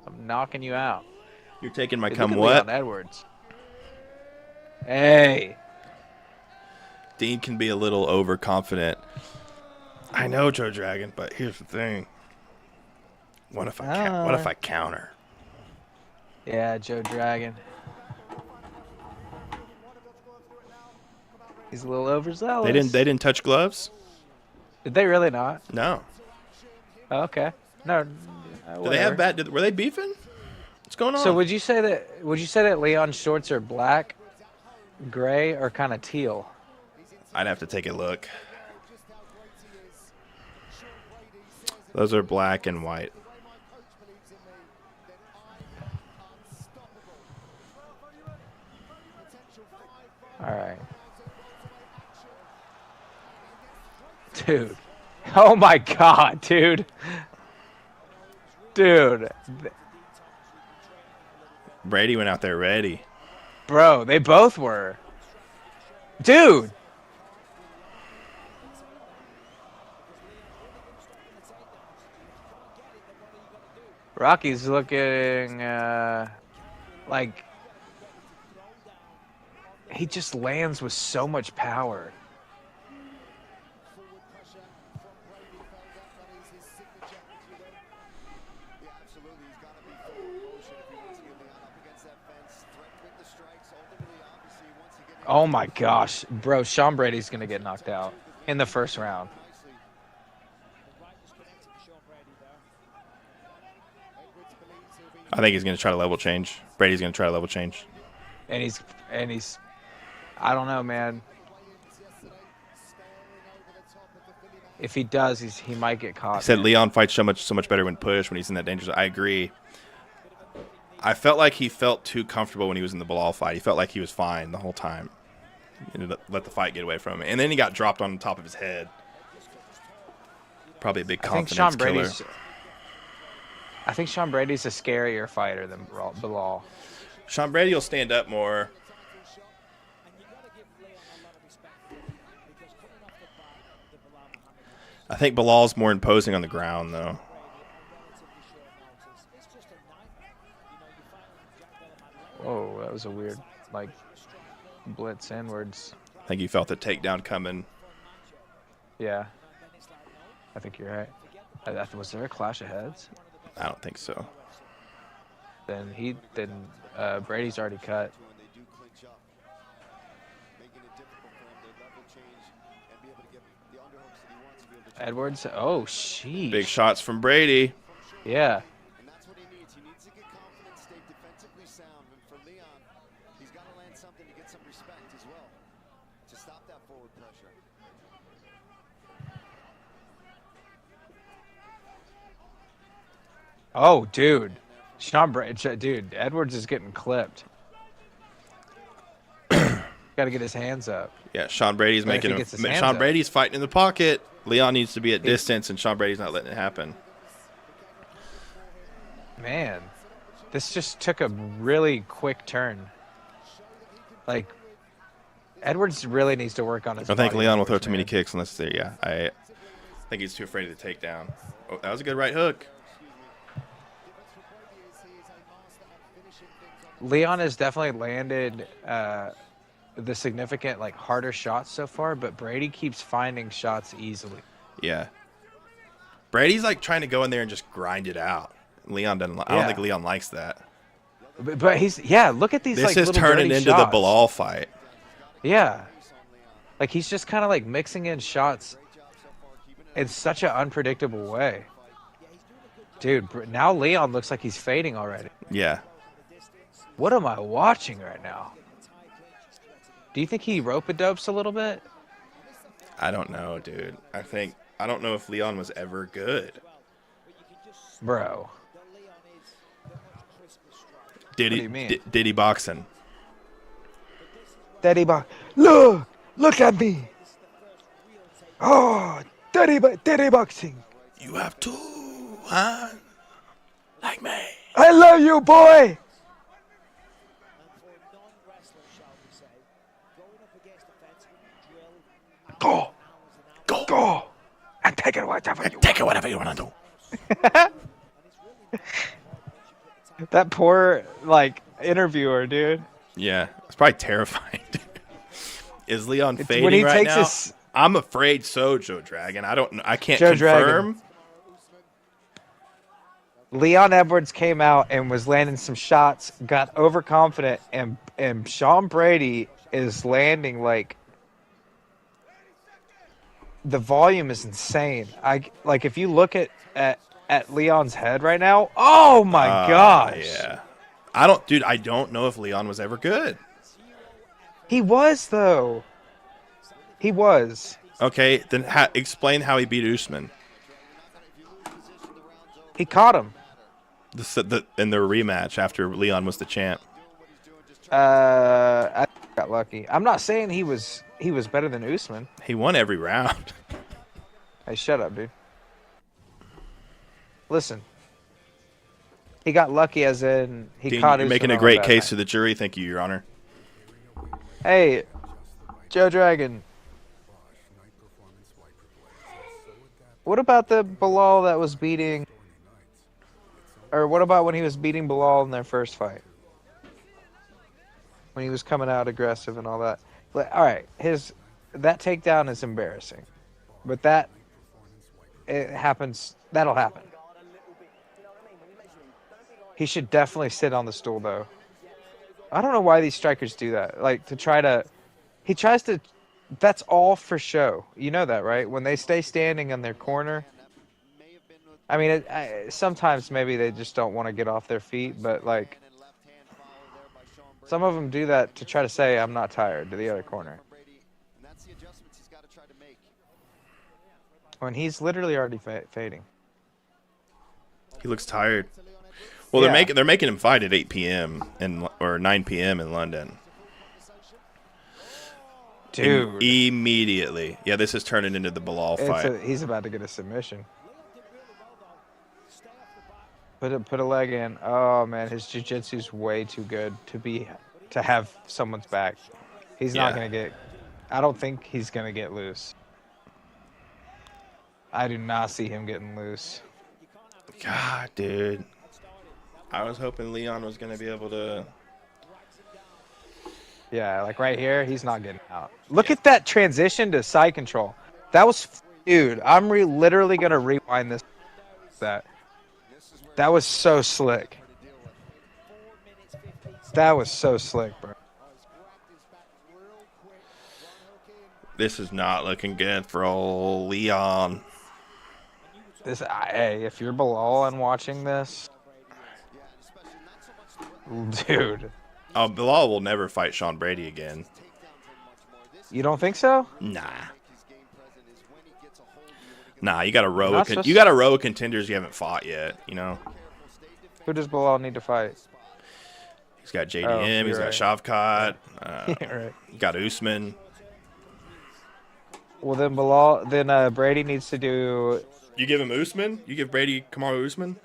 I'm knocking you out. You're taking my Hey, cum look at what? Leon Edwards. Hey. Dean can be a little overconfident. I know, Joe Dragon, but here's the thing. What if I counter? Yeah, Joe Dragon. He's a little overzealous. They didn't touch gloves? Did they really not? No. Oh, okay. No. Did they have were they beefing? What's going on? So would you say that Leon's shorts are black, gray, or kind of teal? I'd have to take a look. Those are black and white. All right. Dude. Oh my God, dude. Dude. Brady went out there ready. Bro, they both were. Dude. Rocky's looking like he just lands with so much power. Oh my gosh, bro, Sean Brady's gonna get knocked out in the first round. I think he's going to try to level change. Brady's going to try to level change. And he's I don't know, man. If he does, he might get caught. He said man. Leon fights so much better when pushed, when he's in that danger zone. I agree. I felt like he felt too comfortable when he was in the Bilal fight. He felt like he was fine the whole time. He let the fight get away from him. And then he got dropped on top of his head. Probably a big confidence killer. I think Sean Brady's a scarier fighter than Bilal. Sean Brady will stand up more. I think Bilal's more imposing on the ground, though. Whoa, that was a weird, blitz inwards. I think he felt the takedown coming. Yeah. I think you're right. Was there a clash of heads? I don't think so. Then Brady's already cut. Edwards. Oh, sheesh. Big shots from Brady. Yeah. And that's what he needs. He needs to get confident, stay defensively sound. And for Leon, he's got to land something to get some respect as well, to stop that forward pressure. Oh, dude. Dude, Edwards is getting clipped. Got to get his hands up. Yeah, Sean Brady's Sean Brady's fighting in the pocket. Leon needs to be at distance, and Sean Brady's not letting it happen. Man, this just took a really quick turn. Edwards really needs to work on his I think body Leon will throw language, too many man. kicks unless they, I think he's too afraid of the takedown. Oh, that was a good right hook. Leon has definitely landed the significant, harder shots so far, but Brady keeps finding shots easily. Yeah. Brady's trying to go in there and just grind it out. Leon doesn't. I don't think Leon likes that. But he's look at these This like is little turning dirty into the shots. Bilal fight. Yeah, like he's just kind of like mixing in shots in such an unpredictable way. Dude, now Leon looks like he's fading already. Yeah. What am I watching right now? Do you think he rope-a-dopes a little bit? I don't know, dude. I don't know if Leon was ever good. Bro. Did What he? do you mean? Did he boxing? Daddy box. Look at me. Oh, daddy boxing. You have two, huh? Like me. I love you, boy. Go, and take it whatever you want to do. That poor like interviewer, dude. Yeah, it's probably terrifying. Is Leon when fading he right takes now? his- I'm afraid so, Joe Dragon. I can't Joe confirm. Dragon. Leon Edwards came out and was landing some shots, got overconfident, and Sean Brady is landing like the volume is insane. Like if you look at Leon's head right now, oh my gosh. Yeah. I don't know if Leon was ever good. He was though. He was. Okay, then explain how he beat Usman. He caught him. In their rematch after Leon was the champ. I got lucky. I'm not saying he was better than Usman. He won every round. Hey, shut up, dude. Listen. He got lucky as in he Dean, caught you're Usman making a on great bad case night. to the jury. Thank you, Your Honor. Hey, Joe Dragon. What about the Bilal that was beating... Or what about when he was beating Bilal in their first fight? When he was coming out aggressive and all that. All right, that takedown is embarrassing. But it happens. That'll happen. He should definitely sit on the stool, though. I don't know why these strikers do that. Like, he tries to... That's all for show. You know that, right? When they stay standing in their corner... I mean, sometimes maybe they just don't want to get off their feet, but, like... Some of them do that to try to say, I'm not tired, to the other corner. When he's literally already fading. He looks tired. Well, they're making him fight at 8 p.m. or 9 p.m. in London. Dude. Immediately. Yeah, this is turning into the Bilal fight. He's about to get a submission. Put a leg in. Oh man, his jiu-jitsu's way too good to have someone's back. He's not gonna get. I don't think he's gonna get loose. I do not see him getting loose. God, dude. I was hoping Leon was gonna be able to. Yeah, like right here, he's not getting out. Look at that transition to side control. That was, dude. I'm literally gonna rewind this. That was so slick. That was so slick, bro. This is not looking good for old Leon. Hey, if you're Bilal and watching this, dude. Oh, Bilal will never fight Sean Brady again. You don't think so? Nah, you got a row of contenders you haven't fought yet, you know. Who does Bilal need to fight? He's got JDM, he's got Shavkat, right. got Usman. Well, then Brady needs to do. You give him Usman? You give Brady Kamaru Usman?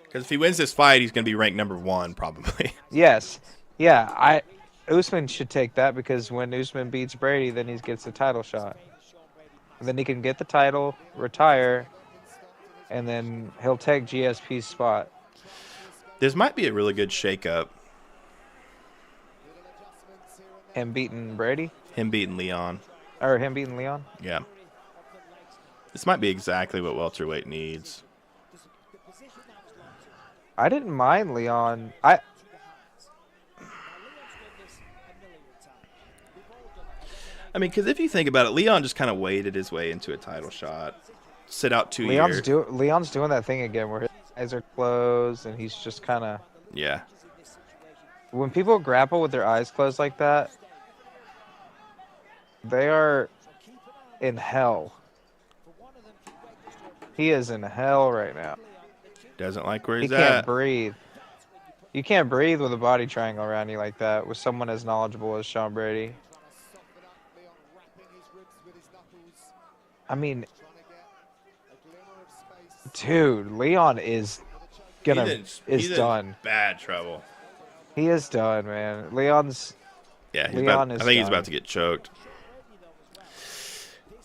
Because if he wins this fight, he's going to be ranked number 1 probably. Yes, yeah. Usman should take that because when Usman beats Brady, then he gets the title shot. And then he can get the title, retire, and then he'll take GSP's spot. This might be a really good shakeup. Him beating Brady? Him beating Leon. Or him beating Leon? Yeah. This might be exactly what welterweight needs. I didn't mind Leon. I mean, because if you think about it, Leon just kind of waded his way into a title shot. Sit out 2 years. Leon's doing that thing again where his eyes are closed and he's just kind of. Yeah. When people grapple with their eyes closed like that, they are in hell. He is in hell right now. Doesn't like where He he's can't at. breathe. You can't breathe with a body triangle around you like that with someone as knowledgeable as Sean Brady. I mean, dude, Leon is He's in done. bad trouble. He is done, man. Yeah, Leon I is think he's done. about to get choked.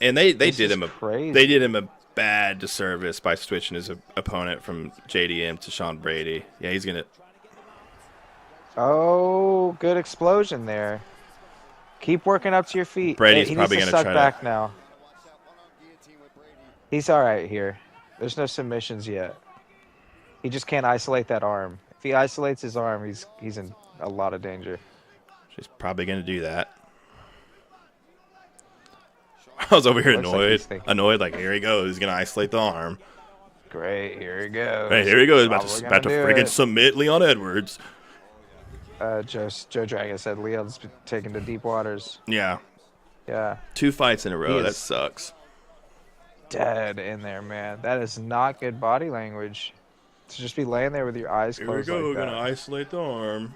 And they did him a bad disservice by switching his opponent from JDM to Sean Brady. Yeah, he's gonna. Oh, good explosion there. Keep working up to your feet. Brady's He probably needs to gonna suck try back to. now. He's all right here. There's no submissions yet. He just can't isolate that arm. If he isolates his arm, he's in a lot of danger. She's probably gonna do that. I was over here annoyed. Like, here he goes. He's gonna isolate the arm. Great, here he goes. Hey, here he goes. Probably About to freaking submit Leon Edwards. Joe Dragon said Leon's taken to deep waters. Yeah. Yeah. 2 fights in a row. That sucks. Dead in there, man. That is not good body language. To just be laying there with your eyes closed Here we go. like We're that. gonna isolate the arm.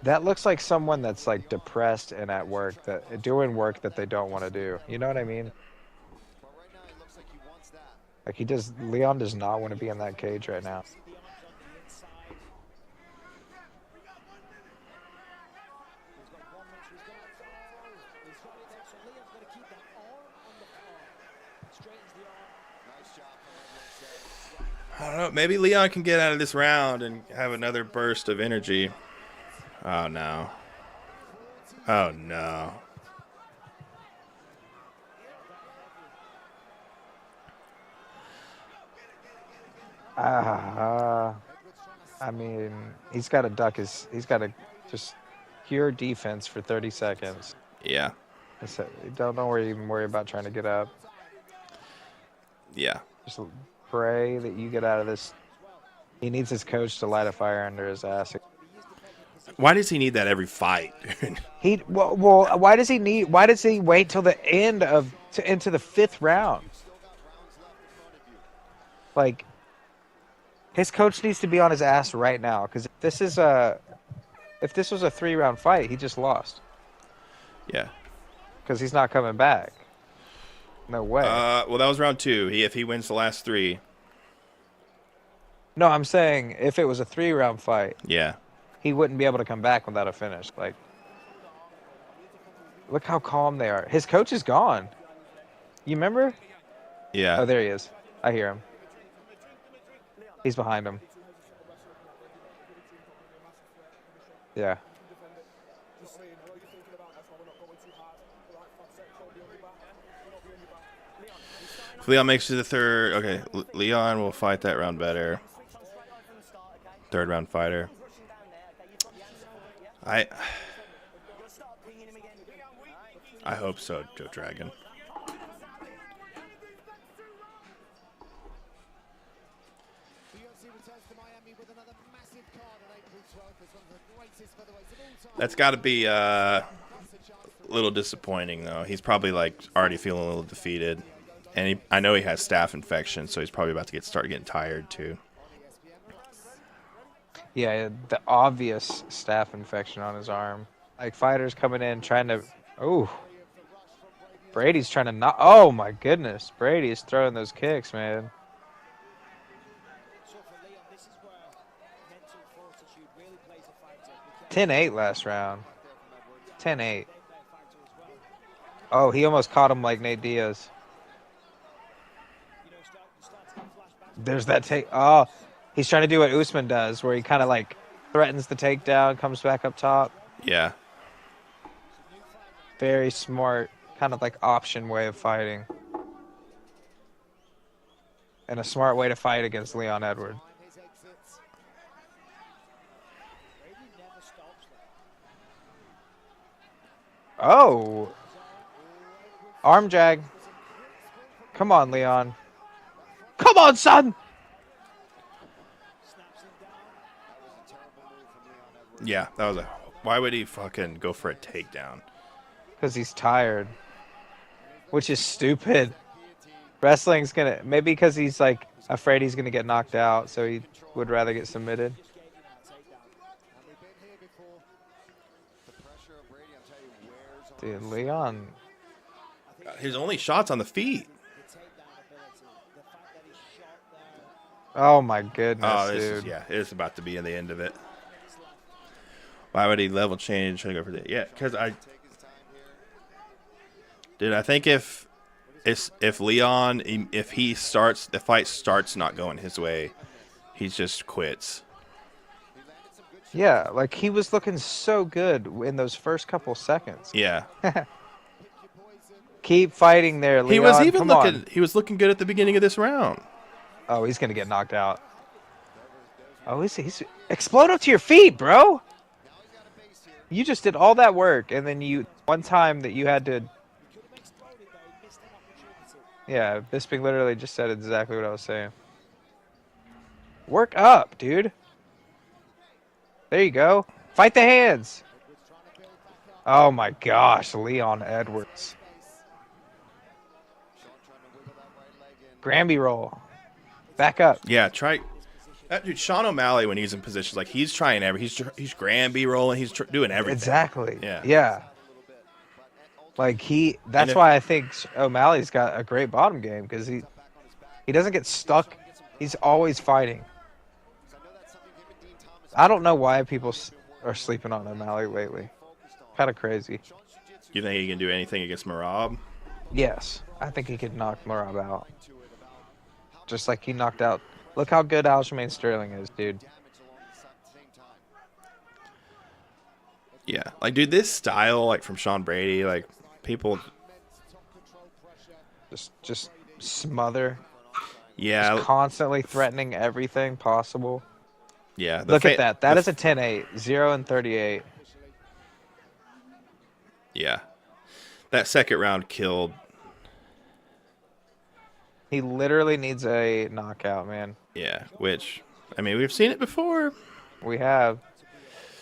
That looks like someone that's like depressed and at work, that doing work that they don't want to do. You know what I mean? Like Leon does not want to be in that cage right now. I don't know. Maybe Leon can get out of this round and have another burst of energy. Oh, no. Oh, no. I mean, he's got to duck he's got to just pure defense for 30 seconds. Yeah. Don't even worry about trying to get up. Yeah. Just pray that you get out of this. He needs his coach to light a fire under his ass. Why does he need that every fight? Why does he wait till the end into the 5th round? Like, his coach needs to be on his ass right now, because if this was a 3-round fight, he just lost. Yeah. Because he's not coming back. No way. Well, that was round 2. If he wins the last 3. No, I'm saying if it was a 3-round fight. Yeah. He wouldn't be able to come back without a finish. Like, look how calm they are. His coach is gone. You remember? Yeah. Oh, there he is. I hear him. He's behind him. Yeah. If Leon makes it to the 3rd, okay, Leon will fight that round better. 3rd round fighter. I hope so, Joe Dragon. That's got to be a little disappointing, though. He's probably like already feeling a little defeated, and I know he has staph infection, so he's probably about to start getting tired too. Yeah, the obvious staph infection on his arm. Like, fighters coming in trying to. Oh, Brady's trying to knock. Oh my goodness, Brady's throwing those kicks, man. 10-8 last round. 10-8. Oh, he almost caught him like Nate Diaz. There's that take. Oh, he's trying to do what Usman does, where he kind of like threatens the takedown, comes back up top. Yeah. Very smart, kind of like option way of fighting. And a smart way to fight against Leon Edwards. Oh. Arm drag. Come on, Leon. Come on, son. Yeah, that was a. Why would he fucking go for a takedown? Because he's tired. Which is stupid. Wrestling's gonna maybe because he's like afraid he's gonna get knocked out, so he would rather get submitted. Dude, Leon. His only shots on the feet. Oh my goodness, Oh, this dude. is it's about to be in the end of it. Why would he level change? Try to go for that? Yeah, because I think if Leon, if he starts, the fight starts not going his way, he just quits. Yeah, like he was looking so good in those first couple seconds. Yeah. Keep fighting there, Leon. He was even Come looking. on. He was looking good at the beginning of this round. Oh, he's gonna get knocked out. Oh, he's explode up to your feet, bro. You just did all that work, and then one time that you had to. Yeah, Bisping literally just said exactly what I was saying. Work up, dude. There you go. Fight the hands. Oh my gosh, Leon Edwards. Granby roll. Back up. Yeah, try. That dude, Sean O'Malley, when he's in positions like he's trying he's Granby rolling, he's doing everything. Exactly. Yeah. Yeah. Like that's why I think O'Malley's got a great bottom game because he doesn't get stuck. He's always fighting. I don't know why people are sleeping on O'Malley lately. Kind of crazy. You think he can do anything against Marab? Yes, I think he could knock Marab out. Just like he knocked out. Look how good Aljamain Sterling is, dude. Yeah, like dude, this style, like from Sean Brady, like people just smother. Yeah, just constantly threatening everything possible. Yeah, look at that. That is a 10-8, 0-38. Yeah, that second round killed. He literally needs a knockout, man. Yeah, which I mean we've seen it before. We have.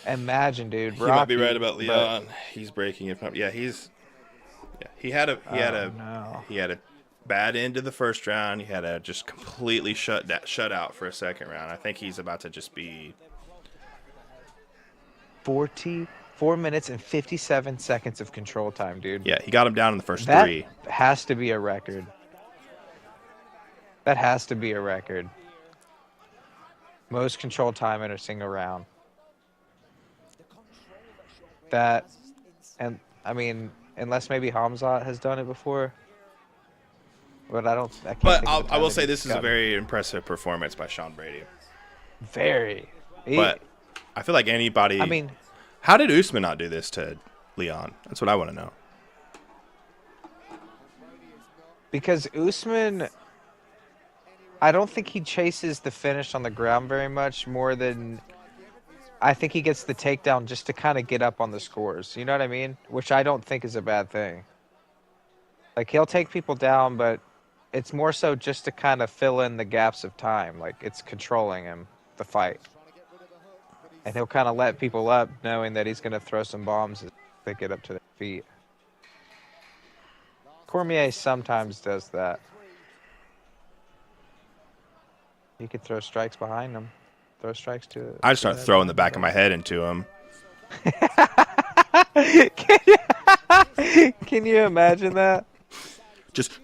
Imagine, dude. He might be right about Leon. He's breaking it. Yeah, he had a bad end to the first round. He had a just completely shut out for a second round. I think he's about to just be 44 minutes and 57 seconds of control time, dude. Yeah, he got him down in the first three. That has to be a record. That has to be a record. Most control time in a single round. That, and I mean, unless maybe Hamzat has done it before. But I can't But think I will say this is a very impressive performance by Sean Brady. Very. But I feel like anybody. I mean, how did Usman not do this to Leon? That's what I want to know. Because Usman, I don't think he chases the finish on the ground very much more than I think he gets the takedown just to kind of get up on the scores. You know what I mean? Which I don't think is a bad thing. Like, he'll take people down, but it's more so just to kind of fill in the gaps of time. Like, it's controlling him, the fight. And he'll kind of let people up knowing that he's going to throw some bombs as they get up to their feet. Cormier sometimes does that. He could throw strikes behind him. Throw strikes to it. I just start throwing the back of my head into him. Can you imagine that? Just.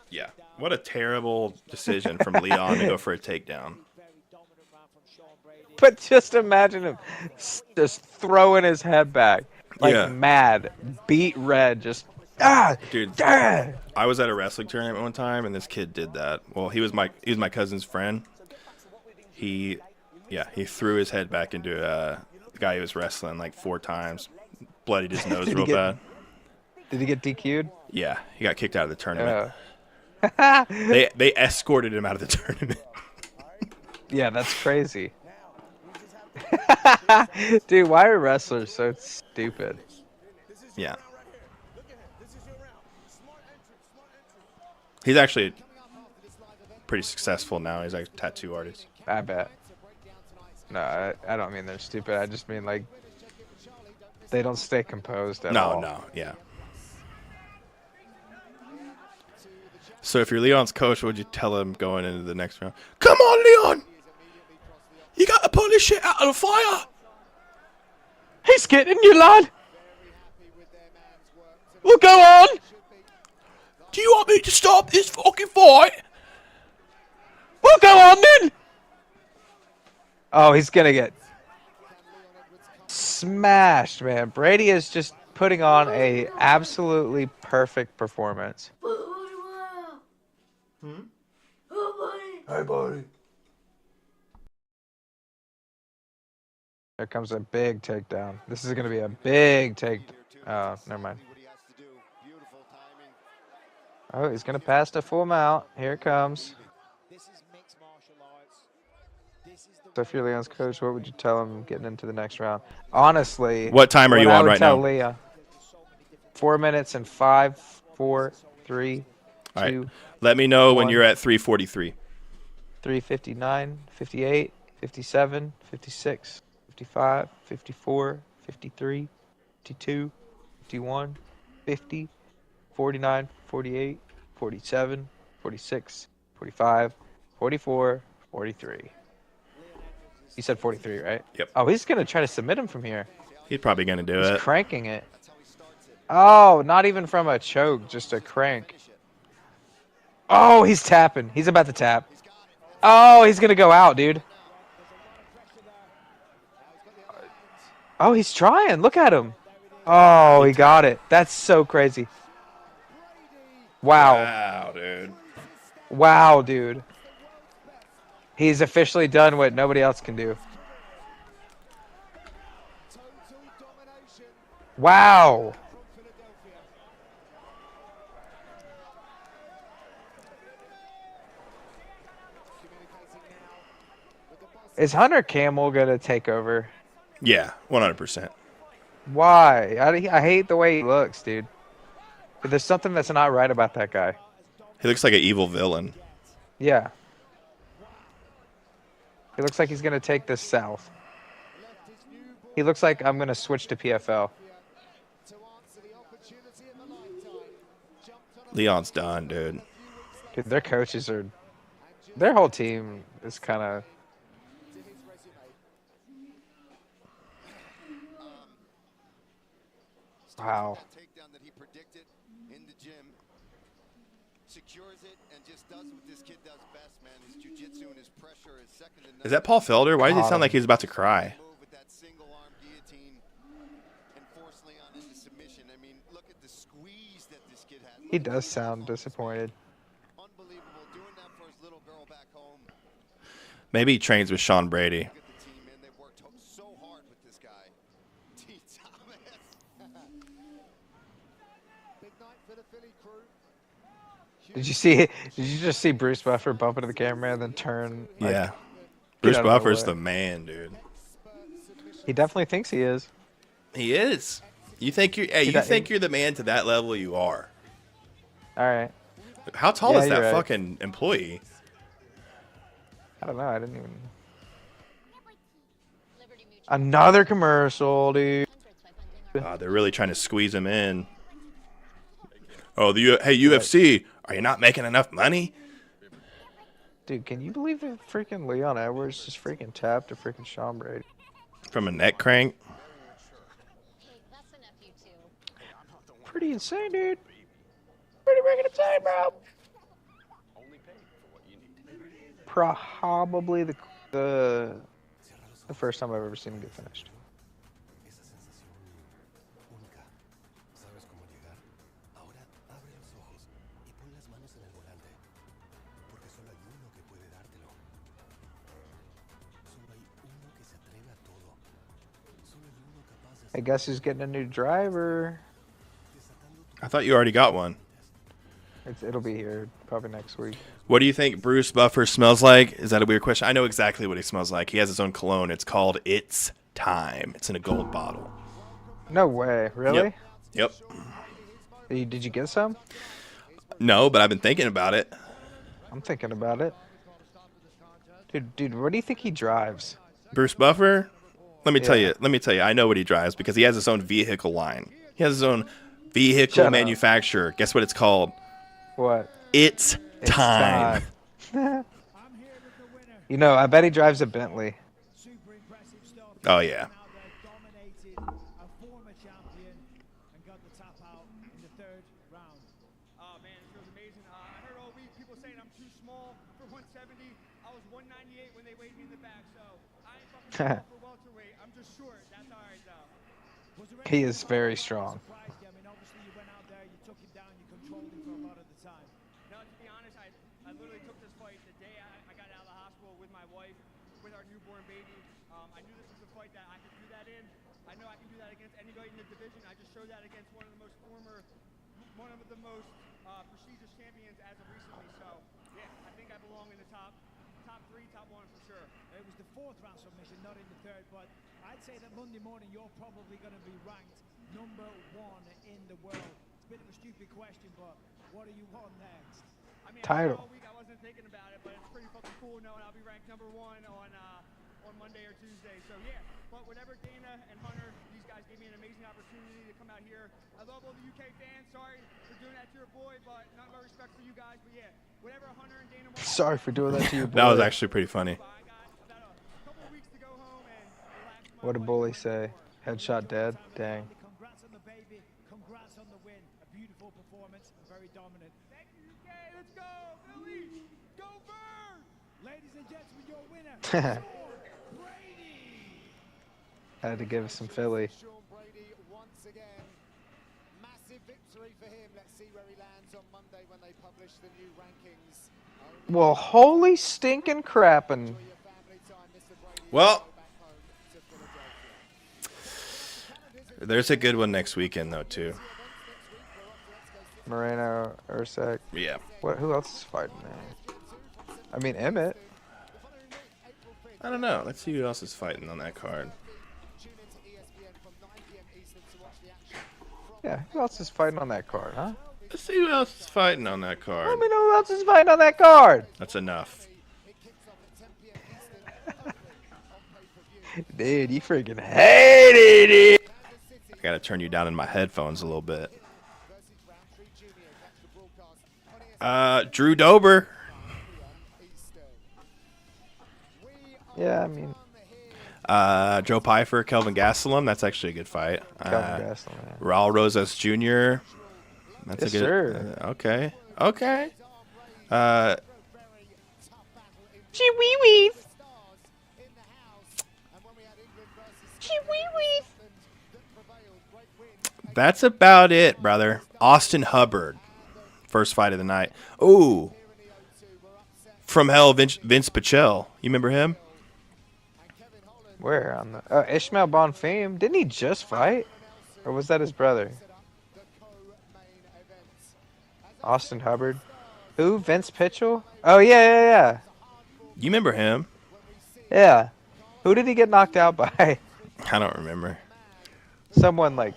Yeah. What a terrible decision from Leon to go for a takedown. But just imagine him just throwing his head back. Like mad. Beat red. Just. Dude, I was at a wrestling tournament one time, and this kid did that. Well, he was my cousin's friend. He threw his head back into the guy he was wrestling like 4 times. Bloodied his nose real bad. Did he get DQ'd? Yeah, he got kicked out of the tournament. They escorted him out of the tournament. Yeah, that's crazy. Dude, why are wrestlers so stupid? Yeah. He's actually pretty successful now. He's like a tattoo artist. I bet. No, I don't mean they're stupid. I just mean like they don't stay composed at all. No, yeah. So if you're Leon's coach, what would you tell him going into the next round? Come on, Leon! You got to pull this shit out of the fire! He's getting you, lad! Well, go on! Do you want me to stop this fucking fight? Well, go on then! Oh, he's gonna get smashed, man. Brady is just putting on a absolutely perfect performance. Hey, buddy. There comes a big takedown. This is gonna be a big take. Oh, never mind. Oh, he's gonna pass to full mount. Here it comes. So if you're Leon's coach, what would you tell him getting into the next round? Honestly, what time are you on right now? Leon, 4 minutes and 5, 4, 3, All 2. right. Let me know 1, when you're at 3:43. 3:59, 58, 57, 56, 55, 54, 53, 52, 51, 50, 49, 48, 47, 46, 45, 44, 43. You said 43, right? Yep. Oh, he's going to try to submit him from here. He's probably going to do He's it. cranking it. Oh, not even from a choke, just a crank. Oh, he's tapping. He's about to tap. Oh, he's going to go out, dude. Oh, he's trying. Look at him. Oh, he got it. That's so crazy. Wow. Wow, dude. Wow, dude. He's officially done what nobody else can do. Wow. Is Hunter Camel going to take over? Yeah, 100%. Why? I hate the way he looks, dude. There's something that's not right about that guy. He looks like an evil villain. Yeah. He looks like he's going to take this south. He looks like I'm going to switch to PFL. Leon's done, dude. Dude, their coaches are... Their whole team is kind of... Wow. Is that Paul Felder? Why does he sound like he's about to cry? He does sound disappointed. Maybe he trains with Sean Brady. Did you see? Did you just see Bruce Buffer bump into the camera and then turn? Like, Yeah. Bruce Buffer's the man, dude. He definitely thinks he is. He is. You think you're? Hey, you think you're the man to that level? You are. All right. How tall is that right. fucking employee? I don't know. I didn't even. Another commercial, dude. They're really trying to squeeze him in. Oh, hey UFC, are you not making enough money? Dude, can you believe that freaking Leon Edwards just freaking tapped a freaking Sean Brady? From a neck crank? Pretty insane, dude. Pretty freaking insane, bro. Probably the first time I've ever seen him get finished. I guess he's getting a new driver. I thought you already got one. It'll be here probably next week. What do you think Bruce Buffer smells like? Is that a weird question? I know exactly what he smells like. He has his own cologne. It's called It's time. It's in a gold bottle. No way, really? Yep. Did you get some? No, but I've been thinking about it. I'm thinking about it. Dude, what do you think he drives? Bruce Buffer? Let me tell Yeah. you, I know what he drives because he has his own vehicle line. He has his own vehicle Shut up. manufacturer. Guess what it's called? What? It's time. You know, I bet he drives a Bentley. Oh, yeah. Dominated a former champion and got the tap out in the 3rd round. Oh man, it feels amazing. I heard all week people saying I'm too small for 170. I was 198 when they weighed me in the back, so I ain't fucking small for welterweight. I'm just short. That's all right though. He is very strong. I mean, obviously you went out there, you took him down, you controlled him for a lot of the time. No, to be honest, I literally took this fight the day I got out of the hospital with my wife, with our newborn baby. I knew this was a fight that I could do that in. I know I can do that against anybody in the division. I just showed that against one of the most prestigious champions as of recently. So, yeah, I think I belong in the top 3, top 1 for sure. It was the 4th round submission, not in the 3rd, but I'd say that Monday morning you're probably going to be ranked number 1 in the world. It's a bit of a stupid question, but what do you want next? I mean, Title. all week I wasn't thinking about it, but it's pretty fucking cool knowing I'll be ranked number 1 on Monday or Tuesday. So yeah, but whatever Dana and Hunter, these guys gave me an amazing opportunity to come out here. I love all the UK fans. Sorry for doing that to your boy, but none but respect for you guys. But yeah, whatever Hunter and Dana want. Sorry for doing that to your boy. That was actually pretty funny. What did Bully say? Headshot dead? Dang. Congrats on the baby. Congrats on the win. A beautiful performance. Very dominant. Thank you, UK. Let's go, Philly. Go Bird. Ladies and gentlemen, your winner, Brady. Had to give us some Philly. Sean Brady once again. Massive victory for him. Let's see where he lands on Monday when they publish the new rankings. Well, holy stinking crappin'. Well, there's a good one next weekend, though, too. Moreno, Ursak. Yeah. What? Who else is fighting now? I mean, Emmett. I don't know. Let's see who else is fighting on that card. Yeah, who else is fighting on that card, huh? Let's see who else is fighting on that card. Let me know who else is fighting on that card. That's enough. Dude, you freaking hated it. I gotta turn you down in my headphones a little bit. Drew Dober. Yeah, I mean. Joe Pfeiffer, Kelvin Gastelum. That's actually a good fight. Kelvin Gastelum, yeah. Raul Rosas Jr. That's Yes, a good. sir. Okay. Okay. Chee-wee-wee. Chee-wee-wee. That's about it, brother. Austin Hubbard. First fight of the night. Ooh. From hell, Vince Pichel. You remember him? Where on the Ishmael Bonfim? Didn't he just fight, or was that his brother? Austin Hubbard. Who? Vince Pichel? Oh yeah. You remember him? Yeah. Who did he get knocked out by? I don't remember. Someone like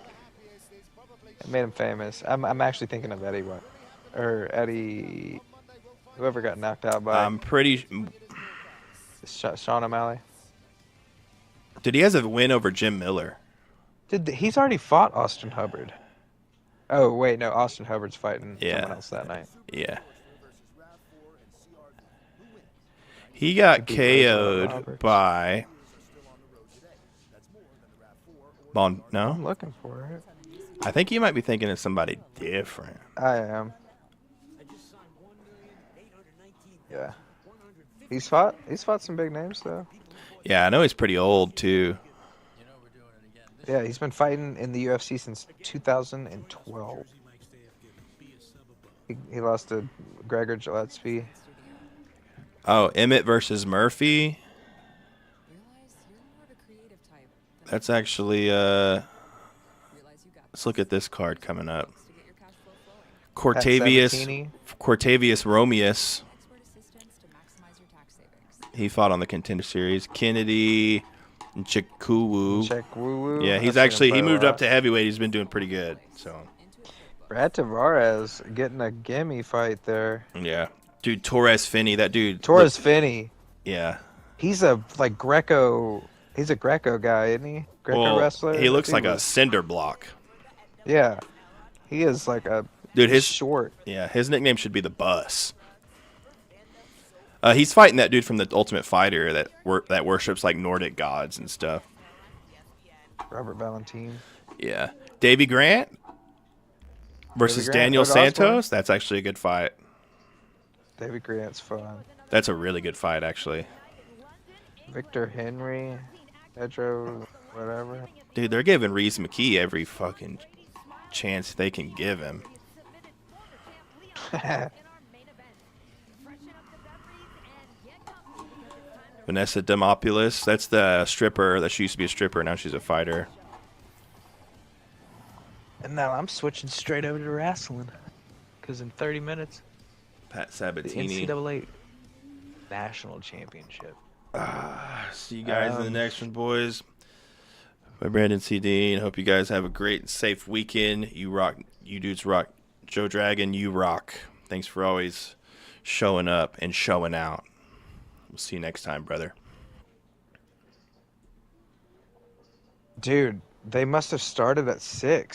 made him famous. I'm actually thinking of Eddie Eddie. Whoever got knocked out by. I'm pretty. Sean O'Malley. Did he has a win over Jim Miller? He's already fought Austin Hubbard. Oh wait, no, Austin Hubbard's fighting someone else that night. Yeah. He got KO'd by No? I'm looking for it. I think you might be thinking of somebody different. I am. Yeah. He's fought some big names though. Yeah, I know he's pretty old too. Yeah, he's been fighting in the UFC since 2012. He lost to Gregor Gillespie. Oh, Emmett versus Murphy. That's actually let's look at this card coming up. Cortavius Romeus. He fought on the Contender Series. Kennedy Nchekwu. Yeah, he's I've seen him he fight a moved up lot. to heavyweight. He's been doing pretty good. So Brad Tavares getting a gimme fight there. yeah, dude, Torres Finney, that dude. Torres Finney. Yeah. He's a Greco. He's a Greco guy, isn't he? Greco Well, wrestler. he looks like a cinder block. Yeah, he is like a dude. His short. Yeah, his nickname should be the Bus. He's fighting that dude from the Ultimate Fighter that worships like Nordic gods and stuff. Robert Valentine. Yeah, Davy Grant versus Daniel Santos. That's actually a good fight. Davy Grant's fun. That's a really good fight, actually. Victor Henry, Pedro, whatever. Dude, they're giving Reese McKee every fucking chance they can give him. Vanessa Demopoulos, that's the stripper that she used to be a stripper. Now she's a fighter. And now I'm switching straight over to wrestling. Because in 30 minutes, Pat the Sabatini. NCAA National Championship. See you guys in the next one, boys. By Brandon CD, and hope you guys have a great, safe weekend. You rock. You dudes rock. Joe Dragon, you rock. Thanks for always showing up and showing out. We'll see you next time, brother. Dude, they must have started at 6.